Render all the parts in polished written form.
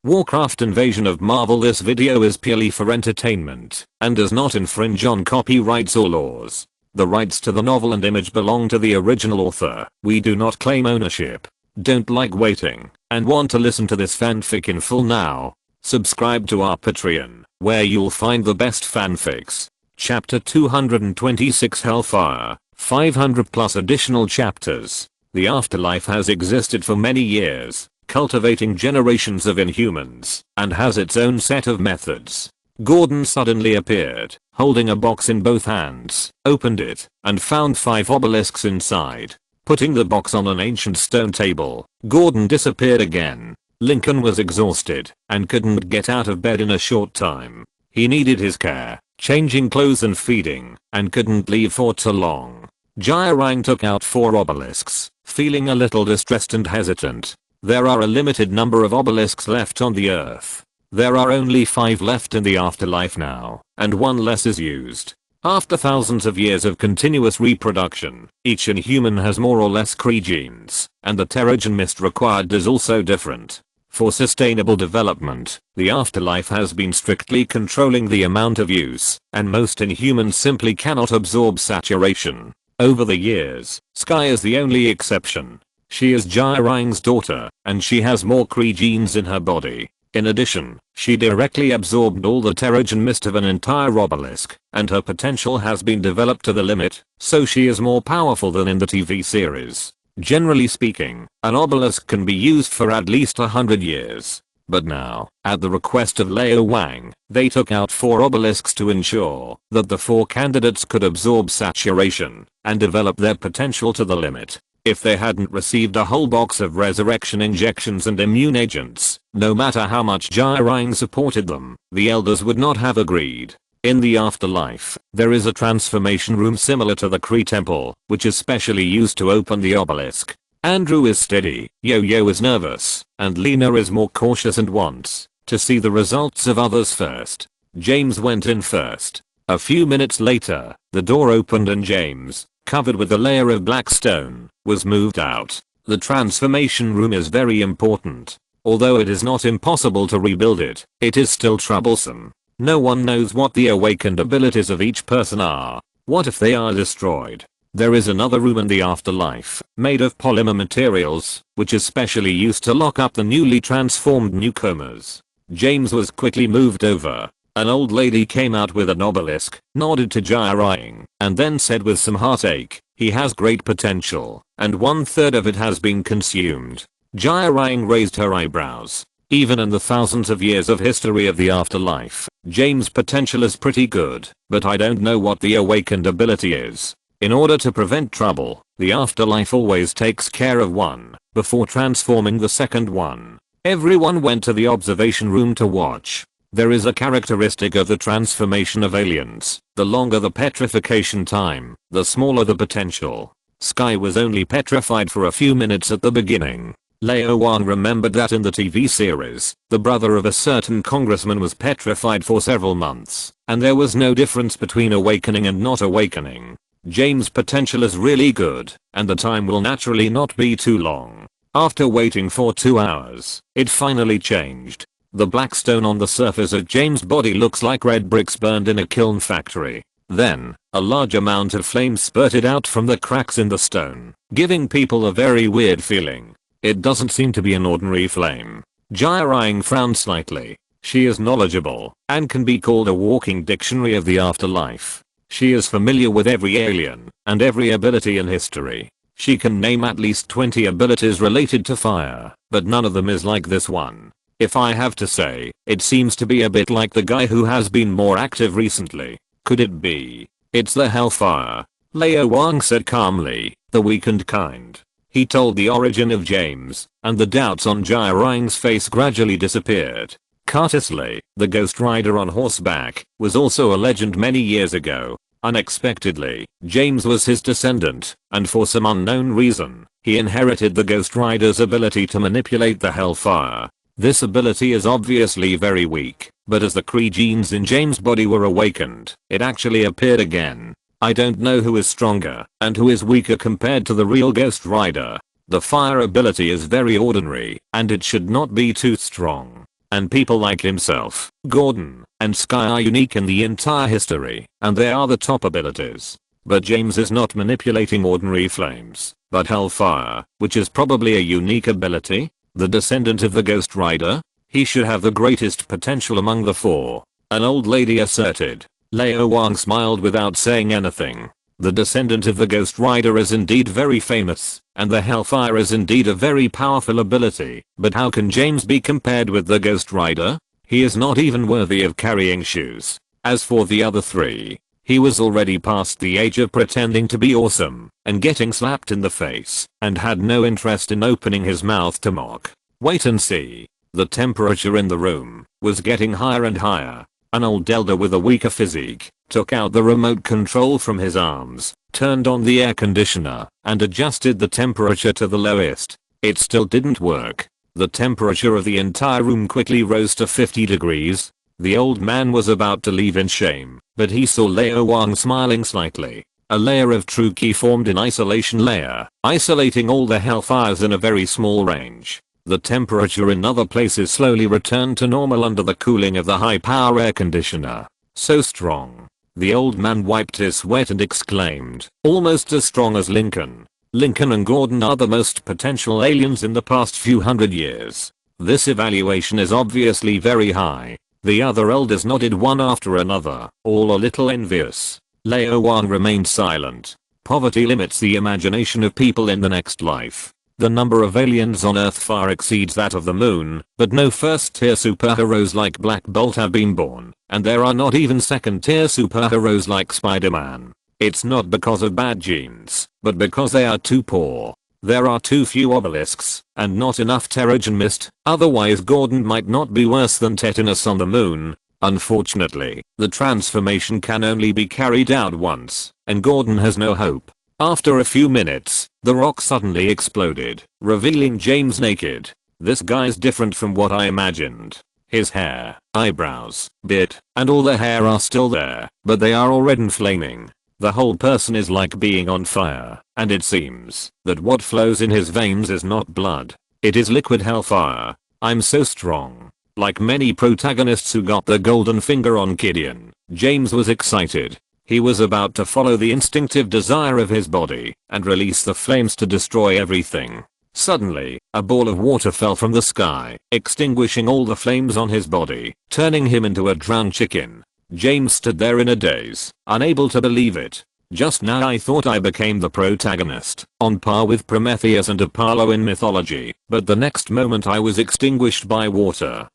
Warcraft Invasion of Marvel. This video is purely for entertainment and does not infringe on copyrights or laws. The rights to the novel and image belong to the original author. We do not claim ownership. Don't like waiting and want to listen to this fanfic in full now? Subscribe to our Patreon, where you'll find the best fanfics. Chapter 226 Hellfire, 500 plus additional chapters. The afterlife has existed for many years, cultivating generations of inhumans, and has its own set of methods. Gordon suddenly appeared, holding a box in both hands, opened it, and found 5 obelisks inside. Putting the box on an ancient stone table, Gordon disappeared again. Lincoln was exhausted and couldn't get out of bed in a short time. He needed his care, changing clothes and feeding, and couldn't leave for too long. Wang took out 4 obelisks, feeling a little distressed and hesitant. There are a limited number of obelisks left on the earth. There are only 5 left in the afterlife now, and 1 less is used. After thousands of years of continuous reproduction, each inhuman has more or less Kree genes, and the Terrigen mist required is also different. For sustainable development, the afterlife has been strictly controlling the amount of use, and most inhumans simply cannot absorb saturation. Over the years, Sky is the only exception. She is Wang's daughter, and she has more Kree genes in her body. In addition, she directly absorbed all the Terrigen mist of an entire obelisk, and her potential has been developed to the limit, so she is more powerful than in the TV series. Generally speaking, an obelisk can be used for at least 100 years. But now, at the request of Lao Wang, they took out 4 obelisks to ensure that the 4 candidates could absorb saturation and develop their potential to the limit. If they hadn't received a whole box of resurrection injections and immune agents, no matter how much Wang supported them, the elders would not have agreed. In the afterlife, there is a transformation room similar to the Kree temple, which is specially used to open the obelisk. Andrew is steady, Yo-Yo is nervous, and Lena is more cautious and wants to see the results of others first. James went in first. A few minutes later, the door opened and James, covered with a layer of black stone, was moved out. The transformation room is very important. Although it is not impossible to rebuild it, it is still troublesome. No one knows what the awakened abilities of each person are. What if they are destroyed? There is another room in the afterlife, made of polymer materials, which is specially used to lock up the newly transformed newcomers. James was quickly moved over. An old lady came out with an obelisk, nodded to Wang, and then said with some heartache, "He has great potential, and 1/3 of it has been consumed." Wang raised her eyebrows. Even in the thousands of years of history of the afterlife, James' potential is pretty good, but I don't know what the awakened ability is. In order to prevent trouble, the afterlife always takes care of one before transforming the second one. Everyone went to the observation room to watch. There is a characteristic of the transformation of aliens. The longer the petrification time, the smaller the potential. Sky was only petrified for a few minutes at the beginning. Lao Wang remembered that in the TV series, the brother of a certain congressman was petrified for several months, and there was no difference between awakening and not awakening. James' potential is really good, and the time will naturally not be too long. After waiting for 2 hours, it finally changed. The black stone on the surface of James' body looks like red bricks burned in a kiln factory. Then, a large amount of flame spurted out from the cracks in the stone, giving people a very weird feeling. It doesn't seem to be an ordinary flame. Wang frowned slightly. She is knowledgeable, and can be called a walking dictionary of the afterlife. She is familiar with every alien, and every ability in history. She can name at least 20 abilities related to fire, but none of them is like this one. If I have to say, it seems to be a bit like the guy who has been more active recently. Could it be? It's the Hellfire. Lao Wang said calmly, the weakened kind. He told the origin of James, and the doubts on Wang's face gradually disappeared. Cartisley, the Ghost Rider on horseback, was also a legend many years ago. Unexpectedly, James was his descendant, and for some unknown reason, he inherited the Ghost Rider's ability to manipulate the Hellfire. This ability is obviously very weak, but as the Kree genes in James' body were awakened, it actually appeared again. I don't know who is stronger and who is weaker compared to the real Ghost Rider. The fire ability is very ordinary, and it should not be too strong. and people like himself, Gordon, and Sky are unique in the entire history, and they are the top abilities. But James is not manipulating ordinary flames, but hellfire, which is probably a unique ability. The descendant of the Ghost Rider? He should have the greatest potential among the four, an old lady asserted. Lao Wang smiled without saying anything. The descendant of the Ghost Rider is indeed very famous, and the Hellfire is indeed a very powerful ability, but how can James be compared with the Ghost Rider? He is not even worthy of carrying shoes. As for the other three, he was already past the age of pretending to be awesome and getting slapped in the face, and had no interest in opening his mouth to mock. Wait and see. The temperature in the room was getting higher and higher. An old elder with a weaker physique took out the remote control from his arms, turned on the air conditioner, and adjusted the temperature to the lowest. It still didn't work. The temperature of the entire room quickly rose to 50 degrees. The old man was about to leave in shame, but he saw Lao Wang smiling slightly. A layer of true ki formed an isolation layer, isolating all the hellfires in a very small range. The temperature in other places slowly returned to normal under the cooling of the high-power air conditioner. So strong. The old man wiped his sweat and exclaimed, almost as strong as Lincoln. Lincoln and Gordon are the most potential aliens in the past few hundred years. This evaluation is obviously very high. The other elders nodded one after another, all a little envious. Lao Wang remained silent. Poverty limits the imagination of people in the next life. The number of aliens on Earth far exceeds that of the moon, but no first-tier superheroes like Black Bolt have been born, and there are not even second-tier superheroes like Spider-Man. It's not because of bad genes, but because they are too poor. There are too few obelisks, and not enough Terrigen Mist, otherwise Gordon might not be worse than tetanus on the moon. Unfortunately, the transformation can only be carried out once, and Gordon has no hope. After a few minutes, the rock suddenly exploded, revealing James naked. This guy's different from what I imagined. His hair, eyebrows, beard, and all the hair are still there, but they are already flaming. The whole person is like being on fire, and it seems that what flows in his veins is not blood. It is liquid hellfire. I'm so strong. Like many protagonists who got the golden finger on Gideon, James was excited. He was about to follow the instinctive desire of his body and release the flames to destroy everything. Suddenly, a ball of water fell from the sky, extinguishing all the flames on his body, turning him into a drowned chicken. James stood there in a daze, unable to believe it. Just now I thought I became the protagonist, on par with Prometheus and Apollo in mythology, but the next moment I was extinguished by water.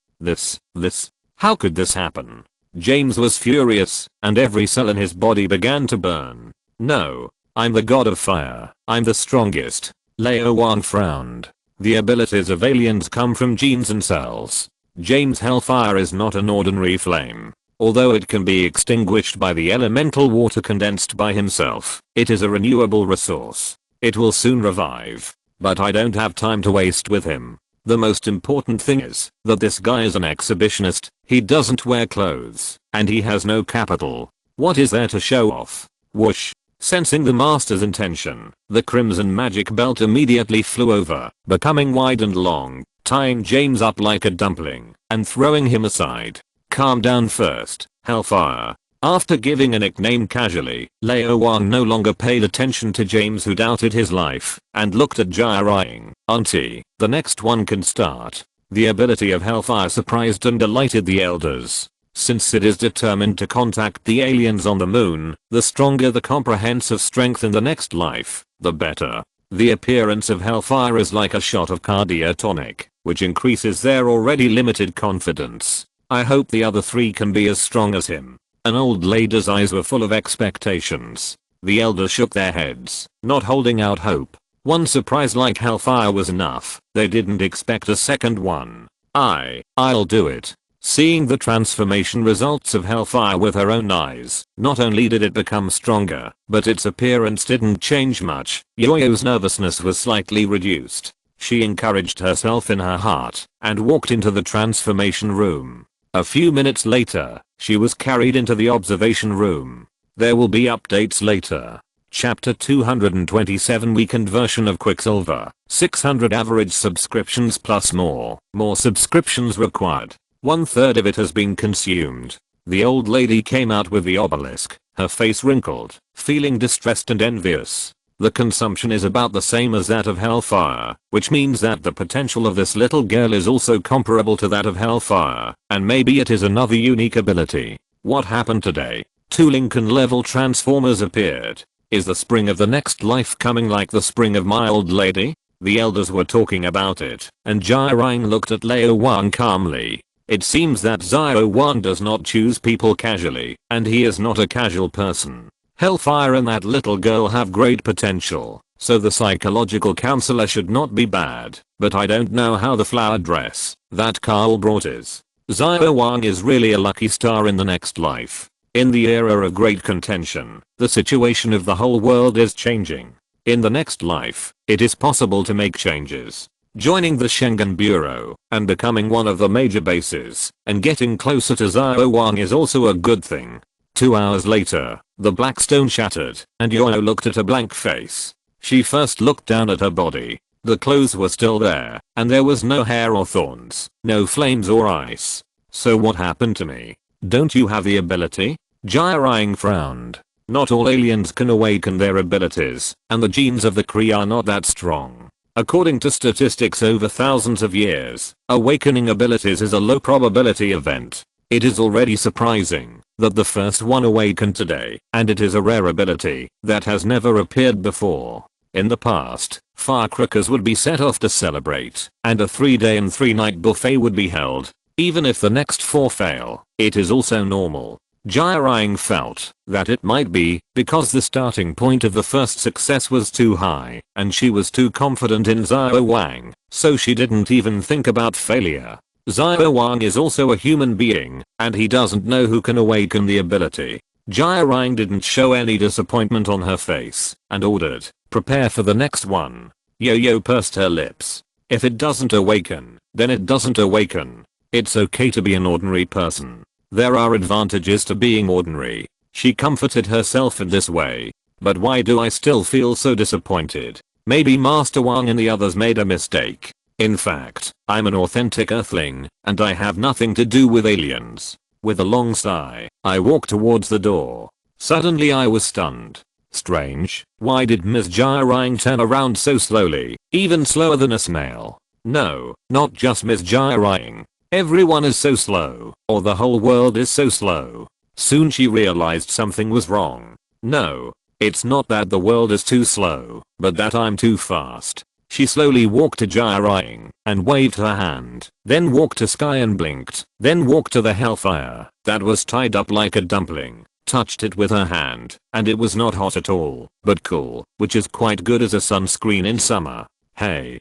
How could this happen? James was furious, and every cell in his body began to burn. No, I'm the god of fire. I'm the strongest. Lao Wang frowned. The abilities of aliens come from genes and cells. James' hellfire is not an ordinary flame. Although it can be extinguished by the elemental water condensed by himself, it is a renewable resource. It will soon revive. But I don't have time to waste with him. The most important thing is that this guy is an exhibitionist. He doesn't wear clothes, and he has no capital. What is there to show off? Whoosh. Sensing the master's intention, the crimson magic belt immediately flew over, becoming wide and long, tying James up like a dumpling, and throwing him aside. Calm down first, Hellfire. After giving a nickname casually, Lao Wang no longer paid attention to James, who doubted his life, and looked at Jairing. Auntie, the next one can start. The ability of Hellfire surprised and delighted the elders. Since it is determined to contact the aliens on the moon, the stronger the comprehensive strength in the next life, the better. The appearance of Hellfire is like a shot of cardio tonic, which increases their already limited confidence. I hope the other three can be as strong as him. An old lady's eyes were full of expectations. The elders shook their heads, not holding out hope. One surprise like Hellfire was enough. They didn't expect a second one. I'll do it. Seeing the transformation results of Hellfire with her own eyes, not only did it become stronger, but its appearance didn't change much. Yoyo's nervousness was slightly reduced. She encouraged herself in her heart, and walked into the transformation room. A few minutes later, she was carried into the observation room. There will be updates later. Chapter 227 Weakened version of Quicksilver. 600 average subscriptions plus more. More subscriptions required. 1/3 of it has been consumed. The old lady came out with the obelisk, her face wrinkled, feeling distressed and envious. The consumption is about the same as that of Hellfire, which means that the potential of this little girl is also comparable to that of Hellfire, and maybe it is another unique ability. What happened today? 2 Lincoln level transformers appeared. Is the spring of the next life coming like the spring of my old lady? The elders were talking about it, and Jirang looked at Lao Wang calmly. It seems that Lao Wang does not choose people casually, and he is not a casual person. Hellfire and that little girl have great potential, so the psychological counselor should not be bad, but I don't know how the flower dress that Carl brought is. Lao Wang is really a lucky star in the next life. In the era of great contention, the situation of the whole world is changing. In the next life, it is possible to make changes. Joining the Schengen Bureau and becoming one of the major bases and getting closer to Lao Wang is also a good thing. 2 hours later, the black stone shattered and Yoyo looked at a blank face. She first looked down at her body. The clothes were still there and there was no hair or thorns, no flames or ice. So what happened to me? Don't you have the ability? Jirang frowned. Not all aliens can awaken their abilities, and the genes of the Kree are not that strong. According to statistics over thousands of years, awakening abilities is a low probability event. It is already surprising that the first one awakened today, and it is a rare ability that has never appeared before. In the past, firecrackers would be set off to celebrate, and a 3-day and 3-night buffet would be held. Even if the next 4 fail, it is also normal. Jirang felt that it might be because the starting point of the first success was too high and she was too confident in Lao Wang, so she didn't even think about failure. Lao Wang is also a human being and he doesn't know who can awaken the ability. Jirang didn't show any disappointment on her face and ordered, "Prepare for the next one." Yo-Yo pursed her lips. If it doesn't awaken, then it doesn't awaken. It's okay to be an ordinary person. There are advantages to being ordinary. She comforted herself in this way. But why do I still feel so disappointed? Maybe Master Wang and the others made a mistake. In fact, I'm an authentic Earthling, and I have nothing to do with aliens. With a long sigh, I walked towards the door. Suddenly I was stunned. Strange, why did Ms. Jirang turn around so slowly, even slower than a snail? No, not just Ms. Jirang. Everyone is so slow, or the whole world is so slow. Soon she realized something was wrong. No, it's not that the world is too slow, but that I'm too fast. She slowly walked to Jirang and waved her hand, then walked to Sky and blinked, then walked to the Hellfire that was tied up like a dumpling, touched it with her hand, and it was not hot at all, but cool, which is quite good as a sunscreen in summer. Hey,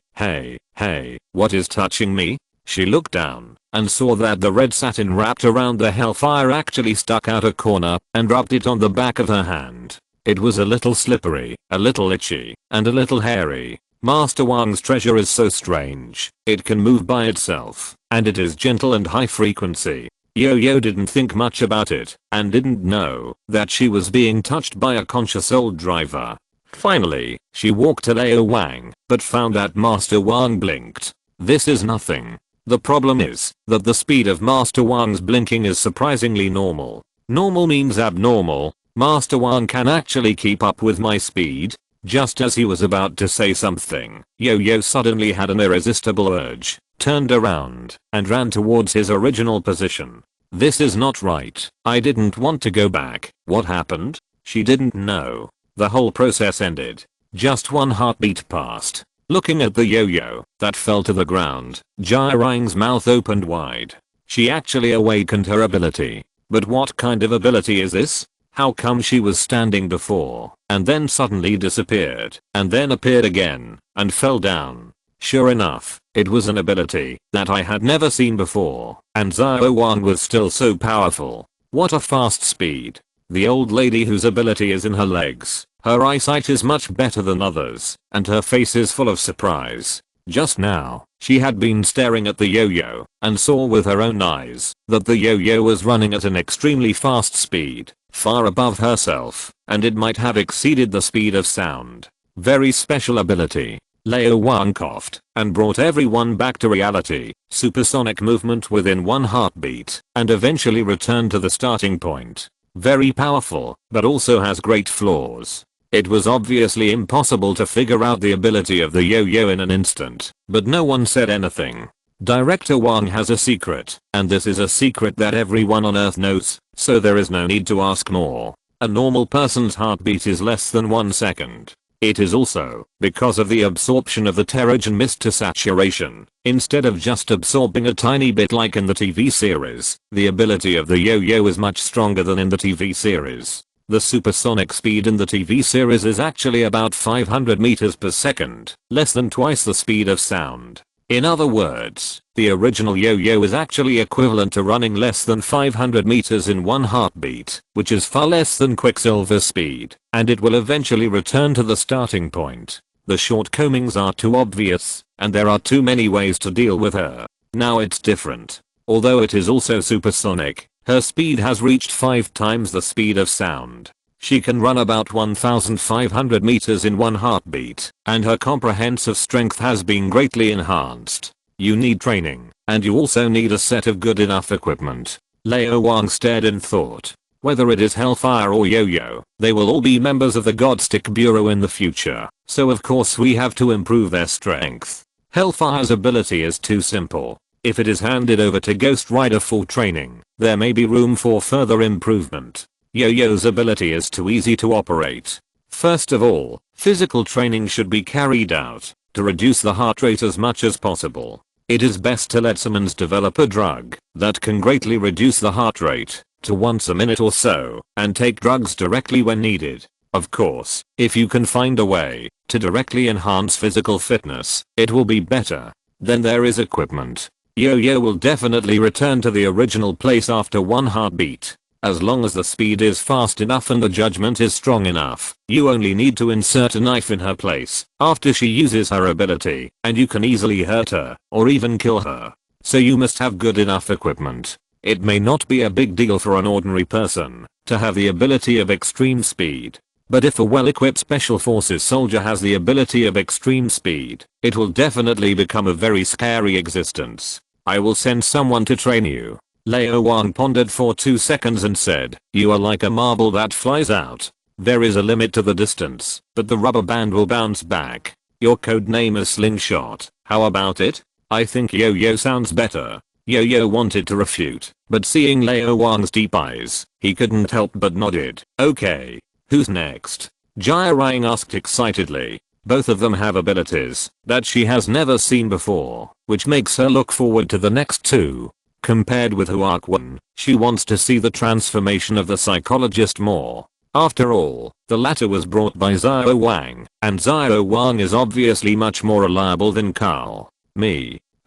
what is touching me? She looked down and saw that the red satin wrapped around the Hellfire actually stuck out a corner and rubbed it on the back of her hand. It was a little slippery, a little itchy, and a little hairy. Master Wang's treasure is so strange. It can move by itself, and it is gentle and high frequency. Yo-Yo didn't think much about it and didn't know that she was being touched by a conscious old driver. Finally, she walked to Lao Wang, but found that Master Wang blinked. This is nothing. The problem is that the speed of Master Wang's blinking is surprisingly normal. Normal means abnormal. Master Wang can actually keep up with my speed. Just as he was about to say something, Yo-Yo suddenly had an irresistible urge, turned around, and ran towards his original position. This is not right. I didn't want to go back. What happened? She didn't know. The whole process ended. Just one heartbeat passed. Looking at the yo-yo that fell to the ground, Jirang's mouth opened wide. She actually awakened her ability. But what kind of ability is this? How come she was standing before, and then suddenly disappeared, and then appeared again, and fell down? Sure enough, it was an ability that I had never seen before, and Lao Wang was still so powerful. What a fast speed. The old lady whose ability is in her legs. Her eyesight is much better than others, and her face is full of surprise. Just now, she had been staring at the yo-yo, and saw with her own eyes that the yo-yo was running at an extremely fast speed, far above herself, and it might have exceeded the speed of sound. Very special ability. Lao Wang coughed and brought everyone back to reality. Supersonic movement within one heartbeat and eventually returned to the starting point. Very powerful, but also has great flaws. It was obviously impossible to figure out the ability of the yo-yo in an instant, but no one said anything. Director Wang has a secret, and this is a secret that everyone on Earth knows, so there is no need to ask more. A normal person's heartbeat is less than 1 second. It is also because of the absorption of the Terrigen mist to saturation. Instead of just absorbing a tiny bit like in the TV series, the ability of the yo-yo is much stronger than in the TV series. The supersonic speed in the TV series is actually about 500 meters per second, less than twice the speed of sound. In other words, the original yo-yo is actually equivalent to running less than 500 meters in one heartbeat, which is far less than Quicksilver's speed, and it will eventually return to the starting point. The shortcomings are too obvious, and there are too many ways to deal with her. Now it's different. Although it is also supersonic, her speed has reached 5 times the speed of sound. She can run about 1,500 meters in one heartbeat, and her comprehensive strength has been greatly enhanced. You need training, and you also need a set of good enough equipment. Lao Wang stared in thought. Whether it is Hellfire or Yo-Yo, they will all be members of the Godstick Bureau in the future, so of course we have to improve their strength. Hellfire's ability is too simple. If it is handed over to Ghost Rider for training, there may be room for further improvement. Yo-Yo's ability is too easy to operate. First of all, physical training should be carried out to reduce the heart rate as much as possible. It is best to let someone develop a drug that can greatly reduce the heart rate to once a minute or so, and take drugs directly when needed. Of course, if you can find a way to directly enhance physical fitness, it will be better. Then there is equipment. Yo-Yo will definitely return to the original place after one heartbeat. As long as the speed is fast enough and the judgment is strong enough, you only need to insert a knife in her place after she uses her ability, and you can easily hurt her, or even kill her. So you must have good enough equipment. It may not be a big deal for an ordinary person to have the ability of extreme speed. But if a well-equipped Special Forces soldier has the ability of extreme speed, it will definitely become a very scary existence. I will send someone to train you. Lao Wang pondered for 2 seconds and said, "You are like a marble that flies out. There is a limit to the distance, but the rubber band will bounce back. Your code name is Slingshot. How about it? I think Yo-Yo sounds better." Yo-Yo wanted to refute, but seeing Lao Wang's deep eyes, he couldn't help but nodded. "Okay. Who's next?" Jia Rang asked excitedly. Both of them have abilities that she has never seen before, which makes her look forward to the next two. Compared with Huarquan, she wants to see the transformation of the psychologist more. After all, the latter was brought by Lao Wang, and Lao Wang is obviously much more reliable than Carl.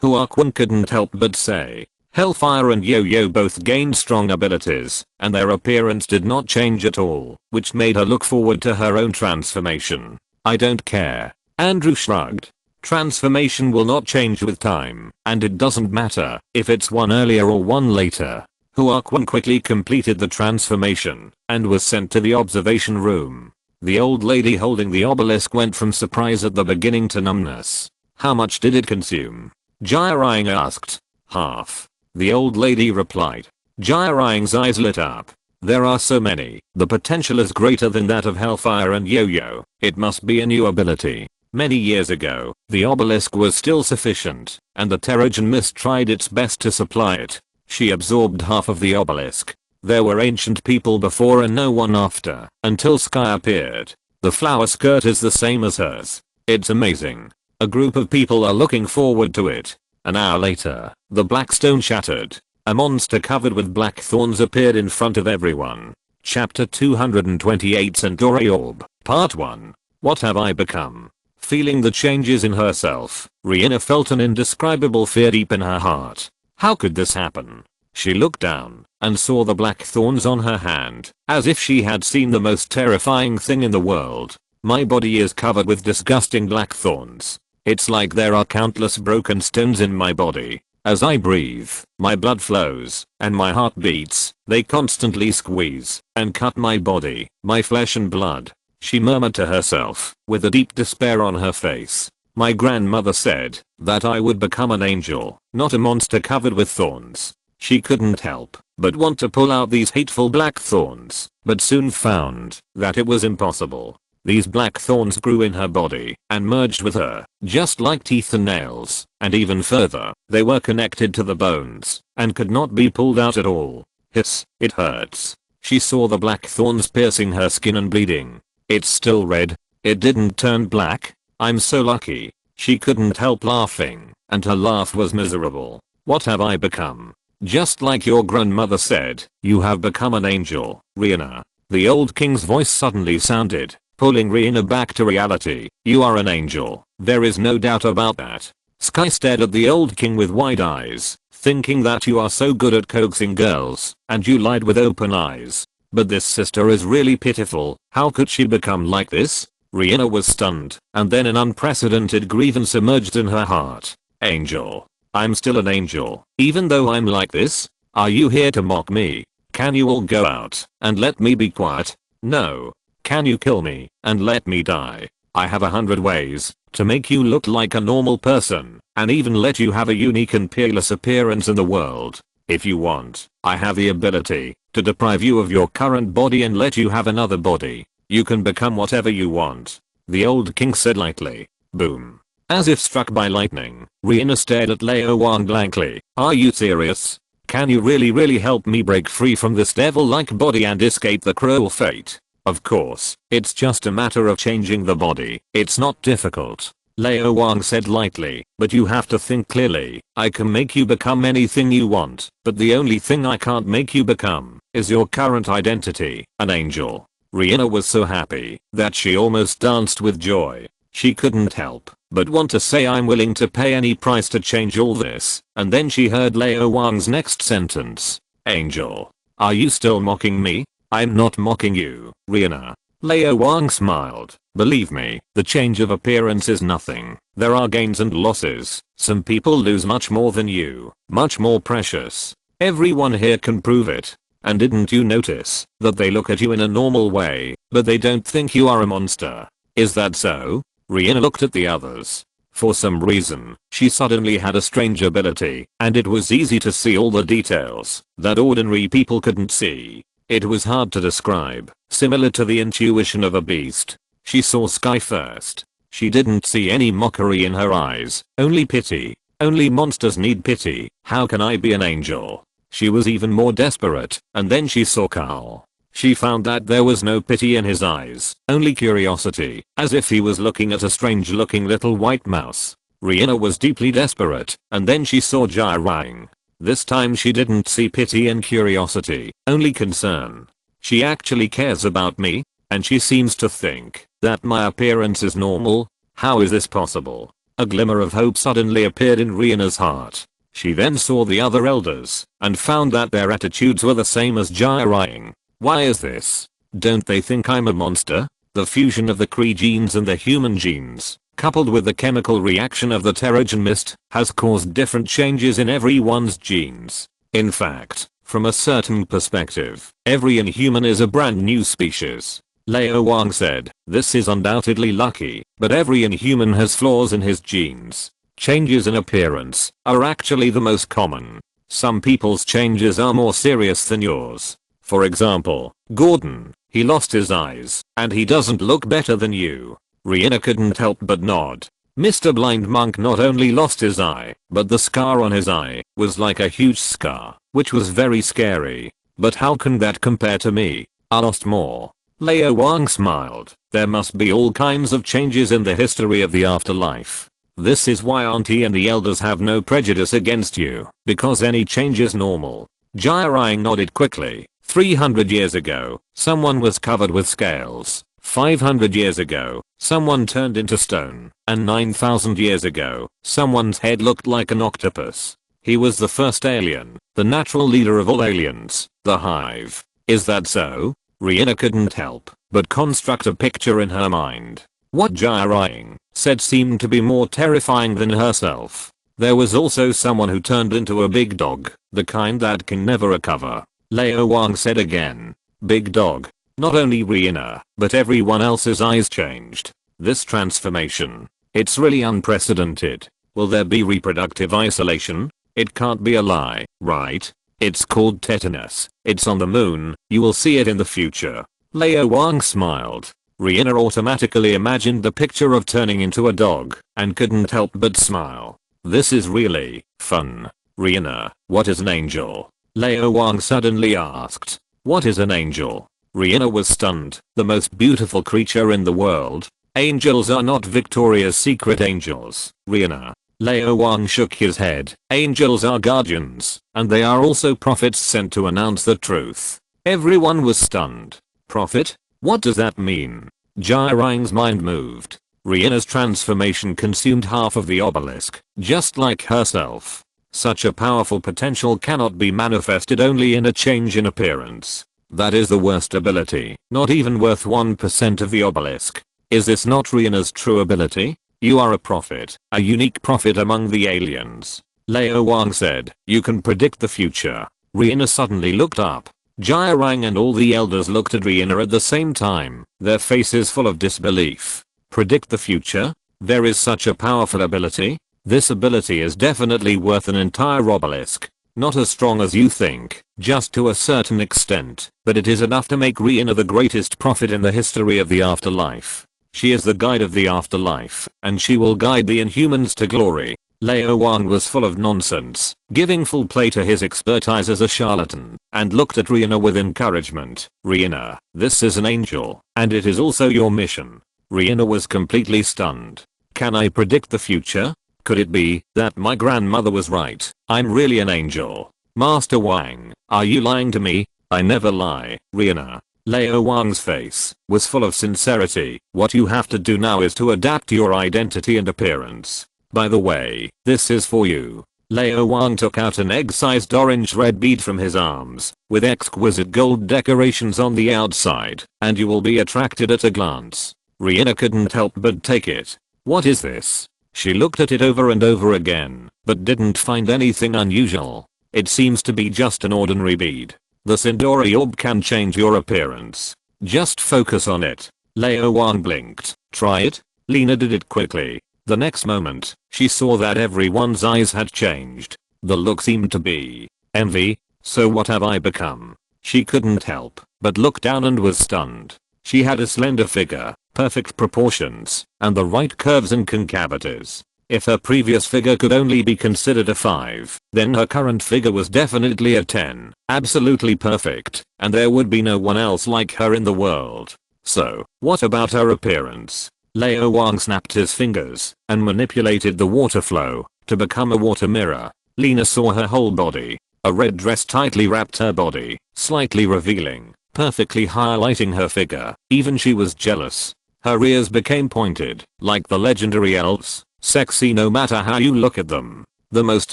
Huarquan couldn't help but say. Hellfire and Yo-Yo both gained strong abilities, and their appearance did not change at all, which made her look forward to her own transformation. "I don't care." Andrew shrugged. Transformation will not change with time, and it doesn't matter if it's one earlier or one later. Huarquan quickly completed the transformation and was sent to the observation room. The old lady holding the obelisk went from surprise at the beginning to numbness. "How much did it consume?" Jia Rang asked. "Half." The old lady replied. Jia Rang's eyes lit up. "There are so many. The potential is greater than that of Hellfire and Yo-Yo. It must be a new ability. Many years ago, the obelisk was still sufficient, and the Terrigen Mist tried its best to supply it. She absorbed half of the obelisk. There were ancient people before and no one after, until Sky appeared. The flower skirt is the same as hers. It's amazing. A group of people are looking forward to it." An hour later, the black stone shattered. A monster covered with black thorns appeared in front of everyone. Chapter 228 Centauri Orb, Part 1. What have I become? Feeling the changes in herself, Rihanna felt an indescribable fear deep in her heart. How could this happen? She looked down and saw the black thorns on her hand, as if she had seen the most terrifying thing in the world. "My body is covered with disgusting black thorns. It's like there are countless broken stones in my body. As I breathe, my blood flows, and my heart beats. They constantly squeeze and cut my body, my flesh and blood." She murmured to herself, with a deep despair on her face. My grandmother said that I would become an angel, not a monster covered with thorns. She couldn't help but want to pull out these hateful black thorns, but soon found that it was impossible. These black thorns grew in her body and merged with her, just like teeth and nails, and even further, they were connected to the bones and could not be pulled out at all. Hiss, it hurts. She saw the black thorns piercing her skin and bleeding. It's still red. It didn't turn black. I'm so lucky. She couldn't help laughing, and her laugh was miserable. What have I become? Just like your grandmother said, you have become an angel, Rihanna. The old king's voice suddenly sounded, pulling Rihanna back to reality. You are an angel. There is no doubt about that. Sky stared at the old king with wide eyes, thinking that you are so good at coaxing girls, and you lied with open eyes. But this sister is really pitiful. How could she become like this? Rihanna was stunned, and then an unprecedented grievance emerged in her heart. Angel. I'm still an angel, even though I'm like this? Are you here to mock me? Can you all go out and let me be quiet? No. Can you kill me and let me die? I have 100 ways to make you look like a normal person, and even let you have a unique and peerless appearance in the world. If you want, I have the ability to deprive you of your current body and let you have another body. You can become whatever you want. The old king said lightly. Boom. As if struck by lightning, Rihanna stared at Lao Wang blankly. Are you serious? Can you really help me break free from this devil-like body and escape the cruel fate? Of course, it's just a matter of changing the body. It's not difficult. Lao Wang said lightly, but you have to think clearly. I can make you become anything you want, but the only thing I can't make you become is your current identity, an angel. Rihanna was so happy that she almost danced with joy. She couldn't help but want to say I'm willing to pay any price to change all this, and then she heard Lao Wang's next sentence. Angel. Are you still mocking me? I'm not mocking you, Rihanna. Lao Wang smiled. Believe me, the change of appearance is nothing. There are gains and losses. Some people lose much more than you, much more precious. Everyone here can prove it. And didn't you notice that they look at you in a normal way, but they don't think you are a monster? Is that so? Rihanna looked at the others. For some reason, she suddenly had a strange ability, and it was easy to see all the details that ordinary people couldn't see. It was hard to describe, similar to the intuition of a beast. She saw Sky first. She didn't see any mockery in her eyes, only pity. Only monsters need pity. How can I be an angel? She was even more desperate, and then she saw Carl. She found that there was no pity in his eyes, only curiosity, as if he was looking at a strange looking little white mouse. Rihanna was deeply desperate, and then she saw Lao Wang. This time she didn't see pity and curiosity, only concern. She actually cares about me, and she seems to think that my appearance is normal. How is this possible? A glimmer of hope suddenly appeared in Rihanna's heart. She then saw the other elders, and found that their attitudes were the same as Lao Wang. Why is this? Don't they think I'm a monster? The fusion of the Kree genes and the human genes, coupled with the chemical reaction of the Terrigen mist, has caused different changes in everyone's genes. In fact, from a certain perspective, every inhuman is a brand new species. Lao Wang said, this is undoubtedly lucky, but every inhuman has flaws in his genes. Changes in appearance are actually the most common. Some people's changes are more serious than yours. For example, Gordon, he lost his eyes, and he doesn't look better than you. Rihanna couldn't help but nod. Mr. Blind Monk not only lost his eye, but the scar on his eye was like a huge scar, which was very scary. But how can that compare to me? I lost more. Lao Wang smiled. There must be all kinds of changes in the history of the afterlife. This is why Auntie and the elders have no prejudice against you, because any change is normal. Lao Wang nodded quickly. 300 years ago, someone was covered with scales. 500 years ago, someone turned into stone. And 9,000 years ago, someone's head looked like an octopus. He was the first alien, the natural leader of all aliens, the Hive. Is that so? Rihanna couldn't help but construct a picture in her mind. What Lao Wang said seemed to be more terrifying than herself. There was also someone who turned into a big dog, the kind that can never recover. Lao Wang said again. Big dog. Not only Rihanna, but everyone else's eyes changed. This transformation It's really unprecedented. Will there be reproductive isolation? It can't be a lie, right? It's called tetanus. It's on the moon. You will see it in the future. Lao Wang smiled. Rihanna automatically imagined the picture of turning into a dog and couldn't help but smile. This is really fun. Rihanna, what is an angel? Lao Wang suddenly asked. What is an angel? Rihanna was stunned. The most beautiful creature in the world. Angels are not Victoria's Secret angels, Rihanna. Lao Wang shook his head. Angels are guardians, and they are also prophets sent to announce the truth. Everyone was stunned. Prophet? What does that mean? Jirang's mind moved. Rihanna's transformation consumed half of the obelisk, just like herself. Such a powerful potential cannot be manifested only in a change in appearance. That is the worst ability, not even worth 1% of the obelisk. Is this not Rihanna's true ability? You are a prophet, a unique prophet among the aliens. Lao Wang said, you can predict the future. Rihanna suddenly looked up. Jirang and all the elders looked at Rihanna at the same time, their faces full of disbelief. Predict the future? There is such a powerful ability? This ability is definitely worth an entire obelisk. Not as strong as you think, just to a certain extent, but it is enough to make Rihanna the greatest prophet in the history of the afterlife. She is the guide of the afterlife, and she will guide the Inhumans to glory. Lao Wang was full of nonsense, giving full play to his expertise as a charlatan, and looked at Rihanna with encouragement. Rihanna, this is an angel, and it is also your mission. Rihanna was completely stunned. Can I predict the future? Could it be that my grandmother was right? I'm really an angel. Master Wang, are you lying to me? I never lie, Rihanna. Lao Wang's face was full of sincerity. What you have to do now is to adapt your identity and appearance. By the way, this is for you. Lao Wang took out an egg-sized orange-red bead from his arms, with exquisite gold decorations on the outside, and you will be attracted at a glance. Rihanna couldn't help but take it. What is this? She looked at it over and over again, but didn't find anything unusual. It seems to be just an ordinary bead. The Sindori orb can change your appearance. Just focus on it. Lao Wang blinked. Try it? Lena did it quickly. The next moment, she saw that everyone's eyes had changed. The look seemed to be envy. So what have I become? She couldn't help but look down and was stunned. She had a slender figure, perfect proportions, and the right curves and concavities. If her previous figure could only be considered a 5, then her current figure was definitely a 10. Absolutely perfect, and there would be no one else like her in the world. So, what about her appearance? Lao Wang snapped his fingers and manipulated the water flow to become a water mirror. Lena saw her whole body. A red dress tightly wrapped her body, slightly revealing, perfectly highlighting her figure. Even she was jealous. Her ears became pointed, like the legendary elves, sexy no matter how you look at them. The most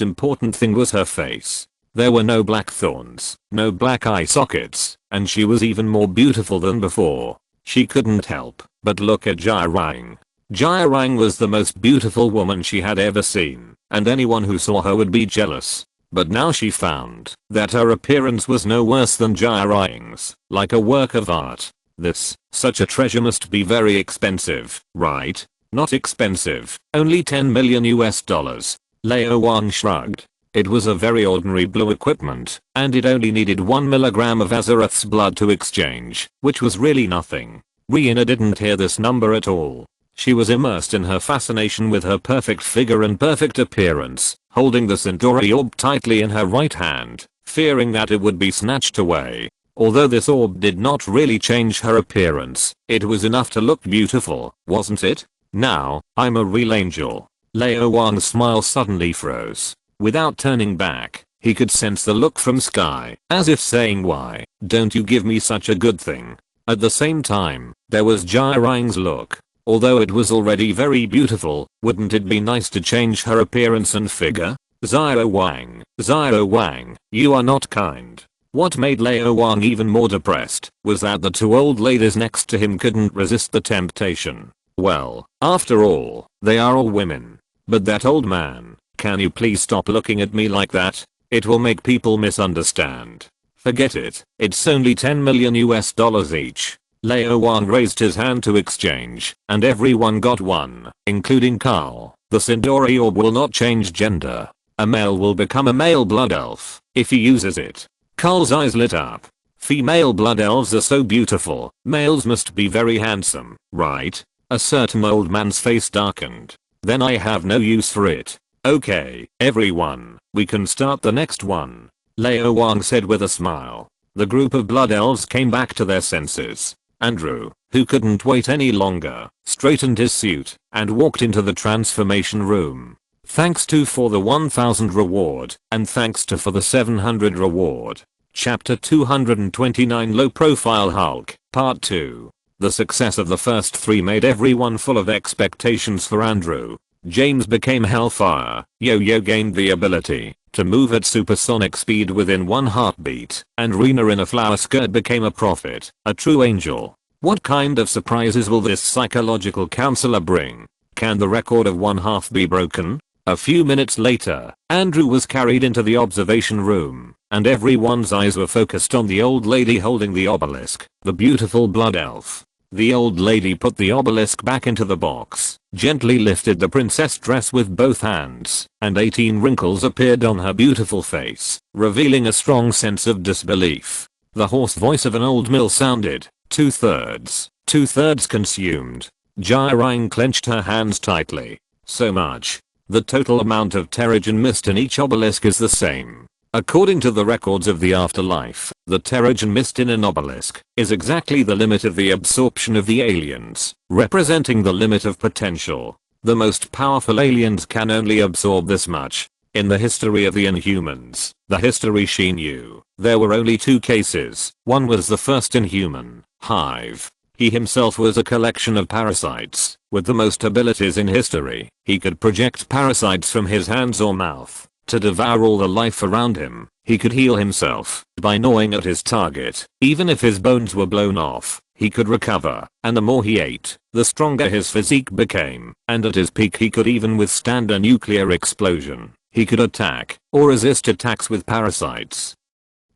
important thing was her face. There were no black thorns, no black eye sockets, and she was even more beautiful than before. She couldn't help but look at Jirang. Jirang was the most beautiful woman she had ever seen, and anyone who saw her would be jealous. But now she found that her appearance was no worse than Jirang's, like a work of art. Such a treasure must be very expensive, right? Not expensive, only $10 million US. Lao Wang shrugged. It was a very ordinary blue equipment, and it only needed 1 milligram of Azeroth's blood to exchange, which was really nothing. Rihanna didn't hear this number at all. She was immersed in her fascination with her perfect figure and perfect appearance, holding the Sindori orb tightly in her right hand, fearing that it would be snatched away. Although this orb did not really change her appearance, it was enough to look beautiful, wasn't it? Now, I'm a real angel. Lao Wang's smile suddenly froze. Without turning back, he could sense the look from Sky, as if saying, why don't you give me such a good thing? At the same time, there was Jirang's look. Although it was already very beautiful, wouldn't it be nice to change her appearance and figure? Lao Wang, you are not kind. What made Lao Wang even more depressed was that the two old ladies next to him couldn't resist the temptation. Well, after all, they are all women. But that old man, can you please stop looking at me like that? It will make people misunderstand. Forget it, it's only $10 million US each. Lao Wang raised his hand to exchange, and everyone got one, including Carl. The Sindori orb will not change gender. A male will become a male blood elf if he uses it. Carl's eyes lit up. Female blood elves are so beautiful, males must be very handsome, right? A certain old man's face darkened. Then I have no use for it. Okay, everyone, we can start the next one. Lao Wang said with a smile. The group of blood elves came back to their senses. Andrew, who couldn't wait any longer, straightened his suit and walked into the transformation room. Thanks to for the 1000 reward, and thanks to for the 700 reward. Chapter 229 Low Profile Hulk, Part 2. The success of the first 3 made everyone full of expectations for Andrew. James became Hellfire, Yo-Yo gained the ability to move at supersonic speed within 1 heartbeat, and Rena in a flower skirt became a prophet, a true angel. What kind of surprises will this psychological counselor bring? Can the record of 1/2 be broken? A few minutes later, Andrew was carried into the observation room, and everyone's eyes were focused on the old lady holding the obelisk, the beautiful blood elf. The old lady put the obelisk back into the box, gently lifted the princess dress with both hands, and 18 wrinkles appeared on her beautiful face, revealing a strong sense of disbelief. The hoarse voice of an old mill sounded, 2/3, 2/3 consumed. Jirine clenched her hands tightly. So much. The total amount of Terrigen mist in each obelisk is the same. According to the records of the afterlife, the Terrigen mist in an obelisk is exactly the limit of the absorption of the aliens, representing the limit of potential. The most powerful aliens can only absorb this much. In the history of the Inhumans, the history she knew, there were only 2 cases. One was the first Inhuman, Hive. He himself was a collection of parasites, with the most abilities in history. He could project parasites from his hands or mouth to devour all the life around him. He could heal himself by gnawing at his target. Even if his bones were blown off, he could recover, and the more he ate, the stronger his physique became, and at his peak he could even withstand a nuclear explosion. He could attack or resist attacks with parasites,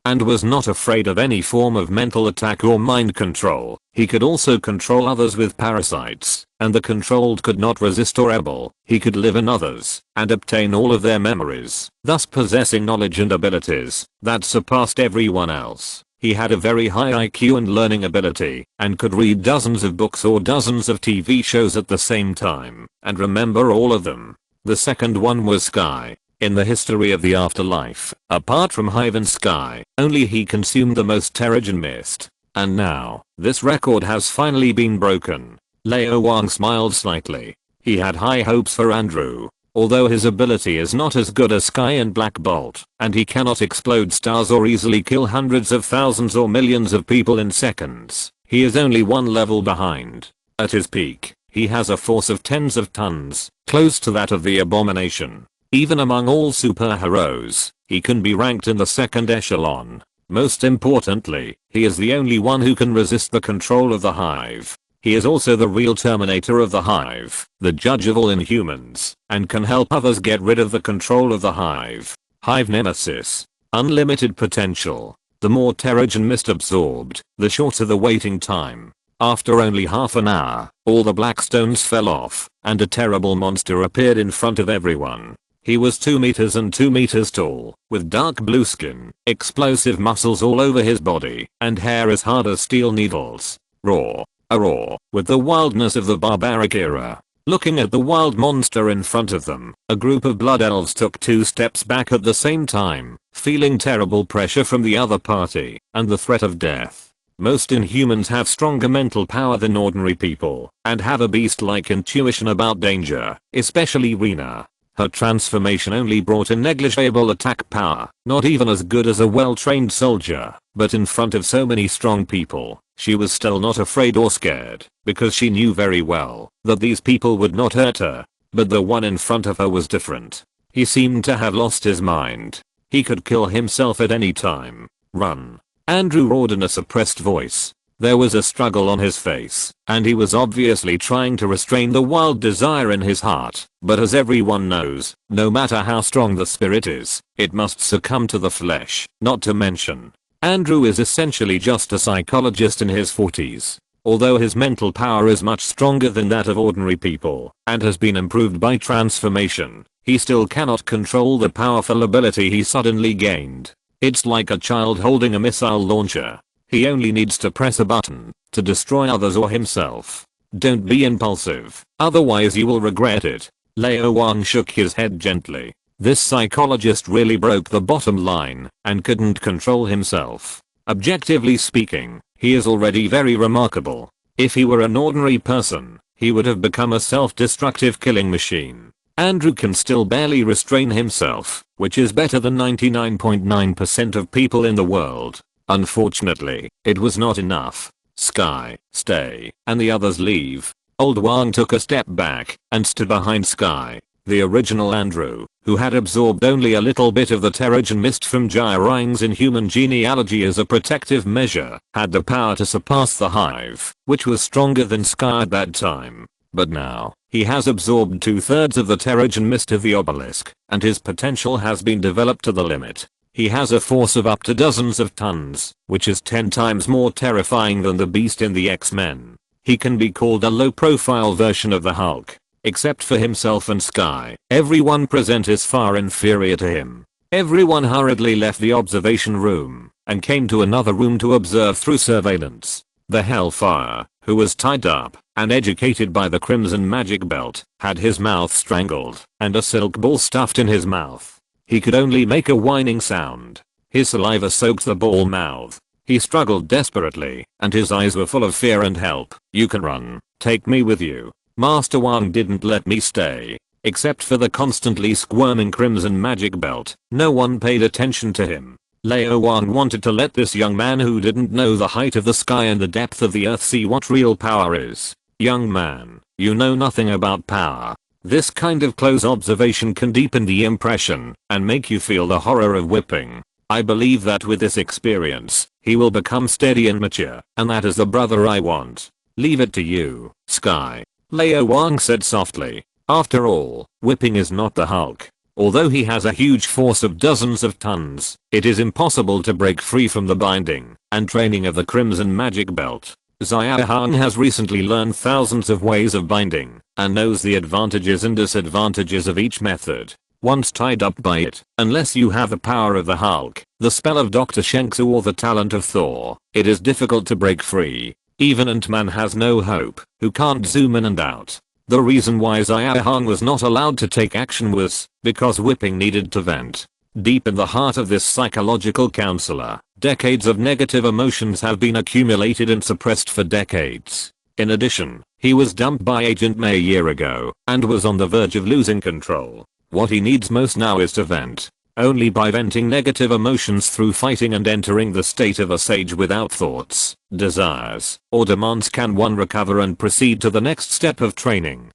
and was not afraid of any form of mental attack or mind control. He could also control others with parasites, and the controlled could not resist or rebel. He could live in others and obtain all of their memories, thus possessing knowledge and abilities that surpassed everyone else. He had a very high IQ and learning ability, and could read dozens of books or dozens of TV shows at the same time, and remember all of them. The second one was Sky. In the history of the afterlife, apart from Hive and Sky, only he consumed the most Terrigen mist. And now, this record has finally been broken. Lao Wang smiled slightly. He had high hopes for Andrew. Although his ability is not as good as Sky and Black Bolt, and he cannot explode stars or easily kill hundreds of thousands or millions of people in seconds, he is only 1 level behind. At his peak, he has a force of tens of tons, close to that of the Abomination. Even among all superheroes, he can be ranked in the 2nd echelon. Most importantly, he is the only one who can resist the control of the Hive. He is also the real terminator of the Hive, the judge of all Inhumans, and can help others get rid of the control of the Hive. Hive Nemesis. Unlimited potential. The more Terrigen mist absorbed, the shorter the waiting time. After only half an hour, all the black stones fell off, and a terrible monster appeared in front of everyone. He was 2 meters and 2 meters tall, with dark blue skin, explosive muscles all over his body, and hair as hard as steel needles. Raw. A roar, with the wildness of the barbaric era. Looking at the wild monster in front of them, a group of blood elves took 2 steps back at the same time, feeling terrible pressure from the other party, and the threat of death. Most Inhumans have stronger mental power than ordinary people, and have a beast-like intuition about danger, especially Rena. Her transformation only brought a negligible attack power, not even as good as a well-trained soldier, but in front of so many strong people, she was still not afraid or scared, because she knew very well that these people would not hurt her. But the one in front of her was different. He seemed to have lost his mind. He could kill himself at any time. Run. Andrew roared in a suppressed voice. There was a struggle on his face, and he was obviously trying to restrain the wild desire in his heart. But as everyone knows, no matter how strong the spirit is, it must succumb to the flesh. Not to mention, Andrew is essentially just a psychologist in his 40s. Although his mental power is much stronger than that of ordinary people and has been improved by transformation, he still cannot control the powerful ability he suddenly gained. It's like a child holding a missile launcher. He only needs to press a button to destroy others or himself. Don't be impulsive, otherwise you will regret it. Lao Wang shook his head gently. This psychologist really broke the bottom line and couldn't control himself. Objectively speaking, he is already very remarkable. If he were an ordinary person, he would have become a self-destructive killing machine. Andrew can still barely restrain himself, which is better than 99.9% of people in the world. Unfortunately, it was not enough. Sky, stay, and the others leave. Old Wang took a step back and stood behind Sky. The original Andrew, who had absorbed only a little bit of the Terrigen mist from Jirai's inhuman genealogy as a protective measure, had the power to surpass the hive, which was stronger than Sky at that time. But now, he has absorbed 2/3 of the Terrigen mist of the obelisk, and his potential has been developed to the limit. He has a force of up to dozens of tons, which is 10 times more terrifying than the Beast in the X-Men. He can be called a low-profile version of the Hulk. Except for himself and Sky, everyone present is far inferior to him. Everyone hurriedly left the observation room and came to another room to observe through surveillance. The Hellfire, who was tied up and educated by the Crimson Magic Belt, had his mouth strangled and a silk ball stuffed in his mouth. He could only make a whining sound. His saliva soaked the ball mouth. He struggled desperately, and his eyes were full of fear and help. You can run. Take me with you. Master Wang didn't let me stay. Except for the constantly squirming Crimson Magic Belt, no one paid attention to him. Lao Wang wanted to let this young man who didn't know the height of the sky and the depth of the earth see what real power is. Young man, you know nothing about power. This kind of close observation can deepen the impression and make you feel the horror of whipping. I believe that with this experience, he will become steady and mature, and that is the brother I want. Leave it to you, Sky. Lao Wang said softly. After all, whipping is not the Hulk. Although he has a huge force of dozens of tons, it is impossible to break free from the binding and training of the Crimson Magic Belt. Xiaohang has recently learned thousands of ways of binding and knows the advantages and disadvantages of each method. Once tied up by it, unless you have the power of the Hulk, the spell of Dr. Shenksu or the talent of Thor, it is difficult to break free. Even Ant-Man has no hope, who can't zoom in and out. The reason why Xiaohang was not allowed to take action was because whipping needed to vent. Deep in the heart of this psychological counselor, decades of negative emotions have been accumulated and suppressed for decades. In addition, he was dumped by Agent May a year ago and was on the verge of losing control. What he needs most now is to vent. Only by venting negative emotions through fighting and entering the state of a sage without thoughts, desires, or demands can one recover and proceed to the next step of training.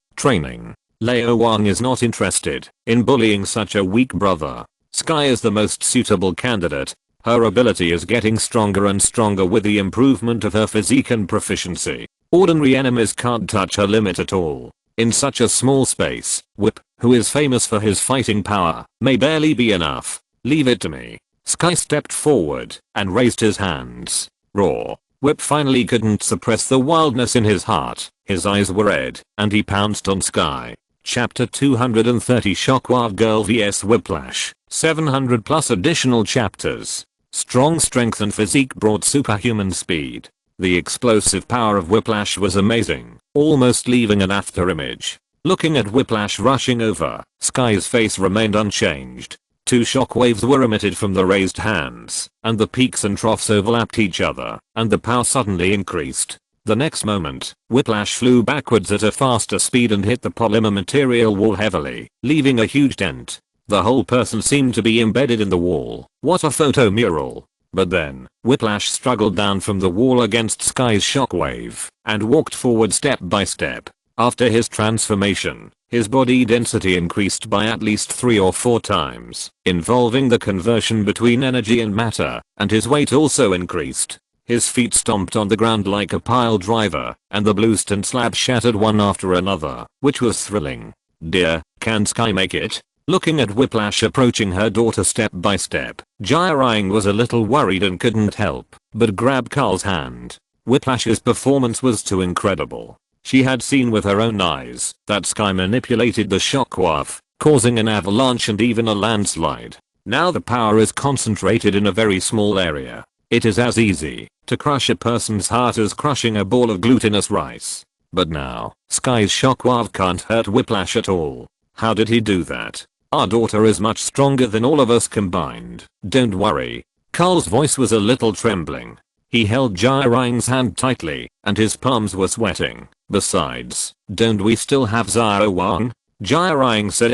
Lao Wang is not interested in bullying such a weak brother. Sky is the most suitable candidate. Her ability is getting stronger and stronger with the improvement of her physique and proficiency. Ordinary enemies can't touch her limit at all. In such a small space, Whip, who is famous for his fighting power, may barely be enough. Leave it to me. Sky stepped forward and raised his hands. Roar. Whip finally couldn't suppress the wildness in his heart. His eyes were red, and he pounced on Sky. Chapter 230 Shockwave Girl vs Whiplash. 700 plus additional chapters. Strong strength and physique brought superhuman speed. The explosive power of Whiplash was amazing, almost leaving an afterimage. Looking at Whiplash rushing over, Sky's face remained unchanged. Two shockwaves were emitted from the raised hands, and the peaks and troughs overlapped each other, and the power suddenly increased. The next moment, Whiplash flew backwards at a faster speed and hit the polymer material wall heavily, leaving a huge dent. The whole person seemed to be embedded in the wall. What a photo mural. But then, Whiplash struggled down from the wall against Sky's shockwave, and walked forward step by step. After his transformation, his body density increased by at least 3 or 4 times, involving the conversion between energy and matter, and his weight also increased. His feet stomped on the ground like a pile driver, and the bluestone slabs shattered one after another, which was thrilling. Dear, can Sky make it? Looking at Whiplash approaching her daughter step by step, Jirai was a little worried and couldn't help but grab Carl's hand. Whiplash's performance was too incredible. She had seen with her own eyes that Sky manipulated the shockwave, causing an avalanche and even a landslide. Now the power is concentrated in a very small area. It is as easy to crush a person's heart as crushing a ball of glutinous rice. But now, Sky's shockwave can't hurt Whiplash at all. How did he do that? Our daughter is much stronger than all of us combined. Don't worry. Carl's voice was a little trembling. He held Jirang's hand tightly, and his palms were sweating. Besides, don't we still have Lao Wang? Jirang said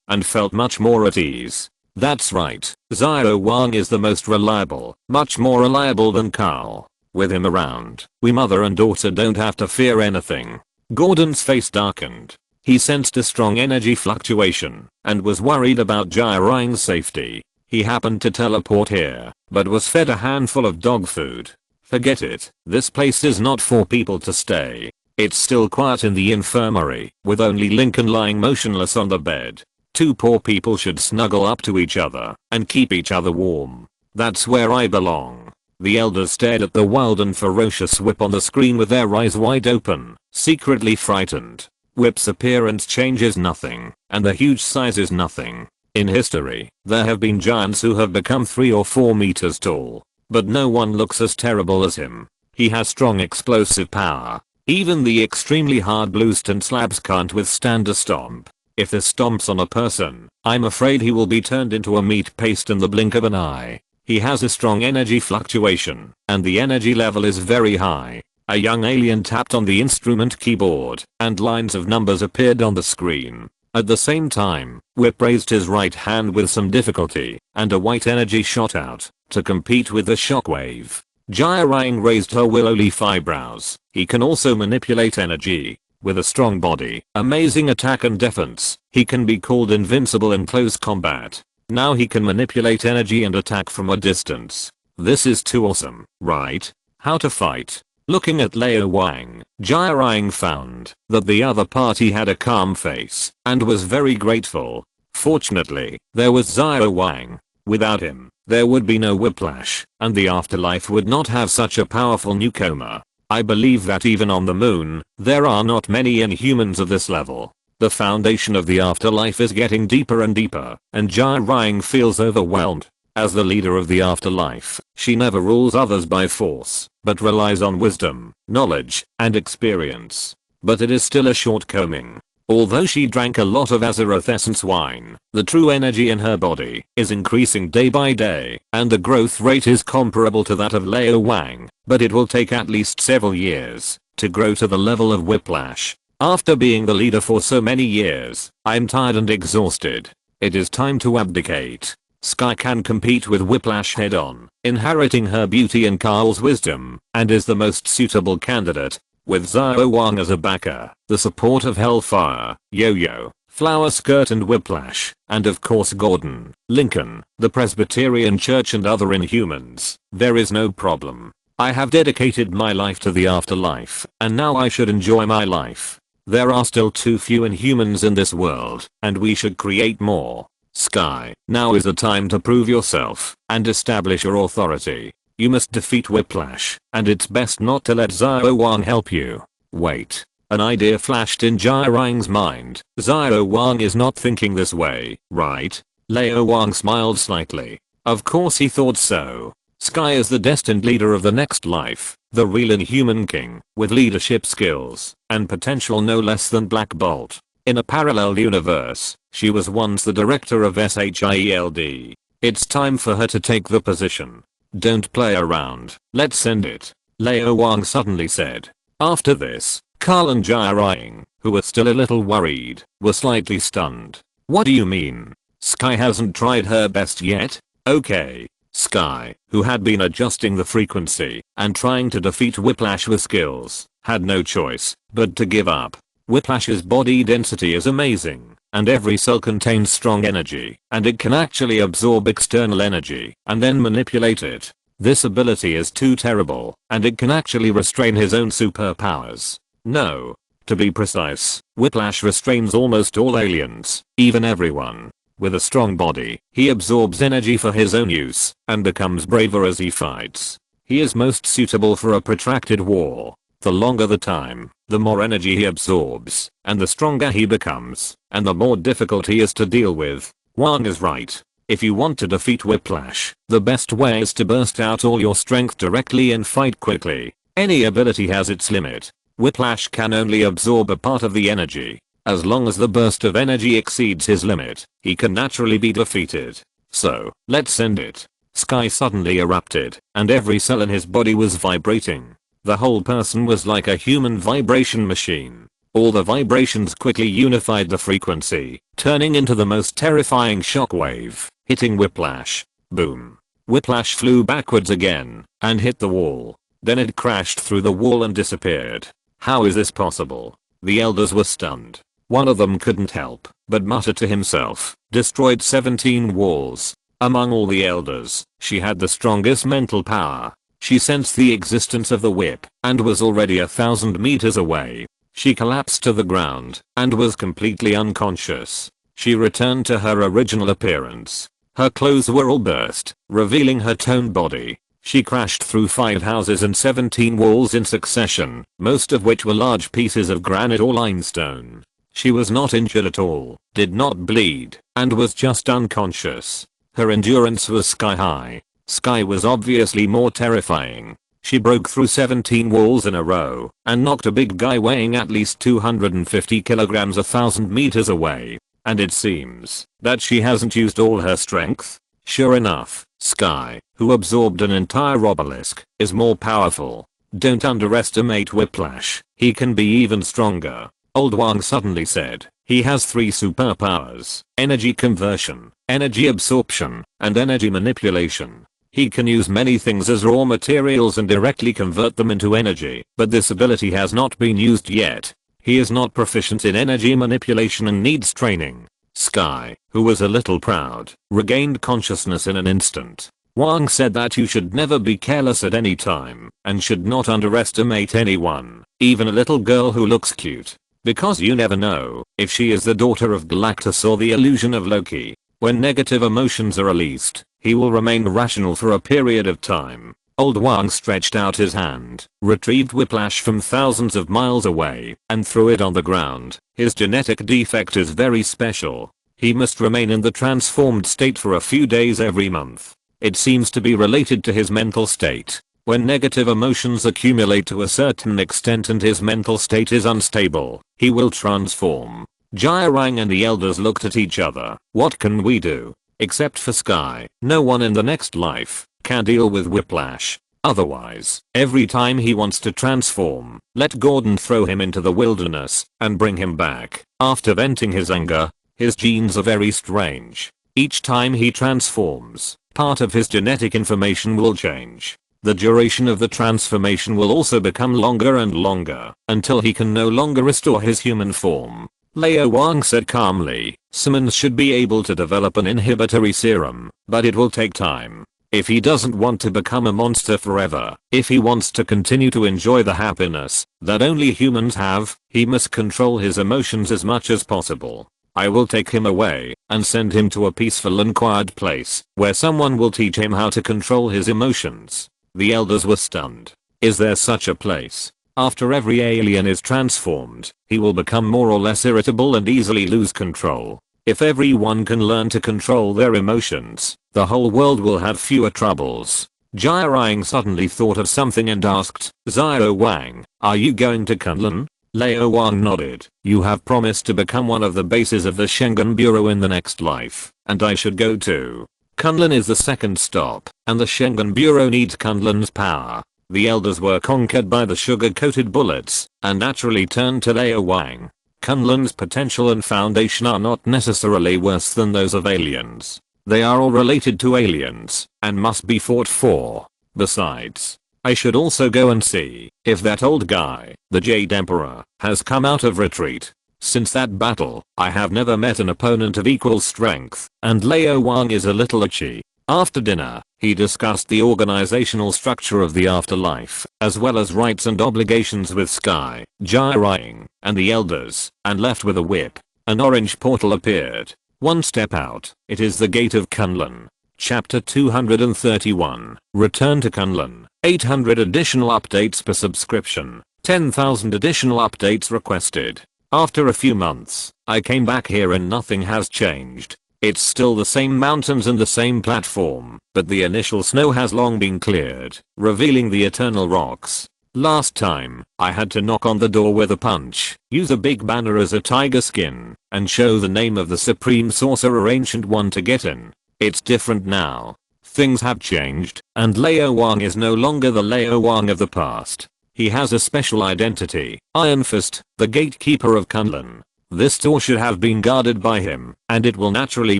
and felt much more at ease. That's right, Lao Wang is the most reliable, much more reliable than Carl. With him around, we mother and daughter don't have to fear anything. Gordon's face darkened. He sensed a strong energy fluctuation, and was worried about Jirang's safety. He happened to teleport here, but was fed a handful of dog food. Forget it, this place is not for people to stay. It's still quiet in the infirmary, with only Lincoln lying motionless on the bed. Two poor people should snuggle up to each other, and keep each other warm. That's where I belong. The elders stared at the wild and ferocious Whip on the screen with their eyes wide open, secretly frightened. Whip's appearance changes nothing, and the huge size is nothing. In history, there have been giants who have become 3 or 4 meters tall, but no one looks as terrible as him. He has strong explosive power. Even the extremely hard bluestone slabs can't withstand a stomp. If this stomps on a person, I'm afraid he will be turned into a meat paste in the blink of an eye. He has a strong energy fluctuation, and the energy level is very high. A young alien tapped on the instrument keyboard, and lines of numbers appeared on the screen. At the same time, Whip raised his right hand with some difficulty, and a white energy shot out to compete with the shockwave. Jirang raised her willow leaf eyebrows. He can also manipulate energy. With a strong body, amazing attack and defense, he can be called invincible in close combat. Now he can manipulate energy and attack from a distance. This is too awesome, right? How to fight? Looking at Lao Wang, Jirang found that the other party had a calm face and was very grateful. Fortunately, there was Lao Wang. Without him, there would be no Whiplash, and the afterlife would not have such a powerful newcomer. I believe that even on the moon, there are not many inhumans of this level. The foundation of the afterlife is getting deeper and deeper, and Jirang feels overwhelmed. As the leader of the afterlife, she never rules others by force, but relies on wisdom, knowledge, and experience. But it is still a shortcoming. Although she drank a lot of Azeroth essence wine, the true energy in her body is increasing day by day, and the growth rate is comparable to that of Lao Wang, but it will take at least several years to grow to the level of Whiplash. After being the leader for so many years, I'm tired and exhausted. It is time to abdicate. Sky can compete with Whiplash head-on, inheriting her beauty and Carl's wisdom, and is the most suitable candidate. With Lao Wang as a backer, the support of Hellfire, Yo-Yo, Flower Skirt and Whiplash, and of course Gordon, Lincoln, the Presbyterian Church and other Inhumans, there is no problem. I have dedicated my life to the afterlife, and now I should enjoy my life. There are still too few Inhumans in this world, and we should create more. Sky, now is the time to prove yourself, and establish your authority. You must defeat Whiplash, and it's best not to let Lao Wang help you. Wait. An idea flashed in Jirang's mind. Lao Wang is not thinking this way, right? Lao Wang smiled slightly. Of course he thought so. Sky is the destined leader of the next life, the real Inhuman king, with leadership skills, and potential no less than Black Bolt. In a parallel universe, she was once the director of SHIELD. It's time for her to take the position. Don't play around, let's end it, Lao Wang suddenly said. After this, Carl and Jirang, who were still a little worried, were slightly stunned. What do you mean? Sky hasn't tried her best yet? Okay. Sky, who had been adjusting the frequency and trying to defeat Whiplash with skills, had no choice but to give up. Whiplash's body density is amazing, and every cell contains strong energy, and it can actually absorb external energy and then manipulate it. This ability is too terrible, and it can actually restrain his own superpowers. No. To be precise, Whiplash restrains almost all aliens, even everyone. With a strong body, he absorbs energy for his own use, and becomes braver as he fights. He is most suitable for a protracted war. The longer the time, the more energy he absorbs, and the stronger he becomes, and the more difficult he is to deal with. Wang is right. If you want to defeat Whiplash, the best way is to burst out all your strength directly and fight quickly. Any ability has its limit. Whiplash can only absorb a part of the energy. As long as the burst of energy exceeds his limit, he can naturally be defeated. So, let's end it. Sky suddenly erupted, and every cell in his body was vibrating. The whole person was like a human vibration machine. All the vibrations quickly unified the frequency, turning into the most terrifying shockwave, hitting Whiplash. Boom. Whiplash flew backwards again, and hit the wall. Then it crashed through the wall and disappeared. How is this possible? The elders were stunned. One of them couldn't help but mutter to himself, destroyed 17 walls. Among all the elders, she had the strongest mental power. She sensed the existence of the whip, and was already 1,000 meters away. She collapsed to the ground, and was completely unconscious. She returned to her original appearance. Her clothes were all burst, revealing her toned body. She crashed through 5 houses and 17 walls in succession, most of which were large pieces of granite or limestone. She was not injured at all, did not bleed, and was just unconscious. Her endurance was sky high. Sky was obviously more terrifying. She broke through 17 walls in a row, and knocked a big guy weighing at least 250 kilograms 1,000 meters away. And it seems that she hasn't used all her strength. Sure enough, Sky, who absorbed an entire obelisk, is more powerful. Don't underestimate Whiplash, he can be even stronger. Old Wang suddenly said. He has 3 superpowers: energy conversion, energy absorption, and energy manipulation. He can use many things as raw materials and directly convert them into energy, but this ability has not been used yet. He is not proficient in energy manipulation and needs training. Sky, who was a little proud, regained consciousness in an instant. Wang said that you should never be careless at any time, and should not underestimate anyone, even a little girl who looks cute. Because you never know if she is the daughter of Galactus or the illusion of Loki. When negative emotions are released, he will remain rational for a period of time. Old Wang stretched out his hand, retrieved Whiplash from thousands of miles away, and threw it on the ground. His genetic defect is very special. He must remain in the transformed state for a few days every month. It seems to be related to his mental state. When negative emotions accumulate to a certain extent and his mental state is unstable, he will transform. Jirang and the elders looked at each other. What can we do? Except for Sky, no one in the next life can deal with Whiplash. Otherwise, every time he wants to transform, let Gordon throw him into the wilderness and bring him back. After venting his anger, his genes are very strange. Each time he transforms, part of his genetic information will change. The duration of the transformation will also become longer and longer, until he can no longer restore his human form. Lao Wang said calmly, Simmons should be able to develop an inhibitory serum, but it will take time. If he doesn't want to become a monster forever, if he wants to continue to enjoy the happiness that only humans have, he must control his emotions as much as possible. I will take him away and send him to a peaceful and quiet place where someone will teach him how to control his emotions. The elders were stunned. Is there such a place? After every alien is transformed, he will become more or less irritable and easily lose control. If everyone can learn to control their emotions, the whole world will have fewer troubles. Jirang suddenly thought of something and asked, Lao Wang, are you going to Kunlun? Lao Wang nodded. You have promised to become one of the bases of the Shengun Bureau in the next life, and I should go too. Kunlun is the second stop, and the Shengun Bureau needs Kunlun's power. The elders were conquered by the sugar-coated bullets, and naturally turned to Lao Wang. Kunlun's potential and foundation are not necessarily worse than those of aliens. They are all related to aliens, and must be fought for. Besides, I should also go and see if that old guy, the Jade Emperor, has come out of retreat. Since that battle, I have never met an opponent of equal strength, and Lao Wang is a little itchy. After dinner, he discussed the organizational structure of the afterlife, as well as rights and obligations with Sky, Jirang, and the elders, and left with a whip. An orange portal appeared. One step out, it is the gate of Kunlun. Chapter 231. Return to Kunlun. 800 additional updates per subscription. 10,000 additional updates requested. After a few months, I came back here and nothing has changed. It's still the same mountains and the same platform, but the initial snow has long been cleared, revealing the eternal rocks. Last time, I had to knock on the door with a punch, use a big banner as a tiger skin, and show the name of the supreme sorcerer Ancient One to get in. It's different now. Things have changed, and Lao Wang is no longer the Lao Wang of the past. He has a special identity, Iron Fist, the gatekeeper of Kunlun. This door should have been guarded by him, and it will naturally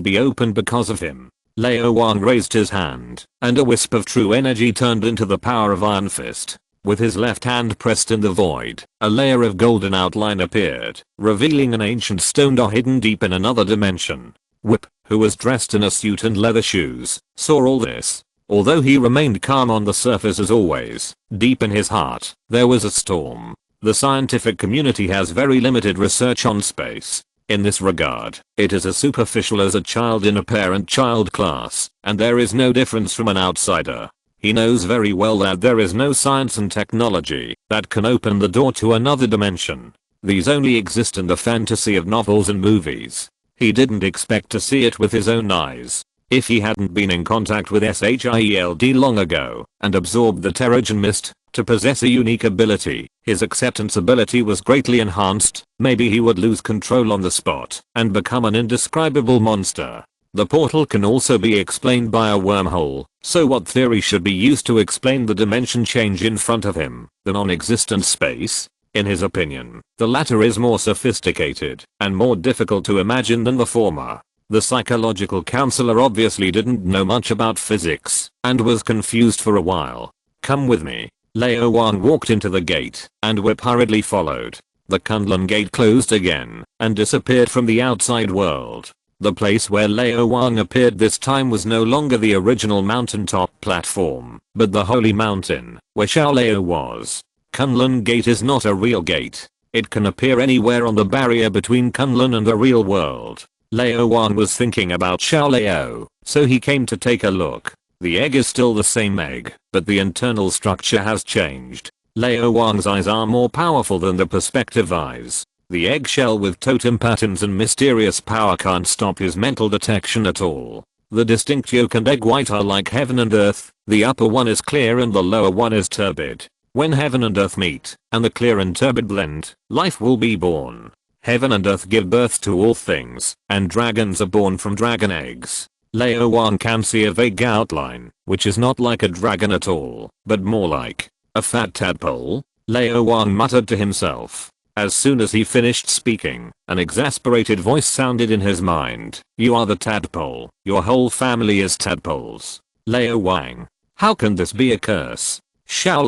be opened because of him. Lao Wang raised his hand, and a wisp of true energy turned into the power of Iron Fist. With his left hand pressed in the void, a layer of golden outline appeared, revealing an ancient stone door hidden deep in another dimension. Whip, who was dressed in a suit and leather shoes, saw all this. Although he remained calm on the surface as always, deep in his heart, there was a storm. The scientific community has very limited research on space. In this regard, it is as superficial as a child in a parent-child class, and there is no difference from an outsider. He knows very well that there is no science and technology that can open the door to another dimension. These only exist in the fantasy of novels and movies. He didn't expect to see it with his own eyes. If he hadn't been in contact with SHIELD long ago and absorbed the Terrigen Mist to possess a unique ability, his acceptance ability was greatly enhanced. Maybe he would lose control on the spot and become an indescribable monster. The portal can also be explained by a wormhole, so what theory should be used to explain the dimension change in front of him? The non-existent space? In his opinion, the latter is more sophisticated and more difficult to imagine than the former. The psychological counselor obviously didn't know much about physics and was confused for a while. Come with me. Lao Wang walked into the gate, and Whip hurriedly followed. The Kunlun gate closed again and disappeared from the outside world. The place where Lao Wang appeared this time was no longer the original mountaintop platform, but the holy mountain, where Xiao Lao was. Kunlun Gate is not a real gate. It can appear anywhere on the barrier between Kunlun and the real world. Lao Wang was thinking about Xiao Lao, so he came to take a look. The egg is still the same egg, but the internal structure has changed. Lao Wang's eyes are more powerful than the perspective eyes. The eggshell with totem patterns and mysterious power can't stop his mental detection at all. The distinct yolk and egg white are like heaven and earth. The upper one is clear and the lower one is turbid. When heaven and earth meet, and the clear and turbid blend, life will be born. Heaven and earth give birth to all things, and dragons are born from dragon eggs. Lao Wang can see a vague outline, which is not like a dragon at all, but more like a fat tadpole. Lao Wang muttered to himself. As soon as he finished speaking, an exasperated voice sounded in his mind. You are the tadpole. Your whole family is tadpoles. Lao Wang. How can this be a curse? Xiao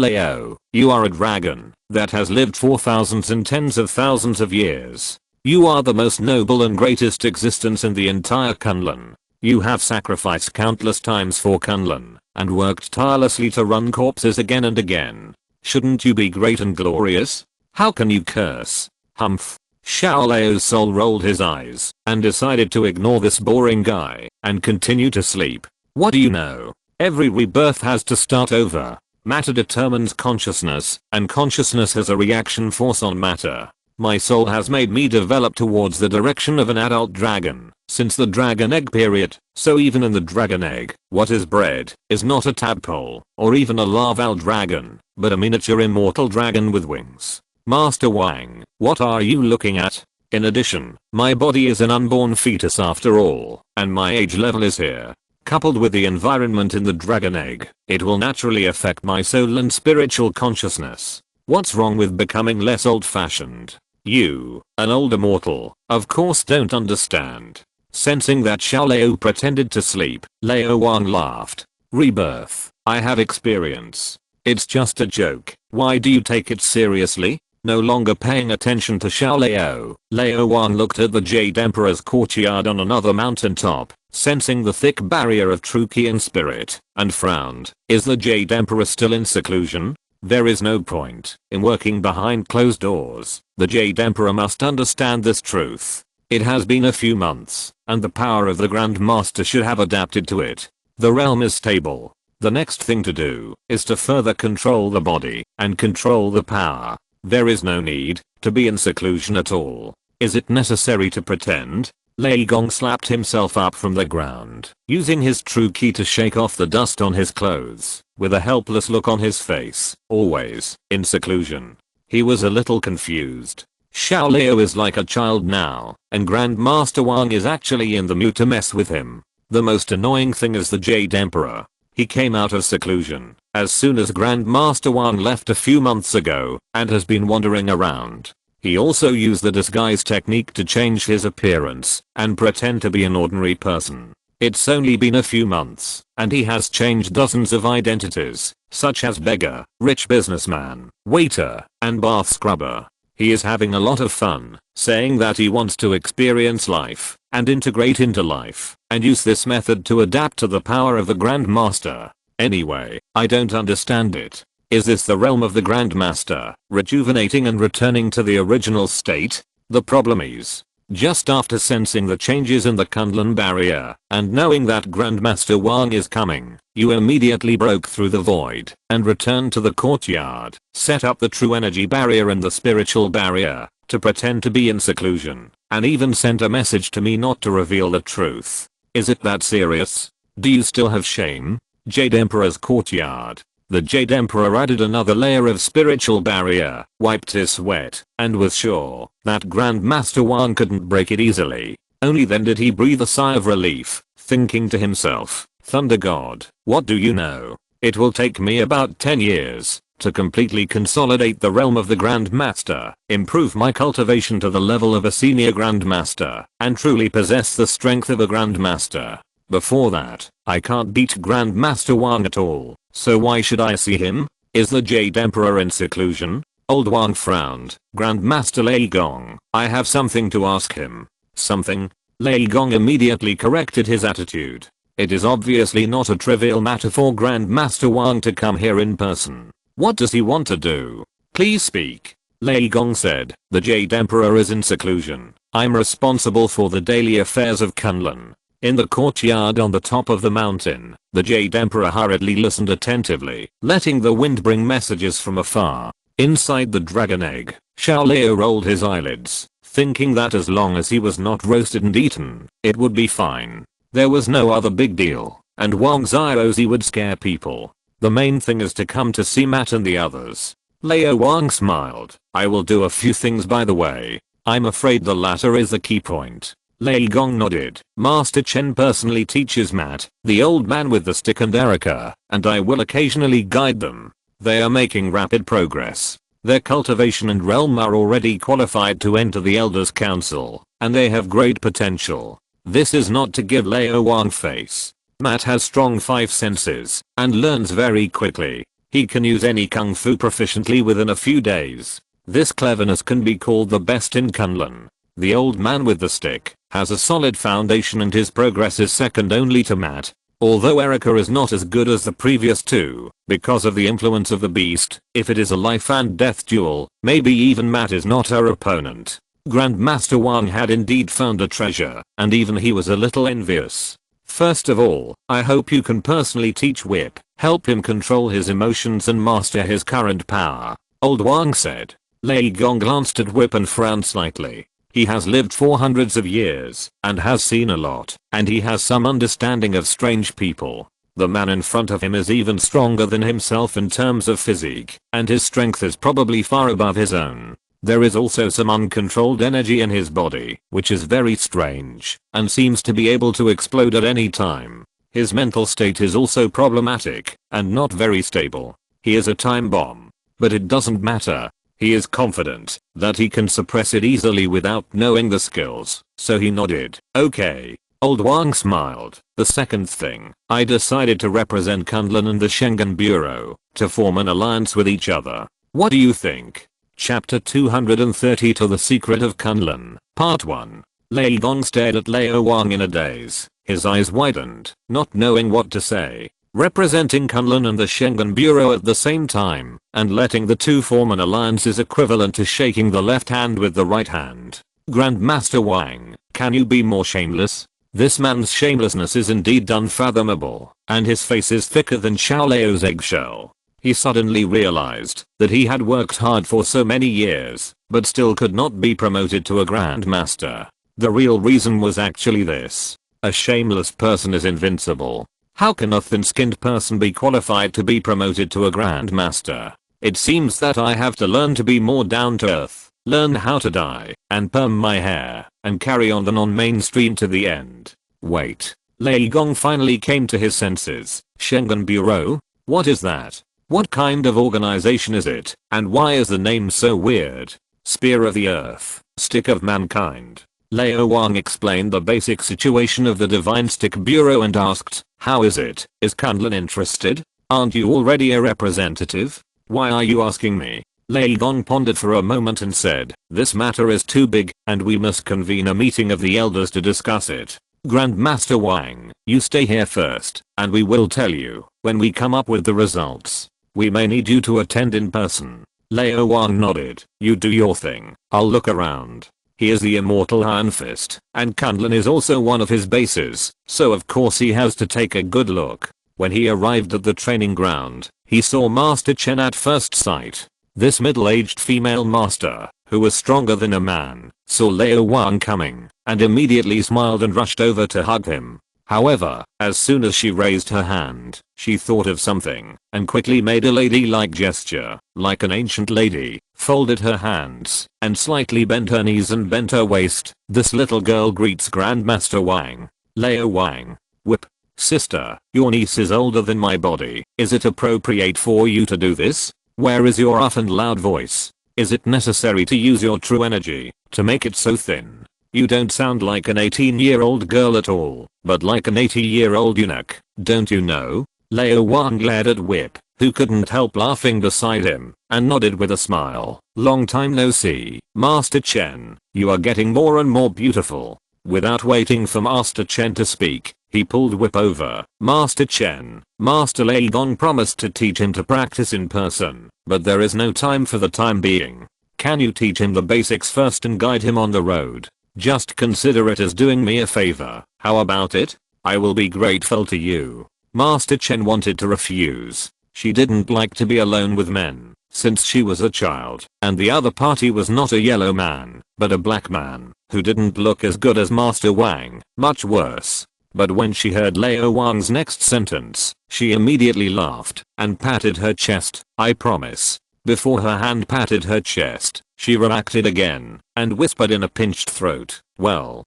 Lao, you are a dragon that has lived for thousands and tens of thousands of years. You are the most noble and greatest existence in the entire Kunlun. You have sacrificed countless times for Kunlun and worked tirelessly to run corpses again and again. Shouldn't you be great and glorious? How can you curse? Humph. Xiao Lao's soul rolled his eyes and decided to ignore this boring guy and continue to sleep. What do you know? Every rebirth has to start over. Matter determines consciousness, and consciousness has a reaction force on matter. My soul has made me develop towards the direction of an adult dragon since the dragon egg period, so even in the dragon egg, what is bred is not a tadpole or even a larval dragon, but a miniature immortal dragon with wings. Master Wang, what are you looking at? In addition, my body is an unborn fetus after all, and my age level is here. Coupled with the environment in the dragon egg, it will naturally affect my soul and spiritual consciousness. What's wrong with becoming less old-fashioned? You, an older mortal, of course don't understand. Sensing that Xiao Lao pretended to sleep, Lao Wang laughed. Rebirth, I have experience. It's just a joke. Why do you take it seriously? No longer paying attention to Xiao Lao, Lao Wang looked at the Jade Emperor's courtyard on another mountaintop, sensing the thick barrier of true ki and spirit, and frowned. Is the Jade Emperor still in seclusion? There is no point in working behind closed doors. The Jade Emperor must understand this truth. It has been a few months, and the power of the Grandmaster should have adapted to it. The realm is stable. The next thing to do is to further control the body and control the power. There is no need to be in seclusion at all. Is it necessary to pretend? Lao Wang slapped himself up from the ground, using his true ki to shake off the dust on his clothes, with a helpless look on his face. Always in seclusion. He was a little confused. Xiao Liu is like a child now, and Grandmaster Wang is actually in the mood to mess with him. The most annoying thing is the Jade Emperor. He came out of seclusion as soon as Grandmaster Wang left a few months ago and has been wandering around. He also used the disguise technique to change his appearance and pretend to be an ordinary person. It's only been a few months, and he has changed dozens of identities, such as beggar, rich businessman, waiter, and bath scrubber. He is having a lot of fun, saying that he wants to experience life and integrate into life and use this method to adapt to the power of the Grandmaster. Anyway, I don't understand it. Is this the realm of the Grandmaster, rejuvenating and returning to the original state? The problem is, just after sensing the changes in the Kunlun barrier and knowing that Grandmaster Wang is coming, you immediately broke through the void and returned to the courtyard, set up the true energy barrier and the spiritual barrier to pretend to be in seclusion, and even sent a message to me not to reveal the truth. Is it that serious? Do you still have shame? Jade Emperor's courtyard. The Jade Emperor added another layer of spiritual barrier, wiped his sweat, and was sure that Grandmaster Wang couldn't break it easily. Only then did he breathe a sigh of relief, thinking to himself, Thunder God, what do you know? It will take me about 10 years to completely consolidate the realm of the Grandmaster, improve my cultivation to the level of a senior Grandmaster, and truly possess the strength of a Grandmaster. Before that, I can't beat Grandmaster Wang at all, so why should I see him? Is the Jade Emperor in seclusion? Old Wang frowned. Grandmaster Lao Wang, I have something to ask him. Something? Lao Wang immediately corrected his attitude. It is obviously not a trivial matter for Grandmaster Wang to come here in person. What does he want to do? Please speak. Lao Wang said. The Jade Emperor is in seclusion. I'm responsible for the daily affairs of Kunlun. In the courtyard on the top of the mountain, the Jade Emperor hurriedly listened attentively, letting the wind bring messages from afar. Inside the dragon egg, Xiao Liu rolled his eyelids, thinking that as long as he was not roasted and eaten, it would be fine. There was no other big deal, and Wang's odyssey would scare people. The main thing is to come to see Matt and the others. Lao Wang smiled. I will do a few things by the way. I'm afraid the latter is the key point. Lao Wang nodded. Master Chen personally teaches Matt, the old man with the stick, and Erica, and I will occasionally guide them. They are making rapid progress. Their cultivation and realm are already qualified to enter the Elders Council, and they have great potential. This is not to give Lao Wang face. Matt has strong 5 senses, and learns very quickly. He can use any kung fu proficiently within a few days. This cleverness can be called the best in Kunlun. The old man with the stick has a solid foundation and his progress is second only to Matt. Although Erica is not as good as the previous two, because of the influence of the beast, if it is a life and death duel, maybe even Matt is not her opponent. Grandmaster Wang had indeed found a treasure, and even he was a little envious. First of all, I hope you can personally teach Whip, help him control his emotions and master his current power. Old Wang said. Lao Wang glanced at Whip and frowned slightly. He has lived for hundreds of years and has seen a lot, and he has some understanding of strange people. The man in front of him is even stronger than himself in terms of physique, and his strength is probably far above his own. There is also some uncontrolled energy in his body, which is very strange, and seems to be able to explode at any time. His mental state is also problematic, and not very stable. He is a time bomb. But it doesn't matter. He is confident that he can suppress it easily without knowing the skills, so he nodded. Okay. Old Wang smiled. The second thing, I decided to represent Kunlun and the Schengen Bureau, to form an alliance with each other. What do you think? Chapter 230 To the Secret of Kunlun, Part 1. Lao Wang stared at Lao Wang in a daze. His eyes widened, not knowing what to say. Representing Kunlun and the Schengen Bureau at the same time, and letting the two form an alliance is equivalent to shaking the left hand with the right hand. Grandmaster Wang, Can you be more shameless? This man's shamelessness is indeed unfathomable, and his face is thicker than Xiao Leo's eggshell. He suddenly realized that he had worked hard for so many years, but still could not be promoted to a Grandmaster. The real reason was actually this. A shameless person is invincible. How can a thin-skinned person be qualified to be promoted to a Grandmaster? It seems that I have to learn to be more down to earth, learn how to dye, and perm my hair, and carry on the non-mainstream to the end. Wait. Lei Gong finally came to his senses. Shengen Bureau? What is that? What kind of organization is it, and why is the name so weird? Spear of the Earth, Stick of Mankind. Lao Wang explained the basic situation of the Divine Stick Bureau and asked, how is it? Is Kunlun interested? Aren't you already a representative? Why are you asking me? Lei Gong pondered for a moment and said, this matter is too big, and we must convene a meeting of the elders to discuss it. Grandmaster Wang, you stay here first, and we will tell you when we come up with the results. We may need you to attend in person. Lao Wang nodded. You do your thing. I'll look around. He is the immortal Iron Fist, and Kunlun is also one of his bases, so of course he has to take a good look. When he arrived at the training ground, he saw Master Chen at first sight. This middle-aged female master, who was stronger than a man, saw Lao Wang coming, and immediately smiled and rushed over to hug him. However, as soon as she raised her hand, she thought of something, and quickly made a ladylike gesture, like an ancient lady, folded her hands, and slightly bent her knees and bent her waist. This little girl greets Grandmaster Wang. Lao Wang. Whip. Sister, your niece is older than my body. Is it appropriate for you to do this? Where is your rough and loud voice? Is it necessary to use your true energy to make it so thin? You don't sound like an 18-year-old girl at all, but like an 80-year-old eunuch, don't you know? Lao Wang glared at Whip, who couldn't help laughing beside him, and nodded with a smile. Long time no see, Master Chen, you are getting more and more beautiful. Without waiting for Master Chen to speak, he pulled Whip over. Master Chen, Master Lei Gong promised to teach him to practice in person, but there is no time for the time being. Can you teach him the basics first and guide him on the road? Just consider it as doing me a favor. How about it? I will be grateful to you. Master Chen wanted to refuse. She didn't like to be alone with men, since she was a child, and the other party was not a yellow man, but a black man, who didn't look as good as Master Wang, much worse. But when she heard Lao Wang's next sentence, she immediately laughed, and patted her chest. I promise. Before her hand patted her chest, she reacted again, and whispered in a pinched throat, well,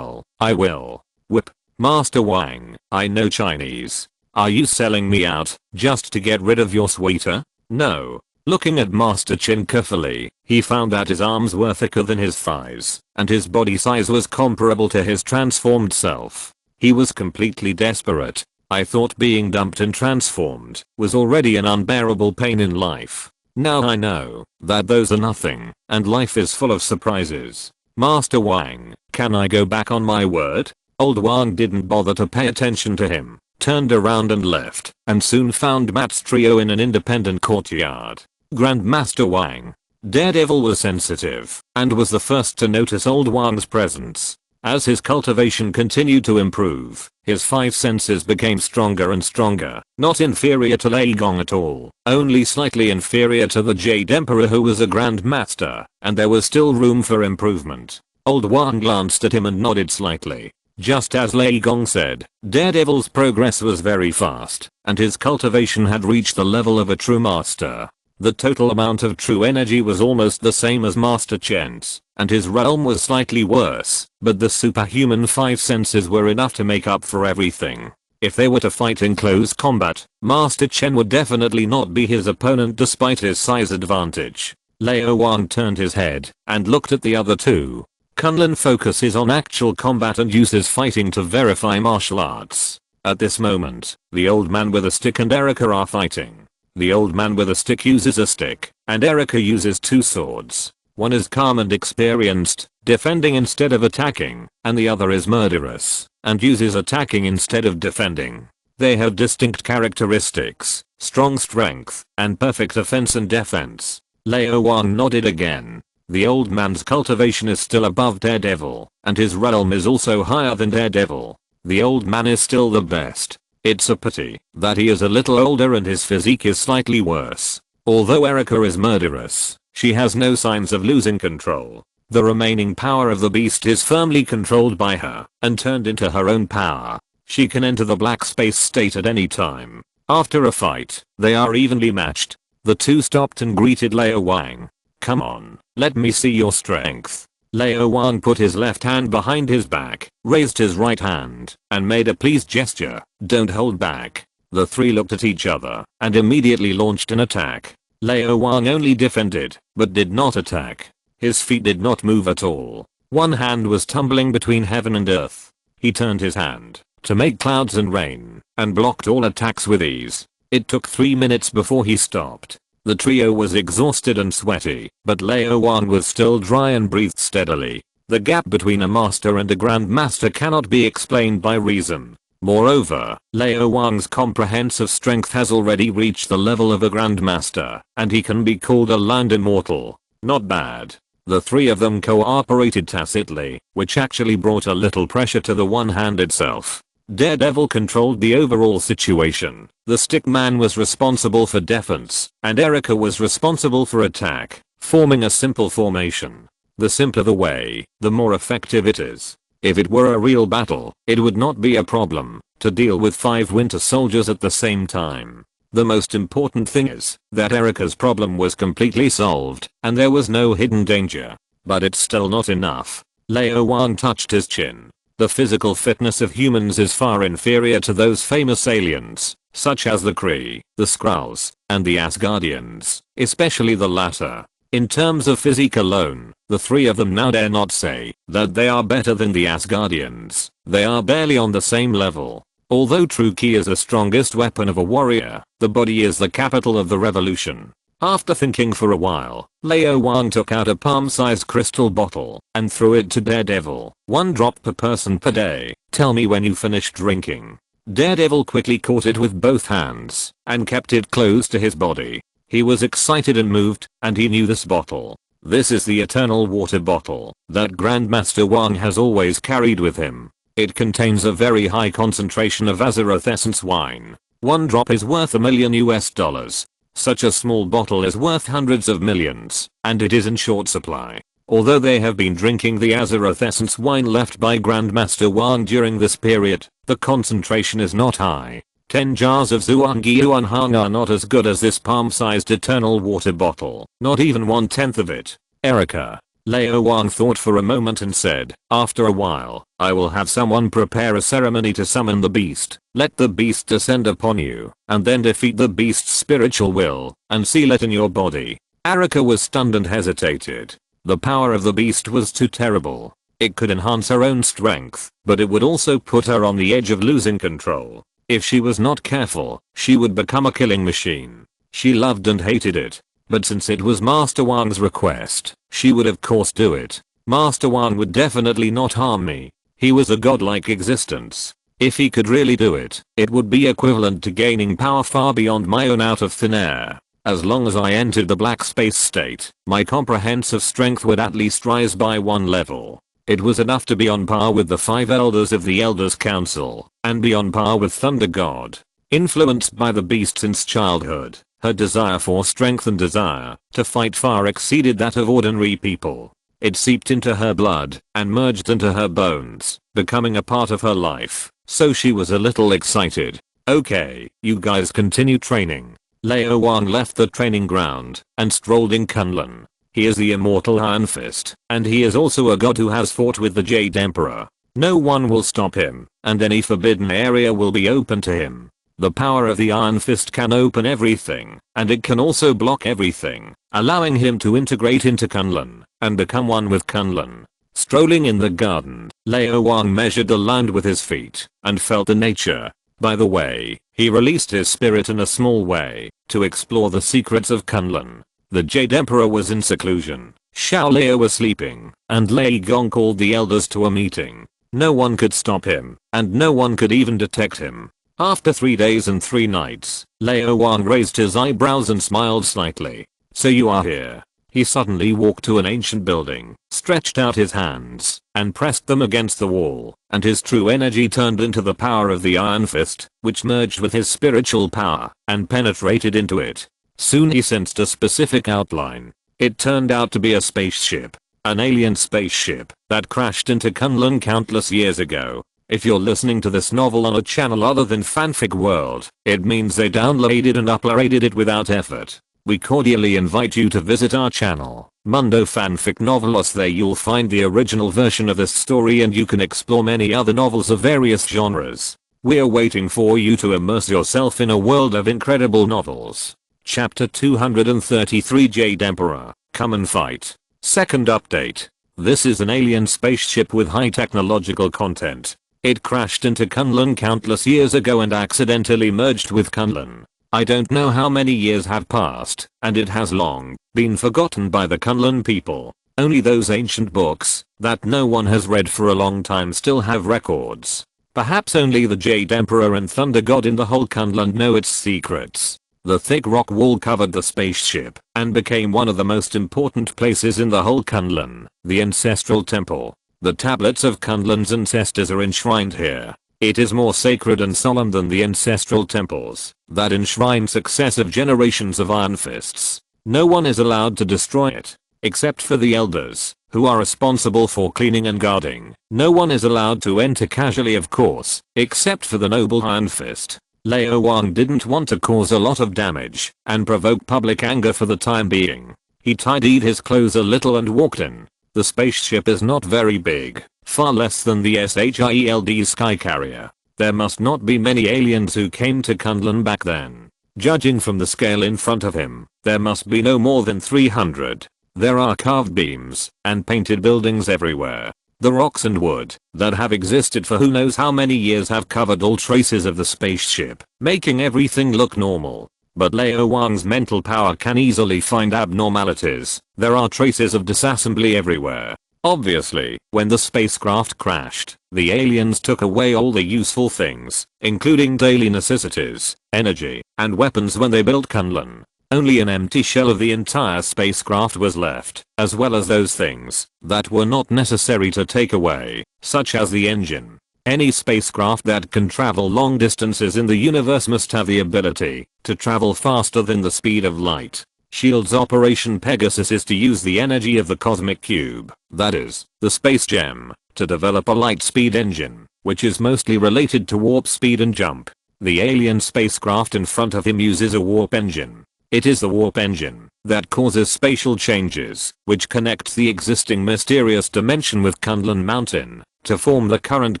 I will. Whip. Master Wang, I know Chinese. Are you selling me out, just to get rid of your sweeter? No. Looking at Master Chen carefully, he found that his arms were thicker than his thighs, and his body size was comparable to his transformed self. He was completely desperate. I thought being dumped and transformed was already an unbearable pain in life. Now I know that those are nothing, and life is full of surprises. Master Wang, can I go back on my word? Old Wang didn't bother to pay attention to him, turned around and left, and soon found Matt's trio in an independent courtyard. Grandmaster Wang. Daredevil was sensitive, and was the first to notice Old Wang's presence. As his cultivation continued to improve, his 5 senses became stronger and stronger, not inferior to Lei Gong at all, only slightly inferior to the Jade Emperor who was a Grandmaster, and there was still room for improvement. Old Wang glanced at him and nodded slightly. Just as Lei Gong said, Daredevil's progress was very fast, and his cultivation had reached the level of a true master. The total amount of true energy was almost the same as Master Chen's, and his realm was slightly worse, but the superhuman 5 senses were enough to make up for everything. If they were to fight in close combat, Master Chen would definitely not be his opponent despite his size advantage. Lao Wang turned his head and looked at the other two. Kunlun focuses on actual combat and uses fighting to verify martial arts. At this moment, the old man with a stick and Erica are fighting. The old man with a stick uses a stick, and Erica uses 2 swords. One is calm and experienced, defending instead of attacking, and the other is murderous, and uses attacking instead of defending. They have distinct characteristics, strong strength, and perfect offense and defense. Lao Wang nodded again. The old man's cultivation is still above Daredevil, and his realm is also higher than Daredevil. The old man is still the best. It's a pity that he is a little older and his physique is slightly worse. Although Erica is murderous, she has no signs of losing control. The remaining power of the beast is firmly controlled by her and turned into her own power. She can enter the black space state at any time. After a fight, they are evenly matched. The two stopped and greeted Lao Wang. "Come on, let me see your strength." Lao Wang put his left hand behind his back, raised his right hand, and made a pleased gesture. "Don't hold back." The three looked at each other and immediately launched an attack. Lao Wang only defended, but did not attack. His feet did not move at all. One hand was tumbling between heaven and earth. He turned his hand to make clouds and rain, and blocked all attacks with ease. It took 3 minutes before he stopped. The trio was exhausted and sweaty, but Lao Wang was still dry and breathed steadily. The gap between a master and a grandmaster cannot be explained by reason. Moreover, Lao Wang's comprehensive strength has already reached the level of a grandmaster, and he can be called a land immortal. Not bad. The three of them cooperated tacitly, which actually brought a little pressure to the one hand itself. Daredevil controlled the overall situation. The stickman was responsible for defense, and Erica was responsible for attack, forming a simple formation. The simpler the way, the more effective it is. If it were a real battle, it would not be a problem to deal with 5 winter soldiers at the same time. The most important thing is that Erica's problem was completely solved, and there was no hidden danger. But it's still not enough. Lao Wang touched his chin. The physical fitness of humans is far inferior to those famous aliens, such as the Kree, the Skrulls, and the Asgardians, especially the latter. In terms of physique alone, the three of them now dare not say that they are better than the Asgardians. They are barely on the same level. Although true ki is the strongest weapon of a warrior, the body is the capital of the revolution. After thinking for a while, Lao Wang took out a palm-sized crystal bottle and threw it to Daredevil. 1 drop per person per day. Tell me when you finish drinking. Daredevil quickly caught it with both hands and kept it close to his body. He was excited and moved, and he knew this bottle. This is the eternal water bottle that Grandmaster Wang has always carried with him. It contains a very high concentration of Azeroth essence wine. 1 drop is worth $1 million. Such a small bottle is worth hundreds of millions, and it is in short supply. Although they have been drinking the Azeroth essence wine left by Grandmaster Wang during this period, the concentration is not high. 10 jars of Zhuangzi Yuanhang are not as good as this palm-sized eternal water bottle, not even 1/10 of it. Erica. Lao Wang thought for a moment and said, "After a while, I will have someone prepare a ceremony to summon the beast. Let the beast descend upon you, and then defeat the beast's spiritual will, and seal it in your body." Erica was stunned and hesitated. The power of the beast was too terrible. It could enhance her own strength, but it would also put her on the edge of losing control. If she was not careful, she would become a killing machine. She loved and hated it. But since it was Master Wang's request, she would of course do it. Master Wang would definitely not harm me. He was a godlike existence. If he could really do it, it would be equivalent to gaining power far beyond my own out of thin air. As long as I entered the black space state, my comprehensive strength would at least rise by 1 level. It was enough to be on par with the 5 elders of the Elders Council, and be on par with Thunder God. Influenced by the beast since childhood, her desire for strength and desire to fight far exceeded that of ordinary people. It seeped into her blood and merged into her bones, becoming a part of her life, so she was a little excited. "Okay, you guys continue training." Lao Wang left the training ground and strolled in Kunlun. He is the immortal Iron Fist, and he is also a god who has fought with the Jade Emperor. No one will stop him, and any forbidden area will be open to him. The power of the Iron Fist can open everything, and it can also block everything, allowing him to integrate into Kunlun and become one with Kunlun. Strolling in the garden, Lao Wang measured the land with his feet and felt the nature. By the way, he released his spirit in a small way to explore the secrets of Kunlun. The Jade Emperor was in seclusion. Xiao Lei was sleeping, and Lei Gong called the elders to a meeting. No one could stop him, and no one could even detect him. After 3 days and 3 nights, Lao Wang raised his eyebrows and smiled slightly. "So you are here." He suddenly walked to an ancient building, stretched out his hands, and pressed them against the wall, and his true energy turned into the power of the Iron Fist, which merged with his spiritual power, and penetrated into it. Soon he sensed a specific outline. It turned out to be a spaceship. An alien spaceship that crashed into Kunlun countless years ago. If you're listening to this novel on a channel other than Fanfic World, it means they downloaded and uploaded it without effort. We cordially invite you to visit our channel, Mundo Fanfic Novelos. There you'll find the original version of this story and you can explore many other novels of various genres. We're waiting for you to immerse yourself in a world of incredible novels. Chapter 233 Jade Emperor, Come and Fight. Second update. This is an alien spaceship with high technological content. It crashed into Kunlun countless years ago and accidentally merged with Kunlun. I don't know how many years have passed, and it has long been forgotten by the Kunlun people. Only those ancient books that no one has read for a long time still have records. Perhaps only the Jade Emperor and Thunder God in the whole Kunlun know its secrets. The thick rock wall covered the spaceship and became one of the most important places in the whole Kunlun, the ancestral temple. The tablets of Kunlun's ancestors are enshrined here. It is more sacred and solemn than the ancestral temples that enshrine successive generations of Iron Fists. No one is allowed to destroy it, except for the elders, who are responsible for cleaning and guarding. No one is allowed to enter casually, of course, except for the noble Iron Fist. Lao Wang didn't want to cause a lot of damage and provoke public anger for the time being. He tidied his clothes a little and walked in. The spaceship is not very big, far less than the SHIELD sky carrier. There must not be many aliens who came to Kunlun back then. Judging from the scale in front of him, there must be no more than 300. There are carved beams and painted buildings everywhere. The rocks and wood that have existed for who knows how many years have covered all traces of the spaceship, making everything look normal. But Lao Wang's mental power can easily find abnormalities. There are traces of disassembly everywhere. Obviously, when the spacecraft crashed, the aliens took away all the useful things, including daily necessities, energy, and weapons when they built Kunlun. Only an empty shell of the entire spacecraft was left, as well as those things that were not necessary to take away, such as the engine. Any spacecraft that can travel long distances in the universe must have the ability to travel faster than the speed of light. S.H.I.E.L.D's Operation Pegasus is to use the energy of the cosmic cube, that is, the space gem, to develop a light speed engine, which is mostly related to warp speed and jump. The alien spacecraft in front of him uses a warp engine. It is the warp engine that causes spatial changes, which connects the existing mysterious dimension with Kunlun Mountain to form the current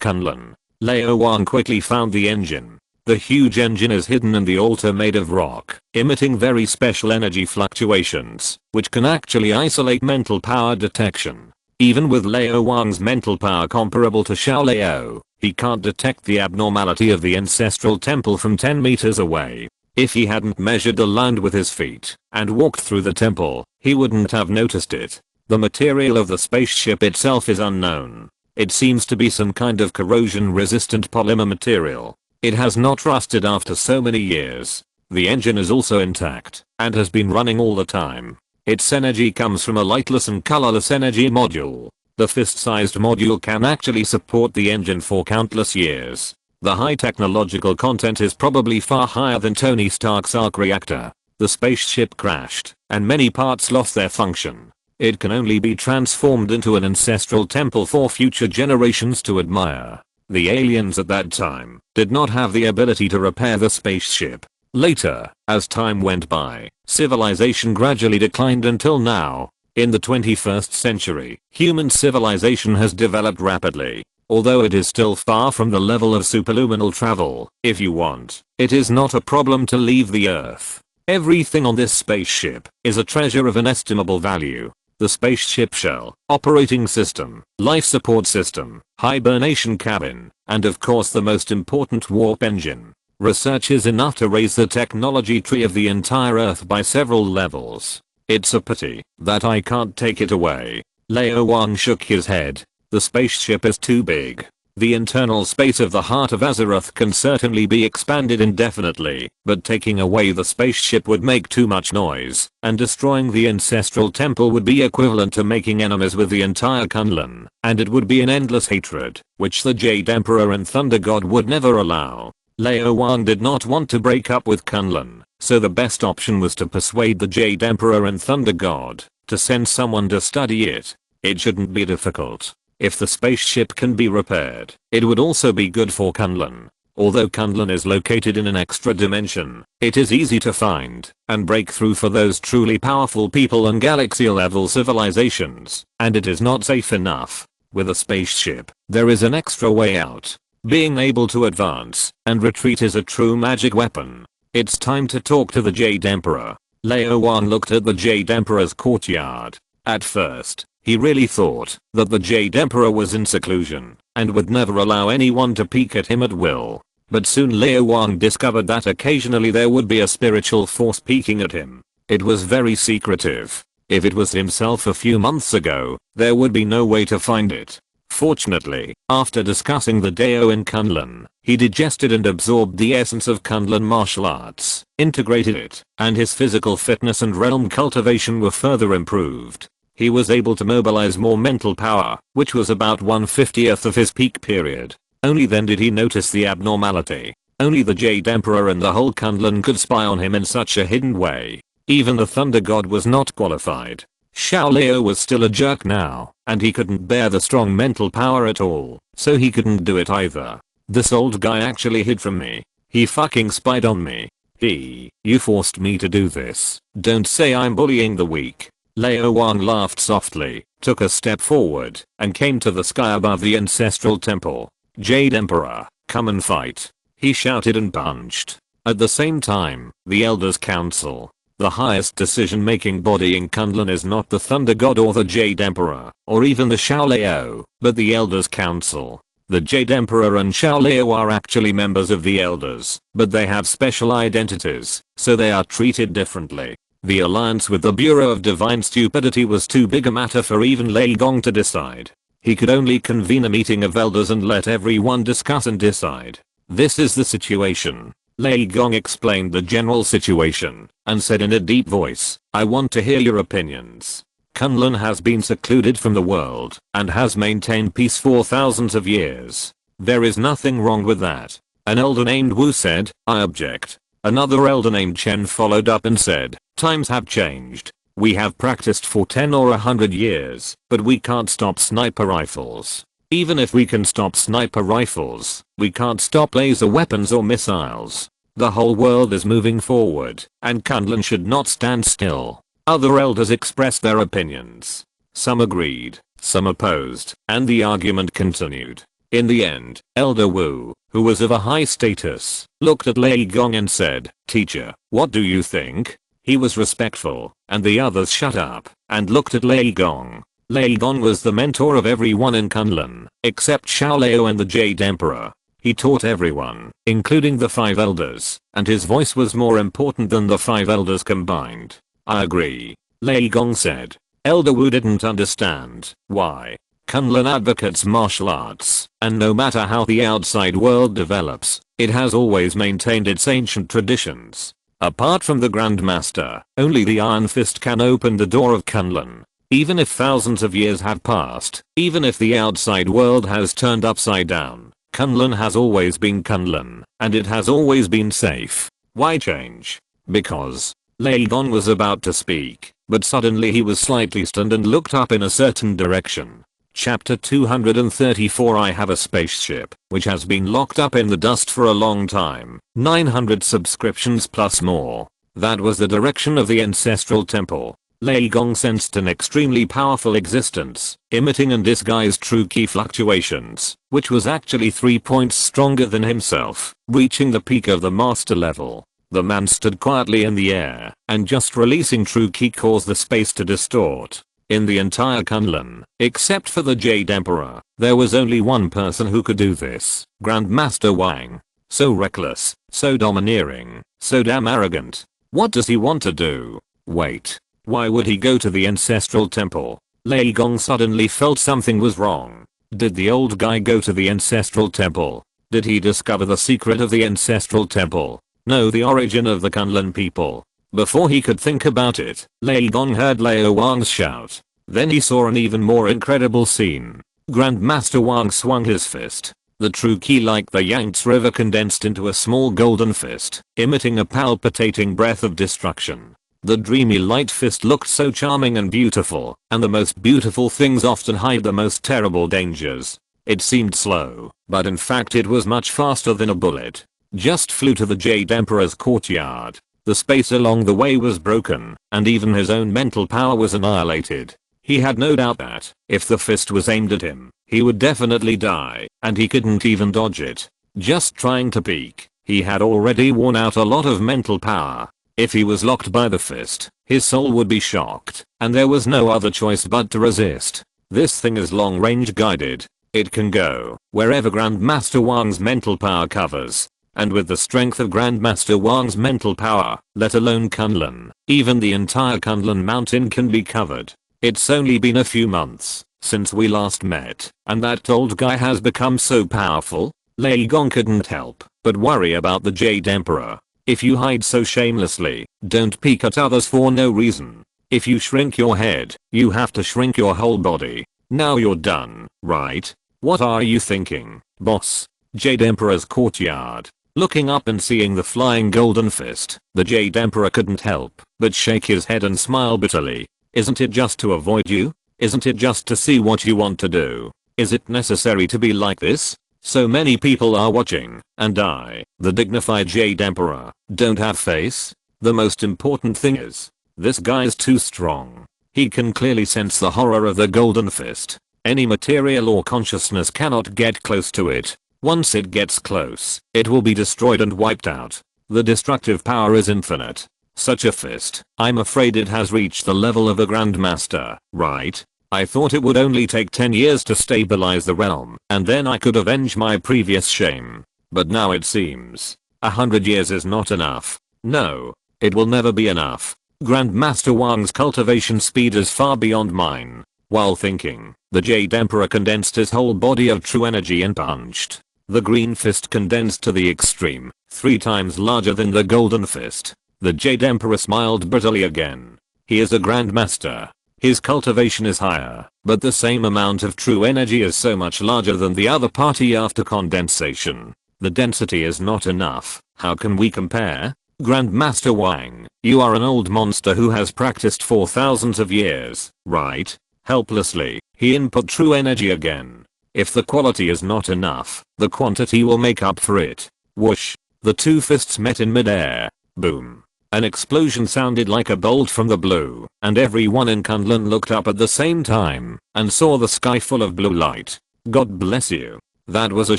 Kunlun. Lao Wang quickly found the engine. The huge engine is hidden in the altar made of rock, emitting very special energy fluctuations, which can actually isolate mental power detection. Even with Lao Wang's mental power comparable to Xiao Lao, he can't detect the abnormality of the ancestral temple from 10 meters away. If he hadn't measured the land with his feet and walked through the temple, he wouldn't have noticed it. The material of the spaceship itself is unknown. It seems to be some kind of corrosion-resistant polymer material. It has not rusted after so many years. The engine is also intact and has been running all the time. Its energy comes from a lightless and colorless energy module. The fist-sized module can actually support the engine for countless years. The high technological content is probably far higher than Tony Stark's arc reactor. The spaceship crashed, and many parts lost their function. It can only be transformed into an ancestral temple for future generations to admire. The aliens at that time did not have the ability to repair the spaceship. Later, as time went by, civilization gradually declined until now. In the 21st century, human civilization has developed rapidly. Although it is still far from the level of superluminal travel, if you want, it is not a problem to leave the Earth. Everything on this spaceship is a treasure of inestimable value. The spaceship shell, operating system, life support system, hibernation cabin, and of course the most important warp engine. Research is enough to raise the technology tree of the entire Earth by several levels. It's a pity that I can't take it away. Lao Wang shook his head. The spaceship is too big. The internal space of the Heart of Azeroth can certainly be expanded indefinitely, but taking away the spaceship would make too much noise, and destroying the ancestral temple would be equivalent to making enemies with the entire Kunlun, and it would be an endless hatred, which the Jade Emperor and Thunder God would never allow. Lao Wang did not want to break up with Kunlun, so the best option was to persuade the Jade Emperor and Thunder God to send someone to study it. It shouldn't be difficult. If the spaceship can be repaired, it would also be good for Kunlun. Although Kunlun is located in an extra dimension, it is easy to find and break through for those truly powerful people and galaxy-level civilizations, and it is not safe enough. With a spaceship, there is an extra way out. Being able to advance and retreat is a true magic weapon. It's time to talk to the Jade Emperor. Lao Wang looked at the Jade Emperor's courtyard. At first, he really thought that the Jade Emperor was in seclusion and would never allow anyone to peek at him at will. But soon Lao Wang discovered that occasionally there would be a spiritual force peeking at him. It was very secretive. If it was himself a few months ago, there would be no way to find it. Fortunately, after discussing the Dao in Kunlun, he digested and absorbed the essence of Kunlun martial arts, integrated it, and his physical fitness and realm cultivation were further improved. He was able to mobilize more mental power, which was about 1/50th of his peak period. Only then did he notice the abnormality. Only the Jade Emperor and the whole Kunlun could spy on him in such a hidden way. Even the Thunder God was not qualified. Xiao Leo was still a jerk now, and he couldn't bear the strong mental power at all, so he couldn't do it either. This old guy actually hid from me. He fucking spied on me. You forced me to do this. Don't say I'm bullying the weak. Lao Wang laughed softly, took a step forward, and came to the sky above the ancestral temple. Jade Emperor, come and fight. He shouted and punched. At the same time, the Elders Council, the highest decision-making body in Kunlun, is not the Thunder God or the Jade Emperor, or even the Xiao Leo, but the Elders Council. The Jade Emperor and Xiao Leo are actually members of the Elders, but they have special identities, so they are treated differently. The alliance with the Bureau of Divine Stupidity was too big a matter for even Lei Gong to decide. He could only convene a meeting of elders and let everyone discuss and decide. This is the situation. Lei Gong explained the general situation and said in a deep voice, I want to hear your opinions. Kunlun has been secluded from the world and has maintained peace for thousands of years. There is nothing wrong with that. An elder named Wu said, I object. Another elder named Chen followed up and said, times have changed. We have practiced for 10 or 100 years, but we can't stop sniper rifles. Even if we can stop sniper rifles, we can't stop laser weapons or missiles. The whole world is moving forward, and Kunlun should not stand still. Other elders expressed their opinions. Some agreed, some opposed, and the argument continued. In the end, Elder Wu, who was of a high status, looked at Lei Gong and said, Teacher, what do you think? He was respectful, and the others shut up and looked at Lei Gong. Lei Gong was the mentor of everyone in Kunlun, except Xiao Leo and the Jade Emperor. He taught everyone, including the 5 elders, and his voice was more important than the 5 elders combined. I agree, Lei Gong said. Elder Wu didn't understand why. Kunlun advocates martial arts, and no matter how the outside world develops, it has always maintained its ancient traditions. Apart from the Grandmaster, only the Iron Fist can open the door of Kunlun. Even if thousands of years have passed, even if the outside world has turned upside down, Kunlun has always been Kunlun, and it has always been safe. Why change? Because. Lei Gong was about to speak, but suddenly he was slightly stunned and looked up in a certain direction. Chapter 234 I have a spaceship, which has been locked up in the dust for a long time. 900 subscriptions plus more. That was the direction of the ancestral temple. Lei Gong sensed an extremely powerful existence, emitting and disguised true ki fluctuations, which was actually 3 points stronger than himself, reaching the peak of the master level. The man stood quietly in the air, and just releasing true ki caused the space to distort. In the entire Kunlun, except for the Jade Emperor, there was only one person who could do this, Grandmaster Wang. So reckless, so domineering, so damn arrogant. What does he want to do? Wait. Why would he go to the ancestral temple? Lei Gong suddenly felt something was wrong. Did the old guy go to the ancestral temple? Did he discover the secret of the ancestral temple? Know the origin of the Kunlun people? Before he could think about it, Lao Gong heard Lao Wang's shout. Then he saw an even more incredible scene. Grandmaster Wang swung his fist. The true key like the Yangtze River condensed into a small golden fist, emitting a palpitating breath of destruction. The dreamy light fist looked so charming and beautiful, and the most beautiful things often hide the most terrible dangers. It seemed slow, but in fact it was much faster than a bullet. Just flew to the Jade Emperor's courtyard. The space along the way was broken, and even his own mental power was annihilated. He had no doubt that, if the fist was aimed at him, he would definitely die, and he couldn't even dodge it. Just trying to peek, he had already worn out a lot of mental power. If he was locked by the fist, his soul would be shocked, and there was no other choice but to resist. This thing is long-range guided. It can go wherever Grandmaster Wang's mental power covers. And with the strength of Grandmaster Wang's mental power, let alone Kunlun, even the entire Kunlun mountain can be covered. It's only been a few months since we last met, and that old guy has become so powerful. Lao Gong couldn't help but worry about the Jade Emperor. If you hide so shamelessly, don't peek at others for no reason. If you shrink your head, you have to shrink your whole body. Now you're done, right? What are you thinking, boss? Jade Emperor's courtyard. Looking up and seeing the flying golden fist, the Jade Emperor couldn't help but shake his head and smile bitterly. Isn't it just to avoid you? Isn't it just to see what you want to do? Is it necessary to be like this? So many people are watching, and I, the dignified Jade Emperor, don't have face? The most important thing is, this guy's too strong. He can clearly sense the horror of the golden fist. Any material or consciousness cannot get close to it. Once it gets close, it will be destroyed and wiped out. The destructive power is infinite. Such a fist, I'm afraid it has reached the level of a Grandmaster, right? I thought it would only take 10 years to stabilize the realm, and then I could avenge my previous shame. But now it seems 100 years is not enough. No, it will never be enough. Grandmaster Wang's cultivation speed is far beyond mine. While thinking, the Jade Emperor condensed his whole body of true energy and punched. The green fist condensed to the extreme, 3 times larger than the golden fist. The Jade Emperor smiled bitterly again. He is a Grandmaster. His cultivation is higher, but the same amount of true energy is so much larger than the other party after condensation. The density is not enough. How can we compare? Grandmaster Wang, you are an old monster who has practiced for thousands of years, right? Helplessly, he input true energy again. If the quality is not enough, the quantity will make up for it. Whoosh. The 2 fists met in midair. Boom. An explosion sounded like a bolt from the blue, and everyone in Kunlun looked up at the same time, and saw the sky full of blue light. God bless you. That was a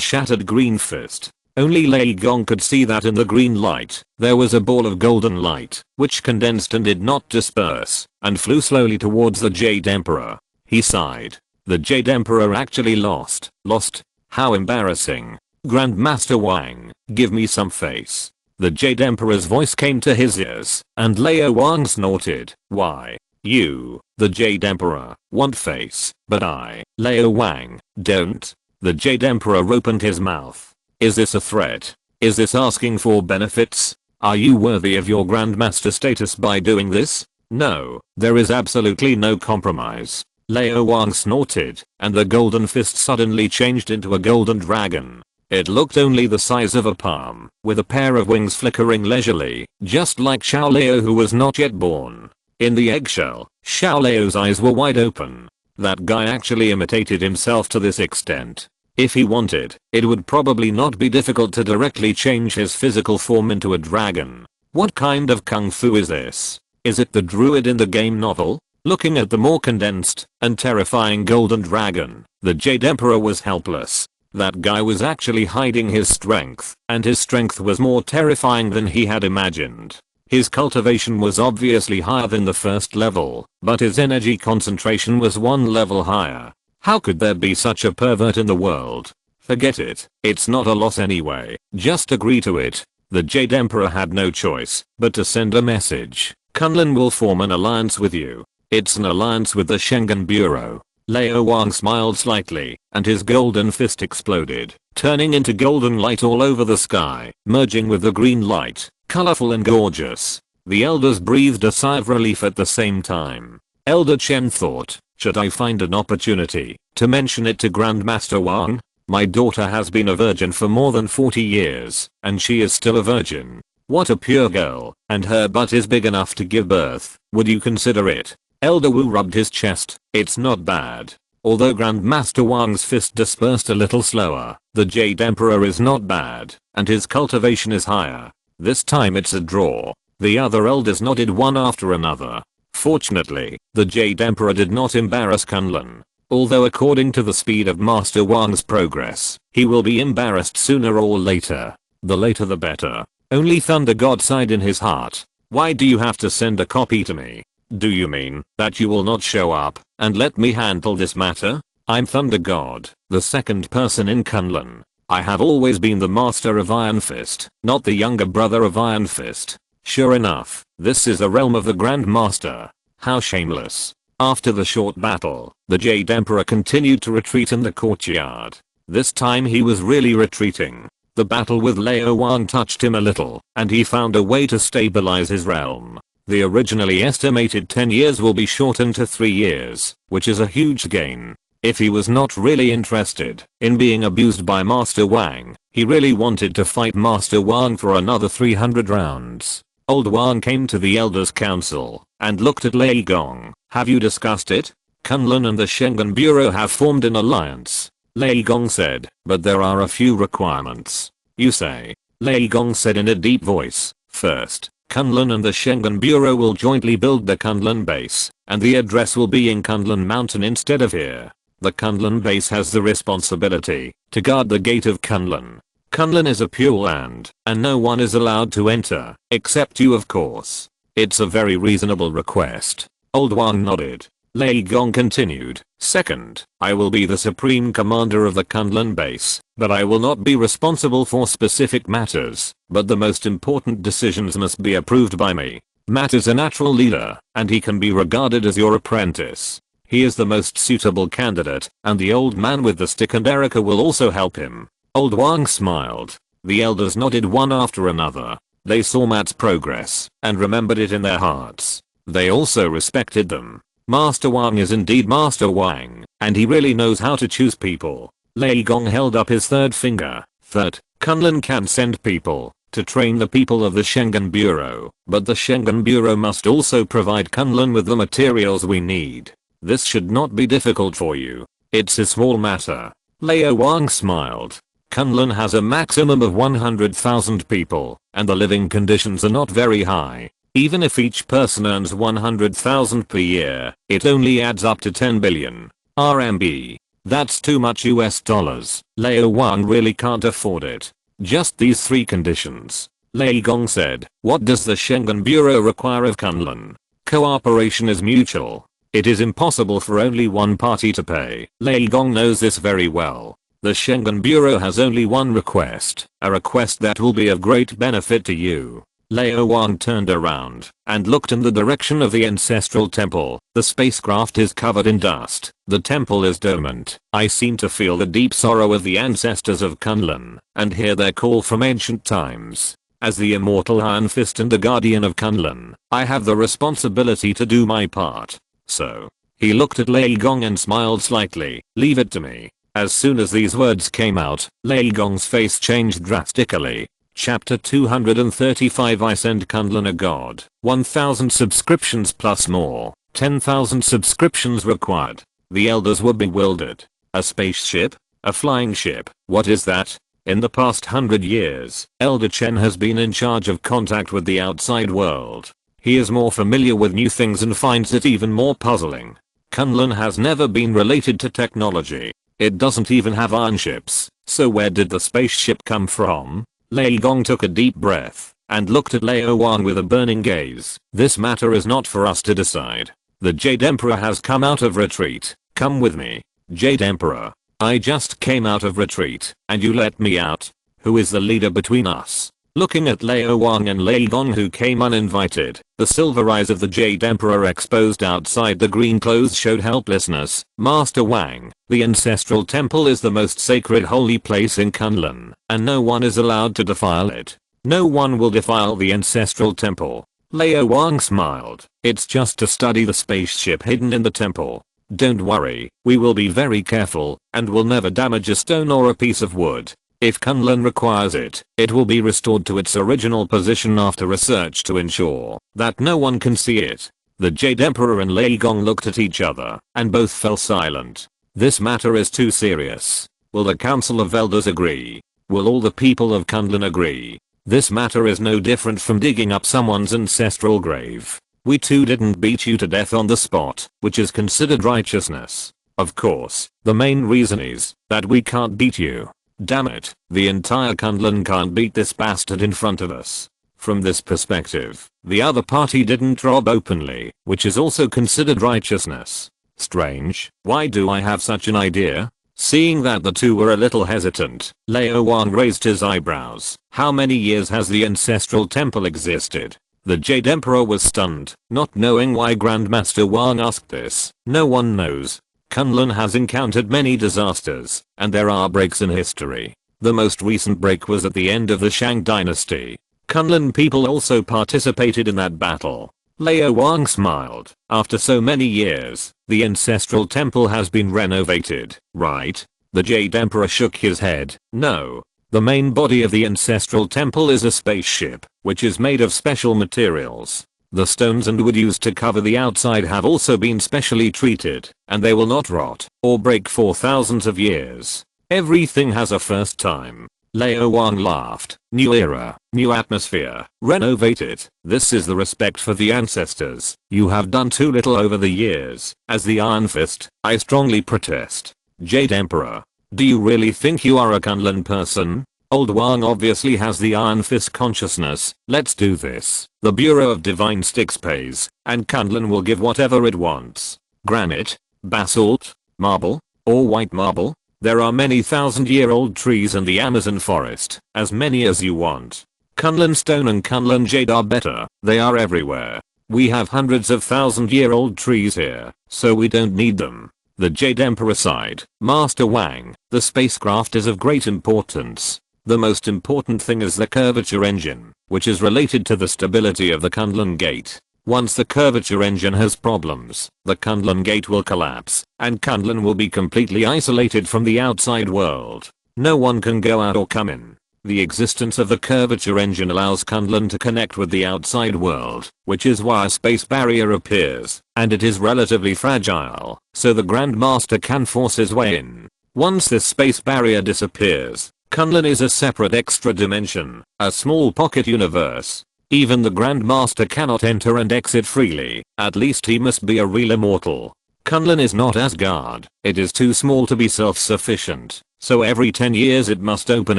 shattered green fist. Only Lao Gong could see that in the green light, there was a ball of golden light, which condensed and did not disperse, and flew slowly towards the Jade Emperor. He sighed. The Jade Emperor actually lost. Lost? How embarrassing. Grandmaster Wang, give me some face. The Jade Emperor's voice came to his ears, and Lao Wang snorted. Why? You, the Jade Emperor, want face, but I, Lao Wang, don't? The Jade Emperor opened his mouth. Is this a threat? Is this asking for benefits? Are you worthy of your Grandmaster status by doing this? No, there is absolutely no compromise. Lao Wang snorted, and the golden fist suddenly changed into a golden dragon. It looked only the size of a palm, with a pair of wings flickering leisurely, just like Xiao Lao who was not yet born. In the eggshell, Xiao Lao's eyes were wide open. That guy actually imitated himself to this extent. If he wanted, it would probably not be difficult to directly change his physical form into a dragon. What kind of kung fu is this? Is it the druid in the game novel? Looking at the more condensed and terrifying golden dragon, the Jade Emperor was helpless. That guy was actually hiding his strength, and his strength was more terrifying than he had imagined. His cultivation was obviously higher than the first level, but his energy concentration was 1 level higher. How could there be such a pervert in the world? Forget it, it's not a loss anyway, just agree to it. The Jade Emperor had no choice but to send a message. Kunlun will form an alliance with you. It's an alliance with the Schengen Bureau. Lao Wang smiled slightly, and his golden fist exploded, turning into golden light all over the sky, merging with the green light, colorful and gorgeous. The elders breathed a sigh of relief at the same time. Elder Chen thought, should I find an opportunity to mention it to Grandmaster Wang? My daughter has been a virgin for more than 40 years, and she is still a virgin. What a pure girl, and her butt is big enough to give birth. Would you consider it? Elder Wu rubbed his chest. It's not bad. Although Grandmaster Wang's fist dispersed a little slower, the Jade Emperor is not bad, and his cultivation is higher. This time it's a draw. The other elders nodded one after another. Fortunately, the Jade Emperor did not embarrass Kunlun. Although according to the speed of Master Wang's progress, he will be embarrassed sooner or later. The later the better. Only Thunder God sighed in his heart. Why do you have to send a copy to me? Do you mean that you will not show up and let me handle this matter? I'm Thunder God, the second person in Kunlun. I have always been the master of Iron Fist, not the younger brother of Iron Fist. Sure enough, this is the realm of the Grand Master. How shameless. After the short battle, the Jade Emperor continued to retreat in the courtyard. This time he was really retreating. The battle with Lao Wang touched him a little, and he found a way to stabilize his realm. The originally estimated 10 years will be shortened to 3 years, which is a huge gain. If he was not really interested in being abused by Master Wang, he really wanted to fight Master Wang for another 300 rounds. Old Wang came to the Elders Council and looked at Lei Gong. Have you discussed it? Kunlun and the Shengen Bureau have formed an alliance. Lei Gong said, but there are a few requirements. You say? Lei Gong said in a deep voice. First, Kunlun and the Shengen Bureau will jointly build the Kunlun base, and the address will be in Kunlun Mountain instead of here. The Kunlun base has the responsibility to guard the gate of Kunlun. Kunlun is a pure land, and no one is allowed to enter, except you of course. It's a very reasonable request. Old Wang nodded. Lei Gong continued. Second, I will be the supreme commander of the Kunlun base, but I will not be responsible for specific matters, but the most important decisions must be approved by me. Matt is a natural leader, and he can be regarded as your apprentice. He is the most suitable candidate, and the old man with the stick and Erica will also help him. Old Wang smiled. The elders nodded one after another. They saw Matt's progress, and remembered it in their hearts. They also respected them. Master Wang is indeed Master Wang, and he really knows how to choose people. Lei Gong held up his third finger. Third, Kunlun can send people to train the people of the Shengen Bureau, but the Shengen Bureau must also provide Kunlun with the materials we need. This should not be difficult for you. It's a small matter. Lao Wang smiled. Kunlun has a maximum of 100,000 people, and the living conditions are not very high. Even if each person earns 100,000 per year, it only adds up to 10 billion RMB. That's too much US dollars. Lao Wang really can't afford it. Just these 3 conditions. Lei Gong said, what does the Shengen Bureau require of Kunlun? Cooperation is mutual. It is impossible for only one party to pay. Lei Gong knows this very well. The Shengen Bureau has only one request, a request that will be of great benefit to you. Lao Wang turned around and looked in the direction of the ancestral temple. The spacecraft is covered in dust. The temple is dormant. I seem to feel the deep sorrow of the ancestors of Kunlun and hear their call from ancient times. As the immortal Iron Fist and the guardian of Kunlun, I have the responsibility to do my part. So, he looked at Lei Gong and smiled slightly. Leave it to me. As soon as these words came out, Lei Gong's face changed drastically. Chapter 235 I send Kunlun a god. 1000 subscriptions plus more. 10,000 subscriptions required. The elders were bewildered. A spaceship? A flying ship? What is that? In the past 100 years, Elder Chen has been in charge of contact with the outside world. He is more familiar with new things and finds it even more puzzling. Kunlun has never been related to technology. It doesn't even have iron ships, so where did the spaceship come from? Lei Gong took a deep breath and looked at Lao Wang with a burning gaze. This matter is not for us to decide. The Jade Emperor has come out of retreat. Come with me. Jade Emperor. I just came out of retreat, and you let me out. Who is the leader between us? Looking at Lao Wang and Lao Gong, who came uninvited, the silver eyes of the Jade Emperor exposed outside the green clothes showed helplessness. Master Wang, the ancestral temple is the most sacred holy place in Kunlun, and no one is allowed to defile it. No one will defile the ancestral temple. Lao Wang smiled. It's just to study the spaceship hidden in the temple. Don't worry, we will be very careful, and will never damage a stone or a piece of wood. If Kunlun requires it, it will be restored to its original position after research to ensure that no one can see it. The Jade Emperor and Lei Gong looked at each other, and both fell silent. This matter is too serious. Will the Council of Elders agree? Will all the people of Kunlun agree? This matter is no different from digging up someone's ancestral grave. We too didn't beat you to death on the spot, which is considered righteousness. Of course, the main reason is that we can't beat you. Damn it, the entire Kunlun can't beat this bastard in front of us. From this perspective, the other party didn't rob openly, which is also considered righteousness. Strange, why do I have such an idea? Seeing that the two were a little hesitant, Lao Wang raised his eyebrows. How many years has the ancestral temple existed? The Jade Emperor was stunned, not knowing why Grandmaster Wang asked this. No one knows. Kunlun has encountered many disasters, and there are breaks in history. The most recent break was at the end of the Shang dynasty. Kunlun people also participated in that battle. Lao Wang smiled. After so many years, the ancestral temple has been renovated, right? The Jade Emperor shook his head. No. The main body of the ancestral temple is a spaceship, which is made of special materials. The stones and wood used to cover the outside have also been specially treated, and they will not rot or break for thousands of years. Everything has a first time. Lao Wang laughed. New era, new atmosphere, renovate it. This is the respect for the ancestors. You have done too little over the years. As the Iron Fist, I strongly protest. Jade Emperor, do you really think you are a Kunlun person? Old Wang obviously has the Iron Fist consciousness. Let's do this. The Bureau of Divine Sticks pays, and Kunlun will give whatever it wants. Granite, basalt, marble, or white marble. There are many thousand-year-old trees in the Amazon forest, as many as you want. Kunlun stone and Kunlun jade are better. They are everywhere. We have hundreds of thousand-year-old trees here, so we don't need them. The Jade Emperor sighed. Master Wang, the spacecraft is of great importance. The most important thing is the curvature engine, which is related to the stability of the Kunlun gate. Once the curvature engine has problems, the Kunlun gate will collapse, and Kunlun will be completely isolated from the outside world. No one can go out or come in. The existence of the curvature engine allows Kunlun to connect with the outside world, which is why a space barrier appears, and it is relatively fragile, so the Grand Master can force his way in. Once this space barrier disappears, Kunlun is a separate extra dimension, a small pocket universe. Even the Grand Master cannot enter and exit freely, at least he must be a real immortal. Kunlun is not Asgard, it is too small to be self-sufficient, so every 10 years it must open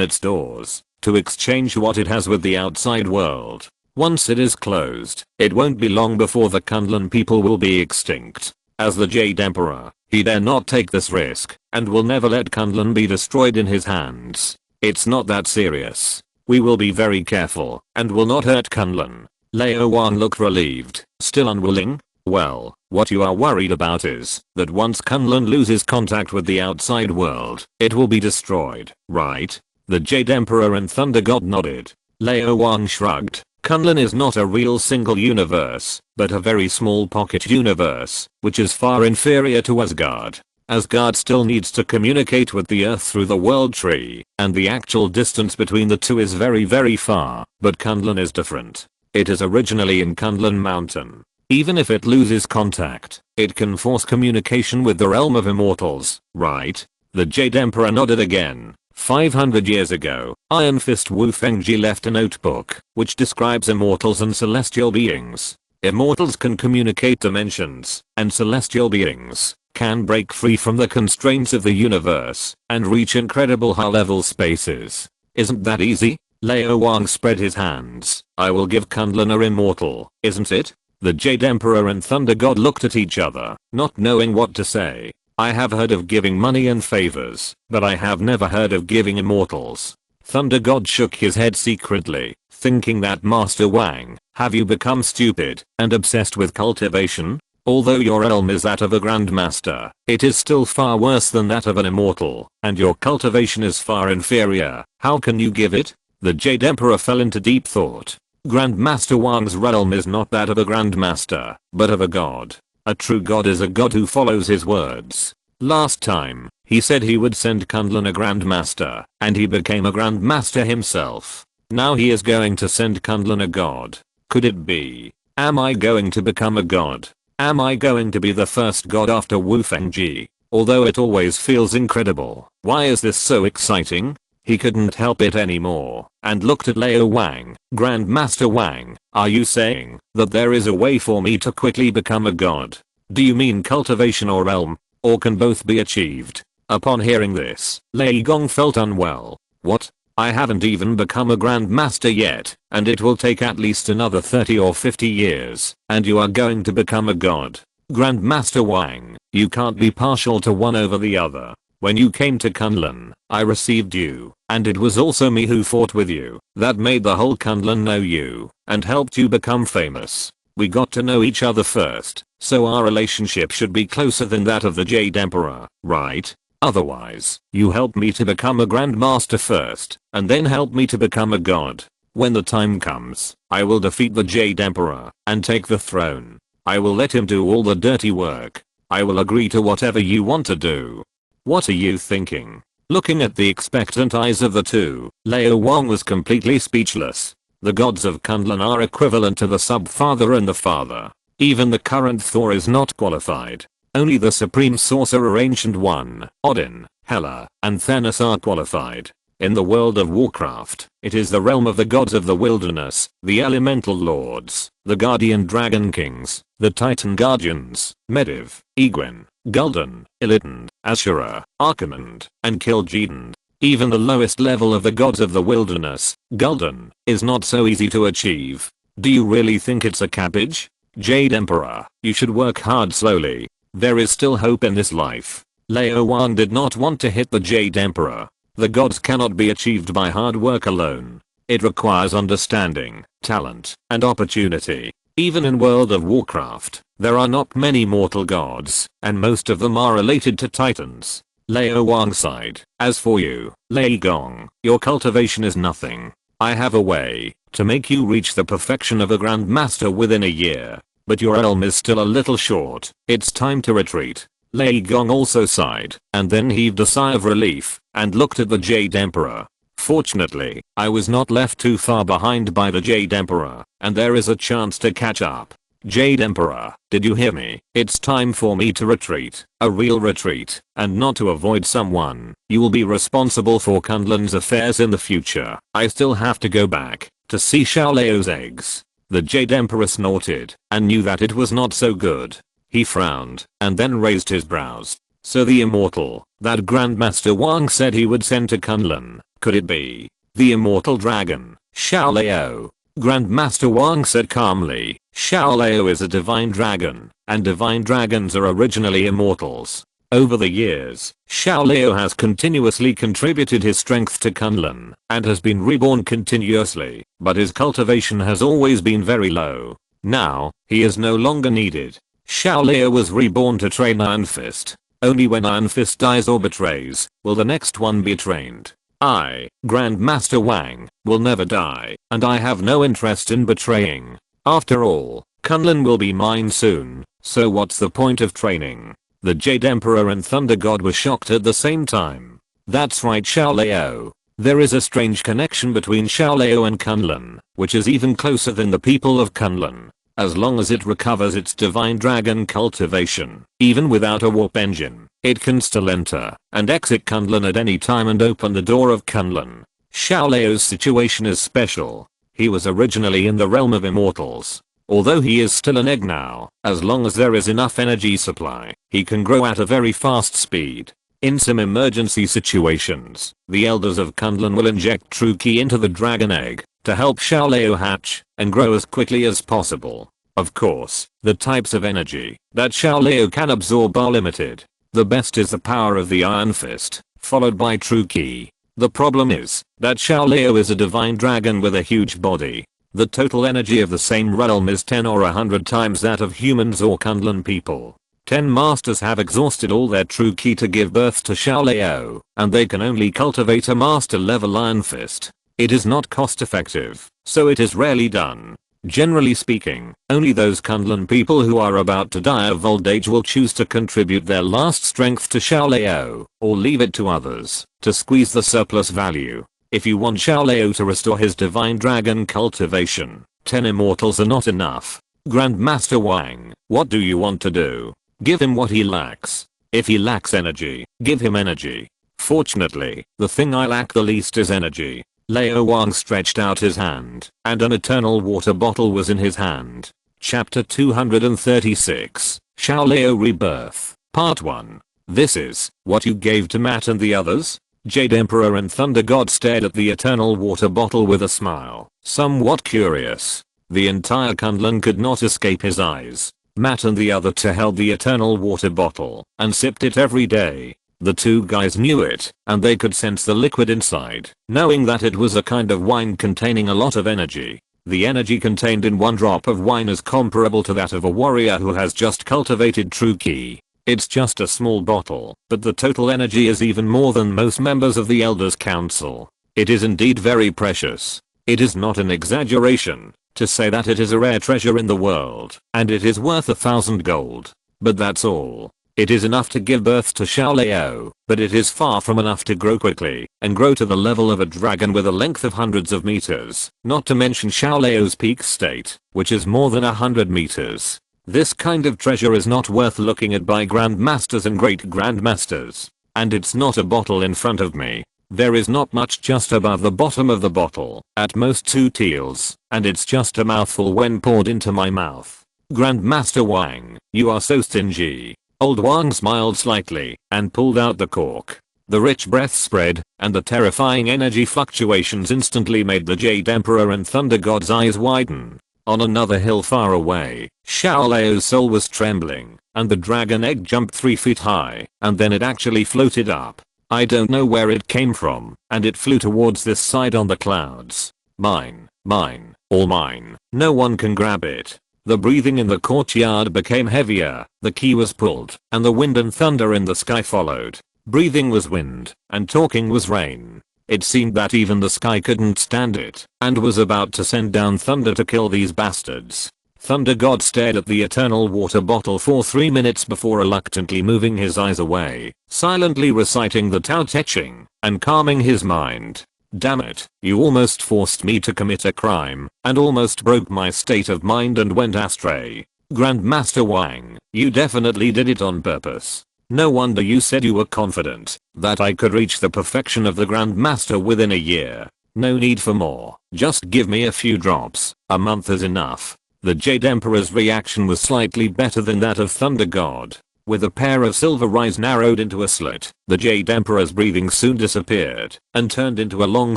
its doors, to exchange what it has with the outside world. Once it is closed, it won't be long before the Kunlun people will be extinct. As the Jade Emperor, he dare not take this risk, and will never let Kunlun be destroyed in his hands. It's not that serious. We will be very careful, and will not hurt Kunlun. Lao Wang looked relieved. Still unwilling? Well, what you are worried about is that once Kunlun loses contact with the outside world, it will be destroyed, right? The Jade Emperor and Thunder God nodded. Lao Wang shrugged. Kunlun is not a real single universe, but a very small pocket universe, which is far inferior to Asgard. Asgard still needs to communicate with the Earth through the World Tree, and the actual distance between the two is very far, but Kunlun is different. It is originally in Kunlun Mountain. Even if it loses contact, it can force communication with the realm of immortals, right? The Jade Emperor nodded again. 500 years ago, Iron Fist Wu Fengji left a notebook, which describes immortals and celestial beings. Immortals can communicate dimensions, and celestial beings can break free from the constraints of the universe, and reach incredible high-level spaces. Isn't that easy? Lao Wang spread his hands. I will give Kunlun a immortal, isn't it? The Jade Emperor and Thunder God looked at each other, not knowing what to say. I have heard of giving money and favors, but I have never heard of giving immortals. Thunder God shook his head secretly. thinking that Master Wang, have you become stupid and obsessed with cultivation? Although your realm is that of a Grandmaster, it is still far worse than that of an immortal, and your cultivation is far inferior. How can you give it? The Jade Emperor fell into deep thought. Grandmaster Wang's realm is not that of a Grandmaster, but of a god. A true god is a god who follows his words. Last time, he said he would send Kunlun a Grandmaster, and he became a Grandmaster himself. Now he is going to send Kunlun a god. Could it be? Am I going to become a god? Am I going to be the first god after Wu Fengji? Although it always feels incredible. Why is this so exciting? He couldn't help it anymore, and looked at Lao Wang. Grandmaster Wang, are you saying that there is a way for me to quickly become a god? Do you mean cultivation or realm? Or can both be achieved? Upon hearing this, Lei Gong felt unwell. What? I haven't even become a Grandmaster yet, and it will take at least another 30 or 50 years, and you are going to become a god. Grandmaster Wang, you can't be partial to one over the other. When you came to Kunlun, I received you, and it was also me who fought with you, that made the whole Kunlun know you, and helped you become famous. We got to know each other first, so our relationship should be closer than that of the Jade Emperor, right? Otherwise, you helped me to become a Grandmaster first, and then helped me to become a god. When the time comes, I will defeat the Jade Emperor, and take the throne. I will let him do all the dirty work. I will agree to whatever you want to do. What are you thinking? Looking at the expectant eyes of the two, Lao Wang was completely speechless. The gods of Kunlun are equivalent to the Sub-Father and the Father. Even the current Thor is not qualified. Only the Supreme Sorcerer Ancient One, Odin, Hela, and Thanos are qualified. In the world of Warcraft, it is the realm of the gods of the wilderness, the elemental lords, the guardian dragon kings, the titan guardians, Medivh, Egwene, Gul'dan, Illidan, Ashura, Archimonde, and Kil'jaeden. Even the lowest level of the gods of the wilderness, Gul'dan, is not so easy to achieve. Do you really think it's a cabbage? Jade Emperor, you should work hard slowly. There is still hope in this life. Lao Wang did not want to hit the Jade Emperor. The gods cannot be achieved by hard work alone. It requires understanding, talent, and opportunity. Even in World of Warcraft, there are not many mortal gods, and most of them are related to titans. Lao Wang sighed. As for you, Lei Gong, your cultivation is nothing. I have a way to make you reach the perfection of a Grandmaster within a year. But your realm is still a little short. It's time to retreat. Lei Gong also sighed, and then heaved a sigh of relief, and looked at the Jade Emperor. Fortunately, I was not left too far behind by the Jade Emperor, and there is a chance to catch up. Jade Emperor, did you hear me? It's time for me to retreat. A real retreat, and not to avoid someone. You will be responsible for Kunlun's affairs in the future. I still have to go back to see Xiao Lao's eggs. The Jade Emperor snorted, and knew that it was not so good. He frowned, and then raised his brows. So the immortal, that Grandmaster Wang said he would send to Kunlun, could it be the immortal dragon, Xiao Lao? Grandmaster Wang said calmly, Xiao Lao is a divine dragon, and divine dragons are originally immortals. Over the years, Xiao Lao has continuously contributed his strength to Kunlun, and has been reborn continuously, but his cultivation has always been very low. Now, he is no longer needed. Xiao Lao was reborn to train Iron Fist. Only when Iron Fist dies or betrays, will the next one be trained. I, Grandmaster Wang, will never die, and I have no interest in betraying. After all, Kunlun will be mine soon, so what's the point of training? The Jade Emperor and Thunder God were shocked at the same time. That's right, Xiao Lao. There is a strange connection between Xiao Lao and Kunlun, which is even closer than the people of Kunlun. As long as it recovers its divine dragon cultivation, even without a warp engine, it can still enter and exit Kunlun at any time and open the door of Kunlun. Xiao Lao's situation is special. He was originally in the realm of immortals. Although he is still an egg now, as long as there is enough energy supply, he can grow at a very fast speed. In some emergency situations, the elders of Kunlun will inject true ki into the dragon egg to help Xiao Lao hatch and grow as quickly as possible. Of course, the types of energy that Xiao Lao can absorb are limited. The best is the power of the Iron Fist, followed by true ki. The problem is that Xiaolao is a divine dragon with a huge body. The total energy of the same realm is 10 or 100 times that of humans or Kunlun people. 10 masters have exhausted all their true ki to give birth to Xiaolao, and they can only cultivate a master level Iron Fist. It is not cost effective, so it is rarely done. Generally speaking, only those Kunlun people who are about to die of old age will choose to contribute their last strength to Xiaolao, or leave it to others, to squeeze the surplus value. If you want Xiaolao to restore his divine dragon cultivation, 10 immortals are not enough. Grandmaster Wang, what do you want to do? Give him what he lacks. If he lacks energy, give him energy. Fortunately, the thing I lack the least is energy. Lao Wang stretched out his hand, and an eternal water bottle was in his hand. Chapter 236, Xiaolao Rebirth, Part 1. This is what you gave to Matt and the others? Jade Emperor and Thunder God stared at the eternal water bottle with a smile, somewhat curious. The entire Kunlun could not escape his eyes. Matt and the other two held the eternal water bottle and sipped it every day. The two guys knew it, and they could sense the liquid inside, knowing that it was a kind of wine containing a lot of energy. The energy contained in one drop of wine is comparable to that of a warrior who has just cultivated true ki. It's just a small bottle, but the total energy is even more than most members of the Elders Council. It is indeed very precious. It is not an exaggeration to say that it is a rare treasure in the world, and it is worth 1,000 gold. But that's all. It is enough to give birth to Xiaolao, but it is far from enough to grow quickly and grow to the level of a dragon with a length of hundreds of meters, not to mention Xiaolao's peak state, which is more than 100 meters. This kind of treasure is not worth looking at by grandmasters and great grandmasters. And it's not a bottle in front of me. There is not much just above the bottom of the bottle, at most 2 teals, and it's just a mouthful when poured into my mouth. Grandmaster Wang, you are so stingy. Old Wang smiled slightly and pulled out the cork. The rich breath spread, and the terrifying energy fluctuations instantly made the Jade Emperor and Thunder God's eyes widen. On another hill far away, Xiaolao's soul was trembling, and the dragon egg jumped 3 feet high, and then it actually floated up. I don't know where it came from, and it flew towards this side on the clouds. Mine, mine, all mine. No one can grab it. The breathing in the courtyard became heavier, the key was pulled, and the wind and thunder in the sky followed. Breathing was wind, and talking was rain. It seemed that even the sky couldn't stand it, and was about to send down thunder to kill these bastards. Thunder God stared at the eternal water bottle for 3 minutes before reluctantly moving his eyes away, silently reciting the Tao Te Ching, and calming his mind. Damn it, you almost forced me to commit a crime, and almost broke my state of mind and went astray. Grandmaster Wang, you definitely did it on purpose. No wonder you said you were confident that I could reach the perfection of the Grandmaster within a year. No need for more, just give me a few drops, a month is enough. The Jade Emperor's reaction was slightly better than that of Thunder God. With a pair of silver eyes narrowed into a slit, the Jade Emperor's breathing soon disappeared and turned into a long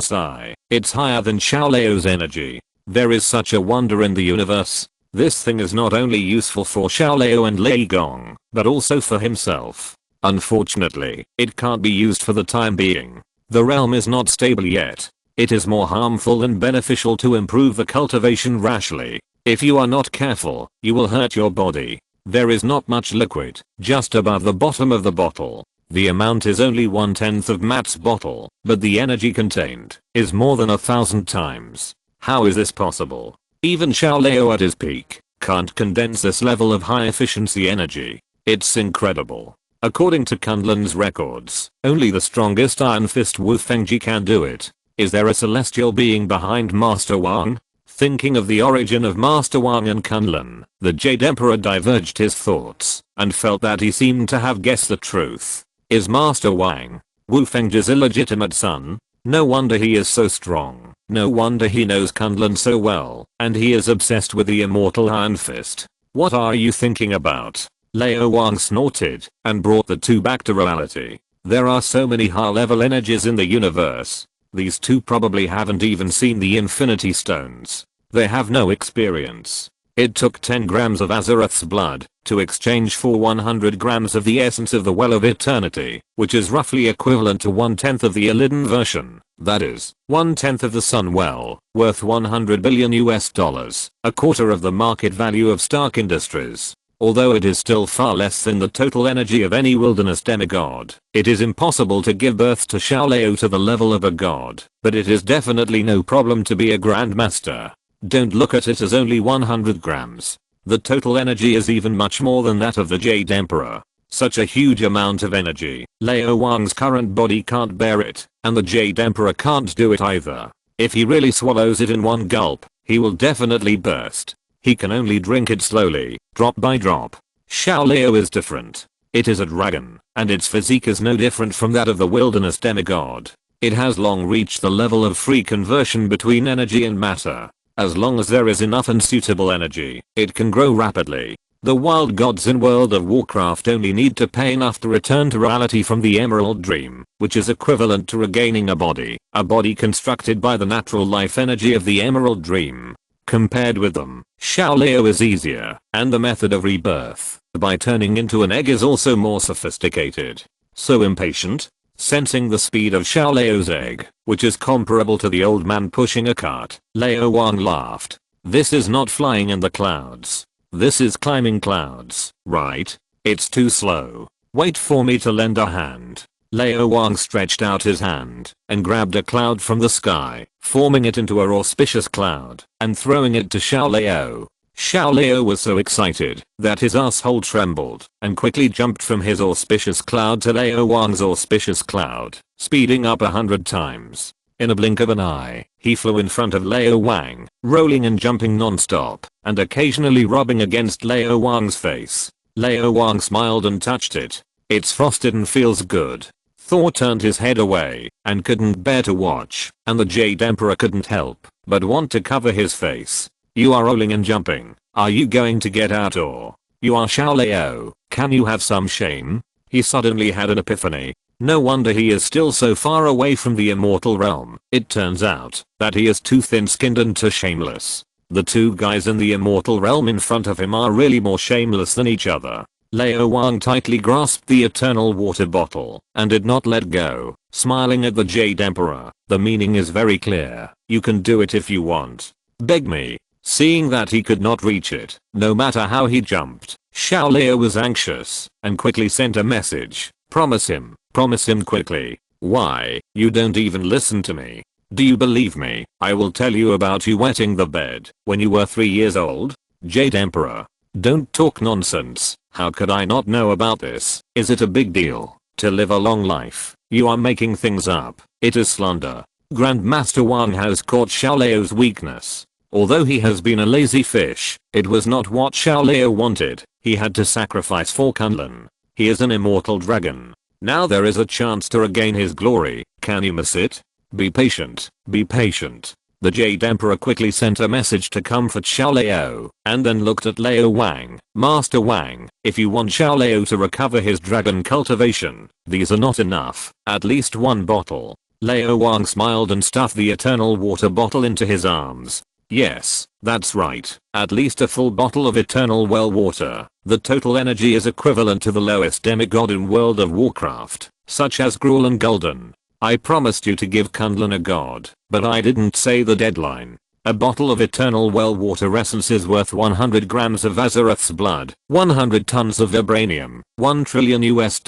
sigh. It's higher than Xiaolao's energy. There is such a wonder in the universe. This thing is not only useful for Xiaolao and Lei Gong, but also for himself. Unfortunately, it can't be used for the time being. The realm is not stable yet. It is more harmful than beneficial to improve the cultivation rashly. If you are not careful, you will hurt your body. There is not much liquid, just above the bottom of the bottle. The amount is only 1/10 of Matt's bottle, but the energy contained is more than 1,000 times. How is this possible? Even Xiaolao at his peak can't condense this level of high efficiency energy. It's incredible. According to Kunlun's records, only the strongest Iron Fist Wu Fengji can do it. Is there a celestial being behind Master Wang? Thinking of the origin of Master Wang and Kunlun, the Jade Emperor diverged his thoughts and felt that he seemed to have guessed the truth. Is Master Wang Wu Fengji's illegitimate son? No wonder he is so strong. No wonder he knows Kunlun so well, and he is obsessed with the immortal Iron Fist. What are you thinking about? Lao Wang snorted and brought the two back to reality. There are so many high-level energies in the universe. These two probably haven't even seen the Infinity Stones. They have no experience. It took 10 grams of Azeroth's blood to exchange for 100 grams of the essence of the Well of Eternity, which is roughly equivalent to 1/10 of the Illidan version. That is, 1/10 of the Sun Well, worth $100 billion US, a quarter of the market value of Stark Industries. Although it is still far less than the total energy of any wilderness demigod, it is impossible to give birth to Shaoleo to the level of a god, but it is definitely no problem to be a grandmaster. Don't look at it as only 100 grams. The total energy is even much more than that of the Jade Emperor. Such a huge amount of energy, Lao Wang's current body can't bear it, and the Jade Emperor can't do it either. If he really swallows it in one gulp, he will definitely burst. He can only drink it slowly, drop by drop. Shaoleo is different. It is a dragon, and its physique is no different from that of the wilderness demigod. It has long reached the level of free conversion between energy and matter. As long as there is enough and suitable energy, it can grow rapidly. The wild gods in World of Warcraft only need to pay enough to return to reality from the Emerald Dream, which is equivalent to regaining a body constructed by the natural life energy of the Emerald Dream. Compared with them, Shaoleo is easier, and the method of rebirth, by turning into an egg, is also more sophisticated. So impatient? Sensing the speed of Shaoleo's egg, which is comparable to the old man pushing a cart, Lao Wang laughed. This is not flying in the clouds. This is climbing clouds, right? It's too slow. Wait for me to lend a hand. Lao Wang stretched out his hand and grabbed a cloud from the sky, forming it into an auspicious cloud and throwing it to Shaoleo. Shaoleo was so excited that his asshole trembled and quickly jumped from his auspicious cloud to Lao Wang's auspicious cloud, speeding up 100 times. In a blink of an eye, he flew in front of Lao Wang, rolling and jumping non-stop, and occasionally rubbing against Lao Wang's face. Lao Wang smiled and touched it. It's frosted and feels good. Thor turned his head away and couldn't bear to watch, and the Jade Emperor couldn't help but want to cover his face. You are rolling and jumping. Are you going to get out, or? You are Shaoleo. Can you have some shame? He suddenly had an epiphany. No wonder he is still so far away from the immortal realm. It turns out that he is too thin-skinned and too shameless. The two guys in the immortal realm in front of him are really more shameless than each other. Lao Wang tightly grasped the eternal water bottle and did not let go, smiling at the Jade Emperor. The meaning is very clear. You can do it if you want. Beg me. Seeing that he could not reach it, no matter how he jumped, Shaoleo was anxious and quickly sent a message. Promise him quickly. Why, you don't even listen to me. Do you believe me? I will tell you about you wetting the bed when you were 3 years old. Jade Emperor. Don't talk nonsense. How could I not know about this? Is it a big deal to live a long life? You are making things up. It is slander. Grandmaster Wang has caught Shaoleo's weakness. Although he has been a lazy fish, it was not what Shaoleo wanted. He had to sacrifice for Kunlun. He is an immortal dragon. Now there is a chance to regain his glory. Can you miss it? Be patient. Be patient. The Jade Emperor quickly sent a message to comfort Shaoleo, and then looked at Lao Wang. Master Wang, if you want Shaoleo to recover his dragon cultivation, these are not enough. At least one bottle. Lao Wang smiled and stuffed the eternal water bottle into his arms. Yes, that's right. At least a full bottle of eternal well water. The total energy is equivalent to the lowest demigod in World of Warcraft, such as Gruul and Gul'dan. I promised you to give Kunlun a god, but I didn't say the deadline. A bottle of eternal well water essence is worth 100 grams of Azeroth's blood, 100 tons of vibranium, $1 trillion US,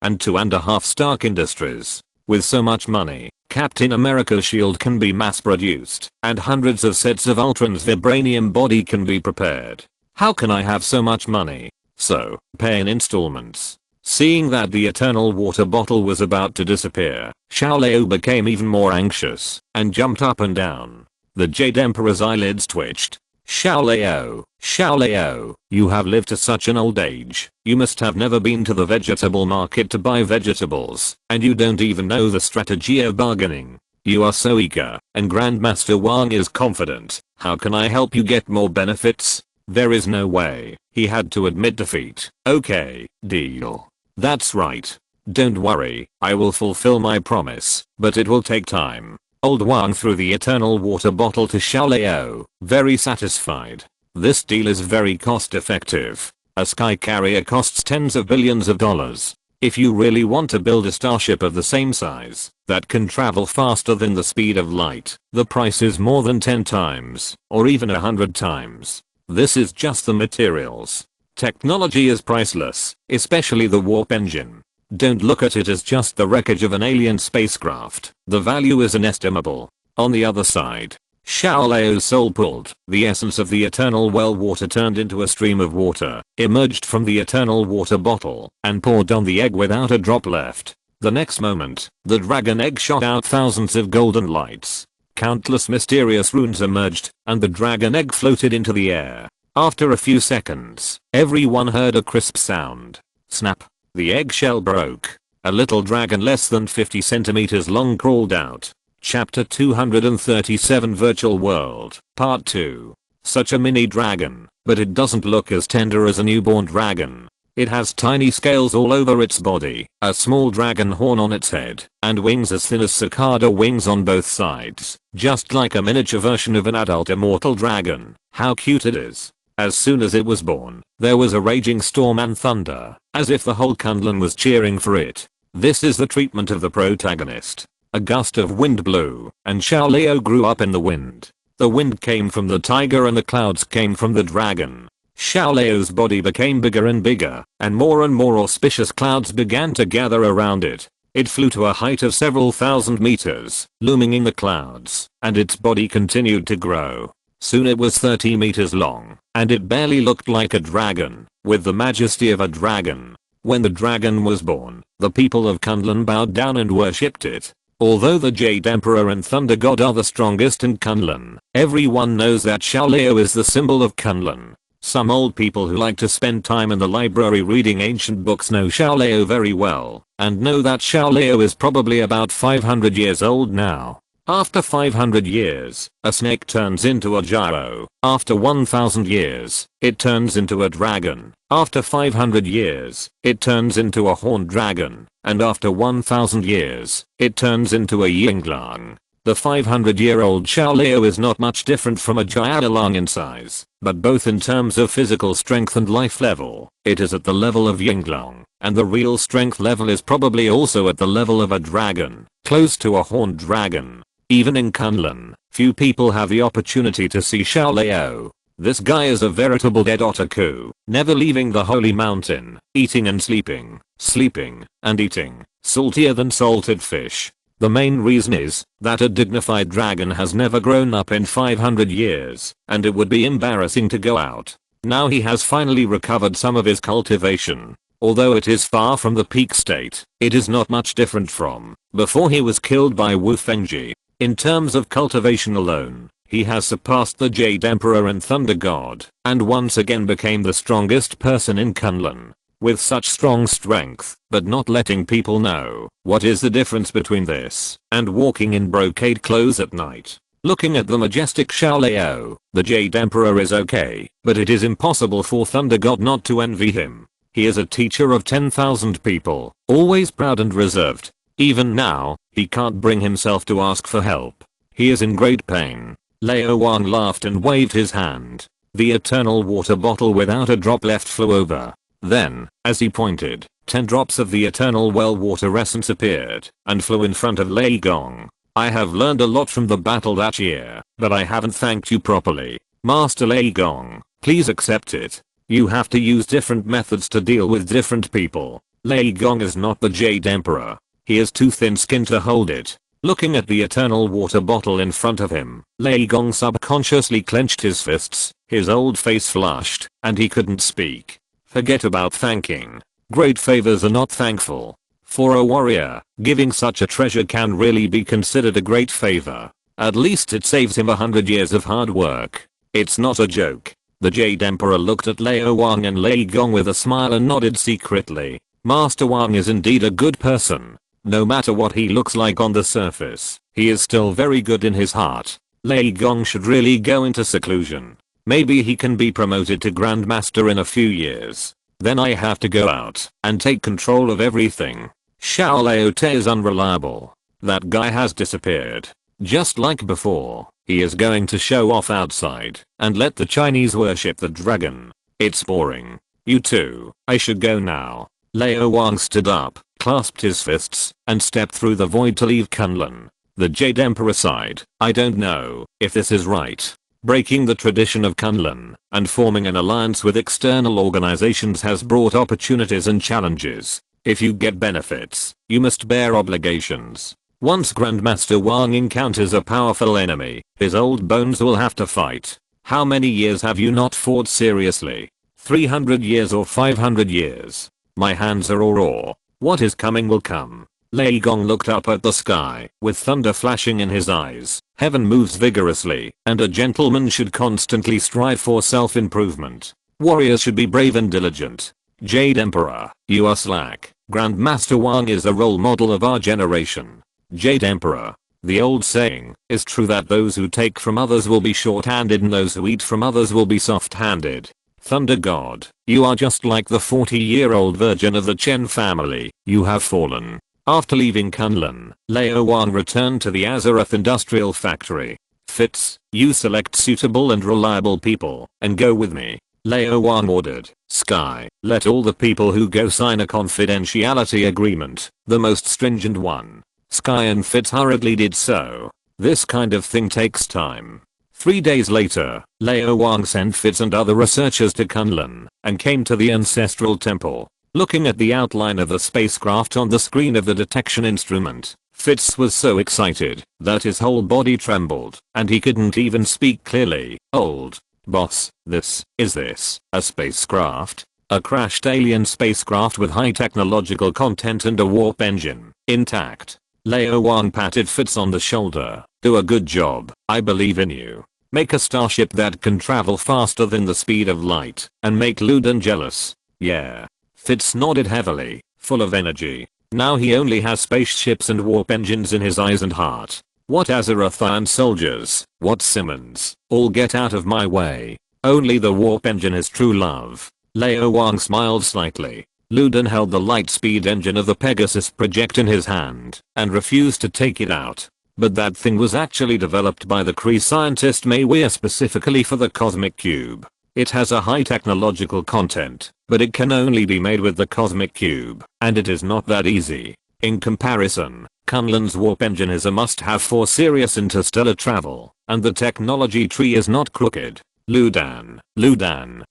and 2.5 Stark Industries. With so much money, Captain America's shield can be mass produced, and hundreds of sets of Ultron's vibranium body can be prepared. How can I have so much money? So, pay in installments. Seeing that the eternal water bottle was about to disappear, Shaoleo became even more anxious and jumped up and down. The Jade Emperor's eyelids twitched. Shaoleo, Shaoleo, you have lived to such an old age. You must have never been to the vegetable market to buy vegetables, and you don't even know the strategy of bargaining. You are so eager, and Grandmaster Wang is confident. How can I help you get more benefits? There is no way. He had to admit defeat. Okay, deal. That's right. Don't worry, I will fulfill my promise, but it will take time. Old Wang threw the eternal water bottle to Shaoleo, very satisfied. This deal is very cost effective. A sky carrier costs tens of billions of dollars. If you really want to build a starship of the same size that can travel faster than the speed of light, the price is more than 10 times, or even 100 times. This is just the materials. Technology is priceless, especially the warp engine. Don't look at it as just the wreckage of an alien spacecraft. The value is inestimable. On the other side, Xiao Lao's soul pulled the essence of the eternal well water turned into a stream of water, emerged from the eternal water bottle, and poured on the egg without a drop left. The next moment, the dragon egg shot out thousands of golden lights. Countless mysterious runes emerged, and the dragon egg floated into the air. After a few seconds, everyone heard a crisp sound. Snap. The eggshell broke. A little dragon less than 50 centimeters long crawled out. Chapter 237 Virtual World, Part 2. Such a mini dragon, but it doesn't look as tender as a newborn dragon. It has tiny scales all over its body, a small dragon horn on its head, and wings as thin as cicada wings on both sides, just like a miniature version of an adult immortal dragon. How cute it is. As soon as it was born, there was a raging storm and thunder, as if the whole Kunlun was cheering for it. This is the treatment of the protagonist. A gust of wind blew, and Xiao Lao grew up in the wind. The wind came from the tiger and the clouds came from the dragon. Xiao Lao's body became bigger and bigger, and more auspicious clouds began to gather around it. It flew to a height of several thousand meters, looming in the clouds, and its body continued to grow. Soon it was 30 meters long, and it barely looked like a dragon, with the majesty of a dragon. When the dragon was born, the people of Kunlun bowed down and worshipped it. Although the Jade Emperor and Thunder God are the strongest in Kunlun, everyone knows that Xiao Lao is the symbol of Kunlun. Some old people who like to spend time in the library reading ancient books know Xiao Lao very well, and know that Xiao Lao is probably about 500 years old now. After 500 years, a snake turns into a gyro. After 1000 years, it turns into a dragon. After 500 years, it turns into a horned dragon. And after 1000 years, it turns into a yinglang. The 500-year-old Xiao Lao is not much different from a Jialang in size, but both in terms of physical strength and life level, it is at the level of yinglang, and the real strength level is probably also at the level of a dragon, close to a horned dragon. Even in Kunlun, few people have the opportunity to see Xiao Lao. This guy is a veritable dead otaku, never leaving the holy mountain, eating and sleeping, sleeping and eating, saltier than salted fish. The main reason is that a dignified dragon has never grown up in 500 years, and it would be embarrassing to go out. Now he has finally recovered some of his cultivation. Although it is far from the peak state, it is not much different from before he was killed by Wu Fengji. In terms of cultivation alone, he has surpassed the Jade Emperor and Thunder God, and once again became the strongest person in Kunlun. With such strong strength, but not letting people know. What is the difference between this and walking in brocade clothes at night? Looking at the majestic Xiao Lao, the Jade Emperor is okay, but it is impossible for Thunder God not to envy him. He is a teacher of 10,000 people, always proud and reserved. Even now, he can't bring himself to ask for help. He is in great pain. Lao Wang laughed and waved his hand. The eternal water bottle without a drop left flew over. Then, as he pointed, 10 drops of the eternal well water essence appeared and flew in front of Lei Gong. I have learned a lot from the battle that year, but I haven't thanked you properly. Master Lei Gong, please accept it. You have to use different methods to deal with different people. Lei Gong is not the Jade Emperor. He is too thin-skinned to hold it. Looking at the eternal water bottle in front of him, Lei Gong subconsciously clenched his fists, his old face flushed, and he couldn't speak. Forget about thanking. Great favors are not thankful. For a warrior, giving such a treasure can really be considered a great favor. At least it saves him 100 years of hard work. It's not a joke. The Jade Emperor looked at Lao Wang and Lei Gong with a smile and nodded secretly. Master Wang is indeed a good person. No matter what he looks like on the surface, he is still very good in his heart. Lei Gong should really go into seclusion. Maybe he can be promoted to Grandmaster in a few years. Then I have to go out and take control of everything. Xiao Lao Te is unreliable. That guy has disappeared. Just like before. He is going to show off outside and let the Chinese worship the dragon. It's boring. You too. I should go now. Lao Wang stood up, clasped his fists, and stepped through the void to leave Kunlun. The Jade Emperor sighed. I don't know if this is right. Breaking the tradition of Kunlun and forming an alliance with external organizations has brought opportunities and challenges. If you get benefits, you must bear obligations. Once Grandmaster Wang encounters a powerful enemy, his old bones will have to fight. How many years have you not fought seriously? 300 years or 500 years? My hands are all raw. What is coming will come. Lei Gong looked up at the sky, with thunder flashing in his eyes. Heaven moves vigorously, and a gentleman should constantly strive for self-improvement. Warriors should be brave and diligent. Jade Emperor, you are slack. Grandmaster Wang is a role model of our generation. Jade Emperor. The old saying is true that those who take from others will be short-handed and those who eat from others will be soft-handed. Thunder God, you are just like the 40-year-old virgin of the Chen family. You have fallen. After leaving Kunlun, Lao Wang returned to the Azeroth Industrial Factory. Fitz, you select suitable and reliable people and go with me. Lao Wang ordered. Sky, let all the people who go sign a confidentiality agreement, the most stringent one. Sky and Fitz hurriedly did so. This kind of thing takes time. 3 days later, Lao Wang sent Fitz and other researchers to Kunlun and came to the ancestral temple. Looking at the outline of the spacecraft on the screen of the detection instrument, Fitz was so excited that his whole body trembled and he couldn't even speak clearly. Old boss, is this a spacecraft? A crashed alien spacecraft with high technological content and a warp engine, intact. Lao Wang patted Fitz on the shoulder. Do a good job, I believe in you. Make a starship that can travel faster than the speed of light and make Ludan jealous. Yeah. Fitz nodded heavily, full of energy. Now he only has spaceships and warp engines in his eyes and heart. What Azerothian soldiers, what Simmons, all get out of my way. Only the warp engine is true love. Lao Wang smiled slightly. Ludan held the light speed engine of the Pegasus project in his hand and refused to take it out. But that thing was actually developed by the Kree scientist Mei Weir specifically for the Cosmic Cube. It has a high technological content, but it can only be made with the Cosmic Cube, and it is not that easy. In comparison, Kunlun's warp engine is a must-have for serious interstellar travel, and the technology tree is not crooked. Ludan,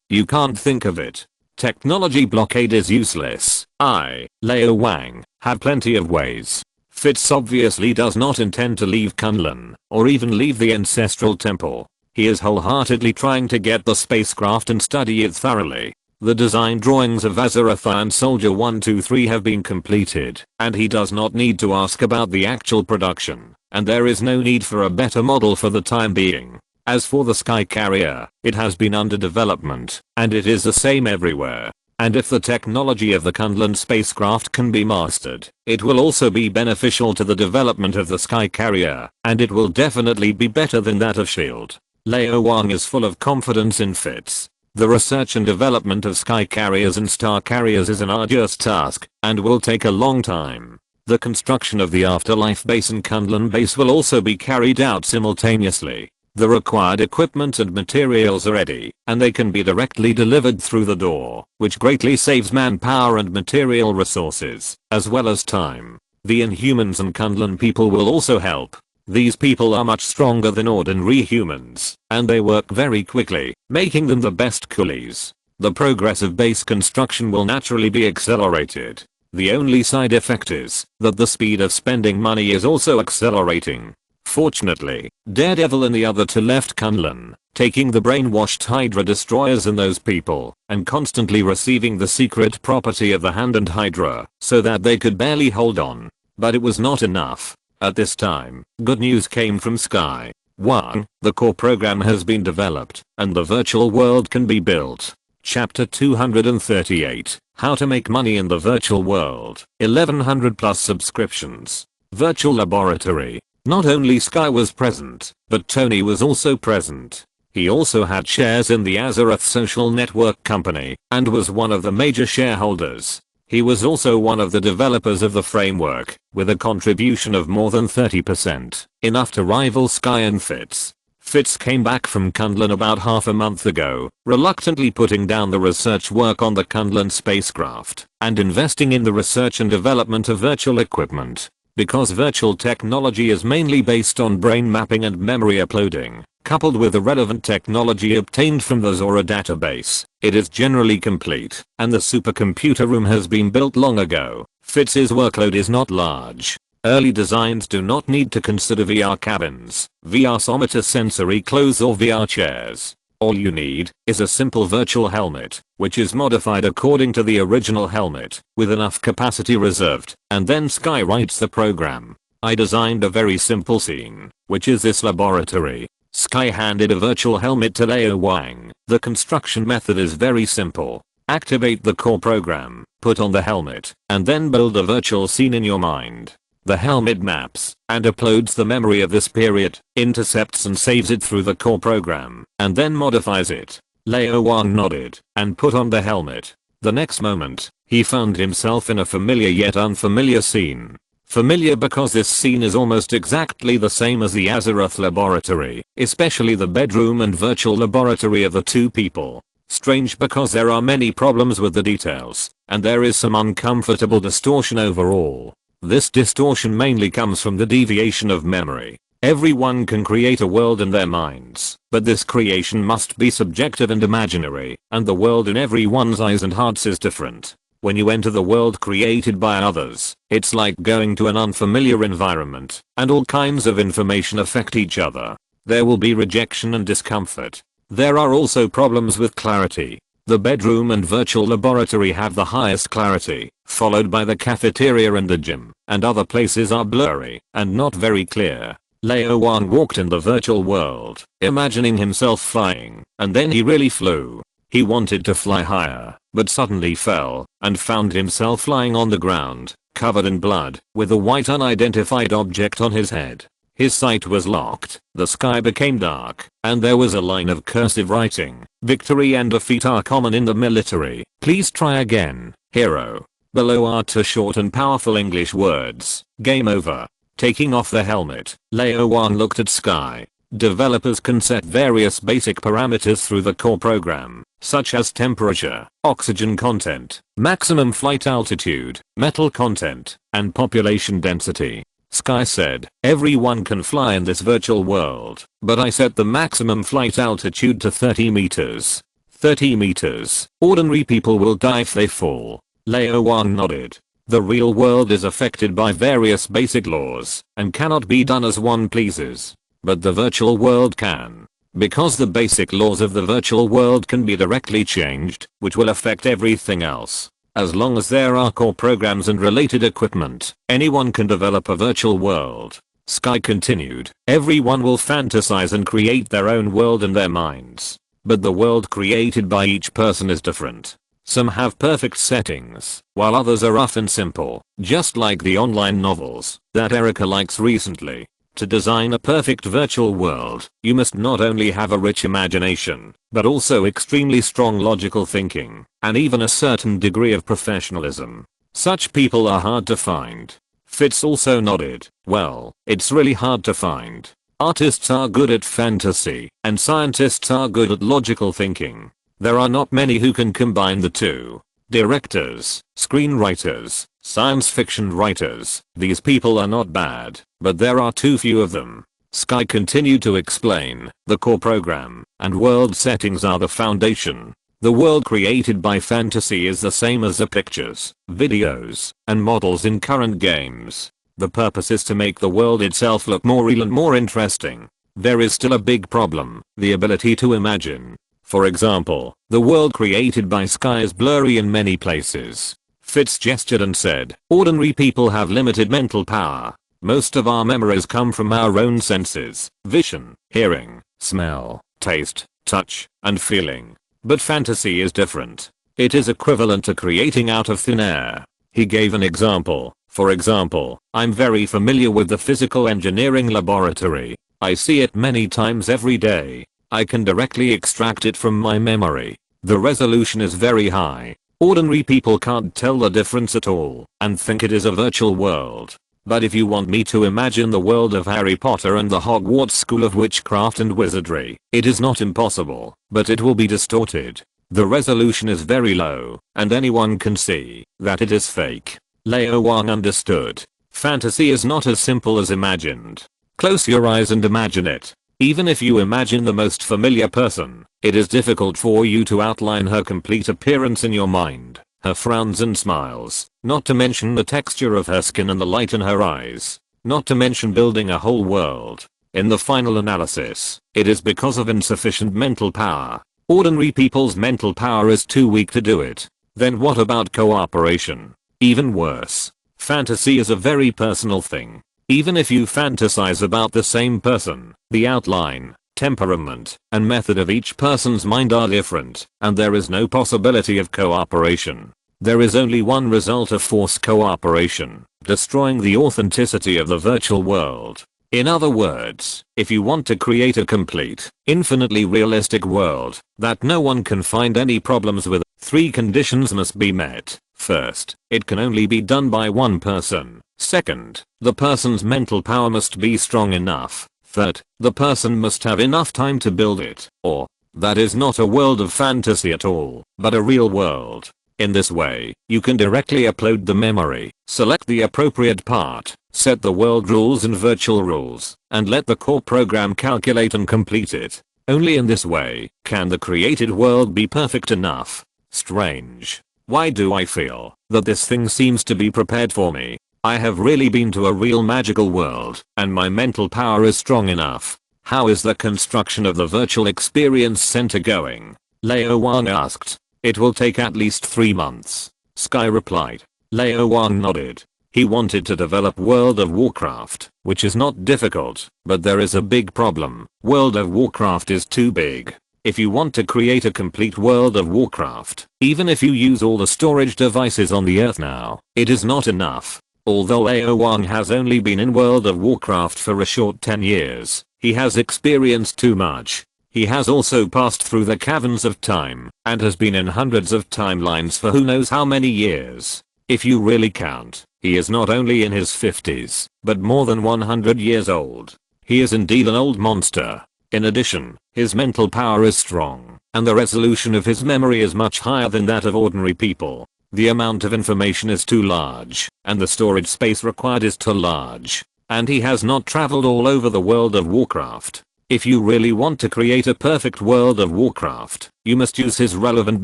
you can't think of it. Technology blockade is useless. I, Lao Wang, have plenty of ways. Fitz obviously does not intend to leave Kunlun, or even leave the ancestral temple. He is wholeheartedly trying to get the spacecraft and study it thoroughly. The design drawings of Azerothian Soldier 123 have been completed, and he does not need to ask about the actual production, and there is no need for a better model for the time being. As for the Sky Carrier, it has been under development, and it is the same everywhere. And if the technology of the Kunlun spacecraft can be mastered, it will also be beneficial to the development of the Sky Carrier, and it will definitely be better than that of S.H.I.E.L.D. Lao Wang is full of confidence in Fitz. The research and development of Sky Carriers and Star Carriers is an arduous task, and will take a long time. The construction of the Afterlife base and Kunlun base will also be carried out simultaneously. The required equipment and materials are ready, and they can be directly delivered through the door, which greatly saves manpower and material resources, as well as time. The Inhumans and Kunlun people will also help. These people are much stronger than ordinary humans, and they work very quickly, making them the best coolies. The progress of base construction will naturally be accelerated. The only side effect is that the speed of spending money is also accelerating. Fortunately, Daredevil and the other two left Kunlun, taking the brainwashed Hydra destroyers and those people, and constantly receiving the secret property of the Hand and Hydra, so that they could barely hold on. But it was not enough. At this time, good news came from Sky. Wang, the core program has been developed, and the virtual world can be built. Chapter 238, How to Make Money in the Virtual World, 1100 plus subscriptions. Virtual Laboratory. Not only Sky was present, but Tony was also present. He also had shares in the Azeroth social network company, and was one of the major shareholders. He was also one of the developers of the framework, with a contribution of more than 30%, enough to rival Sky and Fitz. Fitz came back from Kunlun about half a month ago, reluctantly putting down the research work on the Kunlun spacecraft and investing in the research and development of virtual equipment. Because virtual technology is mainly based on brain mapping and memory uploading, coupled with the relevant technology obtained from the Zora database, it is generally complete, and the supercomputer room has been built long ago. Fitz's workload is not large. Early designs do not need to consider VR cabins, VR someter sensory clothes or VR chairs. All you need is a simple virtual helmet, which is modified according to the original helmet, with enough capacity reserved, and then Sky writes the program. I designed a very simple scene, which is this laboratory. Sky handed a virtual helmet to Lao Wang. The construction method is very simple. Activate the core program, put on the helmet, and then build a virtual scene in your mind. The helmet maps and uploads the memory of this period, intercepts and saves it through the core program, and then modifies it. Lao Wang nodded and put on the helmet. The next moment, he found himself in a familiar yet unfamiliar scene. Familiar because this scene is almost exactly the same as the Azeroth laboratory, especially the bedroom and virtual laboratory of the two people. Strange because there are many problems with the details, and there is some uncomfortable distortion overall. This distortion mainly comes from the deviation of memory. Everyone can create a world in their minds, but this creation must be subjective and imaginary, and the world in everyone's eyes and hearts is different. When you enter the world created by others, it's like going to an unfamiliar environment, and all kinds of information affect each other. There will be rejection and discomfort. There are also problems with clarity. The bedroom and virtual laboratory have the highest clarity, followed by the cafeteria and the gym, and other places are blurry and not very clear. Lao Wang walked in the virtual world, imagining himself flying, and then he really flew. He wanted to fly higher, but suddenly fell, and found himself flying on the ground, covered in blood, with a white unidentified object on his head. His sight was locked, the sky became dark, and there was a line of cursive writing. Victory and defeat are common in the military. Please try again, hero. Below are two short and powerful English words. Game over. Taking off the helmet, Lao Wang looked at Sky. Developers can set various basic parameters through the core program, such as temperature, oxygen content, maximum flight altitude, metal content, and population density. Sky said, everyone can fly in this virtual world, but I set the maximum flight altitude to 30 meters. 30 meters. Ordinary people will die if they fall. Lao Wang nodded. The real world is affected by various basic laws, and cannot be done as one pleases. But the virtual world can. Because the basic laws of the virtual world can be directly changed, which will affect everything else. As long as there are core programs and related equipment, anyone can develop a virtual world. Sky continued, everyone will fantasize and create their own world in their minds. But the world created by each person is different. Some have perfect settings, while others are rough and simple, just like the online novels that Erica likes recently. To design a perfect virtual world, you must not only have a rich imagination, but also extremely strong logical thinking, and even a certain degree of professionalism. Such people are hard to find. Fitz also nodded. Well, it's really hard to find. Artists are good at fantasy, and scientists are good at logical thinking. There are not many who can combine the two. Directors, screenwriters, science fiction writers, these people are not bad, but there are too few of them. Sky continued to explain, the core program and world settings are the foundation. The world created by fantasy is the same as the pictures, videos, and models in current games. The purpose is to make the world itself look more real and more interesting. There is still a big problem, the ability to imagine. For example, the world created by Sky is blurry in many places. Fitz gestured and said, ordinary people have limited mental power. Most of our memories come from our own senses, vision, hearing, smell, taste, touch, and feeling. But fantasy is different. It is equivalent to creating out of thin air. He gave an example. For example, I'm very familiar with the physical engineering laboratory. I see it many times every day. I can directly extract it from my memory. The resolution is very high. Ordinary people can't tell the difference at all and think it is a virtual world. But if you want me to imagine the world of Harry Potter and the Hogwarts School of Witchcraft and Wizardry, it is not impossible, but it will be distorted. The resolution is very low, and anyone can see that it is fake. Lao Wang understood. Fantasy is not as simple as imagined. Close your eyes and imagine it. Even if you imagine the most familiar person, it is difficult for you to outline her complete appearance in your mind, her frowns and smiles, not to mention the texture of her skin and the light in her eyes, not to mention building a whole world. In the final analysis, it is because of insufficient mental power. Ordinary people's mental power is too weak to do it. Then what about cooperation? Even worse. Fantasy is a very personal thing. Even if you fantasize about the same person, the outline, temperament, and method of each person's mind are different, and there is no possibility of cooperation. There is only one result of forced cooperation, destroying the authenticity of the virtual world. In other words, if you want to create a complete, infinitely realistic world that no one can find any problems with, 3 conditions must be met. First, it can only be done by one person. Second, the person's mental power must be strong enough. Third, the person must have enough time to build it, or that is not a world of fantasy at all, but a real world. In this way, you can directly upload the memory, select the appropriate part, set the world rules and virtual rules, and let the core program calculate and complete it. Only in this way can the created world be perfect enough. Strange. Why do I feel that this thing seems to be prepared for me? I have really been to a real magical world, and my mental power is strong enough. How is the construction of the virtual experience center going? Lao Wang asked. It will take at least 3 months. Sky replied. Lao Wang nodded. He wanted to develop World of Warcraft, which is not difficult, but there is a big problem. World of Warcraft is too big. If you want to create a complete World of Warcraft, even if you use all the storage devices on the earth now, it is not enough. Although Lao Wang has only been in World of Warcraft for a short 10 years, he has experienced too much. He has also passed through the caverns of time, and has been in hundreds of timelines for who knows how many years. If you really count, he is not only in his 50s, but more than 100 years old. He is indeed an old monster. In addition, his mental power is strong, and the resolution of his memory is much higher than that of ordinary people. The amount of information is too large, and the storage space required is too large, and he has not traveled all over the World of Warcraft. If you really want to create a perfect World of Warcraft, you must use his relevant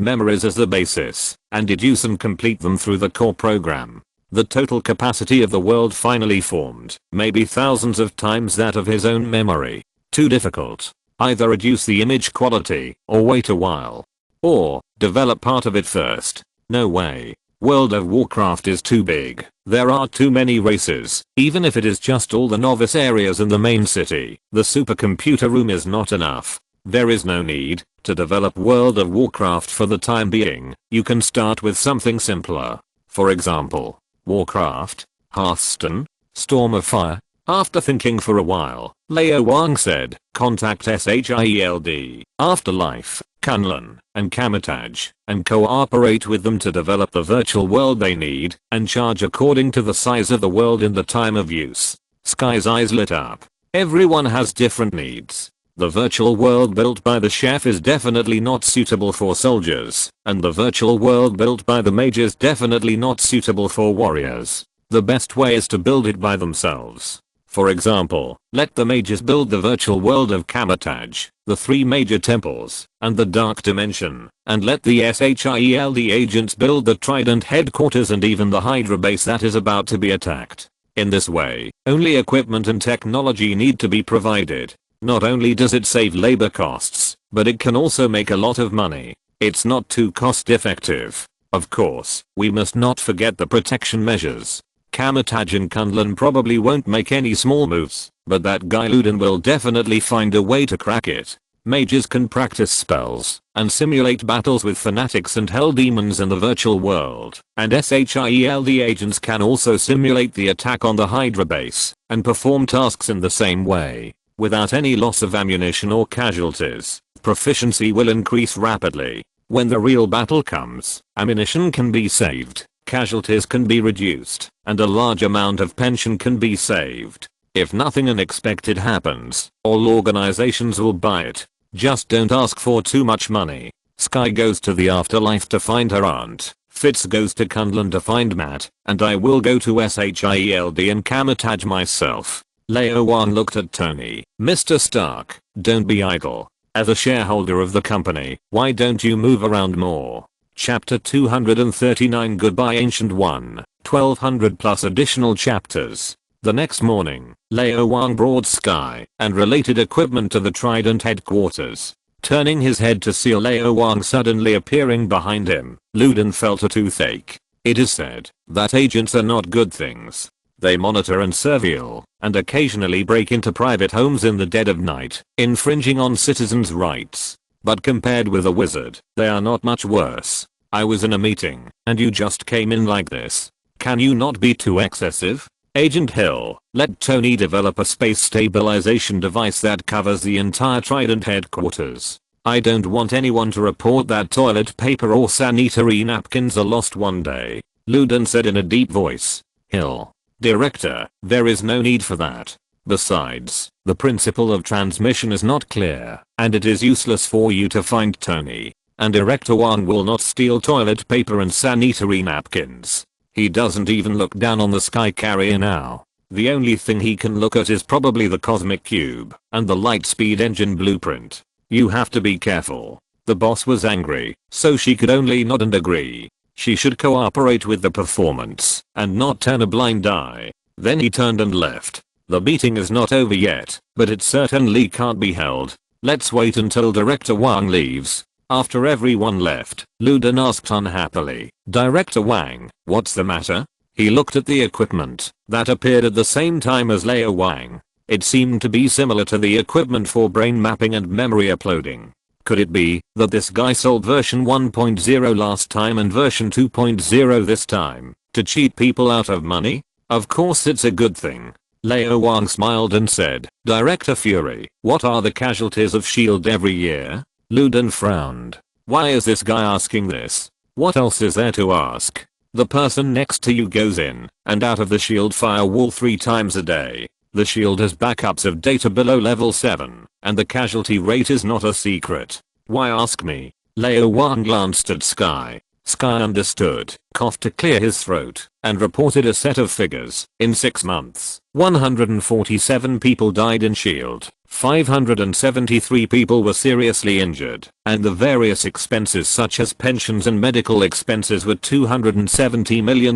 memories as the basis, and deduce and complete them through the core program. The total capacity of the world finally formed may be thousands of times that of his own memory. Too difficult. Either reduce the image quality, or wait a while. Or, develop part of it first. No way. World of Warcraft is too big. There are too many races. Even if it is just all the novice areas in the main city, the supercomputer room is not enough. There is no need to develop World of Warcraft for the time being. You can start with something simpler. For example, Warcraft, Hearthstone, Storm of Fire. After thinking for a while, Lao Wang said, contact SHIELD, Afterlife, Kunlun, and Kamataj, and cooperate with them to develop the virtual world they need, and charge according to the size of the world in the time of use. Sky's eyes lit up. Everyone has different needs. The virtual world built by the chef is definitely not suitable for soldiers, and the virtual world built by the mage is definitely not suitable for warriors. The best way is to build it by themselves. For example, let the mages build the virtual world of Kamataj, the 3 major temples, and the Dark Dimension, and let the SHIELD agents build the Trident headquarters and even the Hydra base that is about to be attacked. In this way, only equipment and technology need to be provided. Not only does it save labor costs, but it can also make a lot of money. It's not too cost effective. Of course, we must not forget the protection measures. Kamataj and Kunlun probably won't make any small moves, but that guy Ludin will definitely find a way to crack it. Mages can practice spells and simulate battles with fanatics and hell demons in the virtual world, and SHIELD agents can also simulate the attack on the Hydra base and perform tasks in the same way, without any loss of ammunition or casualties. Proficiency will increase rapidly. When the real battle comes, ammunition can be saved, casualties can be reduced, and a large amount of pension can be saved. If nothing unexpected happens, all organizations will buy it. Just don't ask for too much money. Sky goes to the afterlife to find her aunt. Fitz goes to Kunlun to find Matt, and I will go to SHIELD and Kamataj myself. Lao Wang looked at Tony. Mr. Stark, don't be idle. As a shareholder of the company, why don't you move around more? Chapter 239 Goodbye Ancient One, 1200 plus additional chapters. The next morning, Lao Wang brought Sky and related equipment to the Trident headquarters. Turning his head to see Lao Wang suddenly appearing behind him, Luden felt a toothache. It is said that agents are not good things. They monitor and surveil, and occasionally break into private homes in the dead of night, infringing on citizens' rights. But compared with a wizard, they are not much worse. I was in a meeting, and you just came in like this. Can you not be too excessive? Agent Hill, let Tony develop a space stabilization device that covers the entire Trident headquarters. I don't want anyone to report that toilet paper or sanitary napkins are lost one day. Luden said in a deep voice. Hill. Director, there is no need for that. Besides, the principle of transmission is not clear, and it is useless for you to find Tony. And Director Wang will not steal toilet paper and sanitary napkins. He doesn't even look down on the Sky Carrier now. The only thing he can look at is probably the Cosmic Cube and the Lightspeed engine blueprint. You have to be careful. The boss was angry, so she could only nod and agree. She should cooperate with the performance and not turn a blind eye. Then he turned and left. The meeting is not over yet, but it certainly can't be held. Let's wait until Director Wang leaves. After everyone left, Luden asked unhappily, Director Wang, what's the matter? He looked at the equipment that appeared at the same time as Lao Wang. It seemed to be similar to the equipment for brain mapping and memory uploading. Could it be that this guy sold version 1.0 last time and version 2.0 this time to cheat people out of money? Of course it's a good thing. Lao Wang smiled and said, Director Fury, what are the casualties of SHIELD every year? Luden frowned. Why is this guy asking this? What else is there to ask? The person next to you goes in and out of the SHIELD firewall 3 times a day. The SHIELD has backups of data below level 7, and the casualty rate is not a secret. Why ask me? Lao Wang glanced at Sky. Sky understood, coughed to clear his throat, and reported a set of figures. In 6 months, 147 people died in SHIELD. 573 people were seriously injured, and the various expenses such as pensions and medical expenses were $270 million.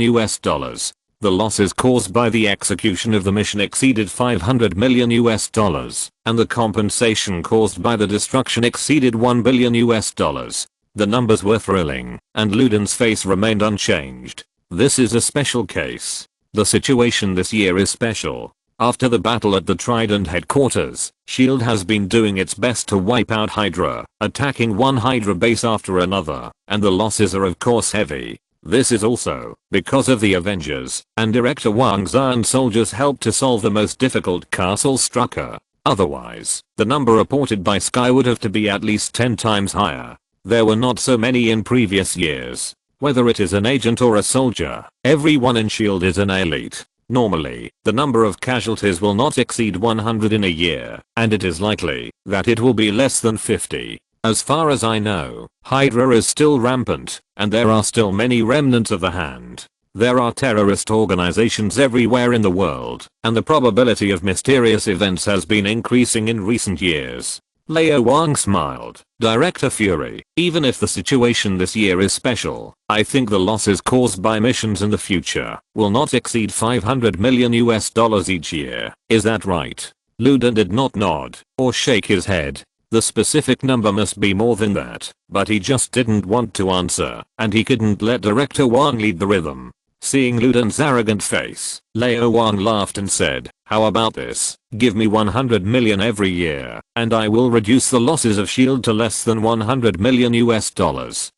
The losses caused by the execution of the mission exceeded $500 million, and the compensation caused by the destruction exceeded $1 billion. The numbers were thrilling, and Luden's face remained unchanged. This is a special case. The situation this year is special. After the battle at the Trident headquarters, SHIELD has been doing its best to wipe out Hydra, attacking one Hydra base after another, and the losses are of course heavy. This is also because of the Avengers, and Director Wang's Iron Soldiers helped to solve the most difficult castle structure. Otherwise, the number reported by Sky would have to be at least 10 times higher. There were not so many in previous years. Whether it is an agent or a soldier, everyone in SHIELD is an elite. Normally, the number of casualties will not exceed 100 in a year, and it is likely that it will be less than 50. As far as I know, Hydra is still rampant, and there are still many remnants of the Hand. There are terrorist organizations everywhere in the world, and the probability of mysterious events has been increasing in recent years. Lao Wang smiled. Director Fury, even if the situation this year is special, I think the losses caused by missions in the future will not exceed $500 million each year. Is that right? Luden did not nod or shake his head. The specific number must be more than that, but he just didn't want to answer, and he couldn't let Director Wang lead the rhythm. Seeing Luden's arrogant face, Lao Wang laughed and said, how about this? Give me 100 million every year, and I will reduce the losses of SHIELD to less than $100 million.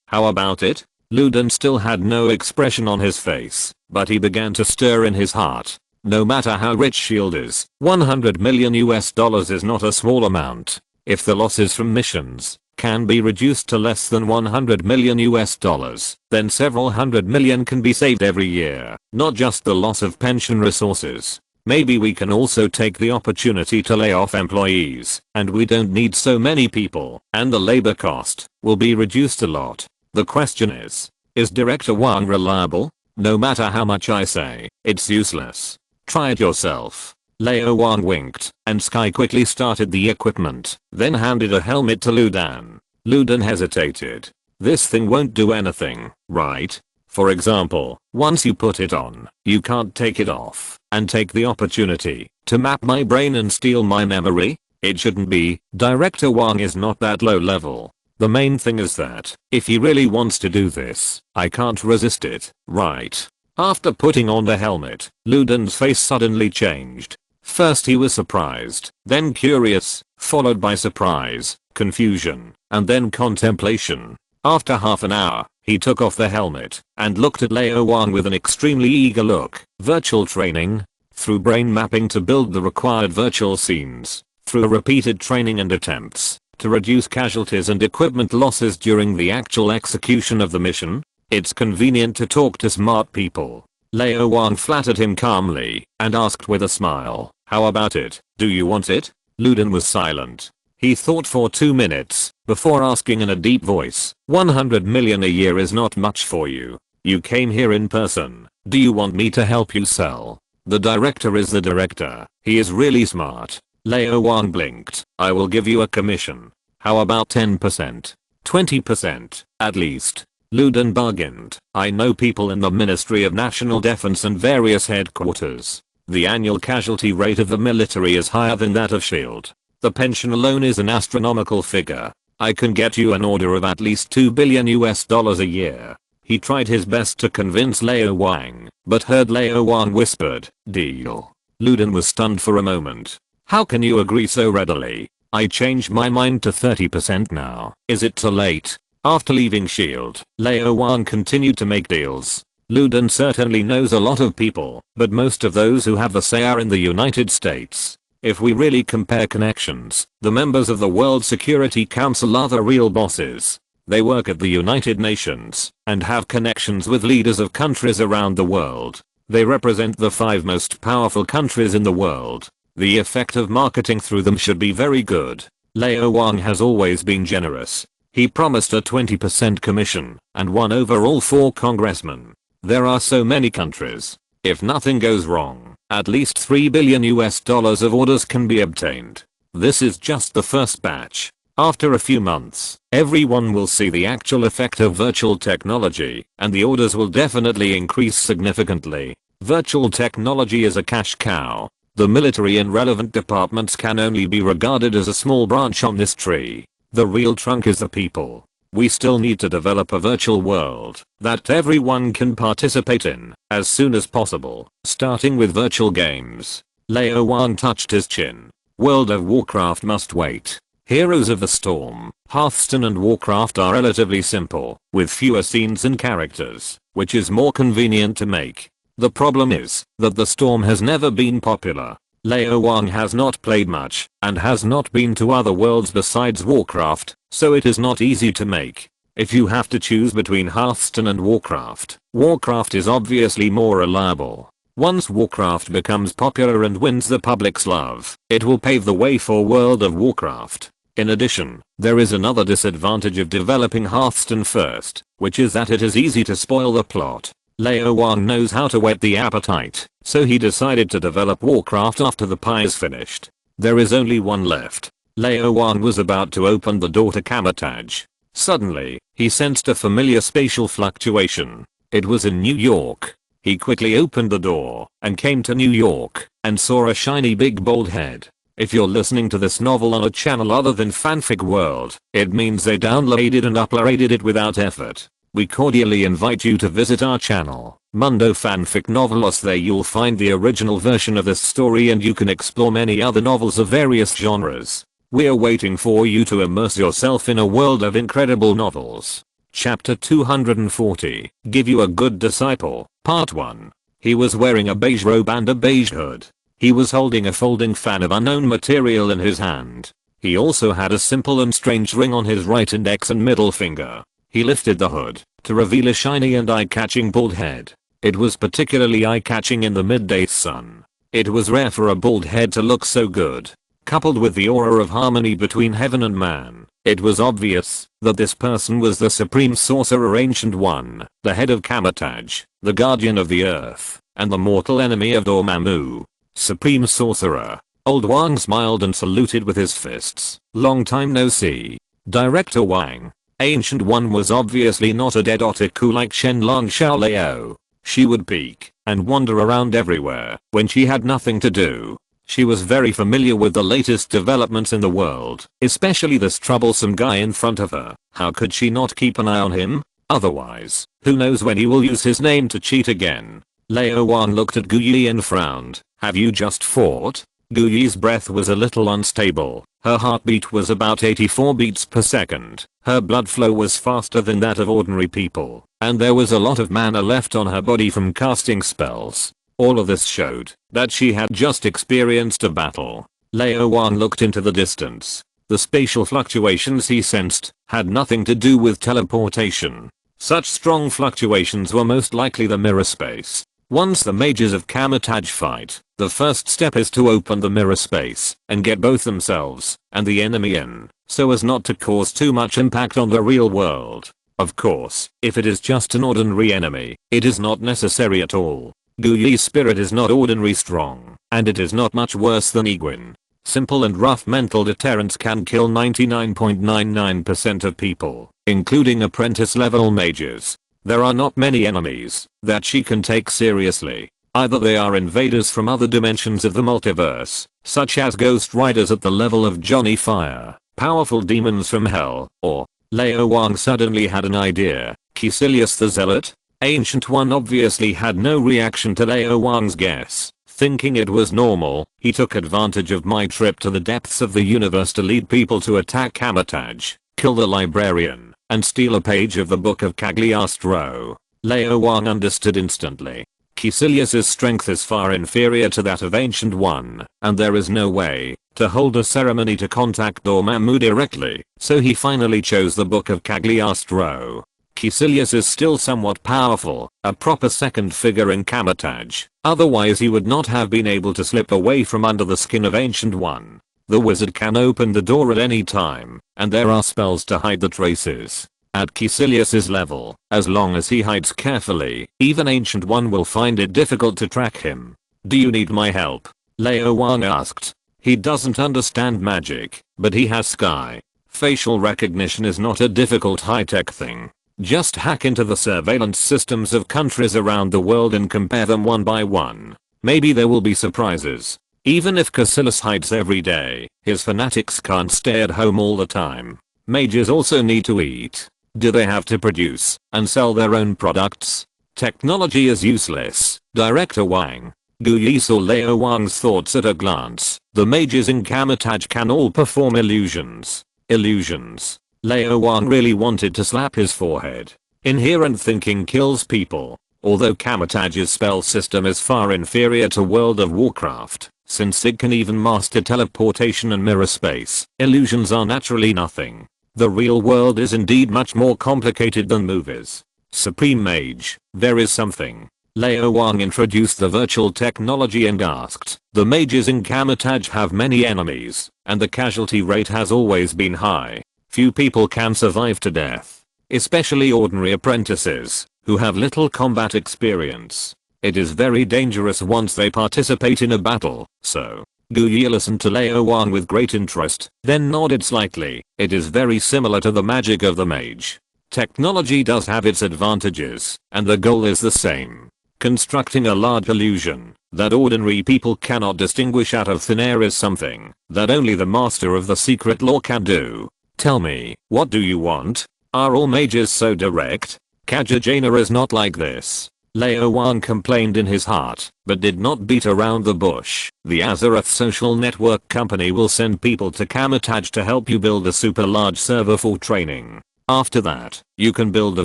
How about it? Luden still had no expression on his face, but he began to stir in his heart. No matter how rich SHIELD is, $100 million is not a small amount. If the losses from missions can be reduced to less than 100 million US dollars, then several hundred million can be saved every year, not just the loss of pension resources. Maybe we can also take the opportunity to lay off employees, and we don't need so many people, and the labor cost will be reduced a lot. The question is Director Wang reliable? No matter how much I say, it's useless. Try it yourself. Lao Wang winked, and Sky quickly started the equipment, then handed a helmet to Ludan. Ludan hesitated. This thing won't do anything, right? For example, once you put it on, you can't take it off, and take the opportunity to map my brain and steal my memory? It shouldn't be. Director Wang is not that low level. The main thing is that, if he really wants to do this, I can't resist it, right? After putting on the helmet, Ludan's face suddenly changed. First he was surprised, then curious, followed by surprise, confusion, and then contemplation. After half an hour, he took off the helmet and looked at Lao Wang with an extremely eager look. Virtual training? Through brain mapping to build the required virtual scenes, through repeated training and attempts to reduce casualties and equipment losses during the actual execution of the mission? It's convenient to talk to smart people. Lao Wang flattered him calmly and asked with a smile, how about it? Do you want it? Ludan was silent. He thought for 2 minutes before asking in a deep voice, 100 million a year is not much for you. You came here in person. Do you want me to help you sell? The director is the director. He is really smart. Lao Wang blinked. I will give you a commission. How about 10%? 20%, at least. Ludan bargained. I know people in the Ministry of National Defense and various headquarters. The annual casualty rate of the military is higher than that of SHIELD. The pension alone is an astronomical figure. I can get you an order of at least 2 billion US dollars a year. He tried his best to convince Lao Wang, but heard Lao Wang whispered, deal. Ludan was stunned for a moment. How can you agree so readily? I changed my mind to 30% now. Is it too late? After leaving SHIELD, Lao Wang continued to make deals. Ludan certainly knows a lot of people, but most of those who have a say are in the United States. If we really compare connections, the members of the World Security Council are the real bosses. They work at the United Nations and have connections with leaders of countries around the world. They represent the 5 most powerful countries in the world. The effect of marketing through them should be very good. Lao Wang has always been generous. He promised a 20% commission and won over all 4 congressmen. There are so many countries. If nothing goes wrong, at least 3 billion US dollars of orders can be obtained. This is just the first batch. After a few months, everyone will see the actual effect of virtual technology, and the orders will definitely increase significantly. Virtual technology is a cash cow. The military and relevant departments can only be regarded as a small branch on this tree. The real trunk is the people. We still need to develop a virtual world that everyone can participate in as soon as possible, starting with virtual games. Lao Wang touched his chin. World of Warcraft must wait. Heroes of the Storm, Hearthstone and Warcraft are relatively simple, with fewer scenes and characters, which is more convenient to make. The problem is that the Storm has never been popular. Lao Wang has not played much and has not been to other worlds besides Warcraft, so it is not easy to make. If you have to choose between Hearthstone and Warcraft, Warcraft is obviously more reliable. Once Warcraft becomes popular and wins the public's love, it will pave the way for World of Warcraft. In addition, there is another disadvantage of developing Hearthstone first, which is that it is easy to spoil the plot. Lao Wang knows how to whet the appetite, so he decided to develop Warcraft after the pie is finished. There is only one left. Lao Wang was about to open the door to Kamataj. Suddenly, he sensed a familiar spatial fluctuation. It was in New York. He quickly opened the door and came to New York and saw a shiny big bald head. If you're listening to this novel on a channel other than Fanfic World, it means they downloaded and uploaded it without effort. We cordially invite you to visit our channel, Mundo Fanfic Novelos. There you'll find the original version of this story and you can explore many other novels of various genres. We're waiting for you to immerse yourself in a world of incredible novels. Chapter 240, Give You a Good Disciple, Part 1. He was wearing a beige robe and a beige hood. He was holding a folding fan of unknown material in his hand. He also had a simple and strange ring on his right index and middle finger. He lifted the hood to reveal a shiny and eye-catching bald head. It was particularly eye-catching in the midday sun. It was rare for a bald head to look so good. Coupled with the aura of harmony between heaven and man, it was obvious that this person was the supreme sorcerer Ancient One, the head of Kamataj, the guardian of the earth, and the mortal enemy of Dormammu. Supreme sorcerer. Old Wang smiled and saluted with his fists. Long time no see. Director Wang. Ancient One was obviously not a dead otaku like Shenlong Xiaolao. She would peek and wander around everywhere when she had nothing to do. She was very familiar with the latest developments in the world, especially this troublesome guy in front of her. How could she not keep an eye on him? Otherwise, who knows when he will use his name to cheat again. Lao Wang looked at Gu Yi and frowned. Have you just fought? Gu Yi's breath was a little unstable. Her heartbeat was about 84 beats per second. Her blood flow was faster than that of ordinary people, and there was a lot of mana left on her body from casting spells. All of this showed that she had just experienced a battle. Lao Wang looked into the distance. The spatial fluctuations he sensed had nothing to do with teleportation. Such strong fluctuations were most likely the mirror space. Once the mages of Kamataj fight, the first step is to open the mirror space and get both themselves and the enemy in, so as not to cause too much impact on the real world. Of course, if it is just an ordinary enemy, it is not necessary at all. Gu Yi's spirit is not ordinary strong, and it is not much worse than Egwin. Simple and rough mental deterrence can kill 99.99% of people, including apprentice level mages. There are not many enemies that she can take seriously. Either they are invaders from other dimensions of the multiverse, such as Ghost Riders at the level of Johnny Fire, powerful demons from hell, or Lao Wang suddenly had an idea. Caecilius the Zealot? Ancient One obviously had no reaction to Lao Wang's guess. Thinking it was normal, he took advantage of my trip to the depths of the universe to lead people to attack Kamataj, kill the librarian, and steal a page of the Book of Cagliostro. Lao Wang understood instantly. Caecilius's strength is far inferior to that of Ancient One, and there is no way to hold a ceremony to contact Dormammu directly, so he finally chose the Book of Cagliostro. Caecilius is still somewhat powerful, a proper second figure in Kamataj, otherwise he would not have been able to slip away from under the skin of Ancient One. The wizard can open the door at any time, and there are spells to hide the traces. At Caecilius's level, as long as he hides carefully, even Ancient One will find it difficult to track him. Do you need my help? Lao Wang asked. He doesn't understand magic, but he has Sky. Facial recognition is not a difficult high-tech thing. Just hack into the surveillance systems of countries around the world and compare them one by one. Maybe there will be surprises. Even if Caecilius hides every day, his fanatics can't stay at home all the time. Mages also need to eat. Do they have to produce and sell their own products? Technology is useless. Director Wang. Gu Yi saw Lao Wang's thoughts at a glance. The mages in Kamataj can all perform illusions. Illusions. Lao Wang really wanted to slap his forehead. Inherent thinking kills people. Although Kamataj's spell system is far inferior to World of Warcraft, since it can even master teleportation and mirror space, illusions are naturally nothing. The real world is indeed much more complicated than movies. Supreme Mage, there is something. Lao Wang introduced the virtual technology and asked, the mages in Kamataj have many enemies, and the casualty rate has always been high. Few people can survive to death, especially ordinary apprentices, who have little combat experience. It is very dangerous once they participate in a battle, so. Gu Yi listened to Lao Wang with great interest, then nodded slightly. It is very similar to the magic of the mage. Technology does have its advantages, and the goal is the same. Constructing a large illusion that ordinary people cannot distinguish out of thin air is something that only the master of the secret law can do. Tell me, what do you want? Are all mages so direct? Kajajana is not like this. Lao Wang complained in his heart, but did not beat around the bush. The Azeroth social network company will send people to Kamataj to help you build a super large server for training. After that, you can build a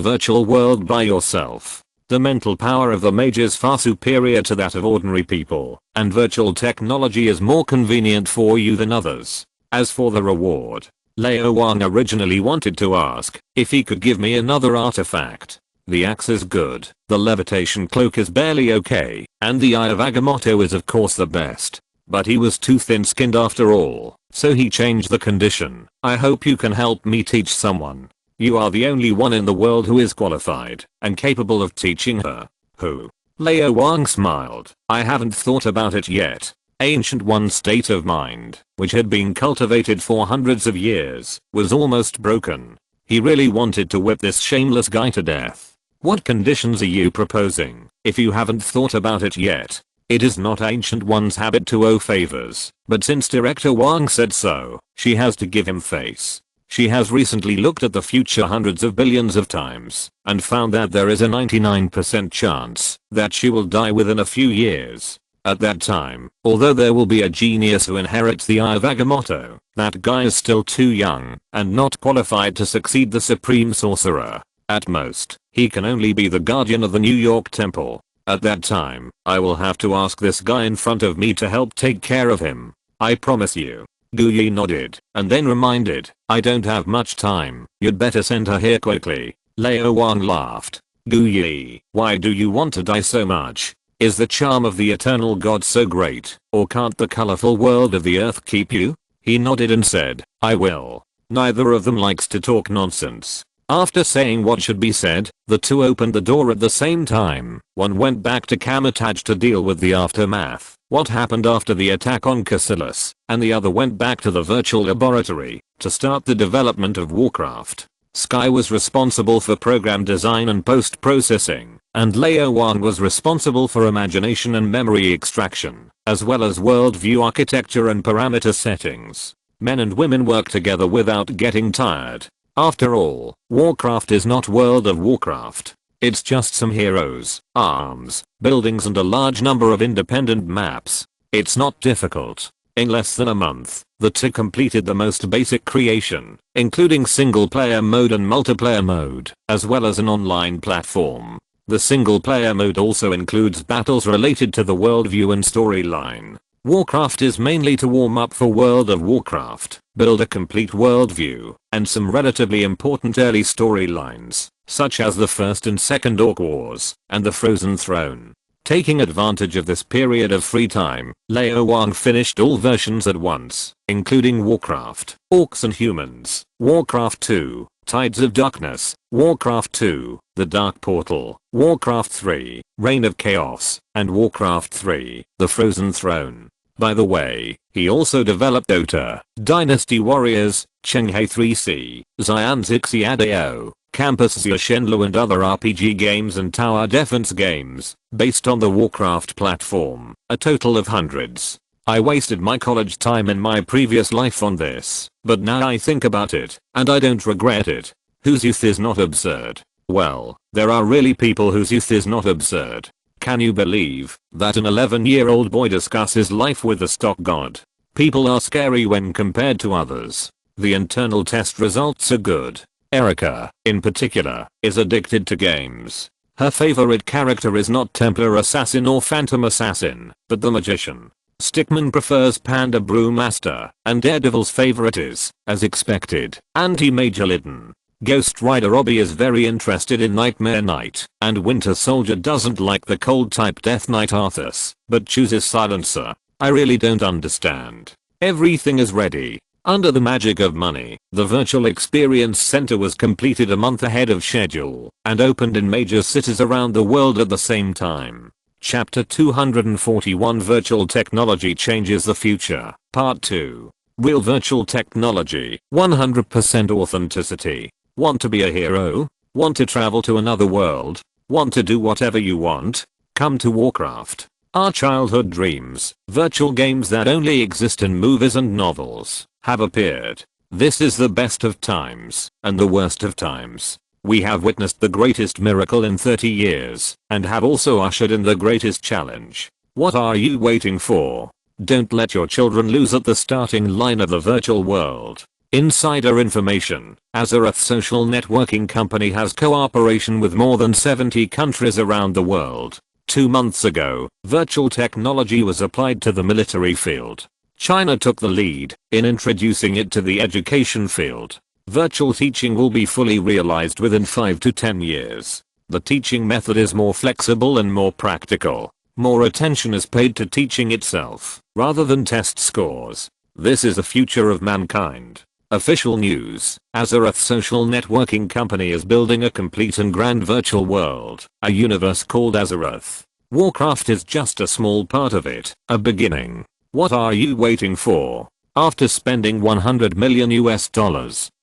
virtual world by yourself. The mental power of the mage is far superior to that of ordinary people, and virtual technology is more convenient for you than others. As for the reward, Lao Wang originally wanted to ask if he could give me another artifact. The axe is good, the levitation cloak is barely okay, and the Eye of Agamotto is of course the best. But he was too thin-skinned after all, so he changed the condition. I hope you can help me teach someone. You are the only one in the world who is qualified and capable of teaching her. Who? Lao Wang smiled. I haven't thought about it yet. Ancient One's state of mind, which had been cultivated for hundreds of years, was almost broken. He really wanted to whip this shameless guy to death. What conditions are you proposing, if you haven't thought about it yet? It is not Ancient One's habit to owe favors, but since Director Wang said so, she has to give him face. She has recently looked at the future hundreds of billions of times, and found that there is a 99% chance that she will die within a few years. At that time, although there will be a genius who inherits the Eye of Agamotto, that guy is still too young and not qualified to succeed the Supreme Sorcerer. At most, he can only be the guardian of the New York Temple. At that time, I will have to ask this guy in front of me to help take care of him. I promise you. Gu Yi nodded, and then reminded, I don't have much time, you'd better send her here quickly. Lao Wang laughed. Gu Yi, why do you want to die so much? Is the charm of the eternal god so great, or can't the colorful world of the earth keep you? He nodded and said, I will. Neither of them likes to talk nonsense. After saying what should be said, the two opened the door at the same time. One went back to Kamataj to deal with the aftermath, what happened after the attack on Casillas, and the other went back to the virtual laboratory to start the development of Warcraft. Sky was responsible for program design and post-processing, and Lao Wang was responsible for imagination and memory extraction, as well as worldview architecture and parameter settings. Men and women work together without getting tired. After all, Warcraft is not World of Warcraft. It's just some heroes, arms, buildings and a large number of independent maps. It's not difficult. In less than a month, the two completed the most basic creation, including single player mode and multiplayer mode, as well as an online platform. The single player mode also includes battles related to the worldview and storyline. Warcraft is mainly to warm up for World of Warcraft, build a complete worldview, and some relatively important early storylines, such as the First and Second Orc Wars, and the Frozen Throne. Taking advantage of this period of free time, Lao Wang finished all versions at once, including Warcraft, Orcs and Humans, Warcraft 2, Tides of Darkness, Warcraft 2, The Dark Portal, Warcraft 3, Reign of Chaos, and Warcraft 3, The Frozen Throne. By the way, he also developed Dota, Dynasty Warriors, Chenghe 3C, Xian Xiadao, Campus Shenlu and other RPG games and tower defense games, based on the Warcraft platform, a total of hundreds. I wasted my college time in my previous life on this, but now I think about it, and I don't regret it. Whose youth is not absurd? Well, there are really people whose youth is not absurd. Can you believe that an 11-year-old boy discusses life with the stock god? People are scary when compared to others. The internal test results are good. Erica, in particular, is addicted to games. Her favorite character is not Templar Assassin or Phantom Assassin, but the Magician. Stickman prefers Panda Brewmaster, and Daredevil's favorite is, as expected, Anti-Major Lydon. Ghost Rider Robbie is very interested in Nightmare Knight, and Winter Soldier doesn't like the cold type Death Knight Arthas, but chooses Silencer. I really don't understand. Everything is ready. Under the magic of money, the Virtual Experience Center was completed a month ahead of schedule, and opened in major cities around the world at the same time. Chapter 241 Virtual Technology Changes the Future, Part 2. Real Virtual Technology, 100% Authenticity. Want to be a hero? Want to travel to another world? Want to do whatever you want? Come to Warcraft. Our childhood dreams, virtual games that only exist in movies and novels, have appeared. This is the best of times, and the worst of times. We have witnessed the greatest miracle in 30 years, and have also ushered in the greatest challenge. What are you waiting for? Don't let your children lose at the starting line of the virtual world. Insider information, Azeroth social networking company has cooperation with more than 70 countries around the world. 2 months ago, virtual technology was applied to the military field. China took the lead in introducing it to the education field. Virtual teaching will be fully realized within 5 to 10 years. The teaching method is more flexible and more practical. More attention is paid to teaching itself, rather than test scores. This is the future of mankind. Official news: Azeroth social networking company is building a complete and grand virtual world, a universe called Azeroth. Warcraft is just a small part of it, a beginning. What are you waiting for? After spending $100 million,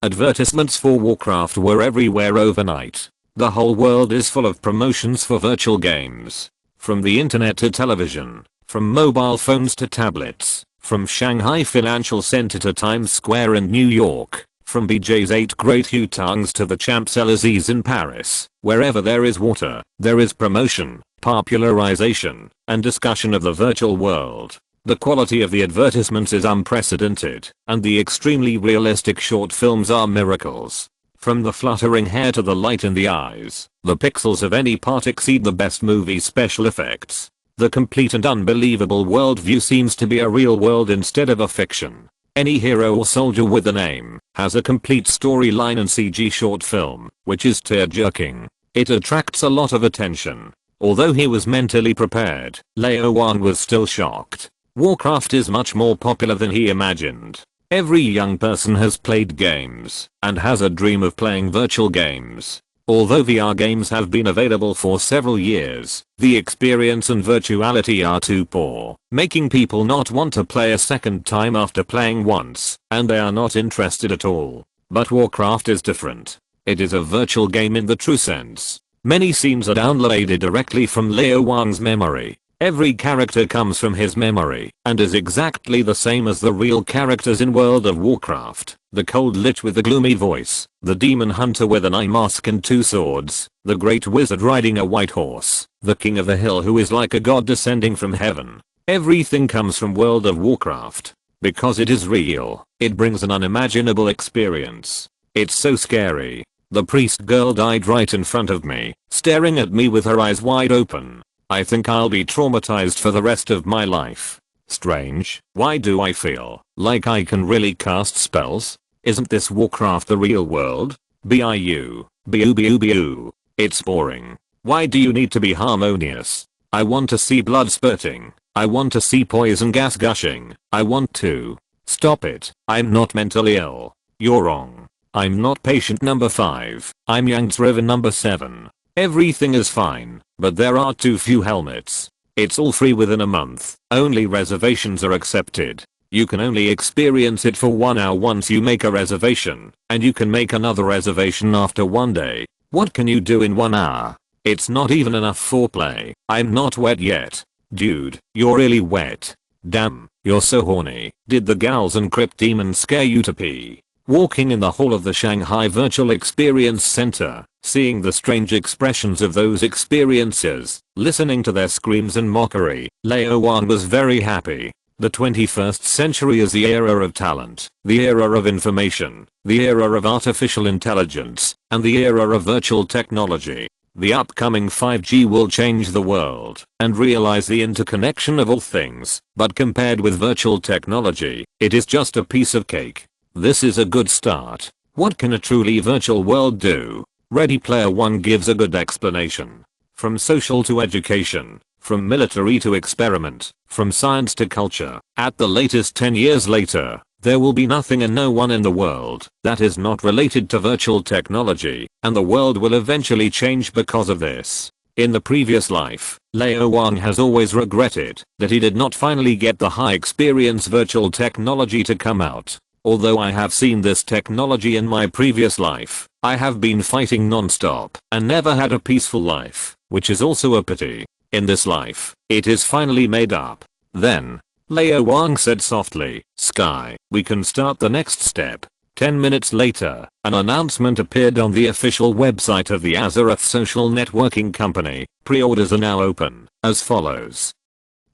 advertisements for Warcraft were everywhere overnight. The whole world is full of promotions for virtual games. From the internet to television, from mobile phones to tablets, from Shanghai Financial Center to Times Square in New York, from BJ's 8 Great Hutongs to the Champs-Élysées in Paris, wherever there is water, there is promotion, popularization, and discussion of the virtual world. The quality of the advertisements is unprecedented, and the extremely realistic short films are miracles. From the fluttering hair to the light in the eyes, the pixels of any part exceed the best movie special effects. The complete and unbelievable worldview seems to be a real world instead of a fiction. Any hero or soldier with a name has a complete storyline and CG short film, which is tear-jerking. It attracts a lot of attention. Although he was mentally prepared, Lao Wang was still shocked. Warcraft is much more popular than he imagined. Every young person has played games and has a dream of playing virtual games. Although VR games have been available for several years, the experience and virtuality are too poor, making people not want to play a second time after playing once, and they are not interested at all. But Warcraft is different. It is a virtual game in the true sense. Many scenes are downloaded directly from Lao Wang's memory. Every character comes from his memory and is exactly the same as the real characters in World of Warcraft. The cold lich with the gloomy voice, the demon hunter with an eye mask and 2 swords, the great wizard riding a white horse, the king of the hill who is like a god descending from heaven. Everything comes from World of Warcraft. Because it is real, it brings an unimaginable experience. It's so scary. The priest girl died right in front of me, staring at me with her eyes wide open. I think I'll be traumatized for the rest of my life. Strange, why do I feel like I can really cast spells? Isn't this Warcraft the real world? BIU. BU. It's boring. Why do you need to be harmonious? I want to see blood spurting. I want to see poison gas gushing. I want to. Stop it. I'm not mentally ill. You're wrong. I'm not patient number 5. I'm Yangtze River number 7. Everything is fine, but there are too few helmets. It's all free within a month. Only reservations are accepted. You can only experience it for 1 hour once you make a reservation, and you can make another reservation after 1 day. What can you do in 1 hour? It's not even enough foreplay. I'm not wet yet. Dude, you're really wet. Damn, you're so horny. Did the gals and crypt demons scare you to pee? Walking in the hall of the Shanghai Virtual Experience Center, seeing the strange expressions of those experiences, listening to their screams and mockery, Lao Wang was very happy. The 21st century is the era of talent, the era of information, the era of artificial intelligence, and the era of virtual technology. The upcoming 5G will change the world and realize the interconnection of all things, but compared with virtual technology, it is just a piece of cake. This is a good start. What can a truly virtual world do? Ready Player One gives a good explanation. From social to education, from military to experiment, from science to culture, at the latest 10 years later, there will be nothing and no one in the world that is not related to virtual technology, and the world will eventually change because of this. In the previous life, Lao Wang has always regretted that he did not finally get the high experience virtual technology to come out. Although I have seen this technology in my previous life, I have been fighting non-stop and never had a peaceful life, which is also a pity. In this life, it is finally made up. Then, Lao Wang said softly, "Sky, we can start the next step." 10 minutes later, an announcement appeared on the official website of the Azeroth social networking company. Pre-orders are now open, as follows.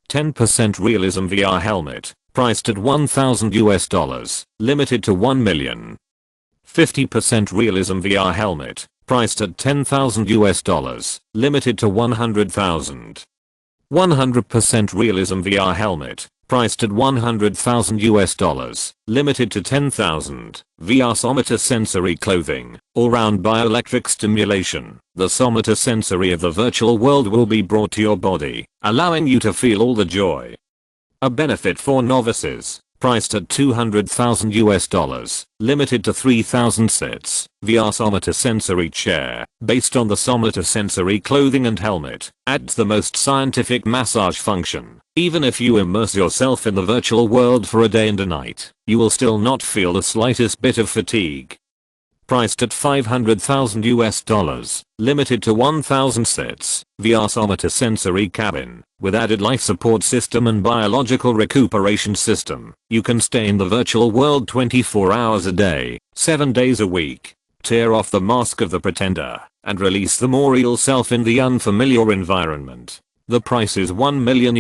10% realism VR helmet, priced at $1,000, limited to 1 million. 50% realism VR helmet, priced at $10,000, limited to 100,000. 100% realism VR helmet, Priced at $100,000, limited to 10,000. VR Somator sensory clothing, all-round bioelectric stimulation. The somator sensory of the virtual world will be brought to your body, allowing you to feel all the joy. A benefit for novices. Priced at $200,000, limited to 3,000 sets. VR Somator sensory chair, based on the Somator sensory clothing and helmet, adds the most scientific massage function. Even if you immerse yourself in the virtual world for a day and a night, you will still not feel the slightest bit of fatigue. Priced at $500,000, limited to 1,000 sets. VR Somator sensory cabin, with added life support system and biological recuperation system. You can stay in the virtual world 24 hours a day, 7 days a week. Tear off the mask of the pretender, and release the more real self in the unfamiliar environment. The price is $1 million,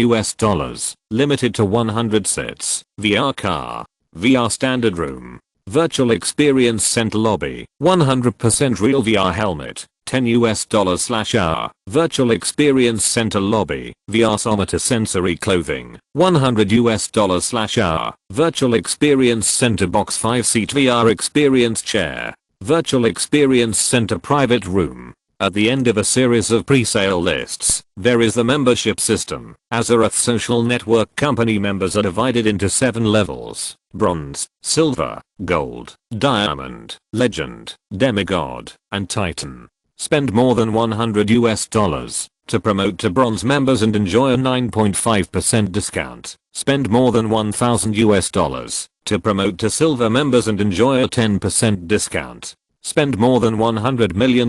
limited to 100 sets. VR car. VR standard room. Virtual experience center lobby. 100% real VR helmet. $10/hour. Virtual experience center lobby. VR Somator sensory clothing. $100/hour. Virtual experience center box 5-seat VR experience chair. Virtual experience center private room. At the end of a series of pre-sale lists, there is the membership system. Azeroth social network company members are divided into 7 levels: bronze, silver, gold, diamond, legend, demigod, and titan. Spend more than $100 to promote to bronze members and enjoy a 9.5% discount. Spend more than $1,000 to promote to silver members and enjoy a 10% discount. Spend more than $100 million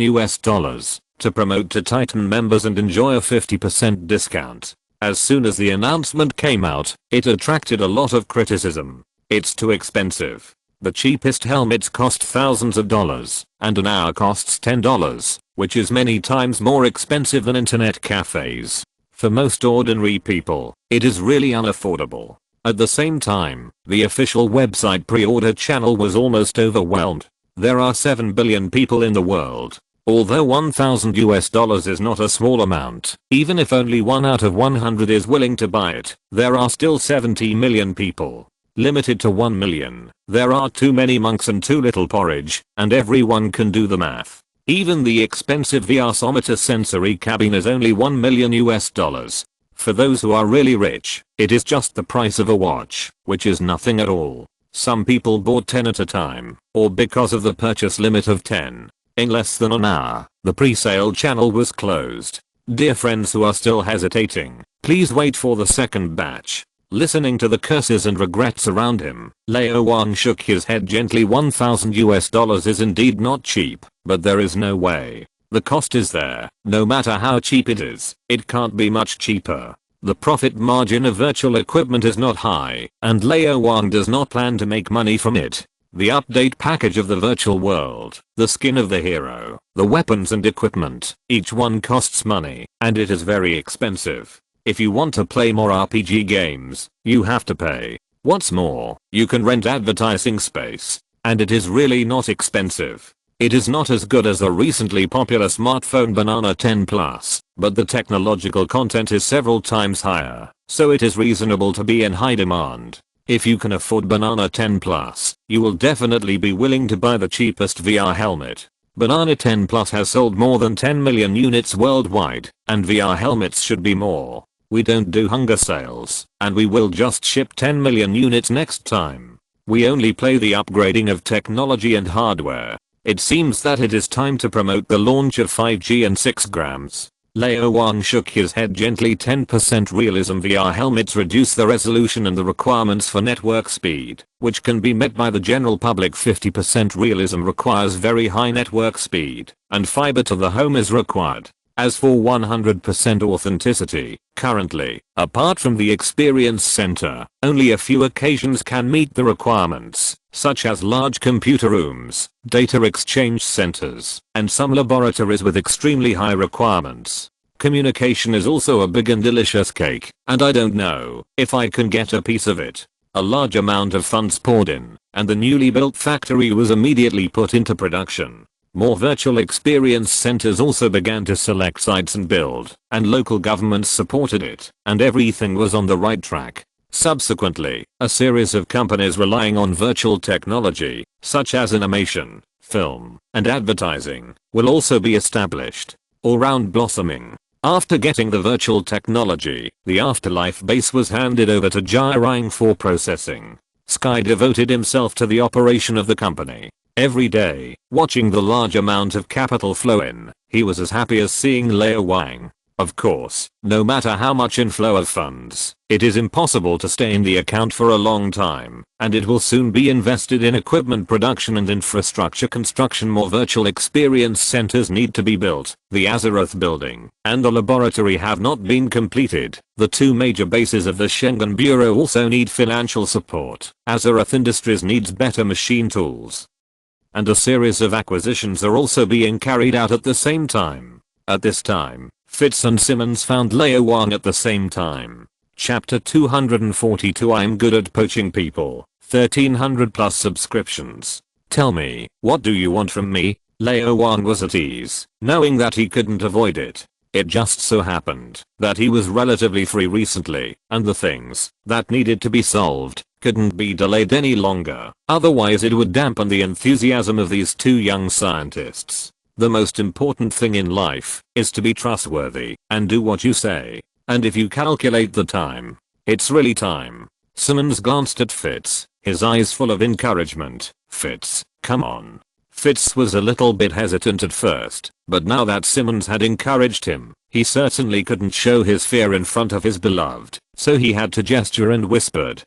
to promote to Titan members and enjoy a 50% discount. As soon as the announcement came out, it attracted a lot of criticism. It's too expensive. The cheapest helmets cost thousands of dollars, and an hour costs $10, which is many times more expensive than internet cafes. For most ordinary people, it is really unaffordable. At the same time, the official website pre-order channel was almost overwhelmed. There are 7 billion people in the world. Although $1,000 is not a small amount, even if only 1 out of 100 is willing to buy it, there are still 70 million people. Limited to 1 million. There are too many monks and too little porridge, and everyone can do the math. Even the expensive VR Somator sensory cabin is only $1 million. For those who are really rich, it is just the price of a watch, which is nothing at all. Some people bought 10 at a time, or because of the purchase limit of 10. In less than an hour, the pre-sale channel was closed. Dear friends who are still hesitating, please wait for the second batch. Listening to the curses and regrets around him, Lao Wang shook his head gently. $1,000 is indeed not cheap, but there is no way. The cost is there. No matter how cheap it is, it can't be much cheaper. The profit margin of virtual equipment is not high, and Lao Wang does not plan to make money from it. The update package of the virtual world, the skin of the hero, the weapons and equipment, each one costs money, and it is very expensive. If you want to play more RPG games, you have to pay. What's more, you can rent advertising space, and it is really not expensive. It is not as good as the recently popular smartphone Banana 10 Plus, but the technological content is several times higher, so it is reasonable to be in high demand. If you can afford Banana 10 Plus, you will definitely be willing to buy the cheapest VR helmet. Banana 10 Plus has sold more than 10 million units worldwide, and VR helmets should be more. We don't do hunger sales, and we will just ship 10 million units next time. We only play the upgrading of technology and hardware. It seems that it is time to promote the launch of 5G and 6 grams. Lao Wang shook his head gently. 10% realism VR helmets reduce the resolution and the requirements for network speed, which can be met by the general public. 50% realism requires very high network speed, and fiber to the home is required. As for 100% authenticity, currently, apart from the experience center, only a few occasions can meet the requirements, such as large computer rooms, data exchange centers, and some laboratories with extremely high requirements. Communication is also a big and delicious cake, and I don't know if I can get a piece of it. A large amount of funds poured in, and the newly built factory was immediately put into production. More virtual experience centers also began to select sites and build, and local governments supported it, and everything was on the right track. Subsequently, a series of companies relying on virtual technology, such as animation, film, and advertising, will also be established, all round blossoming. After getting the virtual technology, the Afterlife base was handed over to Jai Rang for processing. Sky devoted himself to the operation of the company. Every day, watching the large amount of capital flow in, he was as happy as seeing Lao Wang. Of course, no matter how much inflow of funds, it is impossible to stay in the account for a long time, and it will soon be invested in equipment production and infrastructure construction. More virtual experience centers need to be built. The Azeroth building and the laboratory have not been completed. The two major bases of the Schengen Bureau also need financial support. Azeroth Industries needs better machine tools. And a series of acquisitions are also being carried out at the same time. At this time, Fitz and Simmons found Lao Wang at the same time. Chapter 242. I'm good at poaching people. 1300 plus subscriptions. Tell me, what do you want from me? Lao Wang was at ease, knowing that he couldn't avoid it. It just so happened that he was relatively free recently, and the things that needed to be solved couldn't be delayed any longer. Otherwise it would dampen the enthusiasm of these two young scientists. The most important thing in life is to be trustworthy and do what you say. And if you calculate the time, it's really time. Simmons glanced at Fitz, his eyes full of encouragement. Fitz, come on. Fitz was a little bit hesitant at first, but now that Simmons had encouraged him, he certainly couldn't show his fear in front of his beloved, so he had to gesture and whispered,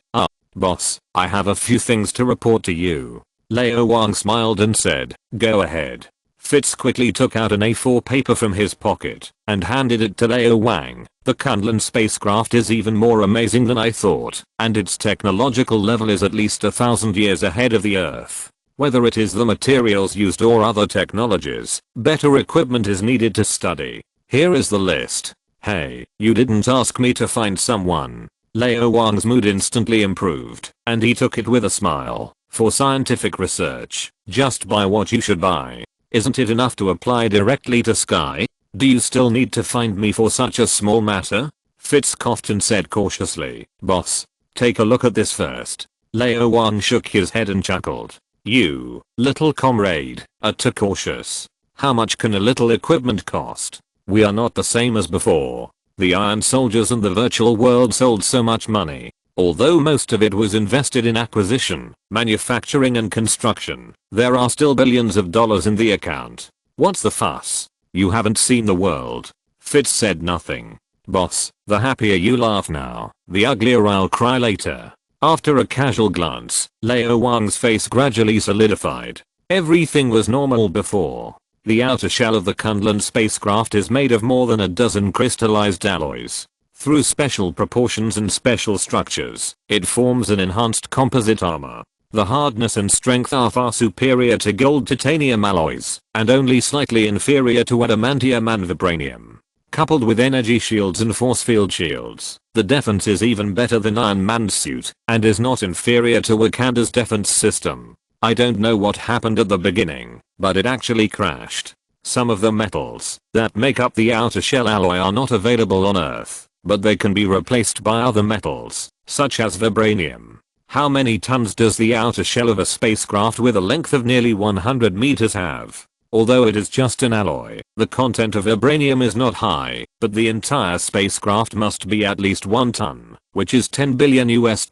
boss, I have a few things to report to you. Lao Wang smiled and said, go ahead. Fitz quickly took out an A4 paper from his pocket and handed it to Lao Wang. The Kunlun spacecraft is even more amazing than I thought, and its technological level is at least 1,000 years ahead of the Earth. Whether it is the materials used or other technologies, better equipment is needed to study. Here is the list. Hey, you didn't ask me to find someone. Lao Wang's mood instantly improved, and he took it with a smile. For scientific research, just buy what you should buy. Isn't it enough to apply directly to Sky? Do you still need to find me for such a small matter? Fitz coughed and said cautiously, boss, take a look at this first. Lao Wang shook his head and chuckled. You, little comrade, are too cautious. How much can a little equipment cost? We are not the same as before. The Iron Soldiers and the virtual world sold so much money. Although most of it was invested in acquisition, manufacturing and construction, there are still billions of dollars in the account. What's the fuss? You haven't seen the world. Fitz said nothing. Boss, the happier you laugh now, the uglier I'll cry later. After a casual glance, Lao Wang's face gradually solidified. Everything was normal before. The outer shell of the Kunlun spacecraft is made of more than a dozen crystallized alloys. Through special proportions and special structures, it forms an enhanced composite armor. The hardness and strength are far superior to gold titanium alloys, and only slightly inferior to adamantium and vibranium. Coupled with energy shields and force field shields, the defense is even better than Iron Man's suit, and is not inferior to Wakanda's defense system. I don't know what happened at the beginning, but it actually crashed. Some of the metals that make up the outer shell alloy are not available on Earth, but they can be replaced by other metals, such as vibranium. How many tons does the outer shell of a spacecraft with a length of nearly 100 meters have? Although it is just an alloy, the content of vibranium is not high, but the entire spacecraft must be at least 1 ton, which is $10 billion US.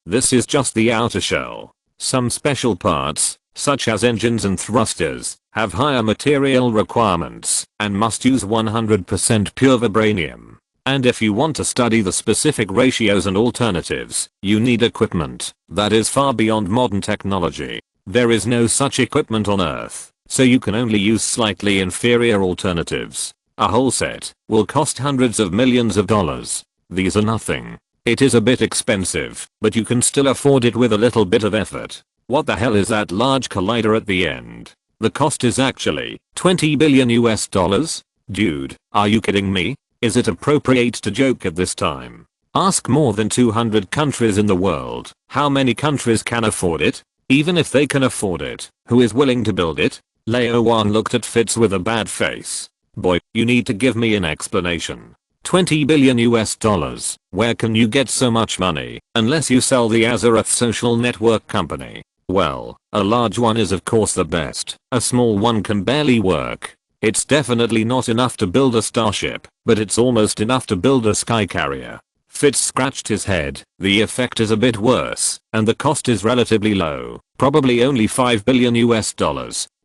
This is just the outer shell. Some special parts, such as engines and thrusters, have higher material requirements and must use 100% pure vibranium. And if you want to study the specific ratios and alternatives, you need equipment that is far beyond modern technology. There is no such equipment on Earth, so you can only use slightly inferior alternatives. A whole set will cost hundreds of millions of dollars. These are nothing. It is a bit expensive, but you can still afford it with a little bit of effort. What the hell is that large collider at the end? The cost is actually $20 billion US. Dude, are you kidding me? Is it appropriate to joke at this time? Ask more than 200 countries in the world. How many countries can afford it? Even if they can afford it, who is willing to build it? Lao Wang looked at Fitz with a bad face. Boy, you need to give me an explanation. $20 billion US. Where can you get so much money, unless you sell the Azeroth social network company? Well, a large one is of course the best, a small one can barely work. It's definitely not enough to build a starship, but it's almost enough to build a sky carrier. Fitz scratched his head, the effect is a bit worse, and the cost is relatively low, probably only $5 billion US.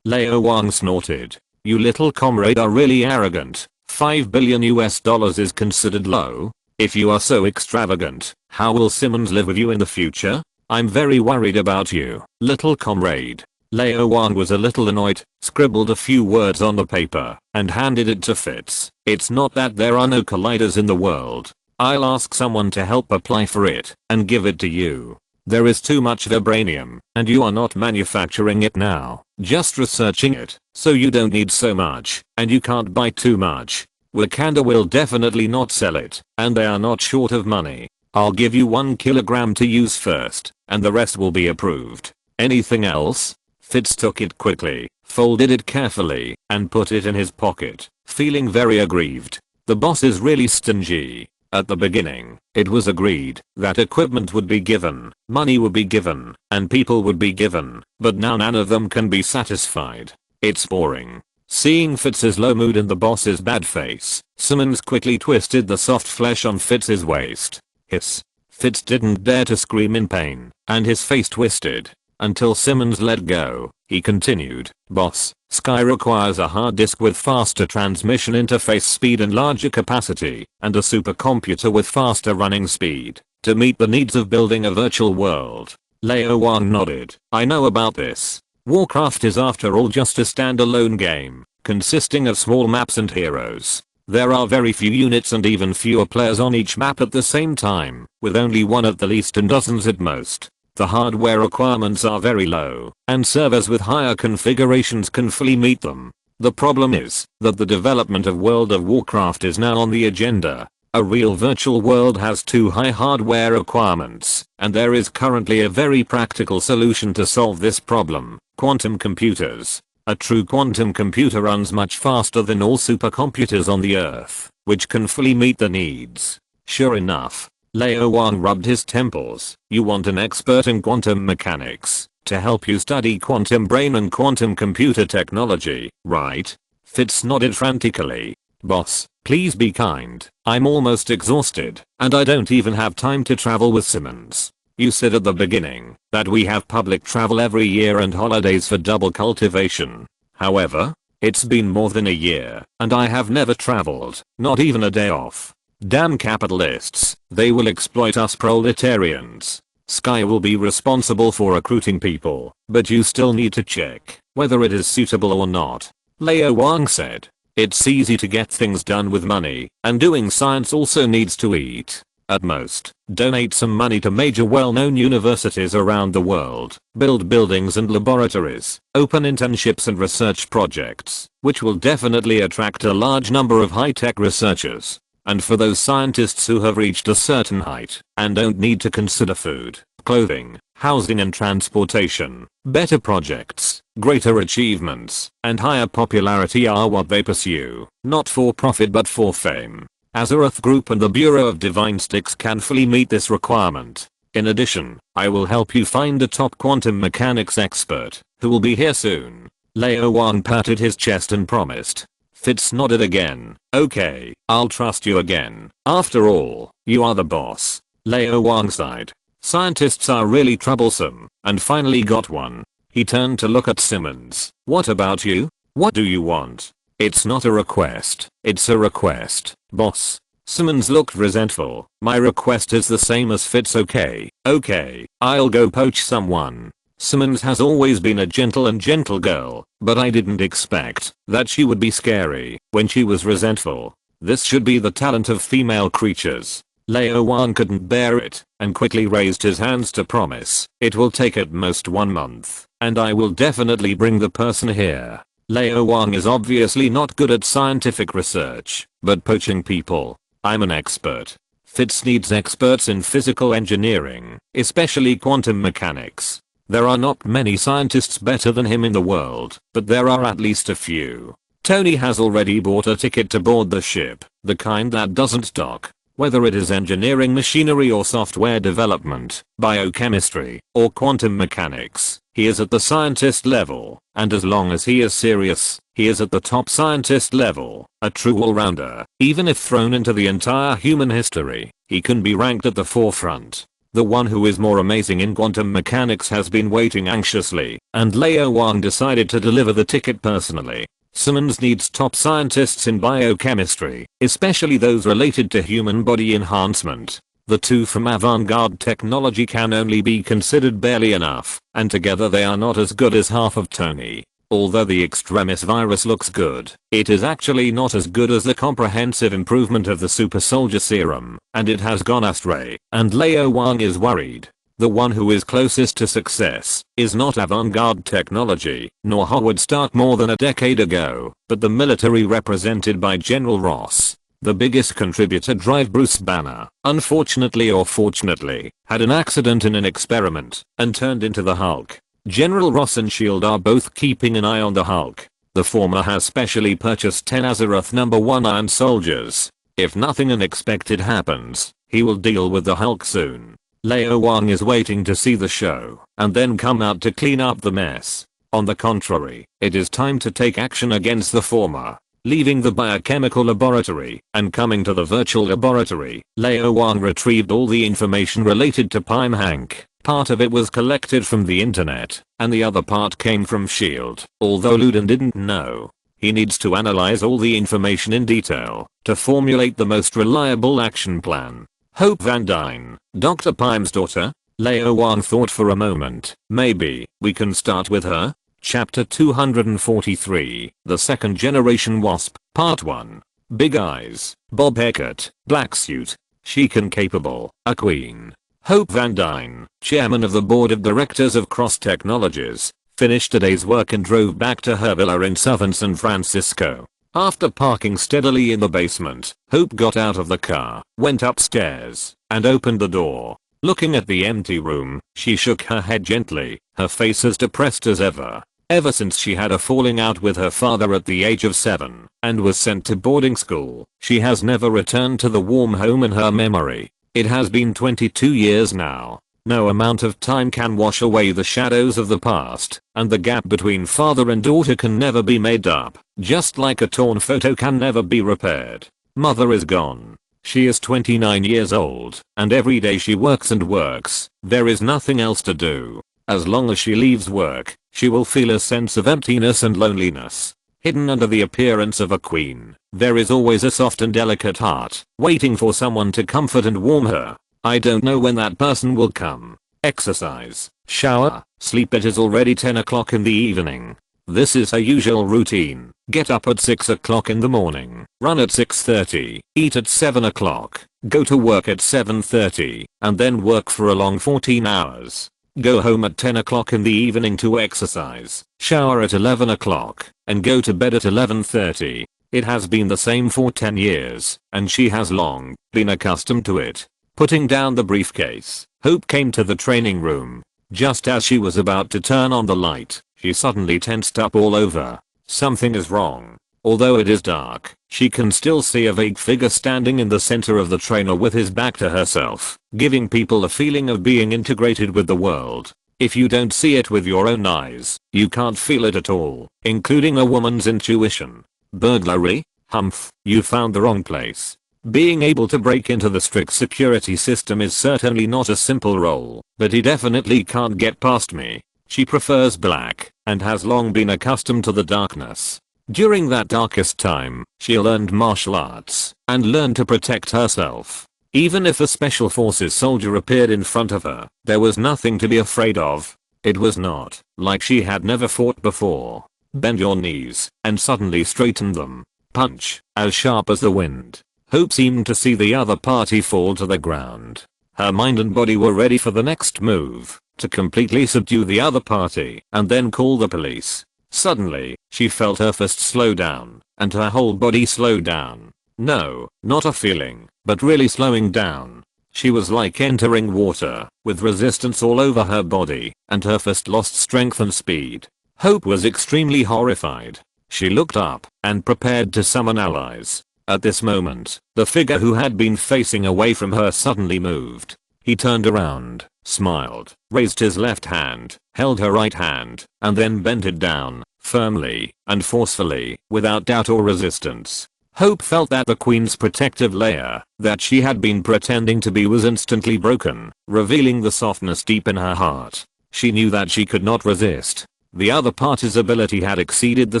Lao Wang snorted. You little comrade are really arrogant. $5 billion US is considered low? If you are so extravagant, how will Simmons live with you in the future? I'm very worried about you, little comrade. Lao Wang was a little annoyed, scribbled a few words on the paper, and handed it to Fitz. It's not that there are no colliders in the world. I'll ask someone to help apply for it, and give it to you. There is too much vibranium, and you are not manufacturing it now, just researching it, so you don't need so much, and you can't buy too much. Wakanda will definitely not sell it, and they are not short of money. I'll give you 1 kilogram to use first, and the rest will be approved. Anything else? Fitz took it quickly, folded it carefully, and put it in his pocket, feeling very aggrieved. The boss is really stingy. At the beginning, it was agreed that equipment would be given, money would be given, and people would be given, but now none of them can be satisfied. It's boring. Seeing Fitz's low mood and the boss's bad face, Simmons quickly twisted the soft flesh on Fitz's waist. Hiss. Fitz didn't dare to scream in pain, and his face twisted. Until Simmons let go, he continued, Boss, Sky requires a hard disk with faster transmission interface speed and larger capacity, and a supercomputer with faster running speed, to meet the needs of building a virtual world. Lao Wang nodded. I know about this. Warcraft is after all just a standalone game, consisting of small maps and heroes. There are very few units and even fewer players on each map at the same time, with only one at the least and dozens at most. The hardware requirements are very low, and servers with higher configurations can fully meet them. The problem is that the development of World of Warcraft is now on the agenda. A real virtual world has too high hardware requirements, and there is currently a very practical solution to solve this problem: quantum computers. A true quantum computer runs much faster than all supercomputers on the Earth, which can fully meet the needs. Sure enough, Lao Wang rubbed his temples. You want an expert in quantum mechanics to help you study quantum brain and quantum computer technology, right? Fitz nodded frantically. Boss, please be kind. I'm almost exhausted, and I don't even have time to travel with Simmons. You said at the beginning that we have public travel every year and holidays for double cultivation. However, it's been more than a year, and I have never traveled, not even a day off. Damn capitalists, they will exploit us proletarians. Sky will be responsible for recruiting people, but you still need to check whether it is suitable or not. Lao Wang said. It's easy to get things done with money, and doing science also needs to eat. At most, donate some money to major well-known universities around the world, build buildings and laboratories, open internships and research projects, which will definitely attract a large number of high-tech researchers. And for those scientists who have reached a certain height and don't need to consider food, clothing, housing and transportation, better projects, greater achievements, and higher popularity are what they pursue, not for profit but for fame. Azeroth Group and the Bureau of Divine Sticks can fully meet this requirement. In addition, I will help you find a top quantum mechanics expert, who will be here soon. Lao Wang patted his chest and promised. Fitz nodded again. Okay, I'll trust you again. After all, you are the boss. Lao Wang sighed. Scientists are really troublesome, and finally got one. He turned to look at Simmons. What about you? What do you want? It's not a request, it's a request, boss. Simmons looked resentful. My request is the same as Fitz. Okay, I'll go poach someone. Simmons has always been a gentle girl, but I didn't expect that she would be scary when she was resentful. This should be the talent of female creatures. Lao Wang couldn't bear it, and quickly raised his hands to promise. It will take at most 1 month, and I will definitely bring the person here. Lao Wang is obviously not good at scientific research, but poaching people, I'm an expert. Fitz needs experts in physical engineering, especially quantum mechanics. There are not many scientists better than him in the world, but there are at least a few. Tony has already bought a ticket to board the ship, the kind that doesn't dock. Whether it is engineering machinery or software development, biochemistry, or quantum mechanics, he is at the scientist level, and as long as he is serious, he is at the top scientist level, a true all-rounder. Even if thrown into the entire human history, he can be ranked at the forefront. The one who is more amazing in quantum mechanics has been waiting anxiously, and Lao Wang decided to deliver the ticket personally. Simmons needs top scientists in biochemistry, especially those related to human body enhancement. The two from avant-garde technology can only be considered barely enough, and together they are not as good as half of Tony. Although the extremis virus looks good, it is actually not as good as the comprehensive improvement of the super soldier serum, and it has gone astray, and Lao Wang is worried. The one who is closest to success is not avant-garde technology, nor Howard Stark more than a decade ago, but the military represented by General Ross. The biggest contributor, Drive Bruce Banner, unfortunately or fortunately, had an accident in an experiment and turned into the Hulk. General Ross and S.H.I.E.L.D. are both keeping an eye on the Hulk. The former has specially purchased 10 Azeroth #1 Iron Soldiers. If nothing unexpected happens, he will deal with the Hulk soon. Lao Wang is waiting to see the show and then come out to clean up the mess. On the contrary, it is time to take action against the former. Leaving the biochemical laboratory and coming to the virtual laboratory, Lao Wang retrieved all the information related to Prime Hank. Part of it was collected from the internet, and the other part came from S.H.I.E.L.D. Although Luden didn't know, he needs to analyze all the information in detail to formulate the most reliable action plan. Hope Van Dyne, Dr. Pime's daughter? Lao Wang thought for a moment. Maybe we can start with her? Chapter 243, The Second Generation Wasp, Part 1. Big eyes, bob haircut, black suit, chic and capable, a queen. Hope Van Dyne, chairman of the board of directors of Cross Technologies, finished today's work and drove back to her villa in southern San Francisco. After parking steadily in the basement, Hope got out of the car, went upstairs, and opened the door. Looking at the empty room, she shook her head gently, her face as depressed as ever. Ever since she had a falling out with her father at the age of 7, and was sent to boarding school, she has never returned to the warm home in her memory. It has been 22 years now. No amount of time can wash away the shadows of the past, and the gap between father and daughter can never be made up, just like a torn photo can never be repaired. Mother is gone. She is 29 years old, and every day she works and works. There is nothing else to do. As long as she leaves work, she will feel a sense of emptiness and loneliness. Hidden under the appearance of a queen, there is always a soft and delicate heart, waiting for someone to comfort and warm her. I don't know when that person will come. Exercise, shower, sleep. It is already 10 o'clock in the evening. This is her usual routine. Get up at 6 o'clock in the morning, run at 6:30, eat at 7 o'clock, go to work at 7:30, and then work for a long 14 hours. Go home at 10 o'clock in the evening to exercise, shower at 11 o'clock, and go to bed at 11:30. It has been the same for 10 years, and she has long been accustomed to it. Putting down the briefcase, Hope came to the training room. Just as she was about to turn on the light, she suddenly tensed up all over. Something is wrong. Although it is dark, she can still see a vague figure standing in the center of the trainer with his back to herself, giving people a feeling of being integrated with the world. If you don't see it with your own eyes, you can't feel it at all, including a woman's intuition. Burglary? Humph, you found the wrong place. Being able to break into the strict security system is certainly not a simple role, but he definitely can't get past me. She prefers black, and has long been accustomed to the darkness. During that darkest time, she learned martial arts, and learned to protect herself. Even if a special forces soldier appeared in front of her, there was nothing to be afraid of. It was not like she had never fought before. Bend your knees, and suddenly straighten them. Punch, as sharp as the wind. Hope seemed to see the other party fall to the ground. Her mind and body were ready for the next move, to completely subdue the other party and then call the police. Suddenly, she felt her fist slow down, and her whole body slow down. No, not a feeling, but really slowing down. She was like entering water, with resistance all over her body, and her fist lost strength and speed. Hope was extremely horrified. She looked up and prepared to summon allies. At this moment, the figure who had been facing away from her suddenly moved. He turned around, smiled, raised his left hand, held her right hand, and then bent it down, firmly and forcefully, without doubt or resistance. Hope felt that the queen's protective layer that she had been pretending to be was instantly broken, revealing the softness deep in her heart. She knew that she could not resist. The other party's ability had exceeded the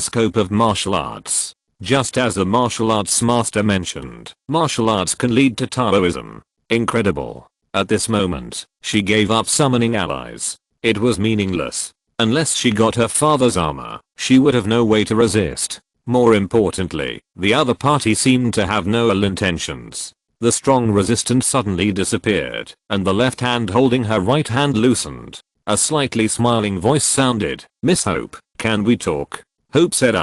scope of martial arts. Just as the martial arts master mentioned, martial arts can lead to Taoism. Incredible. At this moment, she gave up summoning allies. It was meaningless. Unless she got her father's armor, she would have no way to resist. More importantly, the other party seemed to have no ill intentions. The strong resistance suddenly disappeared, and the left hand holding her right hand loosened. A slightly smiling voice sounded, "Miss Hope, can we talk?" Hope said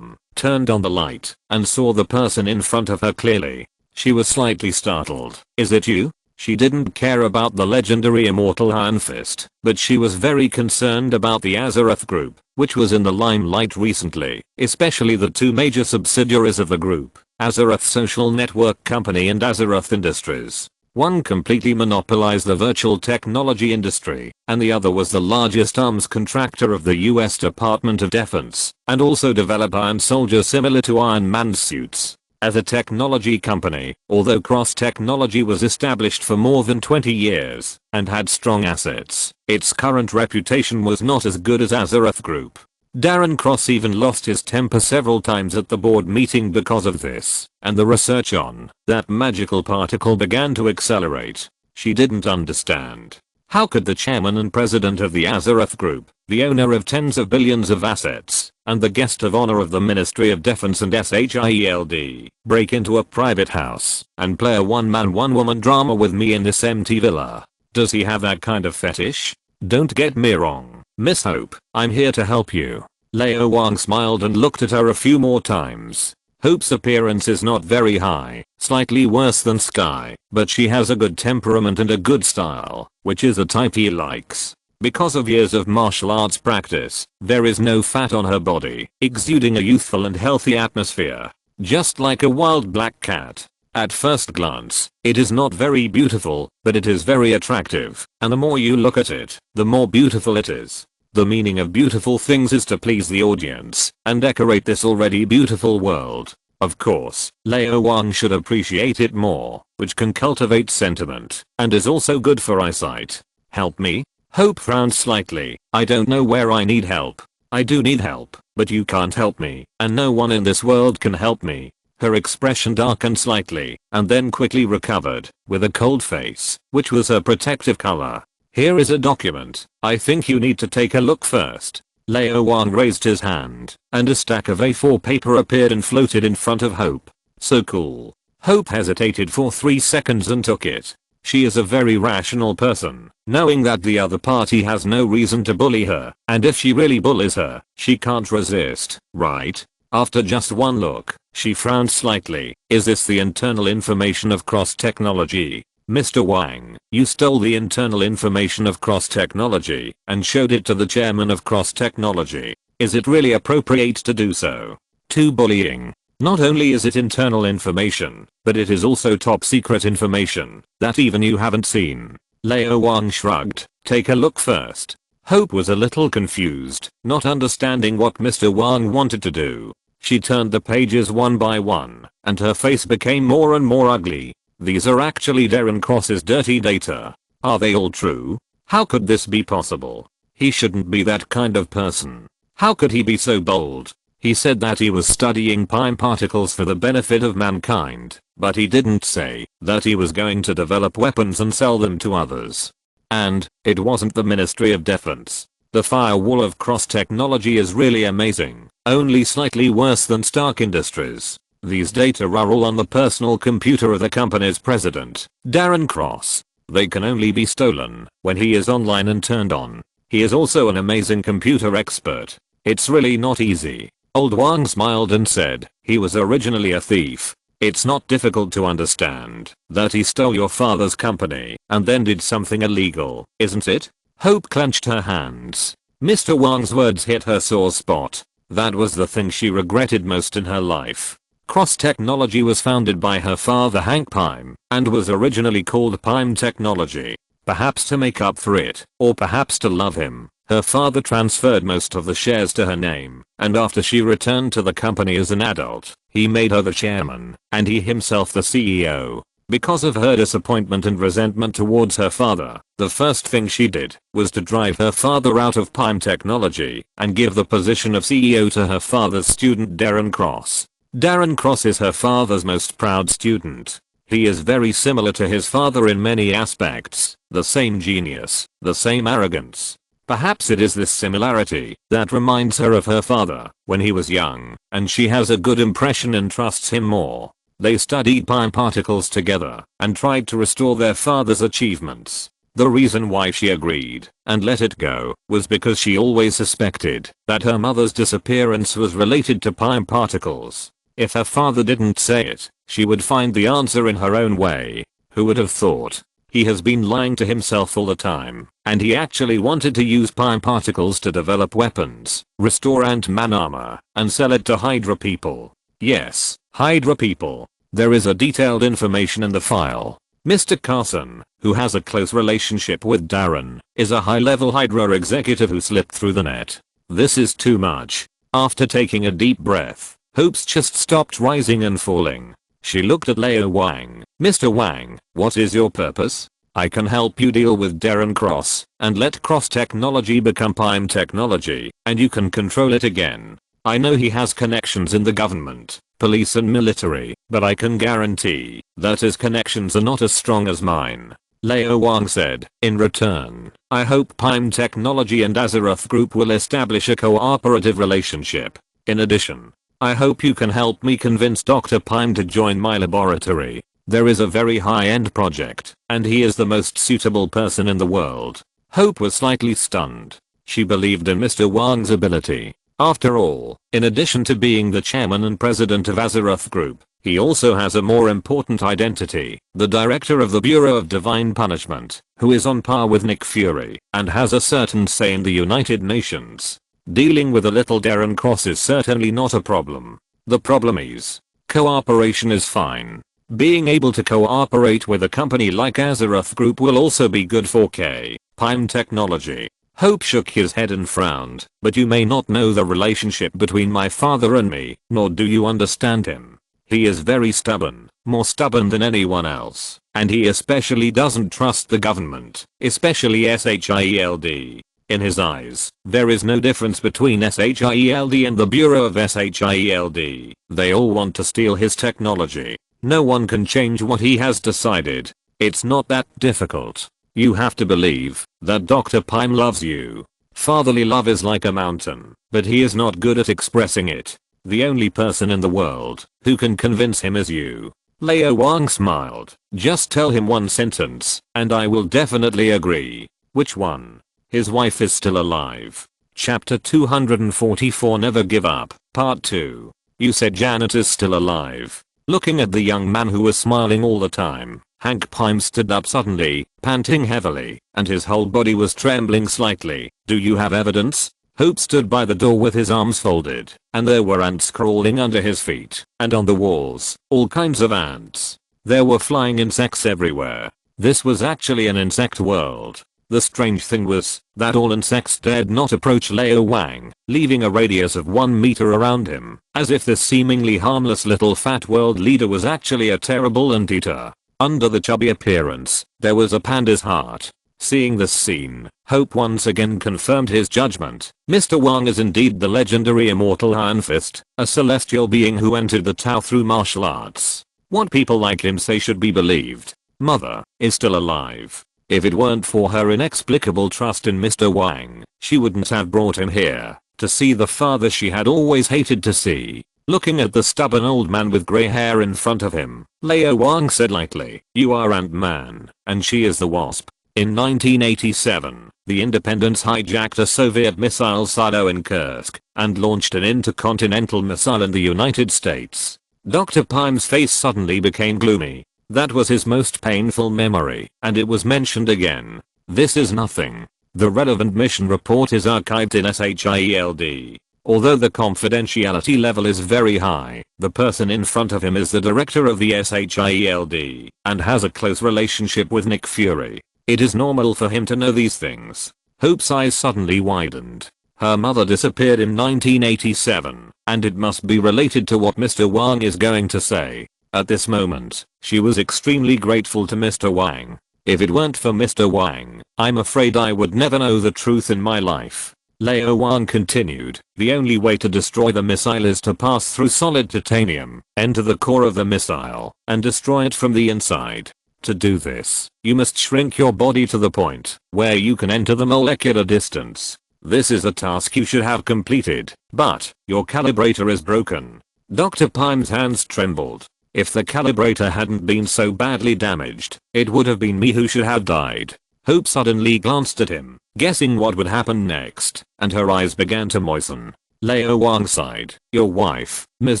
turned on the light, and saw the person in front of her clearly. She was slightly startled. "Is it you?" She didn't care about the legendary immortal Iron Fist, but she was very concerned about the Azeroth group, which was in the limelight recently, especially the two major subsidiaries of the group, Azeroth Social Network Company and Azeroth Industries. One completely monopolized the virtual technology industry, and the other was the largest arms contractor of the US Department of Defense, and also developed iron soldiers similar to Iron Man's suits. As a technology company, although Cross Technology was established for more than 20 years, and had strong assets, its current reputation was not as good as Azeroth Group. Darren Cross even lost his temper several times at the board meeting because of this, and the research on that magical particle began to accelerate. She didn't understand. How could the chairman and president of the Azeroth Group, the owner of tens of billions of assets, and the guest of honor of the Ministry of Defense and SHIELD, break into a private house and play a one-man one-woman drama with me in this empty villa? Does he have that kind of fetish? Don't get me wrong, Miss Hope, I'm here to help you. Lao Wang smiled and looked at her a few more times. Hope's appearance is not very high, slightly worse than Sky, but she has a good temperament and a good style, which is a type he likes. Because of years of martial arts practice, there is no fat on her body, exuding a youthful and healthy atmosphere. Just like a wild black cat. At first glance, it is not very beautiful, but it is very attractive, and the more you look at it, the more beautiful it is. The meaning of beautiful things is to please the audience, and decorate this already beautiful world. Of course, Lao Wang should appreciate it more, which can cultivate sentiment, and is also good for eyesight. Help me? Hope frowned slightly. I don't know where I need help. I do need help, but you can't help me, and no one in this world can help me. Her expression darkened slightly, and then quickly recovered, with a cold face, which was her protective color. Here is a document. I think you need to take a look first. Lao Wang raised his hand, and a stack of A4 paper appeared and floated in front of Hope. So cool. Hope hesitated for 3 seconds and took it. She is a very rational person, knowing that the other party has no reason to bully her, and if she really bullies her, she can't resist, right? After just one look, she frowned slightly. Is this the internal information of Cross Technology? Mr. Wang, you stole the internal information of Cross Technology and showed it to the chairman of Cross Technology. Is it really appropriate to do so? 2. Bullying. Not only is it internal information, but it is also top secret information that even you haven't seen. Lao Wang shrugged. Take a look first. Hope was a little confused, not understanding what Mr. Wang wanted to do. She turned the pages one by one, and her face became more and more ugly. These are actually Darren Cross's dirty data. Are they all true? How could this be possible? He shouldn't be that kind of person. How could he be so bold? He said that he was studying PIM particles for the benefit of mankind, but he didn't say that he was going to develop weapons and sell them to others. And it wasn't the Ministry of Defense. The firewall of Cross Technology is really amazing, only slightly worse than Stark Industries. These data are all on the personal computer of the company's president, Darren Cross. They can only be stolen when he is online and turned on. He is also an amazing computer expert. It's really not easy. Old Wang smiled and said, he was originally a thief. It's not difficult to understand that he stole your father's company and then did something illegal, isn't it? Hope clenched her hands. Mr. Wang's words hit her sore spot. That was the thing she regretted most in her life. Cross Technology was founded by her father Hank Pym, and was originally called Pym Technology. Perhaps to make up for it, or perhaps to love him, her father transferred most of the shares to her name, and after she returned to the company as an adult, he made her the chairman, and he himself the CEO. Because of her disappointment and resentment towards her father, the first thing she did was to drive her father out of Pym Technology and give the position of CEO to her father's student Darren Cross. Darren Cross is her father's most proud student. He is very similar to his father in many aspects, the same genius, the same arrogance. Perhaps it is this similarity that reminds her of her father when he was young, and she has a good impression and trusts him more. They studied Pym particles together and tried to restore their father's achievements. The reason why she agreed and let it go was because she always suspected that her mother's disappearance was related to Pym particles. If her father didn't say it, she would find the answer in her own way. Who would have thought? He has been lying to himself all the time, and he actually wanted to use Pym particles to develop weapons, restore Ant-Man armor, and sell it to Hydra people. Yes, Hydra people. There is a detailed information in the file. Mr. Carson, who has a close relationship with Darren, is a high-level Hydra executive who slipped through the net. This is too much. After taking a deep breath, Hope's chest stopped rising and falling. She looked at Lao Wang. Mr. Wang, what is your purpose? I can help you deal with Darren Cross and let Cross Technology become Pym Technology, and you can control it again. I know he has connections in the government, police and military, but I can guarantee that his connections are not as strong as mine. Lao Wang said. In return, I hope Pym Technology and Azeroth Group will establish a cooperative relationship. In addition, I hope you can help me convince Dr. Pym to join my laboratory. There is a very high-end project, and he is the most suitable person in the world. Hope was slightly stunned. She believed in Mr. Wang's ability. After all, in addition to being the chairman and president of Azeroth Group, he also has a more important identity, the director of the Bureau of Divine Punishment, who is on par with Nick Fury, and has a certain say in the United Nations. Dealing with a little Darren Cross is certainly not a problem. The problem is, cooperation is fine. Being able to cooperate with a company like Azeroth Group will also be good for Pym Technology. Hope shook his head and frowned. But you may not know the relationship between my father and me, nor do you understand him. He is very stubborn, more stubborn than anyone else, and he especially doesn't trust the government, especially SHIELD. In his eyes, there is no difference between SHIELD and the Bureau of SHIELD. They all want to steal his technology. No one can change what he has decided. It's not that difficult. You have to believe that Dr. Pym loves you. Fatherly love is like a mountain, but he is not good at expressing it. The only person in the world who can convince him is you. Lao Wang smiled. Just tell him one sentence, and I will definitely agree. Which one? His wife is still alive. Chapter 244 Never Give Up, Part 2. You said Janet is still alive. Looking at the young man who was smiling all the time, Hank Pym stood up suddenly, panting heavily, and his whole body was trembling slightly. Do you have evidence? Hope stood by the door with his arms folded, and there were ants crawling under his feet, and on the walls, all kinds of ants. There were flying insects everywhere. This was actually an insect world. The strange thing was that all insects dared not approach Lao Wang, leaving a radius of 1 meter around him, as if this seemingly harmless little fat world leader was actually a terrible anteater. Under the chubby appearance, there was a panda's heart. Seeing this scene, Hope once again confirmed his judgment. Mr. Wang is indeed the legendary immortal Iron Fist, a celestial being who entered the Tao through martial arts. What people like him say should be believed. Mother is still alive. If it weren't for her inexplicable trust in Mr. Wang, she wouldn't have brought him here to see the father she had always hated to see. Looking at the stubborn old man with grey hair in front of him, Lao Wang said lightly, "You are Ant-Man, and she is the Wasp." In 1987, the Independence hijacked a Soviet missile silo in Kursk and launched an intercontinental missile in the United States. Dr. Pym's face suddenly became gloomy. That was his most painful memory, and it was mentioned again. This is nothing. The relevant mission report is archived in SHIELD. Although the confidentiality level is very high, the person in front of him is the director of the SHIELD and has a close relationship with Nick Fury. It is normal for him to know these things. Hope's eyes suddenly widened. Her mother disappeared in 1987, and it must be related to what Mr. Wang is going to say. At this moment, she was extremely grateful to Mr. Wang. If it weren't for Mr. Wang, I'm afraid I would never know the truth in my life. Lao Wang continued, the only way to destroy the missile is to pass through solid titanium, enter the core of the missile, and destroy it from the inside. To do this, you must shrink your body to the point where you can enter the molecular distance. This is a task you should have completed, but your calibrator is broken. Dr. Pyme's hands trembled. If the calibrator hadn't been so badly damaged, it would have been me who should have died. Hope suddenly glanced at him, guessing what would happen next, and her eyes began to moisten. Lao Wang sighed. Your wife, Miss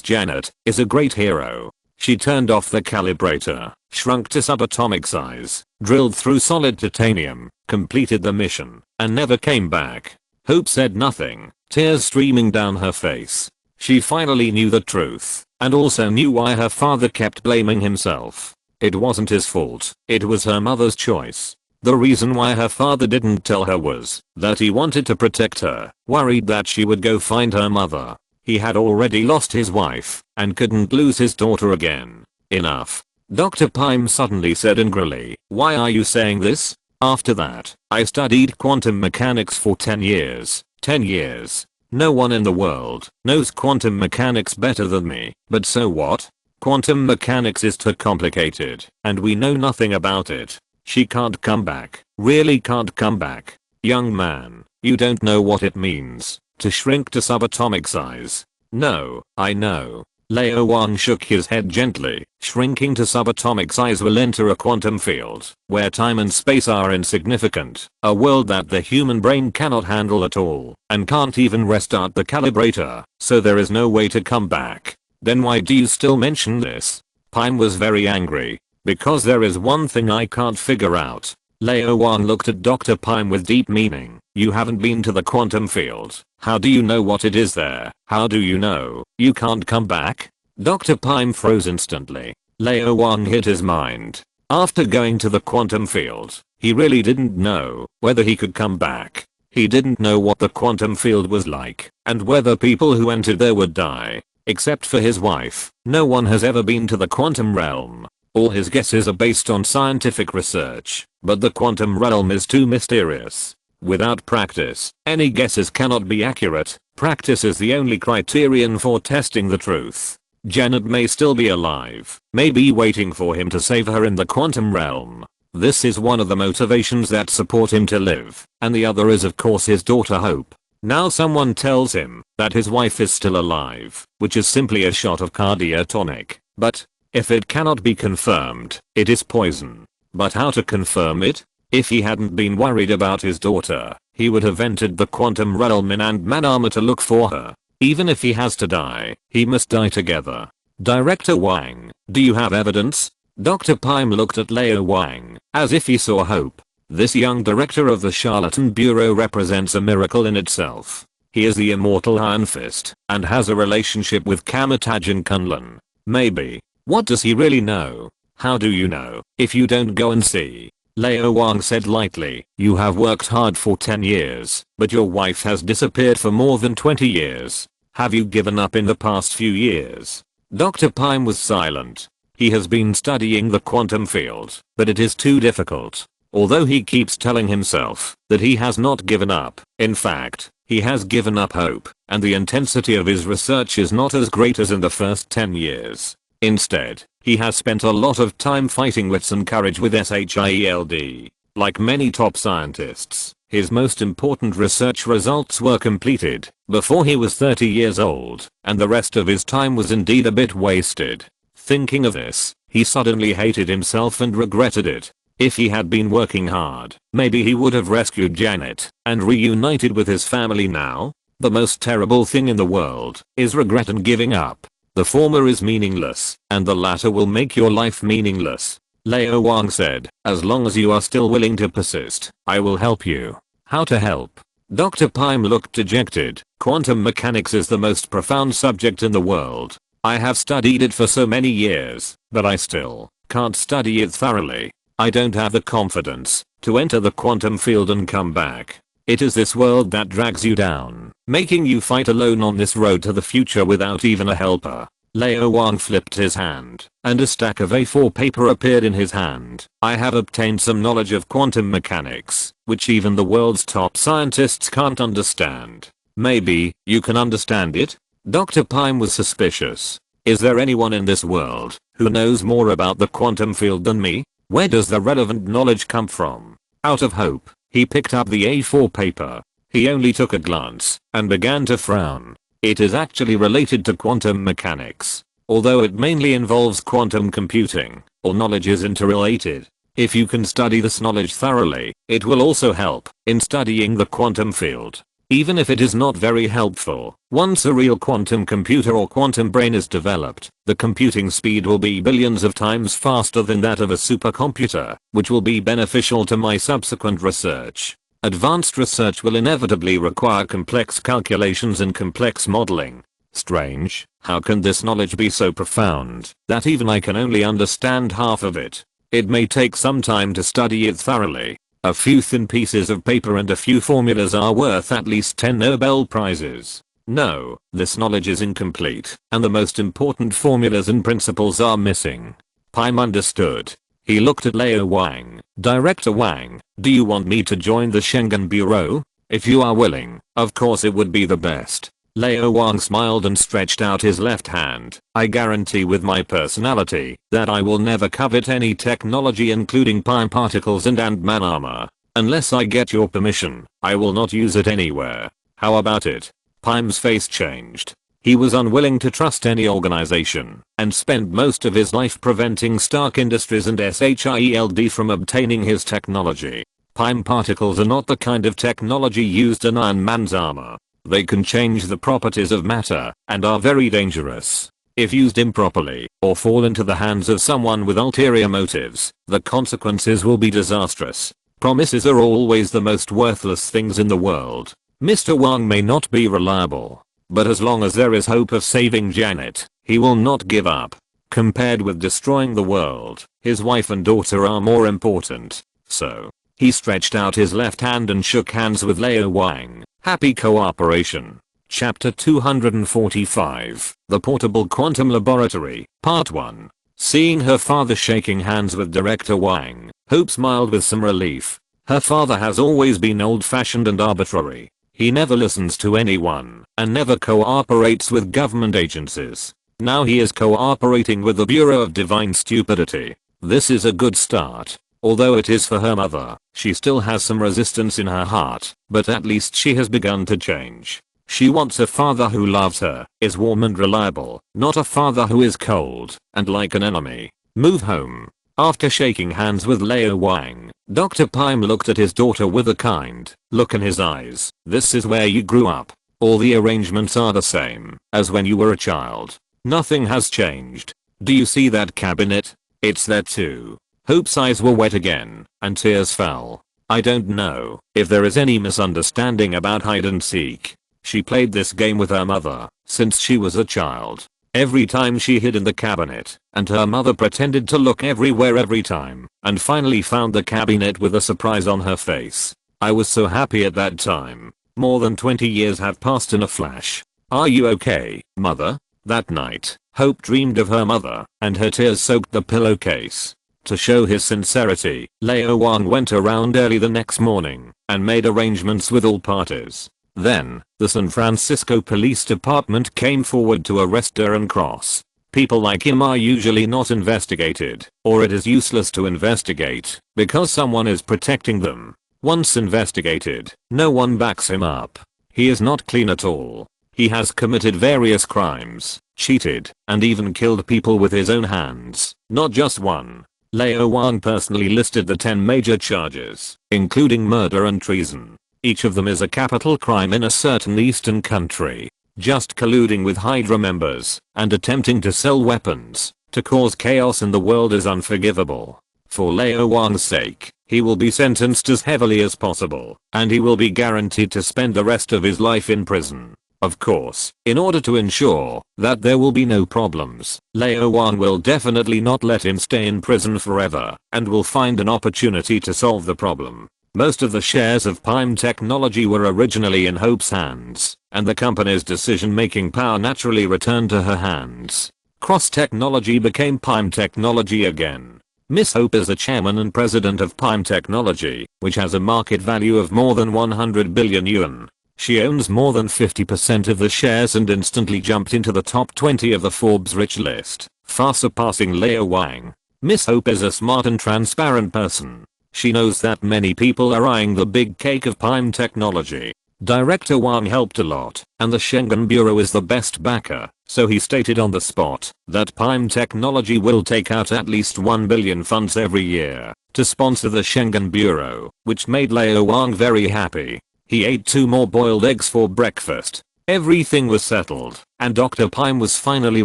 Janet, is a great hero. She turned off the calibrator, shrunk to subatomic size, drilled through solid titanium, completed the mission, and never came back. Hope said nothing, tears streaming down her face. She finally knew the truth, and also knew why her father kept blaming himself. It wasn't his fault, it was her mother's choice. The reason why her father didn't tell her was that he wanted to protect her, worried that she would go find her mother. He had already lost his wife, and couldn't lose his daughter again. Enough. Dr. Pyme suddenly said angrily, why are you saying this? After that, I studied quantum mechanics for 10 years. 10 years. No one in the world knows quantum mechanics better than me, but so what? Quantum mechanics is too complicated, and we know nothing about it. She can't come back, really can't come back. Young man, you don't know what it means to shrink to subatomic size. No, I know. Lao Wang shook his head gently. Shrinking to subatomic size will enter a quantum field, where time and space are insignificant, a world that the human brain cannot handle at all, and can't even restart the calibrator, so there is no way to come back. Then why do you still mention this? Pyme was very angry. Because there is one thing I can't figure out. Lao Wang looked at Dr. Pyme with deep meaning. You haven't been to the quantum field. How do you know what it is there? How do you know you can't come back? Dr. Pyme froze instantly. Lao Wang hit his mind. After going to the quantum field, he really didn't know whether he could come back. He didn't know what the quantum field was like, and whether people who entered there would die. Except for his wife, no one has ever been to the quantum realm. All his guesses are based on scientific research, but the quantum realm is too mysterious. Without practice, any guesses cannot be accurate. Practice is the only criterion for testing the truth. Janet may still be alive, maybe waiting for him to save her in the quantum realm. This is one of the motivations that support him to live, and the other is of course his daughter Hope. Now someone tells him that his wife is still alive, which is simply a shot of cardiotonic, but if it cannot be confirmed, it is poison. But how to confirm it? If he hadn't been worried about his daughter, he would have entered the quantum realm in Ant-Man armor to look for her. Even if he has to die, he must die together. Director Wang, do you have evidence? Dr. Pyme looked at Lao Wang, as if he saw hope. This young director of the Charlatan Bureau represents a miracle in itself. He is the immortal Iron Fist, and has a relationship with Kamatajin Kunlun. Maybe. What does he really know? How do you know, if you don't go and see? Lao Wang said lightly, you have worked hard for 10 years, but your wife has disappeared for more than 20 years. Have you given up in the past few years? Dr. Pyme was silent. He has been studying the quantum field, but it is too difficult. Although he keeps telling himself that he has not given up, in fact, he has given up hope, and the intensity of his research is not as great as in the first 10 years. Instead, he has spent a lot of time fighting wits and courage with SHIELD. Like many top scientists, his most important research results were completed before he was 30 years old, and the rest of his time was indeed a bit wasted. Thinking of this, he suddenly hated himself and regretted it. If he had been working hard, maybe he would have rescued Janet and reunited with his family now. The most terrible thing in the world is regret and giving up. The former is meaningless, and the latter will make your life meaningless. Lao Wang said, as long as you are still willing to persist, I will help you. How to help? Dr. Pym looked dejected. Quantum mechanics is the most profound subject in the world. I have studied it for so many years, but I still can't study it thoroughly. I don't have the confidence to enter the quantum field and come back. It is this world that drags you down, making you fight alone on this road to the future without even a helper. Lao Wang flipped his hand, and a stack of A4 paper appeared in his hand. I have obtained some knowledge of quantum mechanics, which even the world's top scientists can't understand. Maybe you can understand it? Dr. Pym was suspicious. Is there anyone in this world who knows more about the quantum field than me? Where does the relevant knowledge come from? Out of hope, he picked up the A4 paper. He only took a glance and began to frown. It is actually related to quantum mechanics. Although it mainly involves quantum computing, all knowledge is interrelated. If you can study this knowledge thoroughly, it will also help in studying the quantum field. Even if it is not very helpful, once a real quantum computer or quantum brain is developed, the computing speed will be billions of times faster than that of a supercomputer, which will be beneficial to my subsequent research. Advanced research will inevitably require complex calculations and complex modeling. Strange, how can this knowledge be so profound that even I can only understand half of it? It may take some time to study it thoroughly. A few thin pieces of paper and a few formulas are worth at least 10 Nobel Prizes. No, this knowledge is incomplete, and the most important formulas and principles are missing. Pym understood. He looked at Lao Wang. Director Wang, do you want me to join the Schengen Bureau? If you are willing, of course it would be the best. Lao Wang smiled and stretched out his left hand. I guarantee with my personality that I will never covet any technology including Pym particles and Ant-Man armor. Unless I get your permission, I will not use it anywhere. How about it? Pym's face changed. He was unwilling to trust any organization and spent most of his life preventing Stark Industries and SHIELD from obtaining his technology. Pym particles are not the kind of technology used in Iron Man's armor. They can change the properties of matter and are very dangerous. If used improperly or fall into the hands of someone with ulterior motives, the consequences will be disastrous. Promises are always the most worthless things in the world. Mr. Wang may not be reliable, but as long as there is hope of saving Janet, he will not give up. Compared with destroying the world, his wife and daughter are more important. So, he stretched out his left hand and shook hands with Lao Wang. Happy cooperation. Chapter 245. The Portable Quantum Laboratory, Part 1. Seeing her father shaking hands with Director Wang, Hope smiled with some relief. Her father has always been old-fashioned and arbitrary. He never listens to anyone and never cooperates with government agencies. Now he is cooperating with the Bureau of Divine Stupidity. This is a good start. Although it is for her mother, she still has some resistance in her heart, but at least she has begun to change. She wants a father who loves her, is warm and reliable, not a father who is cold and like an enemy. Move home. After shaking hands with Lao Wang, Dr. Pym looked at his daughter with a kind look in his eyes. This is where you grew up. All the arrangements are the same as when you were a child. Nothing has changed. Do you see that cabinet? It's there too. Hope's eyes were wet again, and tears fell. I don't know if there is any misunderstanding about hide and seek. She played this game with her mother since she was a child. Every time she hid in the cabinet, and her mother pretended to look everywhere every time, and finally found the cabinet with a surprise on her face. I was so happy at that time. More than 20 years have passed in a flash. Are you okay, mother? That night, Hope dreamed of her mother, and her tears soaked the pillowcase. To show his sincerity, Lao Wang went around early the next morning and made arrangements with all parties. Then, the San Francisco Police Department came forward to arrest Darren Cross. People like him are usually not investigated, or it is useless to investigate, because someone is protecting them. Once investigated, no one backs him up. He is not clean at all. He has committed various crimes, cheated, and even killed people with his own hands, not just one. Lao Wang personally listed the 10 major charges, including murder and treason. Each of them is a capital crime in a certain eastern country. Just colluding with Hydra members and attempting to sell weapons to cause chaos in the world is unforgivable. For Lao Wang's sake, he will be sentenced as heavily as possible, and he will be guaranteed to spend the rest of his life in prison. Of course, in order to ensure that there will be no problems, Lao Wang will definitely not let him stay in prison forever, and will find an opportunity to solve the problem. Most of the shares of Pime Technology were originally in Hope's hands, and the company's decision-making power naturally returned to her hands. Cross Technology became Pime Technology again. Miss Hope is the chairman and president of Pime Technology, which has a market value of more than 100 billion yuan. She owns more than 50% of the shares and instantly jumped into the top 20 of the Forbes rich list, far surpassing Lao Wang. Miss Hope is a smart and transparent person. She knows that many people are eyeing the big cake of Pime Technology. Director Wang helped a lot, and the Schengen Bureau is the best backer, so he stated on the spot that Pime Technology will take out at least 1 billion funds every year to sponsor the Schengen Bureau, which made Lao Wang very happy. He ate 2 more boiled eggs for breakfast. Everything was settled, and Dr. Pime was finally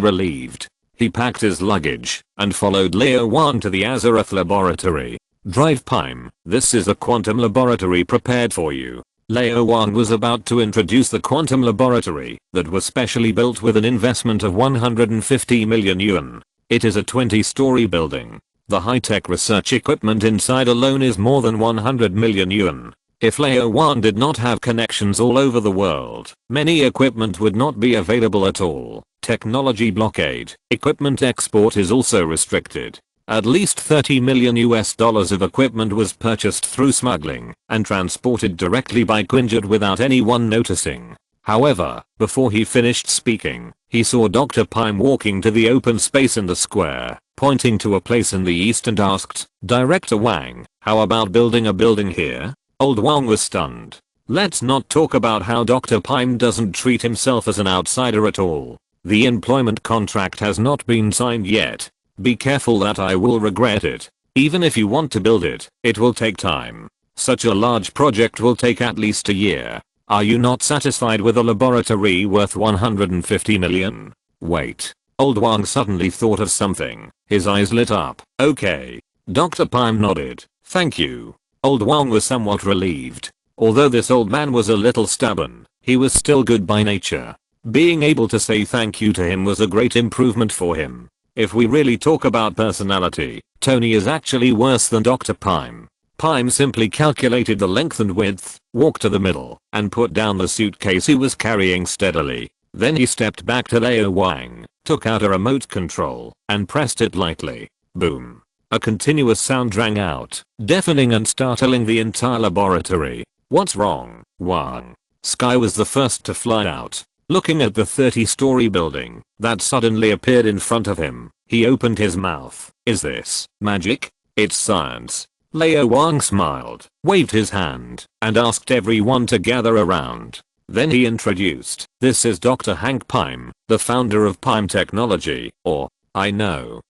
relieved. He packed his luggage and followed Lao Wang to the Azeroth laboratory. Drive Pime, this is a quantum laboratory prepared for you. Lao Wang was about to introduce the quantum laboratory that was specially built with an investment of 150 million yuan. It is a 20-story building. The high-tech research equipment inside alone is more than 100 million yuan. If Lao Wang did not have connections all over the world, many equipment would not be available at all. Technology blockade. Equipment export is also restricted. At least $30 million of equipment was purchased through smuggling and transported directly by Quinjet without anyone noticing. However, before he finished speaking, he saw Dr. Pime walking to the open space in the square, pointing to a place in the east and asked, "Director Wang, how about building a building here?" Old Wang was stunned. Let's not talk about how Dr. Pime doesn't treat himself as an outsider at all. The employment contract has not been signed yet. Be careful that I will regret it. Even if you want to build it, it will take time. Such a large project will take at least a year. Are you not satisfied with a laboratory worth 150 million? Wait. Old Wang suddenly thought of something. His eyes lit up. Okay. Dr. Pime nodded. Thank you. Old Wang was somewhat relieved. Although this old man was a little stubborn, he was still good by nature. Being able to say thank you to him was a great improvement for him. If we really talk about personality, Tony is actually worse than Dr. Pime. Pime simply calculated the length and width, walked to the middle, and put down the suitcase he was carrying steadily. Then he stepped back to Lao Wang, took out a remote control, and pressed it lightly. Boom. A continuous sound rang out, deafening and startling the entire laboratory. What's wrong, Wang? Sky was the first to fly out. Looking at the 30-story building that suddenly appeared in front of him, he opened his mouth. Is this magic? It's science. Lao Wang smiled, waved his hand, and asked everyone to gather around. Then he introduced, "This is Dr. Hank Pime, the founder of Pime Technology, or, I know.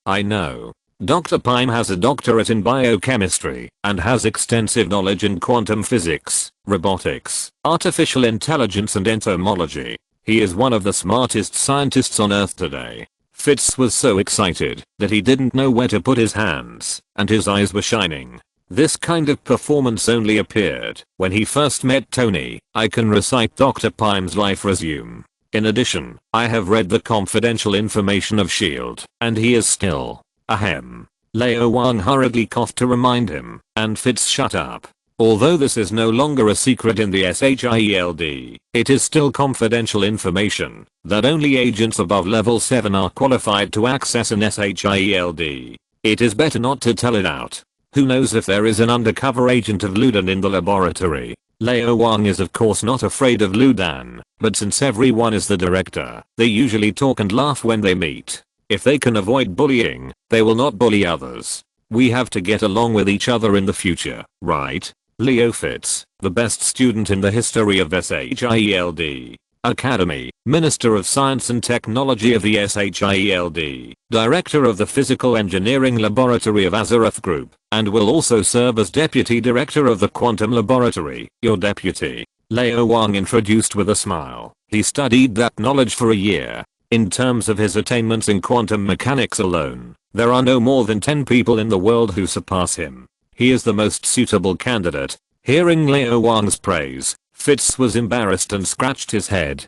Dr. Pime has a doctorate in biochemistry and has extensive knowledge in quantum physics, robotics, artificial intelligence and entomology. He is one of the smartest scientists on Earth today." Fitz was so excited that he didn't know where to put his hands, and his eyes were shining. This kind of performance only appeared when he first met Tony. I can recite Dr. Pime's life resume. In addition, I have read the confidential information of S.H.I.E.L.D., and he is still. Ahem. Lao Wang hurriedly coughed to remind him, and Fitz shut up. Although this is no longer a secret in the SHIELD, it is still confidential information that only agents above level 7 are qualified to access an SHIELD. It is better not to tell it out. Who knows if there is an undercover agent of Ludan in the laboratory. Lao Wang is of course not afraid of Ludan, but since everyone is the director, they usually talk and laugh when they meet. If they can avoid bullying, they will not bully others. We have to get along with each other in the future, right? Leo Fitz, the best student in the history of SHIELD. Academy, Minister of Science and Technology of the SHIELD, Director of the Physical Engineering Laboratory of Azeroth Group, and will also serve as Deputy Director of the Quantum Laboratory, your deputy. Lao Wang introduced with a smile. He studied that knowledge for a year. In terms of his attainments in quantum mechanics alone, there are no more than 10 people in the world who surpass him. He is the most suitable candidate. Hearing Lao Wang's praise, Fitz was embarrassed and scratched his head.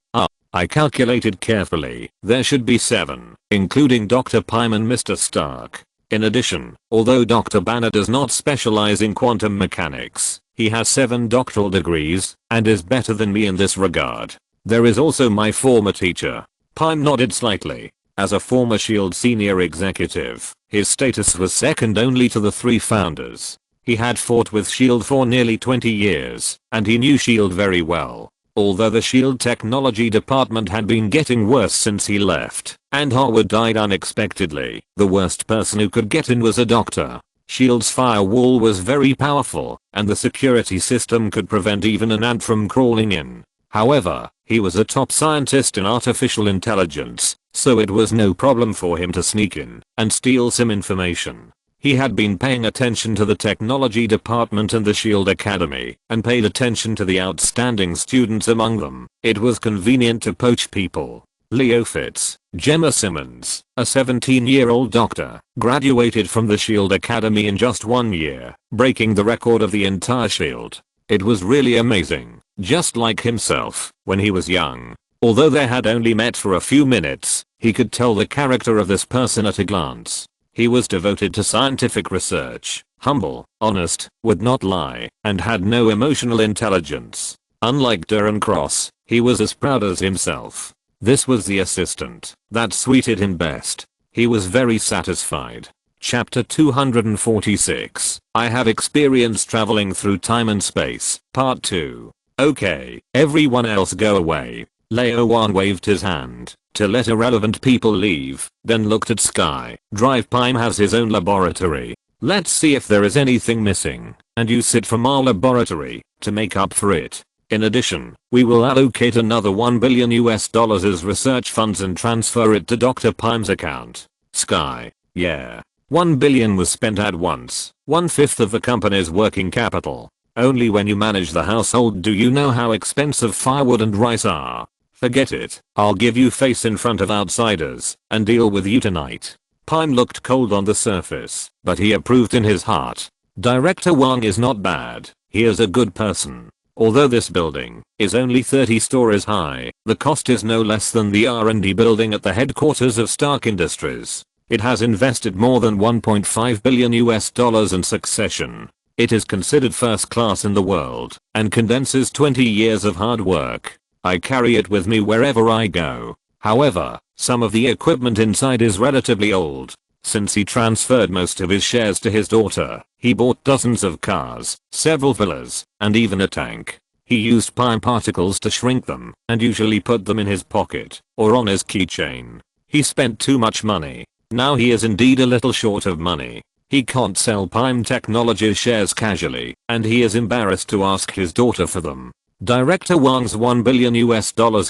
I calculated carefully. There should be 7, including Dr. Pym and Mr. Stark. In addition, although Dr. Banner does not specialize in quantum mechanics, he has 7 doctoral degrees and is better than me in this regard. There is also my former teacher. Pym nodded slightly. As a former SHIELD senior executive, his status was second only to the 3 founders. He had fought with SHIELD for nearly 20 years, and he knew SHIELD very well. Although the SHIELD technology department had been getting worse since he left, and Harwood died unexpectedly, the worst person who could get in was a doctor. SHIELD's firewall was very powerful, and the security system could prevent even an ant from crawling in. However, he was a top scientist in artificial intelligence, so it was no problem for him to sneak in and steal some information. He had been paying attention to the technology department and the SHIELD Academy, and paid attention to the outstanding students among them. It was convenient to poach people. Leo Fitz, Gemma Simmons, a 17-year-old doctor, graduated from the SHIELD Academy in just 1 year, breaking the record of the entire SHIELD. It was really amazing, just like himself, when he was young. Although they had only met for a few minutes, he could tell the character of this person at a glance. He was devoted to scientific research, humble, honest, would not lie, and had no emotional intelligence. Unlike Darren Cross, he was as proud as himself. This was the assistant that suited him best. He was very satisfied. Chapter 246. I have experience traveling through time and space. Part 2. Okay, everyone else go away. Lao Wang waved his hand to let irrelevant people leave, then looked at Sky. Drive Pym has his own laboratory. Let's see if there is anything missing, and use it from our laboratory to make up for it. In addition, we will allocate another $1 billion as research funds and transfer it to Dr. Pym's account. Sky. Yeah. $1 billion was spent at once, 1/5 of the company's working capital. Only when you manage the household do you know how expensive firewood and rice are. Forget it. I'll give you face in front of outsiders and deal with you tonight. Pym looked cold on the surface, but he approved in his heart. Director Wang is not bad. He is a good person. Although this building is only 30 stories high, the cost is no less than the R&D building at the headquarters of Stark Industries. It has invested more than $1.5 billion in succession. It is considered first class in the world and condenses 20 years of hard work. I carry it with me wherever I go. However, some of the equipment inside is relatively old. Since he transferred most of his shares to his daughter, he bought dozens of cars, several villas, and even a tank. He used Pym particles to shrink them and usually put them in his pocket or on his keychain. He spent too much money. Now he is indeed a little short of money. He can't sell Pym Technologies shares casually, and he is embarrassed to ask his daughter for them. Director Wang's $1 billion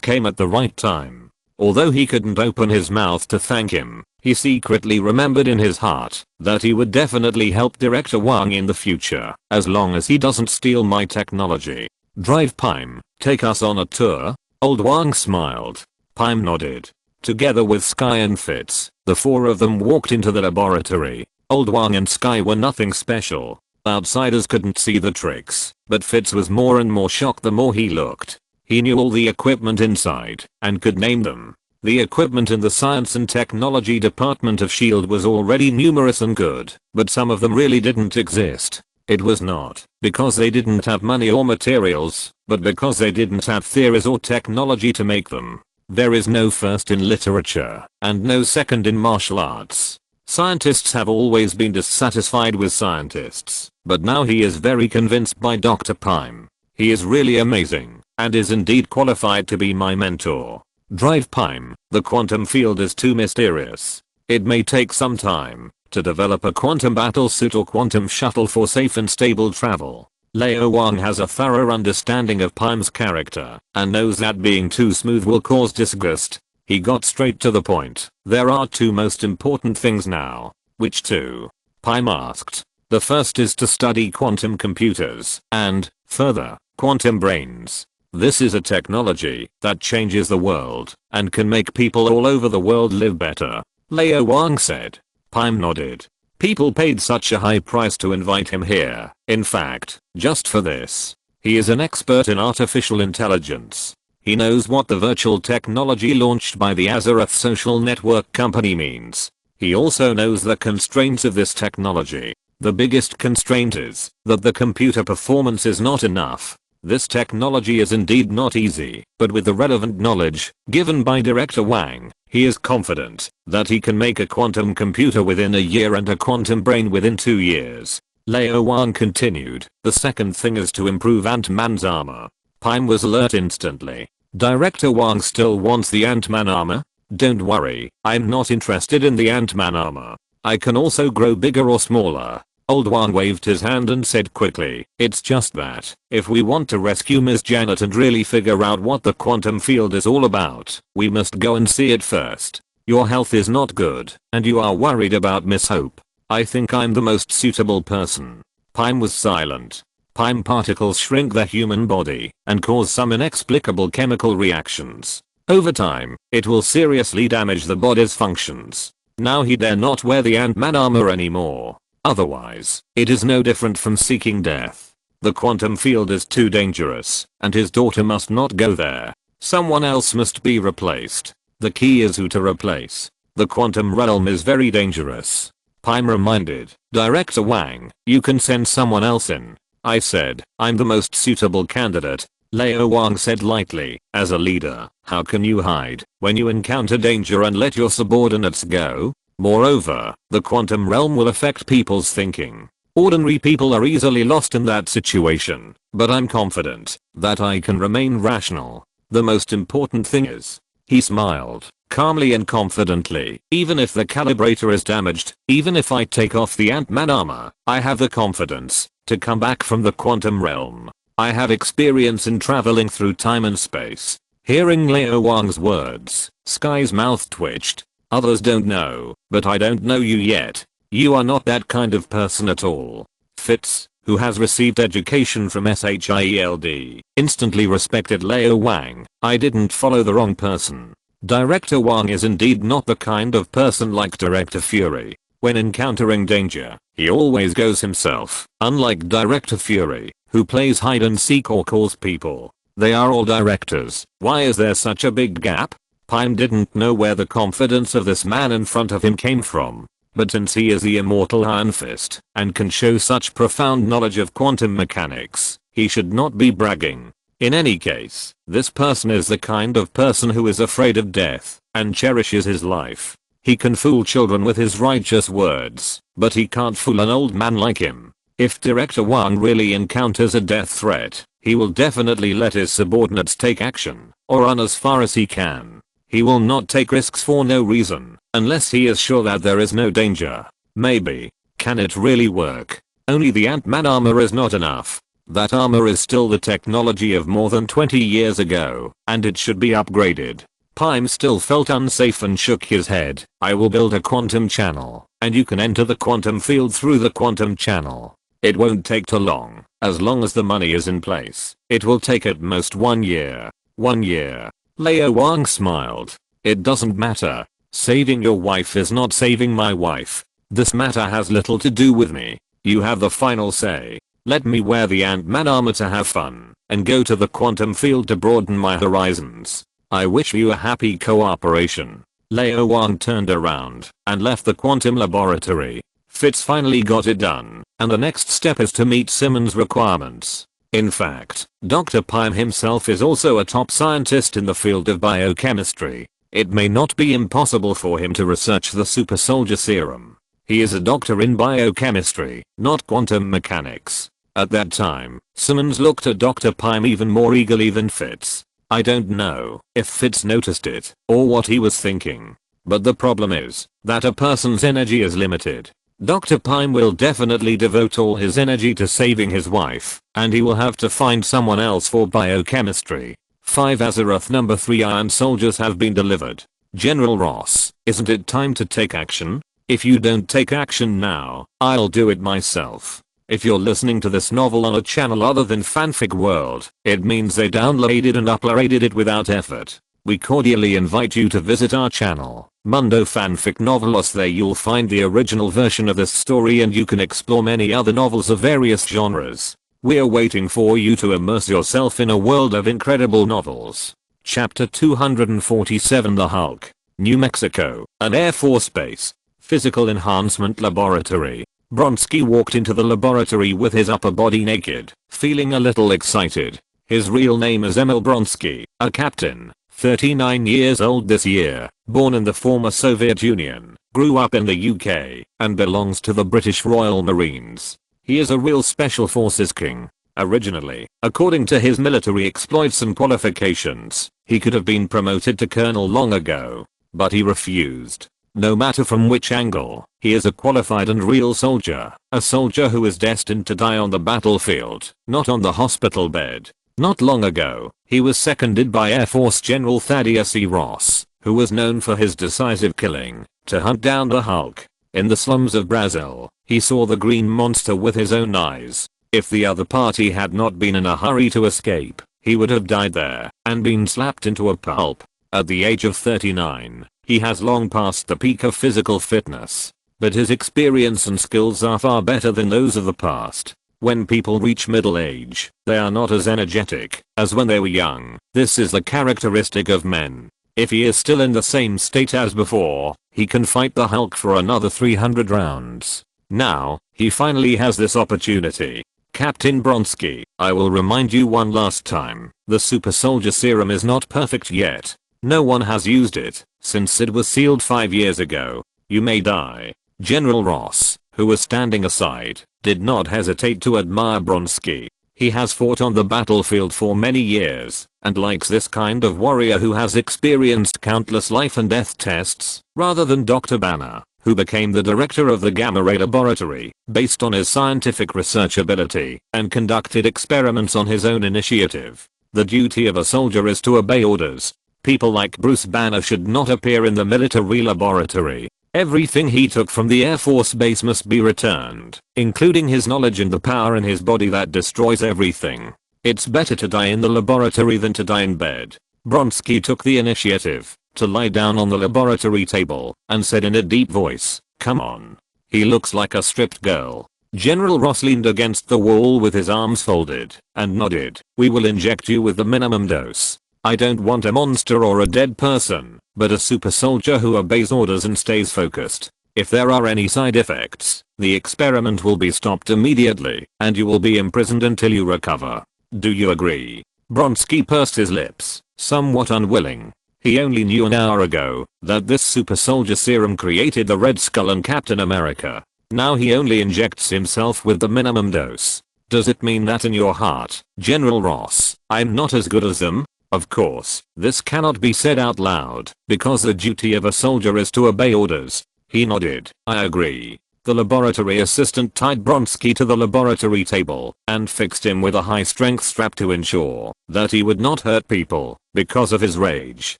came at the right time. Although he couldn't open his mouth to thank him, he secretly remembered in his heart that he would definitely help Director Wang in the future, as long as he doesn't steal my technology. Drive Pym, take us on a tour? Old Wang smiled. Pym nodded. Together with Sky and Fitz, the 4 of them walked into the laboratory. Old Wang and Sky were nothing special. Outsiders couldn't see the tricks, but Fitz was more and more shocked the more he looked. He knew all the equipment inside and could name them. The equipment in the science and technology department of SHIELD was already numerous and good, but some of them really didn't exist. It was not because they didn't have money or materials, but because they didn't have theories or technology to make them. There is no first in literature and no second in martial arts. Scientists have always been dissatisfied with scientists, but now he is very convinced by Dr. Pym. He is really amazing and is indeed qualified to be my mentor. Drive Pym, the quantum field is too mysterious. It may take some time to develop a quantum battlesuit or quantum shuttle for safe and stable travel. Lao Wang has a thorough understanding of Pym's character and knows that being too smooth will cause disgust. He got straight to the point. There are 2 most important things now. Which 2? Pym asked. The first is to study quantum computers and, further, quantum brains. This is a technology that changes the world and can make people all over the world live better. Lao Wang said. Pym nodded. People paid such a high price to invite him here. In fact, just for this. He is an expert in artificial intelligence. He knows what the virtual technology launched by the Azeroth social network company means. He also knows the constraints of this technology. The biggest constraint is that the computer performance is not enough. This technology is indeed not easy, but with the relevant knowledge given by Director Wang, he is confident that he can make a quantum computer within a year and a quantum brain within 2 years. Lao Wang continued, the second thing is to improve Ant-Man's armor. Paim was alert instantly. Director Wang still wants the Ant-Man armor? Don't worry, I'm not interested in the Ant-Man armor. I can also grow bigger or smaller. Old Wang waved his hand and said quickly, it's just that, if we want to rescue Miss Janet and really figure out what the quantum field is all about, we must go and see it first. Your health is not good, and you are worried about Miss Hope. I think I'm the most suitable person. Paim was silent. Paim particles shrink the human body and cause some inexplicable chemical reactions. Over time, it will seriously damage the body's functions. Now he dare not wear the Ant-Man armor anymore. Otherwise, it is no different from seeking death. The quantum field is too dangerous, and his daughter must not go there. Someone else must be replaced. The key is who to replace. The quantum realm is very dangerous. Paim reminded Director Wang, you can send someone else in. I said, I'm the most suitable candidate. Lao Wang said lightly, as a leader, how can you hide when you encounter danger and let your subordinates go? Moreover, the quantum realm will affect people's thinking. Ordinary people are easily lost in that situation, but I'm confident that I can remain rational. The most important thing is, he smiled, calmly and confidently, even if the calibrator is damaged, even if I take off the Ant-Man armor, I have the confidence to come back from the quantum realm. I have experience in traveling through time and space. Hearing Lao Wang's words, Sky's mouth twitched. Others don't know, but I don't know you yet. You are not that kind of person at all. Fitz, who has received education from SHIELD, instantly respected Lao Wang. I didn't follow the wrong person. Director Wang is indeed not the kind of person like Director Fury. When encountering danger, he always goes himself, unlike Director Fury, who plays hide and seek or calls people. They are all directors. Why is there such a big gap? Paim didn't know where the confidence of this man in front of him came from. But since he is the immortal Iron Fist and can show such profound knowledge of quantum mechanics, he should not be bragging. In any case, this person is the kind of person who is afraid of death and cherishes his life. He can fool children with his righteous words, but he can't fool an old man like him. If Director Wang really encounters a death threat, he will definitely let his subordinates take action, or run as far as he can. He will not take risks for no reason, unless he is sure that there is no danger. Maybe. Can it really work? Only the Ant-Man armor is not enough. That armor is still the technology of more than 20 years ago, and it should be upgraded. Paim still felt unsafe and shook his head. I will build a quantum channel, and you can enter the quantum field through the quantum channel. It won't take too long as the money is in place. It will take at most 1 year. 1 year. Lao Wang smiled. It doesn't matter. Saving your wife is not saving my wife. This matter has little to do with me. You have the final say. Let me wear the Ant-Man armor to have fun, and go to the quantum field to broaden my horizons. I wish you a happy cooperation. Lao Wang turned around and left the quantum laboratory. Fitz finally got it done, and the next step is to meet Simmons' requirements. In fact, Dr. Paim himself is also a top scientist in the field of biochemistry. It may not be impossible for him to research the super soldier serum. He is a doctor in biochemistry, not quantum mechanics. At that time, Simmons looked at Dr. Paim even more eagerly than Fitz. I don't know if Fitz noticed it or what he was thinking. But the problem is that a person's energy is limited. Dr. Paim will definitely devote all his energy to saving his wife, and he will have to find someone else for biochemistry. 5 Azeroth number 3 Iron Soldiers have been delivered. General Ross, isn't it time to take action? If you don't take action now, I'll do it myself. If you're listening to this novel on a channel other than Fanfic World, it means they downloaded and uploaded it without effort. we cordially invite you to visit our channel, Mundo Fanfic Novelos. There you'll find the original version of this story and you can explore many other novels of various genres. We're waiting for you to immerse yourself in a world of incredible novels. Chapter 247, The Hulk. New Mexico, an Air Force base. Physical enhancement laboratory. Bronski walked into the laboratory with his upper body naked, feeling a little excited. His real name is Emil Bronski, a captain, 39 years old this year, born in the former Soviet Union, grew up in the UK, and belongs to the British Royal Marines. He is a real Special Forces king. Originally, according to his military exploits and qualifications, he could have been promoted to colonel long ago, but he refused. No matter from which angle, he is a qualified and real soldier, a soldier who is destined to die on the battlefield, not on the hospital bed. Not long ago, he was seconded by Air Force General Thaddeus E. Ross, who was known for his decisive killing, to hunt down the Hulk. In the slums of Brazil, he saw the green monster with his own eyes. If the other party had not been in a hurry to escape, he would have died there and been slapped into a pulp. At the age of 39, he has long passed the peak of physical fitness, but his experience and skills are far better than those of the past. When people reach middle age, they are not as energetic as when they were young. This is the characteristic of men. If he is still in the same state as before, he can fight the Hulk for another 300 rounds. Now, he finally has this opportunity. Captain Bronski, I will remind you one last time, the super soldier serum is not perfect yet. No one has used it since it was sealed 5 years ago. You may die. General Ross, who was standing aside, did not hesitate to admire Bronski. He has fought on the battlefield for many years and likes this kind of warrior who has experienced countless life and death tests, rather than Dr. Banner, who became the director of the Gamma Ray Laboratory based on his scientific research ability and conducted experiments on his own initiative. The duty of a soldier is to obey orders. People like Bruce Banner should not appear in the military laboratory. Everything he took from the Air Force base must be returned, including his knowledge and the power in his body that destroys everything. It's better to die in the laboratory than to die in bed. Bronski took the initiative to lie down on the laboratory table and said in a deep voice, "Come on." He looks like a stripped girl. General Ross leaned against the wall with his arms folded and nodded. "We will inject you with the minimum dose. I don't want a monster or a dead person, but a super soldier who obeys orders and stays focused. If there are any side effects, the experiment will be stopped immediately and you will be imprisoned until you recover. Do you agree?" Bronski pursed his lips, somewhat unwilling. He only knew an hour ago that this super soldier serum created the Red Skull and Captain America. Now he only injects himself with the minimum dose. Does it mean that in your heart, General Ross, I'm not as good as them? Of course, this cannot be said out loud, because the duty of a soldier is to obey orders. He nodded. "I agree." The laboratory assistant tied Bronski to the laboratory table and fixed him with a high-strength strap to ensure that he would not hurt people because of his rage.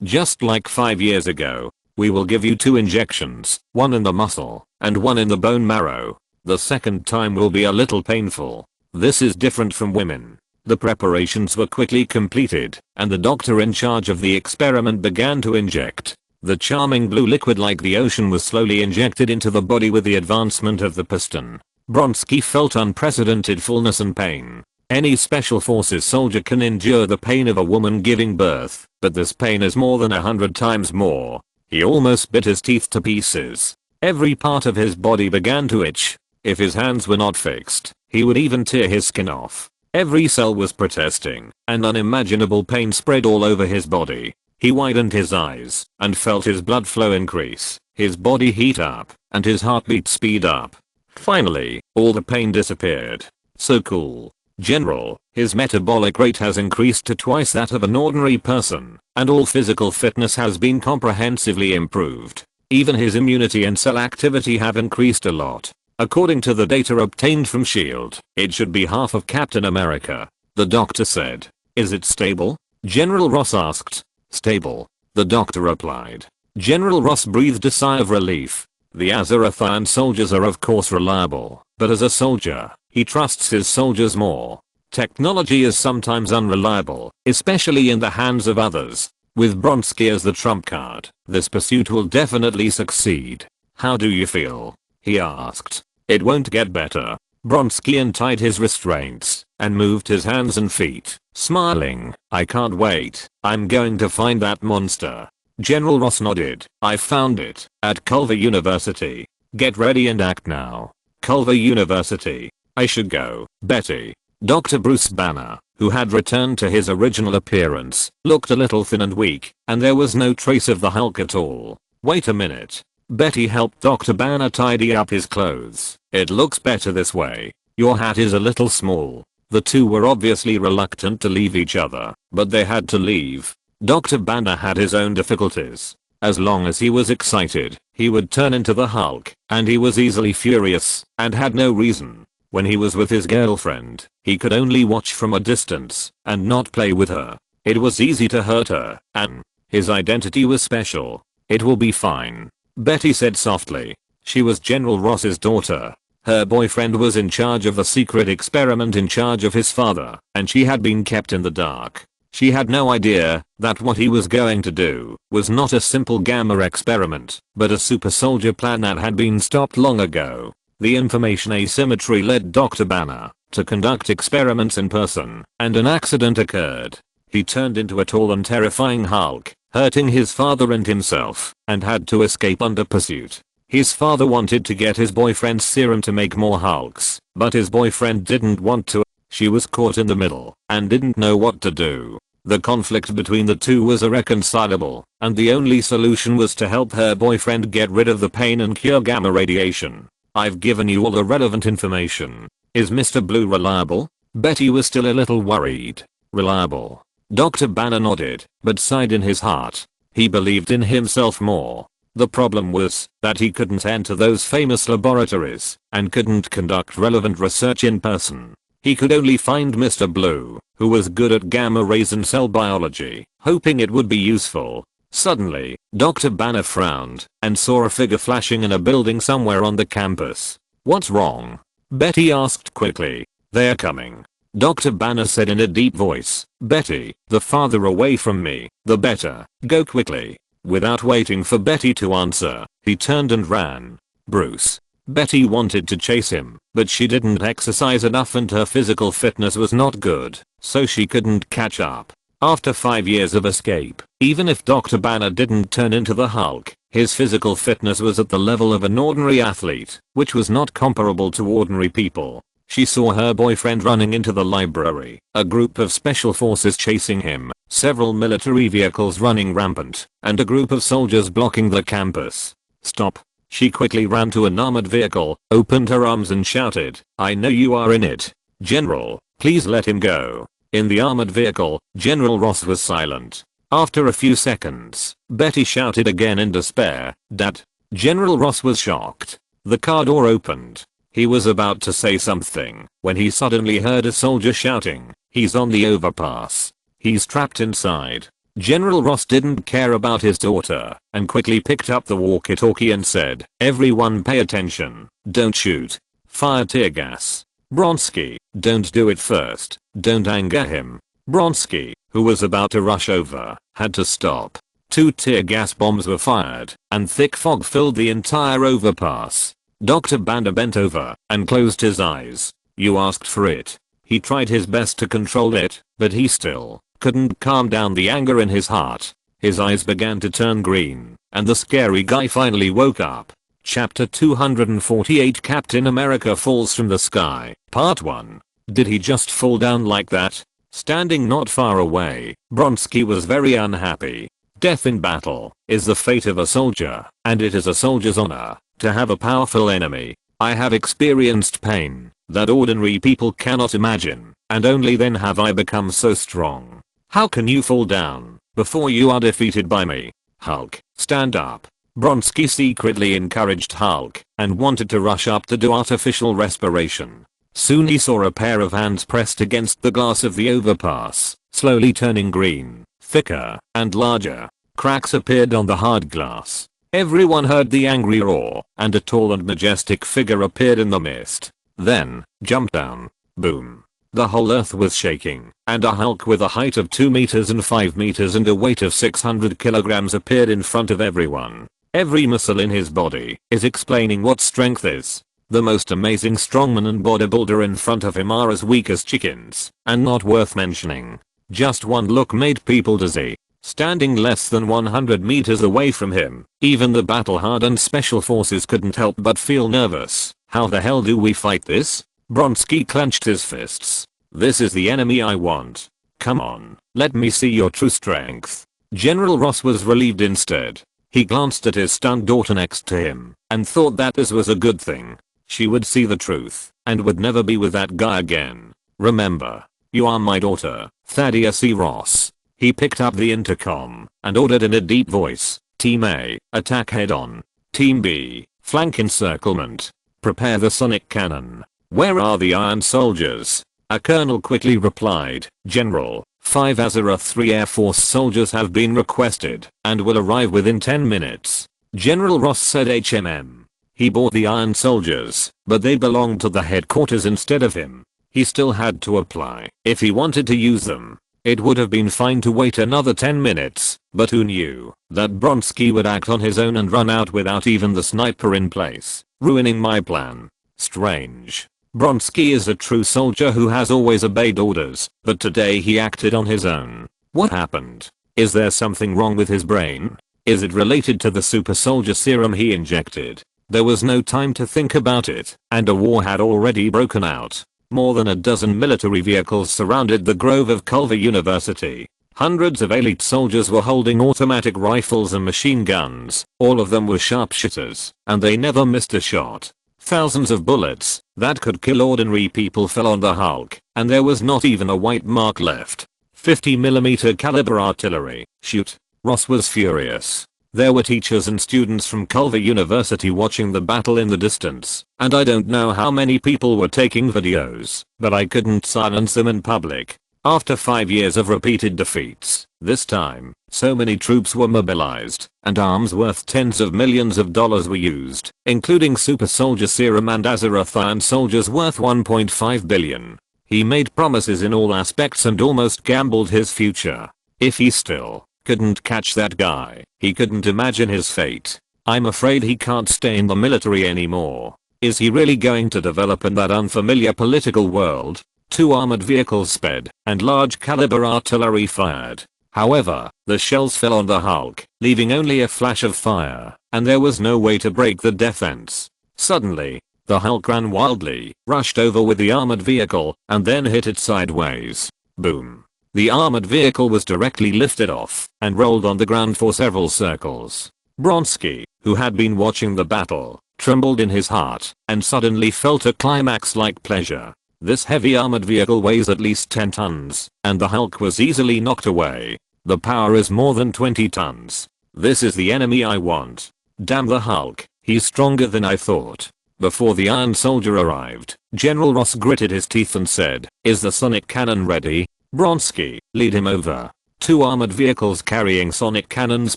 "Just like 5 years ago, we will give you 2 injections, one in the muscle and one in the bone marrow. The second time will be a little painful. This is different from women." The preparations were quickly completed, and the doctor in charge of the experiment began to inject. The charming blue liquid like the ocean was slowly injected into the body with the advancement of the piston. Bronski felt unprecedented fullness and pain. Any Special Forces soldier can endure the pain of a woman giving birth, but this pain is more than 100 times more. He almost bit his teeth to pieces. Every part of his body began to itch. If his hands were not fixed, he would even tear his skin off. Every cell was protesting, and unimaginable pain spread all over his body. He widened his eyes and felt his blood flow increase, his body heat up, and his heartbeat speed up. Finally, all the pain disappeared. So cool. General, his metabolic rate has increased to twice that of an ordinary person, and all physical fitness has been comprehensively improved. Even his immunity and cell activity have increased a lot. According to the data obtained from S.H.I.E.L.D., it should be half of Captain America. The doctor said. "Is it stable?" General Ross asked. "Stable," the doctor replied. General Ross breathed a sigh of relief. The Azerothian soldiers are of course reliable, but as a soldier, he trusts his soldiers more. Technology is sometimes unreliable, especially in the hands of others. With Bronski as the trump card, this pursuit will definitely succeed. How do you feel? He asked. It won't get better. Bronski untied his restraints and moved his hands and feet, smiling. I can't wait. I'm going to find that monster. General Ross nodded. I found it at Culver University. Get ready and act now. Culver University. I should go. Betty. Dr. Bruce Banner, who had returned to his original appearance, looked a little thin and weak, and there was no trace of the Hulk at all. Wait a minute. Betty helped Dr. Banner tidy up his clothes. It looks better this way. Your hat is a little small. The two were obviously reluctant to leave each other, but they had to leave. Dr. Banner had his own difficulties. As long as he was excited, he would turn into the Hulk, and he was easily furious, and had no reason. When he was with his girlfriend, he could only watch from a distance, and not play with her. It was easy to hurt her, and his identity was special. It will be fine, Betty said softly. She was General Ross's daughter. Her boyfriend was in charge of a secret experiment in charge of his father, and she had been kept in the dark. She had no idea that what he was going to do was not a simple gamma experiment, but a super soldier plan that had been stopped long ago. The information asymmetry led Dr. Banner to conduct experiments in person, and an accident occurred. He turned into a tall and terrifying Hulk, hurting his father and himself, and had to escape under pursuit. His father wanted to get his boyfriend's serum to make more Hulks, but his boyfriend didn't want to. She was caught in the middle and didn't know what to do. The conflict between the two was irreconcilable, and the only solution was to help her boyfriend get rid of the pain and cure gamma radiation. I've given you all the relevant information. Is Mr. Blue reliable? Betty was still a little worried. Reliable. Dr. Banner nodded, but sighed in his heart. He believed in himself more. The problem was that he couldn't enter those famous laboratories and couldn't conduct relevant research in person. He could only find Mr. Blue, who was good at gamma rays and cell biology, hoping it would be useful. Suddenly, Dr. Banner frowned and saw a figure flashing in a building somewhere on the campus. What's wrong? Betty asked quickly. They're coming, Dr. Banner said in a deep voice. Betty, the farther away from me, the better. Go quickly. Without waiting for Betty to answer, he turned and ran. Bruce. Betty wanted to chase him, but she didn't exercise enough and her physical fitness was not good, so she couldn't catch up. After 5 years of escape, even if Dr. Banner didn't turn into the Hulk, his physical fitness was at the level of an ordinary athlete, which was not comparable to ordinary people. She saw her boyfriend running into the library, a group of special forces chasing him, several military vehicles running rampant, and a group of soldiers blocking the campus. Stop. She quickly ran to an armored vehicle, opened her arms and shouted, I know you are in it. General, please let him go. In the armored vehicle, General Ross was silent. After a few seconds, Betty shouted again in despair, Dad. General Ross was shocked. The car door opened. He was about to say something when he suddenly heard a soldier shouting, he's on the overpass. He's trapped inside. General Ross didn't care about his daughter and quickly picked up the walkie-talkie and said, everyone pay attention. Don't shoot. Fire tear gas. Bronski, don't do it first. Don't anger him. Bronski, who was about to rush over, had to stop. 2 tear gas bombs were fired, and thick fog filled the entire overpass. Dr. Banner bent over and closed his eyes. You asked for it. He tried his best to control it, but he still couldn't calm down the anger in his heart. His eyes began to turn green, and the scary guy finally woke up. Chapter 248 Captain America Falls from the Sky, Part 1. Did he just fall down like that? Standing not far away, Bronski was very unhappy. Death in battle is the fate of a soldier, and it is a soldier's honor to have a powerful enemy. I have experienced pain that ordinary people cannot imagine, and only then have I become so strong. How can you fall down before you are defeated by me? Hulk, stand up. Bronski secretly encouraged Hulk and wanted to rush up to do artificial respiration. Soon he saw a pair of hands pressed against the glass of the overpass, slowly turning green, thicker, and larger. Cracks appeared on the hard glass. Everyone heard the angry roar, and a tall and majestic figure appeared in the mist. Then, jump down. Boom. The whole earth was shaking, and a Hulk with a height of 2 meters and 5 meters and a weight of 600 kilograms appeared in front of everyone. Every muscle in his body is explaining what strength is. The most amazing strongman and bodybuilder in front of him are as weak as chickens, and not worth mentioning. Just one look made people dizzy. Standing less than 100 meters away from him, even the battle-hardened special forces couldn't help but feel nervous. How the hell do we fight this? Bronski clenched his fists. This is the enemy I want. Come on, let me see your true strength. General Ross was relieved instead. He glanced at his stunned daughter next to him, and thought that this was a good thing. She would see the truth, and would never be with that guy again. Remember, you are my daughter, Thaddeus E. Ross. He picked up the intercom, and ordered in a deep voice, Team A, attack head on. Team B, flank encirclement. Prepare the sonic cannon. Where are the Iron Soldiers? A colonel quickly replied, General, 5 Azeroth 3 Air Force soldiers have been requested, and will arrive within 10 minutes. General Ross said HMM. He bought the Iron Soldiers, but they belonged to the headquarters instead of him. He still had to apply. If he wanted to use them, it would have been fine to wait another 10 minutes, but who knew that Bronski would act on his own and run out without even the sniper in place, ruining my plan. Strange. Bronski is a true soldier who has always obeyed orders, but today he acted on his own. What happened? Is there something wrong with his brain? Is it related to the super soldier serum he injected? There was no time to think about it, and a war had already broken out. More than a dozen military vehicles surrounded the grove of Culver University. Hundreds of elite soldiers were holding automatic rifles and machine guns. All of them were sharpshooters, and they never missed a shot. Thousands of bullets that could kill ordinary people fell on the Hulk, and there was not even a white mark left. 50mm caliber artillery. Shoot. Ross was furious. There were teachers and students from Culver University watching the battle in the distance, and I don't know how many people were taking videos, but I couldn't silence them in public. After 5 years of repeated defeats, this time, so many troops were mobilized, and arms worth tens of millions of dollars were used, including super soldier serum and Azeroth Iron Soldiers worth $1.5 billion. He made promises in all aspects and almost gambled his future. If he still couldn't catch that guy, he couldn't imagine his fate. I'm afraid he can't stay in the military anymore. Is he really going to develop in that unfamiliar political world? 2 armored vehicles sped, and large caliber artillery fired. However, the shells fell on the Hulk, leaving only a flash of fire, and there was no way to break the defense. Suddenly, the Hulk ran wildly, rushed over with the armored vehicle, and then hit it sideways. Boom. The armored vehicle was directly lifted off and rolled on the ground for several circles. Bronski, who had been watching the battle, trembled in his heart and suddenly felt a climax-like pleasure. This heavy armored vehicle weighs at least 10 tons, and the Hulk was easily knocked away. The power is more than 20 tons. This is the enemy I want. Damn the Hulk, he's stronger than I thought. Before the Iron Soldier arrived, General Ross gritted his teeth and said, "Is the sonic cannon ready?" Bronski, lead him over. 2 armored vehicles carrying sonic cannons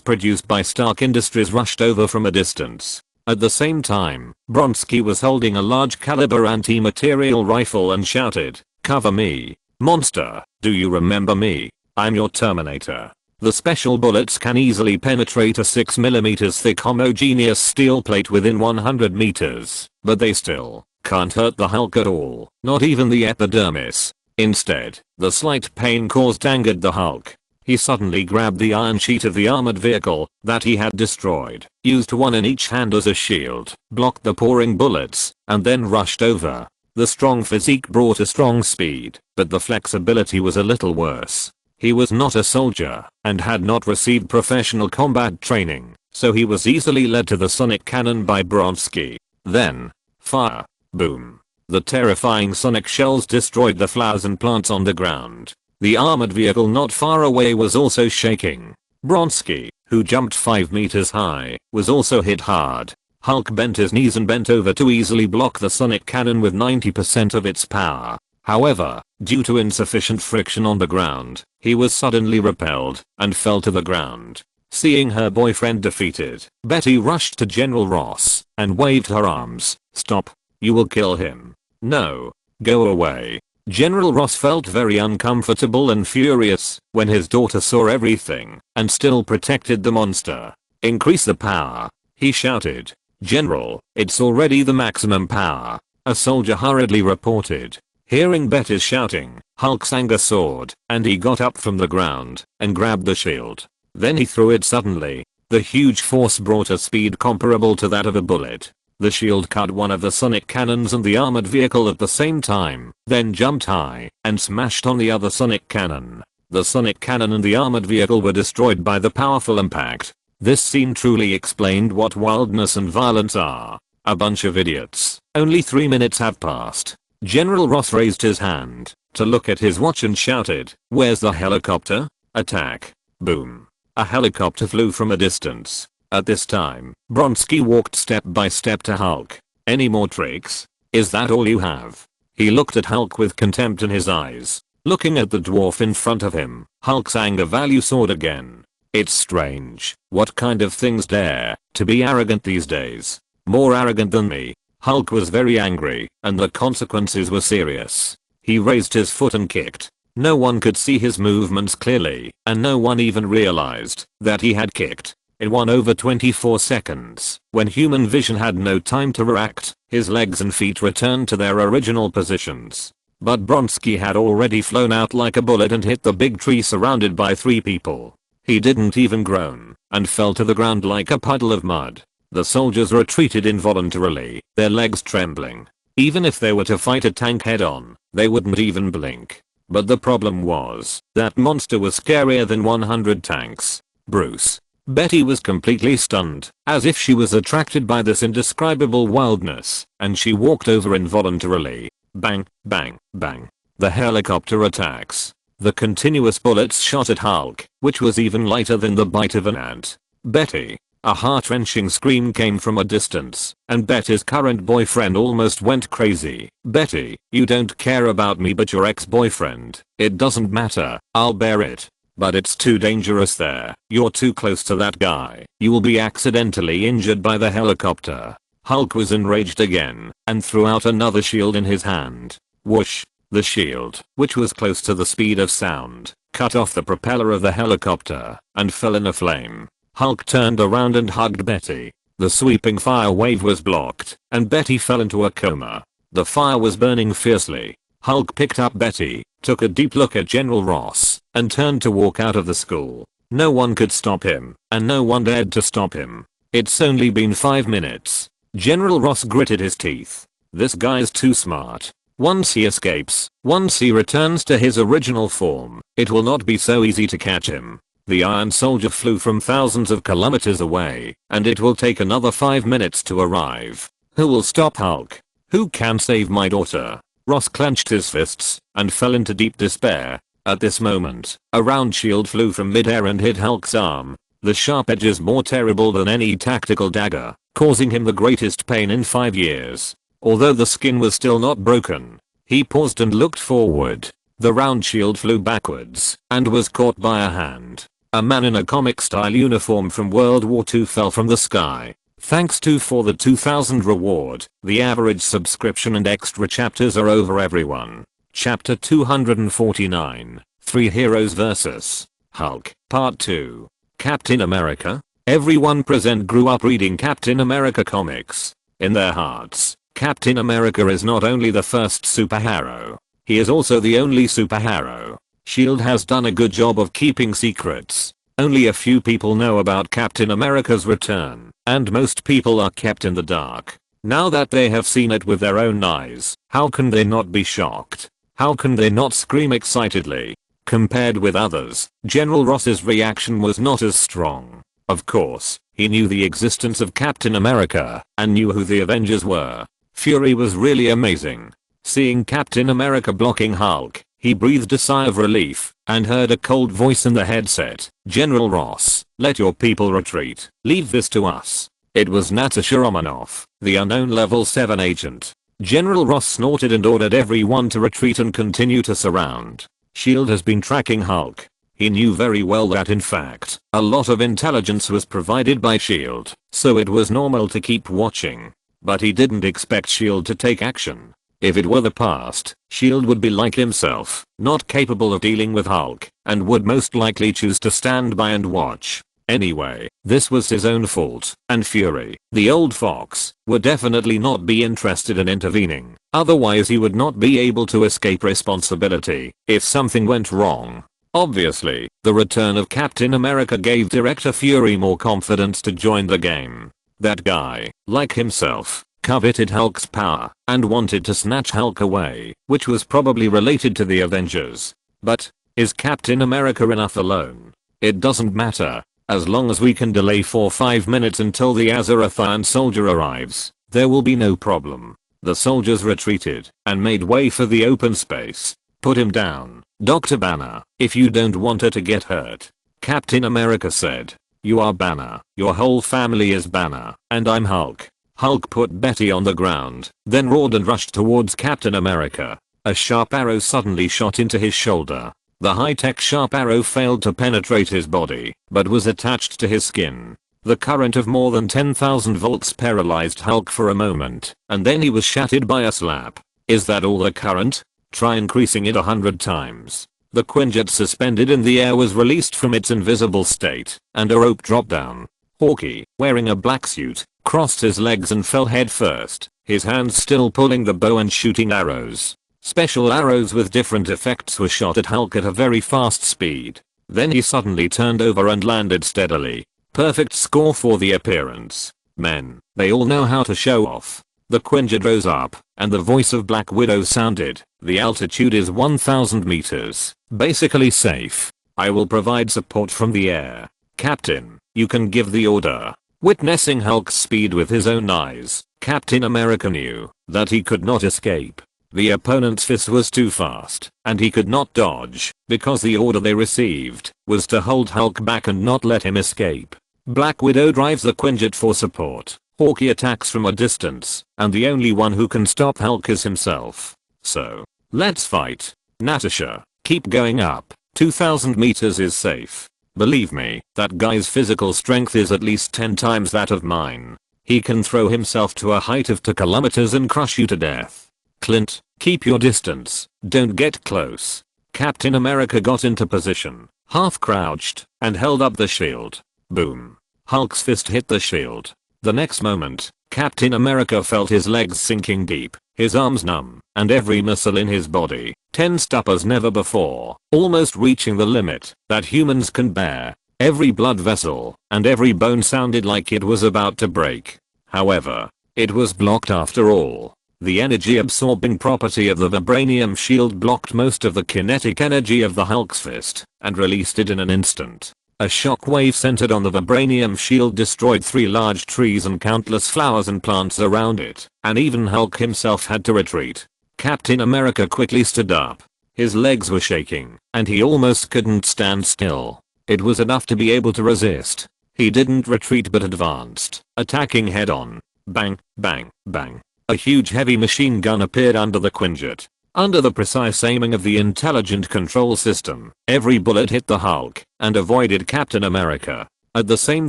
produced by Stark Industries rushed over from a distance. At the same time, Bronski was holding a large caliber anti-material rifle and shouted, "Cover me, monster, do you remember me? I'm your Terminator." The special bullets can easily penetrate a 6mm thick homogeneous steel plate within 100 meters, but they still can't hurt the Hulk at all, not even the epidermis. Instead, the slight pain caused angered the Hulk. He suddenly grabbed the iron sheet of the armored vehicle that he had destroyed, used one in each hand as a shield, blocked the pouring bullets, and then rushed over. The strong physique brought a strong speed, but the flexibility was a little worse. He was not a soldier, and had not received professional combat training, so he was easily led to the sonic cannon by Bronski. Then, fire. Boom. The terrifying sonic shells destroyed the flowers and plants on the ground. The armored vehicle not far away was also shaking. Bronski, who jumped 5 meters high, was also hit hard. Hulk bent his knees and bent over to easily block the sonic cannon with 90% of its power. However, due to insufficient friction on the ground, he was suddenly repelled and fell to the ground. Seeing her boyfriend defeated, Betty rushed to General Ross and waved her arms. "Stop. You will kill him." "No. Go away." General Ross felt very uncomfortable and furious when his daughter saw everything and still protected the monster. "Increase the power," he shouted. "General, it's already the maximum power," a soldier hurriedly reported. Hearing Betty's shouting, Hulk's anger soared, and he got up from the ground and grabbed the shield. Then he threw it suddenly. The huge force brought a speed comparable to that of a bullet. The shield cut one of the sonic cannons and the armored vehicle at the same time, then jumped high and smashed on the other sonic cannon. The sonic cannon and the armored vehicle were destroyed by the powerful impact. This scene truly explained what wildness and violence are. A bunch of idiots. Only 3 minutes have passed. General Ross raised his hand to look at his watch and shouted, "Where's the helicopter? Attack." Boom. A helicopter flew from a distance. At this time, Bronski walked step by step to Hulk. "Any more tricks? Is that all you have?" He looked at Hulk with contempt in his eyes. Looking at the dwarf in front of him, Hulk's anger value soared again. It's strange. What kind of things dare to be arrogant these days? More arrogant than me. Hulk was very angry, and the consequences were serious. He raised his foot and kicked. No one could see his movements clearly, and no one even realized that he had kicked. In 1/24 seconds, when human vision had no time to react, his legs and feet returned to their original positions. But Bronski had already flown out like a bullet and hit the big tree surrounded by 3 people. He didn't even groan, and fell to the ground like a puddle of mud. The soldiers retreated involuntarily, their legs trembling. Even if they were to fight a tank head on, they wouldn't even blink. But the problem was, that monster was scarier than 100 tanks. Bruce. Betty was completely stunned, as if she was attracted by this indescribable wildness, and she walked over involuntarily. Bang, bang, bang. The helicopter attacks. The continuous bullets shot at Hulk, which was even lighter than the bite of an ant. Betty. A heart-wrenching scream came from a distance, and Betty's current boyfriend almost went crazy. "Betty, you don't care about me but your ex-boyfriend. It doesn't matter, I'll bear it. But it's too dangerous there. You're too close to that guy. You will be accidentally injured by the helicopter." Hulk was enraged again, and threw out another shield in his hand. Whoosh. The shield, which was close to the speed of sound, cut off the propeller of the helicopter, and fell in a flame. Hulk turned around and hugged Betty. The sweeping fire wave was blocked, and Betty fell into a coma. The fire was burning fiercely. Hulk picked up Betty, took a deep look at General Ross, and turned to walk out of the school. No one could stop him, and no one dared to stop him. It's only been 5 minutes. General Ross gritted his teeth. This guy's too smart. Once he escapes, once he returns to his original form, it will not be so easy to catch him. The Iron Soldier flew from thousands of kilometers away, and it will take another 5 minutes to arrive. Who will stop Hulk? Who can save my daughter? Ross clenched his fists and fell into deep despair. At this moment, a round shield flew from midair and hit Hulk's arm. The sharp edges more terrible than any tactical dagger, causing him the greatest pain in 5 years. Although the skin was still not broken, he paused and looked forward. The round shield flew backwards and was caught by a hand. A man in a comic-style uniform from World War II fell from the sky. Thanks to for the 2000 reward, the average subscription and extra chapters are over everyone. Chapter 249, 3 Heroes vs. Hulk, Part 2. Captain America? Everyone present grew up reading Captain America comics. In their hearts, Captain America is not only the first superhero, he is also the only superhero. SHIELD has done a good job of keeping secrets. Only a few people know about Captain America's return, and most people are kept in the dark. Now that they have seen it with their own eyes, how can they not be shocked? How can they not scream excitedly? Compared with others, General Ross's reaction was not as strong. Of course, he knew the existence of Captain America, and knew who the Avengers were. Fury was really amazing. Seeing Captain America blocking Hulk, he breathed a sigh of relief, and heard a cold voice in the headset. "General Ross, let your people retreat. Leave this to us." It was Natasha Romanoff, the unknown level 7 agent. General Ross snorted and ordered everyone to retreat and continue to surround. SHIELD has been tracking Hulk. He knew very well that in fact, a lot of intelligence was provided by SHIELD, so it was normal to keep watching. But he didn't expect SHIELD to take action. If it were the past, S.H.I.E.L.D. would be like himself, not capable of dealing with Hulk, and would most likely choose to stand by and watch. Anyway, this was his own fault, and Fury, the old fox, would definitely not be interested in intervening, otherwise he would not be able to escape responsibility if something went wrong. Obviously, the return of Captain America gave Director Fury more confidence to join the game. That guy, like himself, coveted Hulk's power and wanted to snatch Hulk away, which was probably related to the Avengers. But, is Captain America enough alone? It doesn't matter. As long as we can delay 4-5 minutes until the Azerothian soldier arrives, there will be no problem. The soldiers retreated and made way for the open space. Put him down, Dr. Banner, if you don't want her to get hurt. Captain America said. You are Banner, your whole family is Banner, and I'm Hulk. Hulk put Betty on the ground, then roared and rushed towards Captain America. A sharp arrow suddenly shot into his shoulder. The high-tech sharp arrow failed to penetrate his body, but was attached to his skin. The current of more than 10,000 volts paralyzed Hulk for a moment, and then he was shattered by a slap. Is that all the current? Try increasing it 100 times. The Quinjet suspended in the air was released from its invisible state, and a rope dropped down. Hawkeye, wearing a black suit, crossed his legs and fell head first, his hands still pulling the bow and shooting arrows. Special arrows with different effects were shot at Hulk at a very fast speed. Then he suddenly turned over and landed steadily. Perfect score for the appearance. Men, they all know how to show off. The Quinjet rose up, and the voice of Black Widow sounded. The altitude is 1,000 meters. Basically safe. I will provide support from the air. Captain, you can give the order. Witnessing Hulk's speed with his own eyes, Captain America knew that he could not escape. The opponent's fist was too fast, and he could not dodge, because the order they received was to hold Hulk back and not let him escape. Black Widow drives the Quinjet for support. Hawkeye attacks from a distance, and the only one who can stop Hulk is himself. So, let's fight. Natasha, keep going up. 2,000 meters is safe. Believe me, that guy's physical strength is at least 10 times that of mine. He can throw himself to a height of 2 kilometers and crush you to death. Clint, keep your distance, don't get close. Captain America got into position, half crouched, and held up the shield. Boom. Hulk's fist hit the shield. The next moment, Captain America felt his legs sinking deep, his arms numb, and every muscle in his body tensed up as never before, almost reaching the limit that humans can bear. Every blood vessel and every bone sounded like it was about to break. However, it was blocked after all. The energy-absorbing property of the vibranium shield blocked most of the kinetic energy of the Hulk's fist and released it in an instant. A shockwave centered on the vibranium shield destroyed 3 large trees and countless flowers and plants around it, and even Hulk himself had to retreat. Captain America quickly stood up. His legs were shaking, and he almost couldn't stand still. It was enough to be able to resist. He didn't retreat but advanced, attacking head-on. Bang, bang, bang. A huge heavy machine gun appeared under the Quinjet. Under the precise aiming of the intelligent control system, every bullet hit the Hulk and avoided Captain America. At the same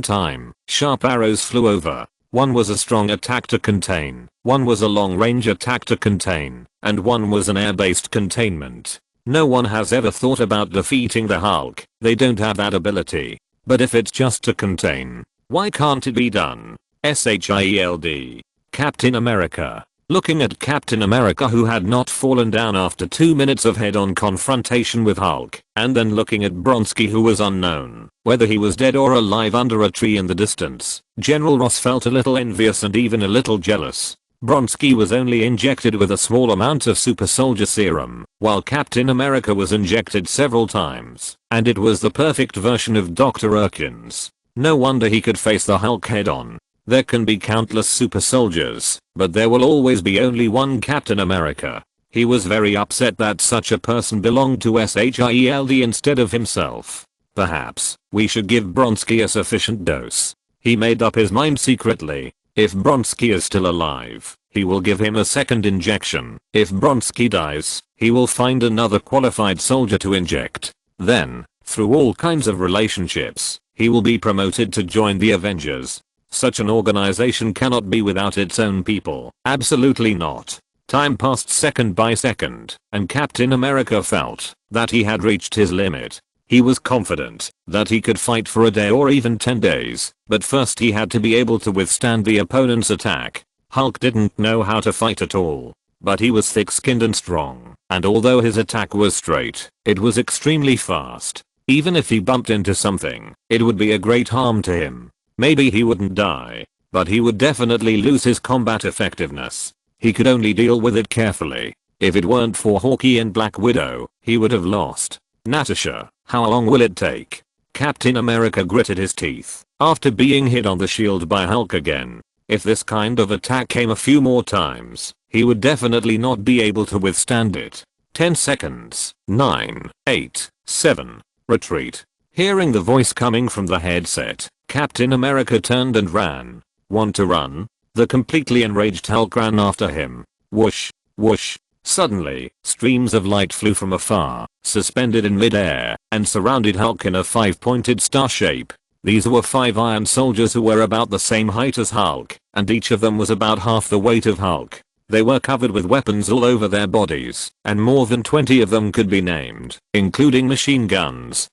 time, sharp arrows flew over. One was a strong attack to contain, one was a long-range attack to contain, and one was an air-based containment. No one has ever thought about defeating the Hulk. They don't have that ability. But if it's just to contain, why can't it be done? SHIELD. Captain America. Looking at Captain America, who had not fallen down after 2 minutes of head-on confrontation with Hulk, and then looking at Bronski, who was unknown, whether he was dead or alive under a tree in the distance, General Ross felt a little envious and even a little jealous. Bronski was only injected with a small amount of super soldier serum, while Captain America was injected several times, and it was the perfect version of Dr. Erkin's. No wonder he could face the Hulk head-on. There can be countless super soldiers, but there will always be only one Captain America. He was very upset that such a person belonged to SHIELD instead of himself. Perhaps we should give Bronski a sufficient dose. He made up his mind secretly. If Bronski is still alive, he will give him a second injection. If Bronski dies, he will find another qualified soldier to inject. Then, through all kinds of relationships, he will be promoted to join the Avengers. Such an organization cannot be without its own people. Absolutely not. Time passed second by second, and Captain America felt that he had reached his limit. He was confident that he could fight for a day or even 10 days, but first he had to be able to withstand the opponent's attack. Hulk didn't know how to fight at all, but he was thick-skinned and strong, and although his attack was straight, it was extremely fast. Even if he bumped into something, it would be a great harm to him. Maybe he wouldn't die, but he would definitely lose his combat effectiveness. He could only deal with it carefully. If it weren't for Hawkeye and Black Widow, he would have lost. Natasha, how long will it take? Captain America gritted his teeth after being hit on the shield by Hulk again. If this kind of attack came a few more times, he would definitely not be able to withstand it. 10 seconds. 9, 8, 7. Retreat. Hearing the voice coming from the headset, Captain America turned and ran. Want to run? The completely enraged Hulk ran after him. Whoosh, whoosh. Suddenly, streams of light flew from afar, suspended in mid-air, and surrounded Hulk in a 5-pointed star shape. These were 5 Iron Soldiers who were about the same height as Hulk, and each of them was about half the weight of Hulk. They were covered with weapons all over their bodies, and more than 20 of them could be named, including machine guns,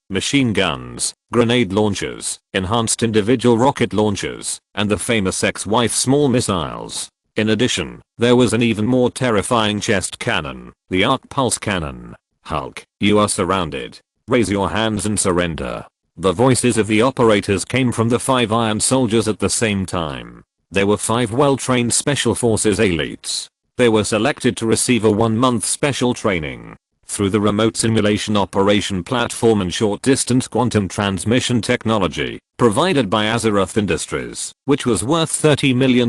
grenade launchers, enhanced individual rocket launchers, and the famous ex-wife small missiles. In addition, there was an even more terrifying chest cannon, the arc pulse cannon. Hulk, you are surrounded. Raise your hands and surrender. The voices of the operators came from the 5 Iron Soldiers at the same time. They were 5 well-trained Special Forces elites. They were selected to receive a 1-month special training through the remote simulation operation platform and short-distance quantum transmission technology provided by Azeroth Industries, which was worth $30 million.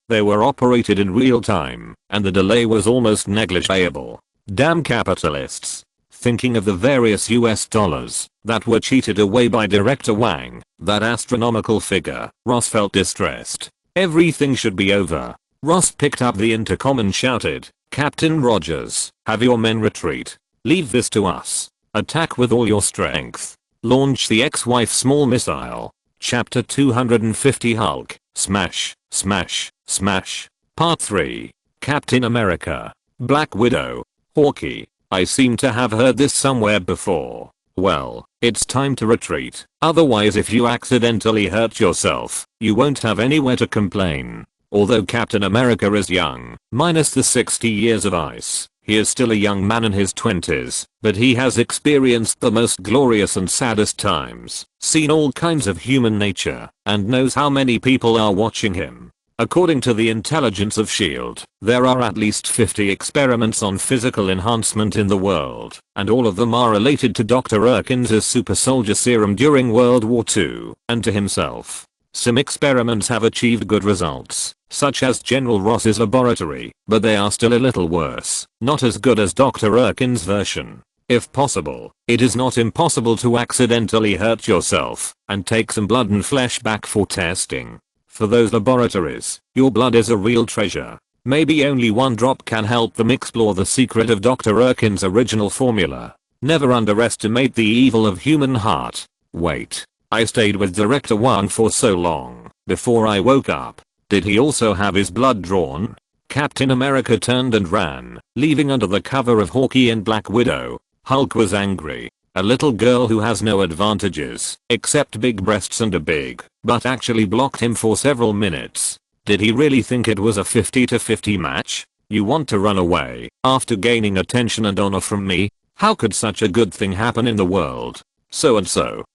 They were operated in real time, and the delay was almost negligible. Damn capitalists. Thinking of the various US dollars that were cheated away by Director Wang, that astronomical figure, Ross felt distressed. Everything should be over. Ross picked up the intercom and shouted, Captain Rogers, have your men retreat. Leave this to us. Attack with all your strength. Launch the ex-wife small missile. Chapter 250 Hulk, Smash, Smash, Smash. Part 3. Captain America, Black Widow, Hawkeye. I seem to have heard this somewhere before. Well, it's time to retreat. Otherwise if you accidentally hurt yourself, you won't have anywhere to complain. Although Captain America is young, minus the 60 years of ice, he is still a young man in his 20s, but he has experienced the most glorious and saddest times, seen all kinds of human nature, and knows how many people are watching him. According to the intelligence of S.H.I.E.L.D., there are at least 50 experiments on physical enhancement in the world, and all of them are related to Dr. Erkin's super soldier serum during World War II, and to himself. Some experiments have achieved good results, such as General Ross's laboratory, but they are still a little worse, not as good as Dr. Erkin's version. If possible, it is not impossible to accidentally hurt yourself, and take some blood and flesh back for testing. For those laboratories, your blood is a real treasure. Maybe only one drop can help them explore the secret of Dr. Erkin's original formula. Never underestimate the evil of human heart. Wait, I stayed with Director Wang for so long, before I woke up. Did he also have his blood drawn? Captain America turned and ran, leaving under the cover of Hawkeye and Black Widow. Hulk was angry. A little girl who has no advantages, except big breasts and a big butt actually blocked him for several minutes. Did he really think it was a 50-50 match? You want to run away after gaining attention and honor from me? How could such a good thing happen in the world? So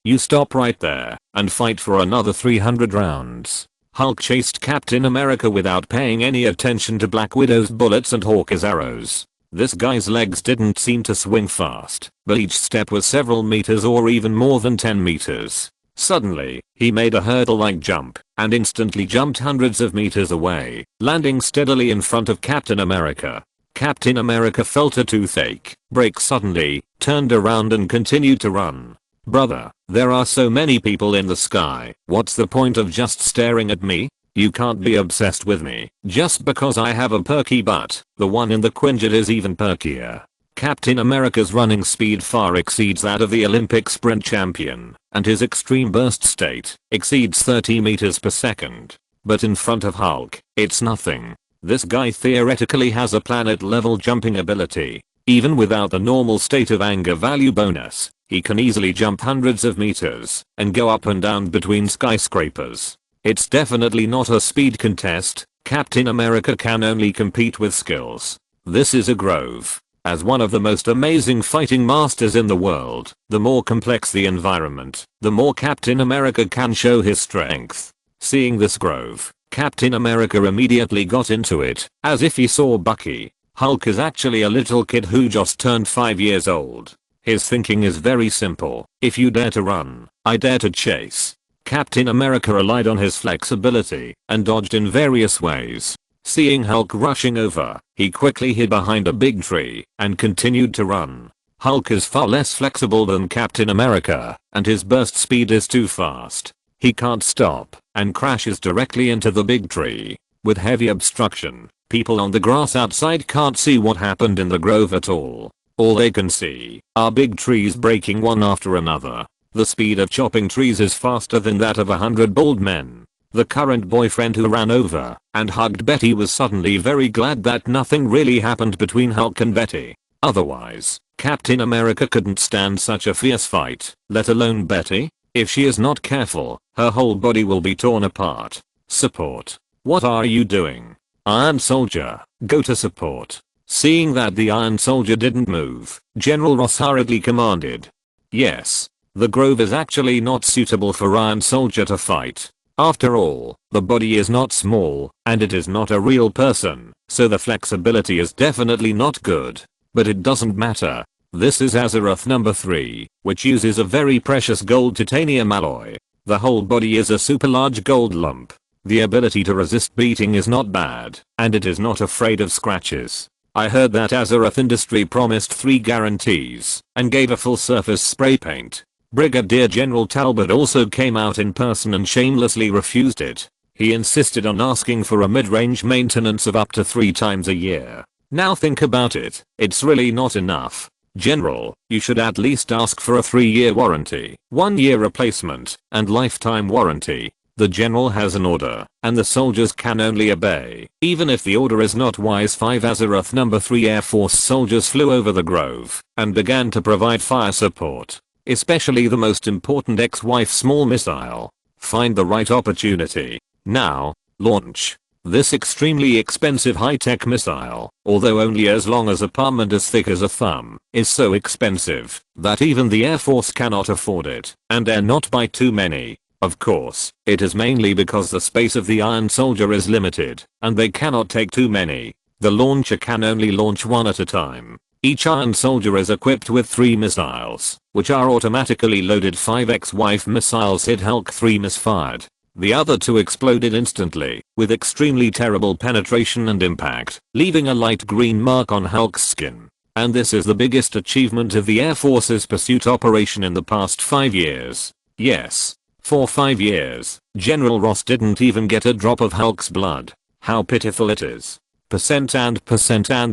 you stop right there and fight for another 300 rounds. Hulk chased Captain America without paying any attention to Black Widow's bullets and Hawkeye's arrows. This guy's legs didn't seem to swing fast, but each step was several meters or even more than 10 meters. Suddenly, he made a hurdle-like jump, and instantly jumped hundreds of meters away, landing steadily in front of Captain America. Captain America felt a toothache break suddenly, turned around and continued to run. Brother, there are so many people in the sky, what's the point of just staring at me? You can't be obsessed with me, just because I have a perky butt. The one in the Quinjet is even perkier. Captain America's running speed far exceeds that of the Olympic sprint champion, and his extreme burst state exceeds 30 meters per second. But in front of Hulk, it's nothing. This guy theoretically has a planet level jumping ability. Even without the normal state of anger value bonus, he can easily jump hundreds of meters and go up and down between skyscrapers. It's definitely not a speed contest. Captain America can only compete with skills. This is a grove. As one of the most amazing fighting masters in the world, the more complex the environment, the more Captain America can show his strength. Seeing this grove, Captain America immediately got into it, as if he saw Bucky. Hulk is actually a little kid who just turned 5 years old. His thinking is very simple. If you dare to run, I dare to chase. Captain America relied on his flexibility and dodged in various ways. Seeing Hulk rushing over, he quickly hid behind a big tree and continued to run. Hulk is far less flexible than Captain America, and his burst speed is too fast. He can't stop and crashes directly into the big tree. With heavy obstruction, people on the grass outside can't see what happened in the grove at all. All they can see are big trees breaking one after another. The speed of chopping trees is faster than that of 100 bald men. The current boyfriend who ran over and hugged Betty was suddenly very glad that nothing really happened between Hulk and Betty. Otherwise, Captain America couldn't stand such a fierce fight, let alone Betty. If she is not careful, her whole body will be torn apart. Support. What are you doing? Iron Soldier, go to support. Seeing that the Iron Soldier didn't move, General Ross hurriedly commanded. Yes, the grove is actually not suitable for Iron Soldier to fight. After all, the body is not small, and it is not a real person, so the flexibility is definitely not good. But it doesn't matter. This is Azeroth number 3, which uses a very precious gold titanium alloy. The whole body is a super large gold lump. The ability to resist beating is not bad, and it is not afraid of scratches. I heard that Azeroth Industry promised 3 guarantees and gave a full surface spray paint. Brigadier General Talbot also came out in person and shamelessly refused it. He insisted on asking for a mid-range maintenance of up to 3 times a year. Now think about it, it's really not enough. General, you should at least ask for a 3-year warranty, 1-year replacement, and lifetime warranty. The general has an order, and the soldiers can only obey. Even if the order is not wise. 5 Azeroth number 3 Air Force soldiers flew over the grove and began to provide fire support. Especially the most important ex-wife small missile. Find the right opportunity. Now, launch. This extremely expensive high-tech missile, although only as long as a palm and as thick as a thumb, is so expensive that even the Air Force cannot afford it, and dare not buy too many. Of course, it is mainly because the space of the Iron Soldier is limited, and they cannot take too many. The launcher can only launch 1 at a time. Each Iron Soldier is equipped with 3 missiles, which are automatically loaded. 5 ex-wife missiles hit Hulk, 3 misfired. The other 2 exploded instantly, with extremely terrible penetration and impact, leaving a light green mark on Hulk's skin. And this is the biggest achievement of the Air Force's pursuit operation in the past 5 years. Yes. For 5 years, General Ross didn't even get a drop of Hulk's blood. How pitiful it is. Percent and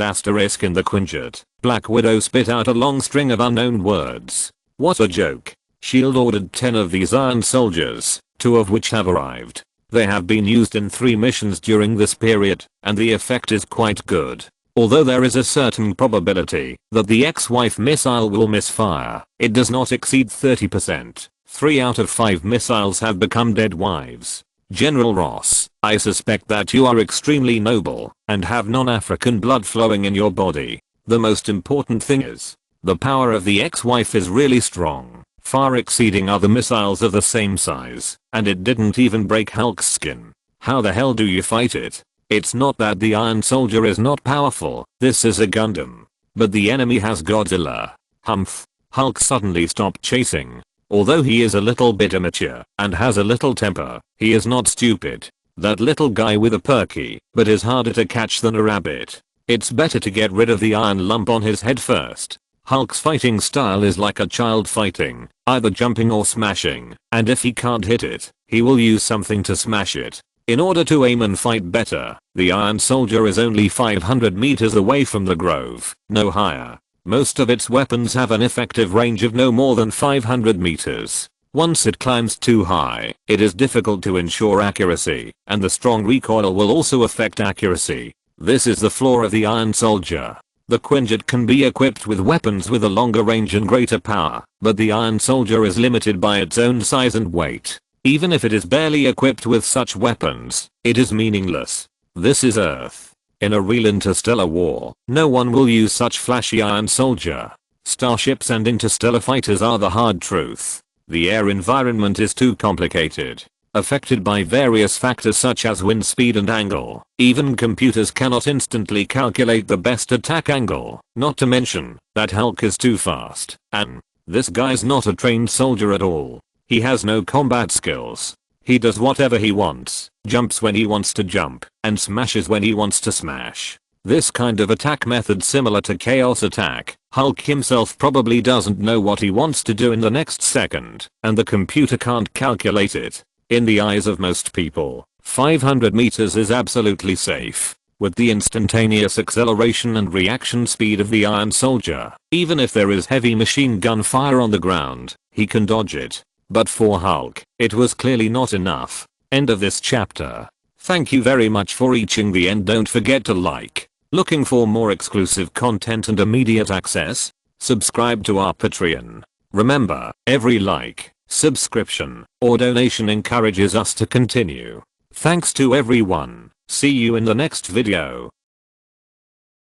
asterisk in the Quinjet. Black Widow spit out a long string of unknown words. What a joke. SHIELD ordered 10 of these Iron Soldiers, 2 of which have arrived. They have been used in 3 missions during this period, and the effect is quite good. Although there is a certain probability that the ex-wife missile will misfire, it does not exceed 30%. 3 out of 5 missiles have become dead wives. General Ross, I suspect that you are extremely noble and have non-African blood flowing in your body. The most important thing is, the power of the ex-wife is really strong, far exceeding other missiles of the same size, and it didn't even break Hulk's skin. How the hell do you fight it? It's not that the Iron Soldier is not powerful, this is a Gundam. But the enemy has Godzilla. Humph. Hulk suddenly stopped chasing. Although he is a little bit immature and has a little temper, he is not stupid. That little guy with a perky, but is harder to catch than a rabbit. It's better to get rid of the iron lump on his head first. Hulk's fighting style is like a child fighting, either jumping or smashing, and if he can't hit it, he will use something to smash it. In order to aim and fight better, the Iron Soldier is only 500 meters away from the grove, no higher. Most of its weapons have an effective range of no more than 500 meters. Once it climbs too high, it is difficult to ensure accuracy, and the strong recoil will also affect accuracy. This is the flaw of the Iron Soldier. The Quinjet can be equipped with weapons with a longer range and greater power, but the Iron Soldier is limited by its own size and weight. Even if it is barely equipped with such weapons, it is meaningless. This is Earth. In a real interstellar war, no one will use such flashy Iron Soldier. Starships and interstellar fighters are the hard truth. The air environment is too complicated, affected by various factors such as wind speed and angle. Even computers cannot instantly calculate the best attack angle, not to mention that Hulk is too fast, and this guy's not a trained soldier at all. He has no combat skills. He does whatever he wants, jumps when he wants to jump, and smashes when he wants to smash. This kind of attack method similar to chaos attack. Hulk himself probably doesn't know what he wants to do in the next second, and the computer can't calculate it. In the eyes of most people, 500 meters is absolutely safe. With the instantaneous acceleration and reaction speed of the Iron Soldier, even if there is heavy machine gun fire on the ground, he can dodge it. But for Hulk, it was clearly not enough. End of this chapter. Thank you very much for reaching the end. Don't forget to like. Looking for more exclusive content and immediate access? Subscribe to our Patreon. Remember, every like, subscription, or donation encourages us to continue. Thanks to everyone. See you in the next video.